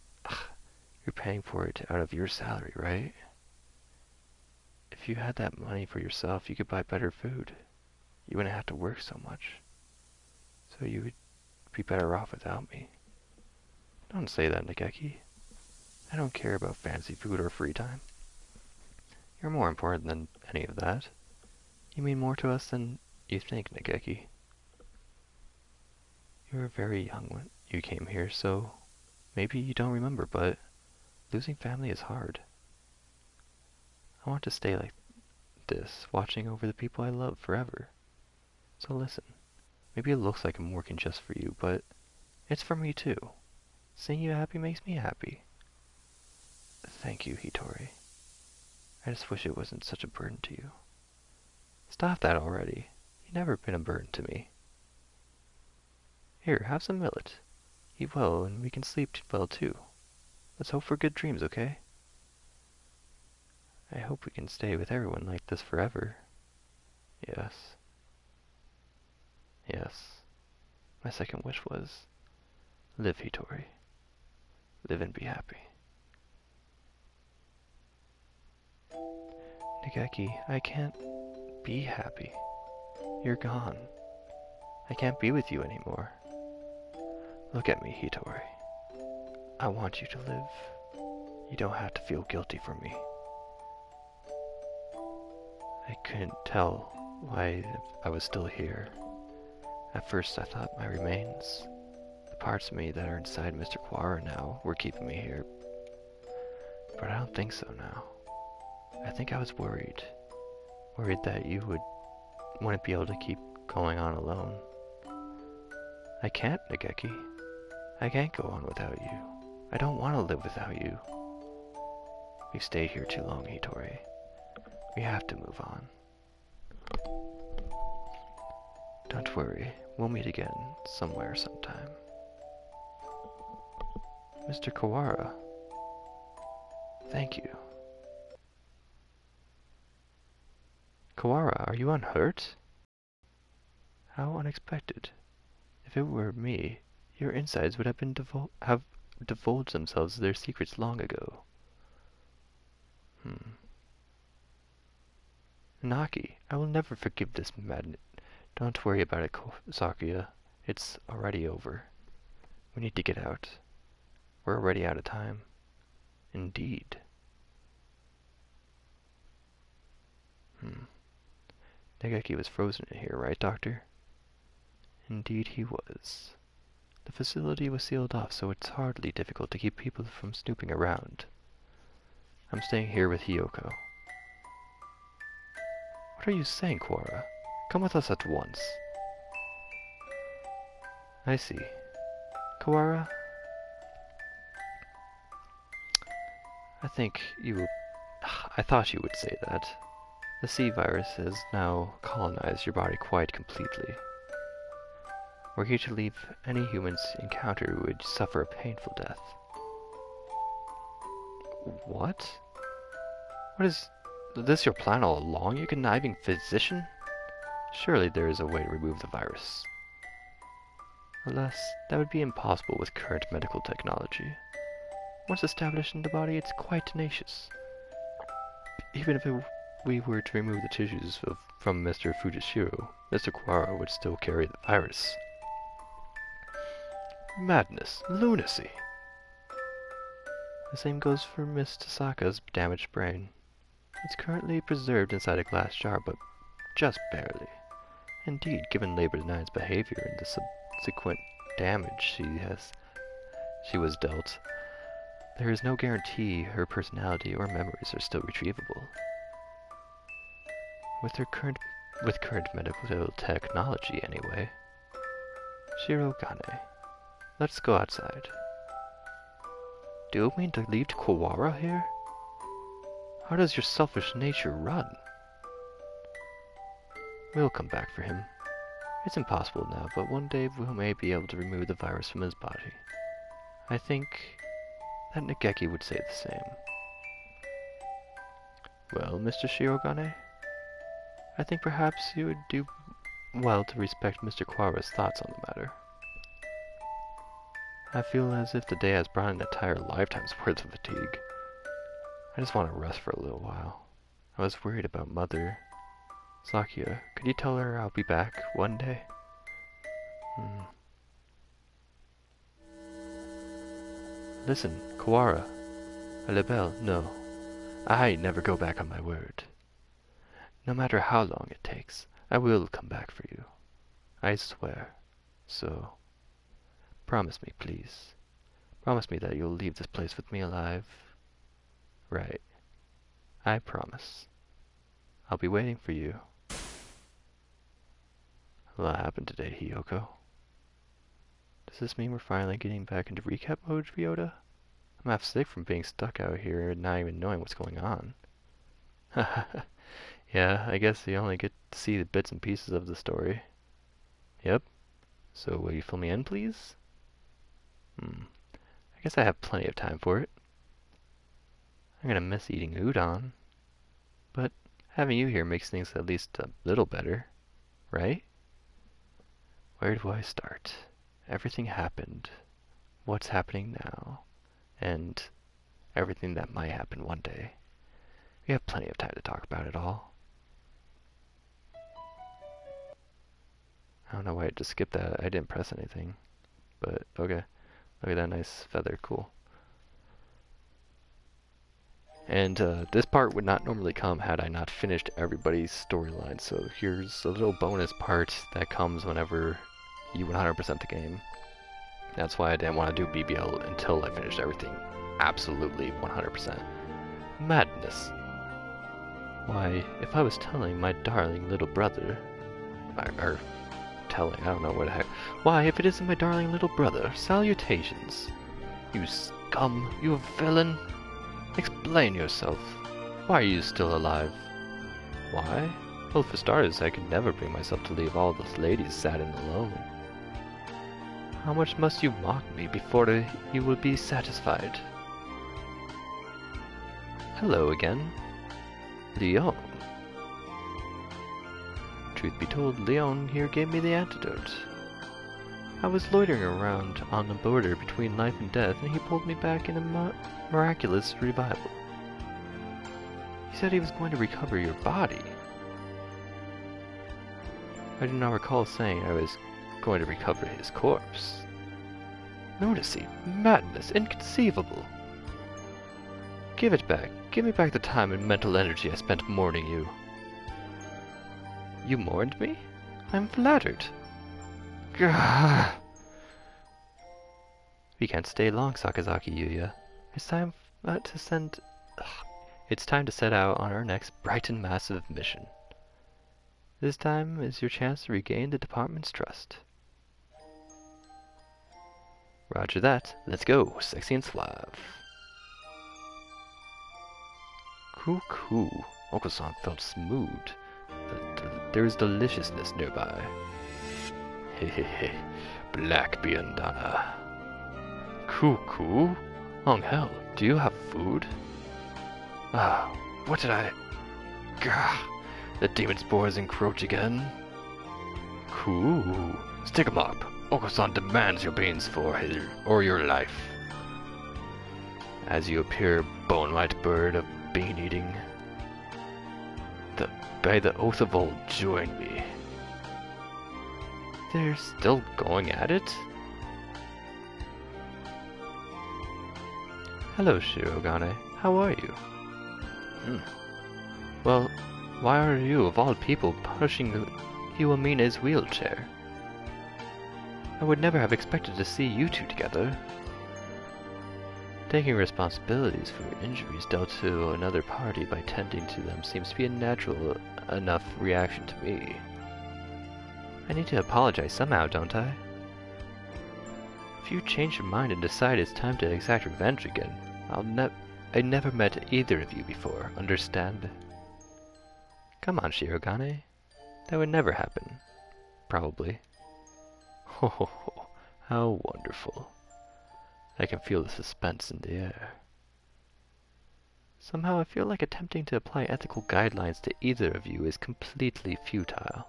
You're paying for it out of your salary, right? If you had that money for yourself, you could buy better food. You wouldn't have to work so much. So you would be better off without me. Don't say that, Nageki. I don't care about fancy food or free time. You're more important than any of that. You mean more to us than you think, Nageki. You were very young when you came here, so maybe you don't remember, but losing family is hard. I want to stay like this, watching over the people I love forever. So listen, maybe it looks like I'm working just for you, but it's for me too. Seeing you happy makes me happy. Thank you, Hitori. I just wish it wasn't such a burden to you. Stop that already. You've never been a burden to me. Here, have some millet. Eat well, and we can sleep well too. Let's hope for good dreams, okay? I hope we can stay with everyone like this forever. Yes, yes. My second wish was, live, Hitori. Live and be happy. Nageki, I can't be happy. You're gone. I can't be with you anymore. Look at me, Hitori. I want you to live. You don't have to feel guilty for me. I couldn't tell why I was still here. At first I thought my remains, the parts of me that are inside Mr. Quara now, were keeping me here. But I don't think so now. I think I was worried. Worried that you wouldn't be able to keep going on alone. I can't, Nageki. I can't go on without you. I don't want to live without you. We've stayed here too long, Hitori. We have to move on. Don't worry, we'll meet again somewhere sometime. Mr. Kawara, thank you. Kawara, are you unhurt? How unexpected. If it were me, your insides would have divulged themselves their secrets long ago. Naki, I will never forgive this madness. Don't worry about it, Sakuya. It's already over. We need to get out. We're already out of time. Indeed. Nageki was frozen in here, right, Doctor? Indeed he was. The facility was sealed off, so it's hardly difficult to keep people from snooping around. I'm staying here with Hiyoko. What are you saying, Quora? Come with us at once. I see. Kawara? I thought you would say that. The sea virus has now colonized your body quite completely. We're here to leave any humans encounter who would suffer a painful death. What? What is this your plan all along, you conniving physician? Surely there is a way to remove the virus. Alas, that would be impossible with current medical technology. Once established in the body, it's quite tenacious. Even if we were to remove the tissues from Mr. Fujishiro, Mr. Quara would still carry the virus. Madness! Lunacy! The same goes for Miss Tasaka's damaged brain. It's currently preserved inside a glass jar, but just barely. Indeed, given Labor 9's behavior and the subsequent damage she was dealt, there is no guarantee her personality or memories are still retrievable. With current medical technology, anyway. Shirogane, let's go outside. Do you mean to leave Kawara here? How does your selfish nature run? We'll come back for him. It's impossible now, but one day we may be able to remove the virus from his body. I think that Nageki would say the same. Well, Mr. Shirogane, I think perhaps you would do well to respect Mr. Quara's thoughts on the matter. I feel as if the day has brought an entire lifetime's worth of fatigue. I just want to rest for a little while. I was worried about Mother. Sakuya, could you tell her I'll be back one day? Listen, Kawara. Alibel, no. I never go back on my word. No matter how long it takes, I will come back for you. I swear. So, promise me, please. Promise me that you'll leave this place with me alive. Right. I promise. I'll be waiting for you. A lot happened today, Hiyoko. Does this mean we're finally getting back into recap mode, Ryota? I'm half sick from being stuck out here and not even knowing what's going on. Yeah, I guess you only get to see the bits and pieces of the story. Yep. So will you fill me in, please? I guess I have plenty of time for it. I'm gonna miss eating udon, but having you here makes things at least a little better, right? Where do I start? Everything happened. What's happening now? And everything that might happen one day. We have plenty of time to talk about it all. I don't know why I just skipped that. I didn't press anything. But, okay. Look at that nice feather. Cool. And this part would not normally come had I not finished everybody's storyline. So here's a little bonus part that comes whenever you 100% the game. That's why I didn't want to do BBL until I finished everything. Absolutely 100%. Madness. Why, if I was telling my darling little brother, or telling, I don't know what the heck. Why, if it isn't my darling little brother, salutations. You scum, you villain. Explain yourself. Why are you still alive? Why? Well, for starters, I could never bring myself to leave all those ladies sad and alone. How much must you mock me before you will be satisfied? Hello again. Leon. Truth be told, Leon here gave me the antidote. I was loitering around on the border between life and death, and he pulled me back in a miraculous revival. He said he was going to recover your body. I do not recall saying I was going to recover his corpse. Lunacy, madness, inconceivable. Give it back. Give me back the time and mental energy I spent mourning you. You mourned me? I'm flattered. Gah. We can't stay long, Sakazaki Yuya. It's time to send... It's time to set out on our next bright and massive mission. This time is your chance to regain the department's trust. Roger that. Let's go, sexy and suave. Cool. Oko-san felt smooth. There's deliciousness nearby. Hehehe. Black Biandana. Cool. Hell, do you have food? What did I... Gah! The demon spores encroach again. Cool. Stick 'em up. Oko-san demands your beans or your life. As you appear, bone-white bird of bean-eating. By the oath of old, join me. They're still going at it? Hello, Shirogane. How are you? Well, why are you, of all people, pushing Iwamina's wheelchair? I would never have expected to see you two together. Taking responsibilities for injuries dealt to another party by tending to them seems to be a natural enough reaction to me. I need to apologize somehow, don't I? If you change your mind and decide it's time to exact revenge again, I never met either of you before, understand? Come on, Shirogane. That would never happen. Probably. Ho, how wonderful. I can feel the suspense in the air. Somehow I feel like attempting to apply ethical guidelines to either of you is completely futile.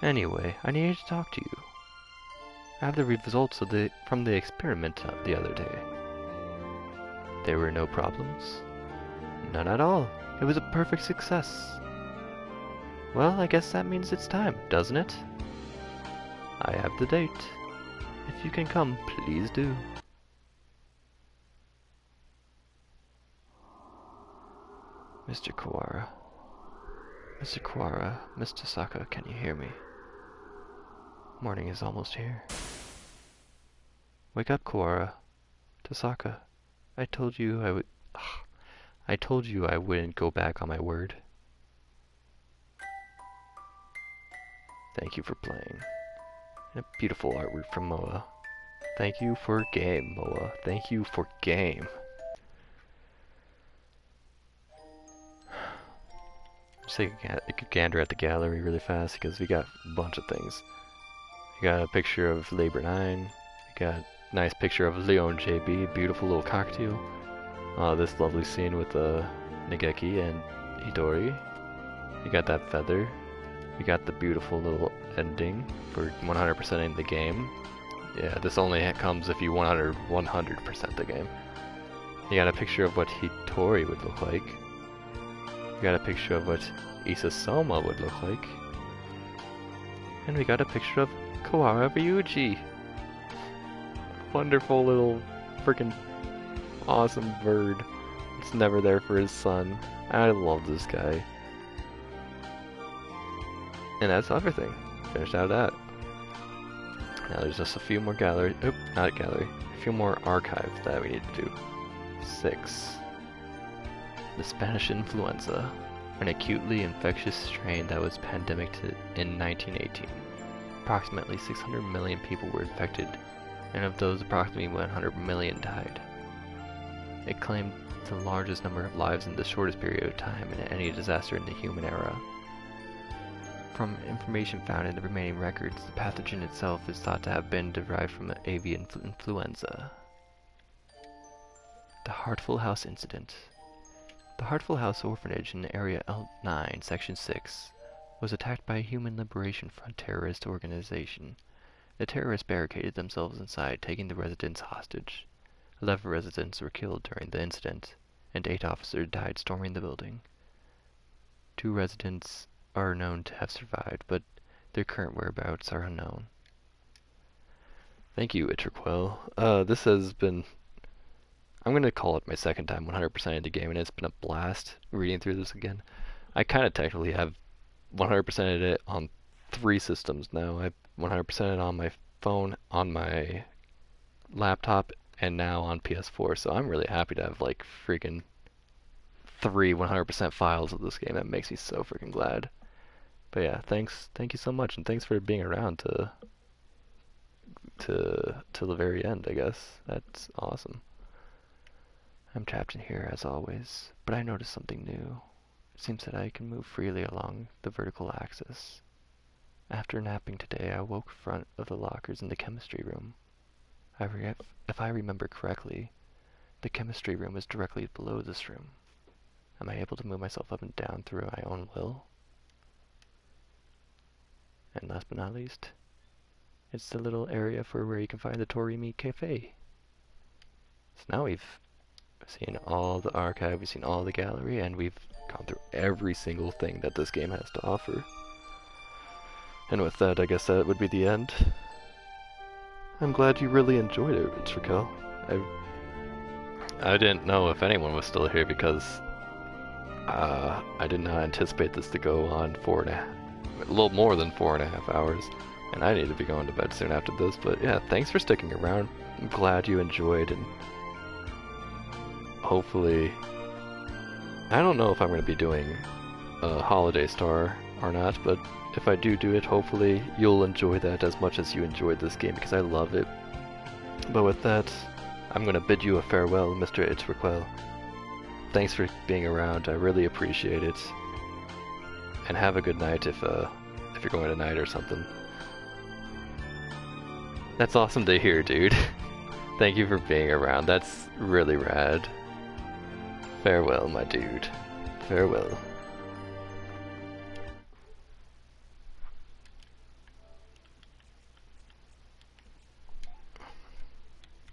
Anyway, I needed to talk to you. I have the results from the experiment the other day. There were no problems? None at all. It was a perfect success. Well, I guess that means it's time, doesn't it? I have the date. If you can come, please do. Mr. Kawara. Mr. Kawara, Miss Tasaka, can you hear me? Morning is almost here. Wake up, Kawara. Tasaka, I told you I wouldn't go back on my word. Thank you for playing. And a beautiful artwork from Moa. Thank you for game, Moa. Thank you for game. Just take a gander at the gallery really fast because we got a bunch of things. You got a picture of Labor 9. You got a nice picture of Leon JB, beautiful little cocktail. This lovely scene with Nageki and Hidori. You got that feather. You got the beautiful little ending for 100%ing the game. Yeah, this only comes if you 100% the game. You got a picture of what Hitori would look like. You got a picture of what Isasoma would look like. And we got a picture of Kawara Ryuji. Wonderful little freaking awesome bird. It's never there for his son. I love this guy. And that's everything. Finished out of that. Now there's just a few more gallery. Oop, not gallery. A few more archives that we need to do. 6. The Spanish influenza, an acutely infectious strain that was pandemic in 1918. Approximately 600 million people were infected, and of those, approximately 100 million died. It claimed the largest number of lives in the shortest period of time in any disaster in the human era. From information found in the remaining records, the pathogen itself is thought to have been derived from avian influenza. The Hatoful House Incident. The Hatoful House Orphanage in Area L9, Section 6, was attacked by a Human Liberation Front terrorist organization. The terrorists barricaded themselves inside, taking the residents hostage. 11 residents were killed during the incident, and 8 officers died storming the building. 2 residents are known to have survived, but their current whereabouts are unknown. Thank you, Itraquel. This has been... I'm going to call it my second time 100% of the game, and it's been a blast reading through this again. I kind of technically have 100%ed it on 3 systems now. I 100%ed it on my phone, on my laptop, and now on PS4, so I'm really happy to have like freaking 3 100% files of this game. That makes me so freaking glad. But yeah, thank you so much, and thanks for being around to the very end, I guess. That's awesome. I'm trapped in here as always, but I noticed something new. It seems that I can move freely along the vertical axis. After napping today, I woke in front of the lockers in the chemistry room. If I remember correctly, the chemistry room is directly below this room. Am I able to move myself up and down through my own will? And last but not least, it's the little area for where you can find the Torimi Cafe. So now we've seen all the archive, we've seen all the gallery, and we've gone through every single thing that this game has to offer. And with that, I guess that would be the end. I'm glad you really enjoyed it, Raquel. I didn't know if anyone was still here because I did not anticipate this to go on a little more than 4.5 hours, and I need to be going to bed soon after this. But yeah, thanks for sticking around. I'm glad you enjoyed, and hopefully, I don't know if I'm going to be doing a Holiday Star or not, but if I do it, hopefully you'll enjoy that as much as you enjoyed this game, because I love it. But with that, I'm going to bid you a farewell, Mr. Itzraquel. Thanks for being around, I really appreciate it. And have a good night if you're going tonight or something. That's awesome to hear, dude. Thank you for being around, that's really rad. Farewell, my dude. Farewell.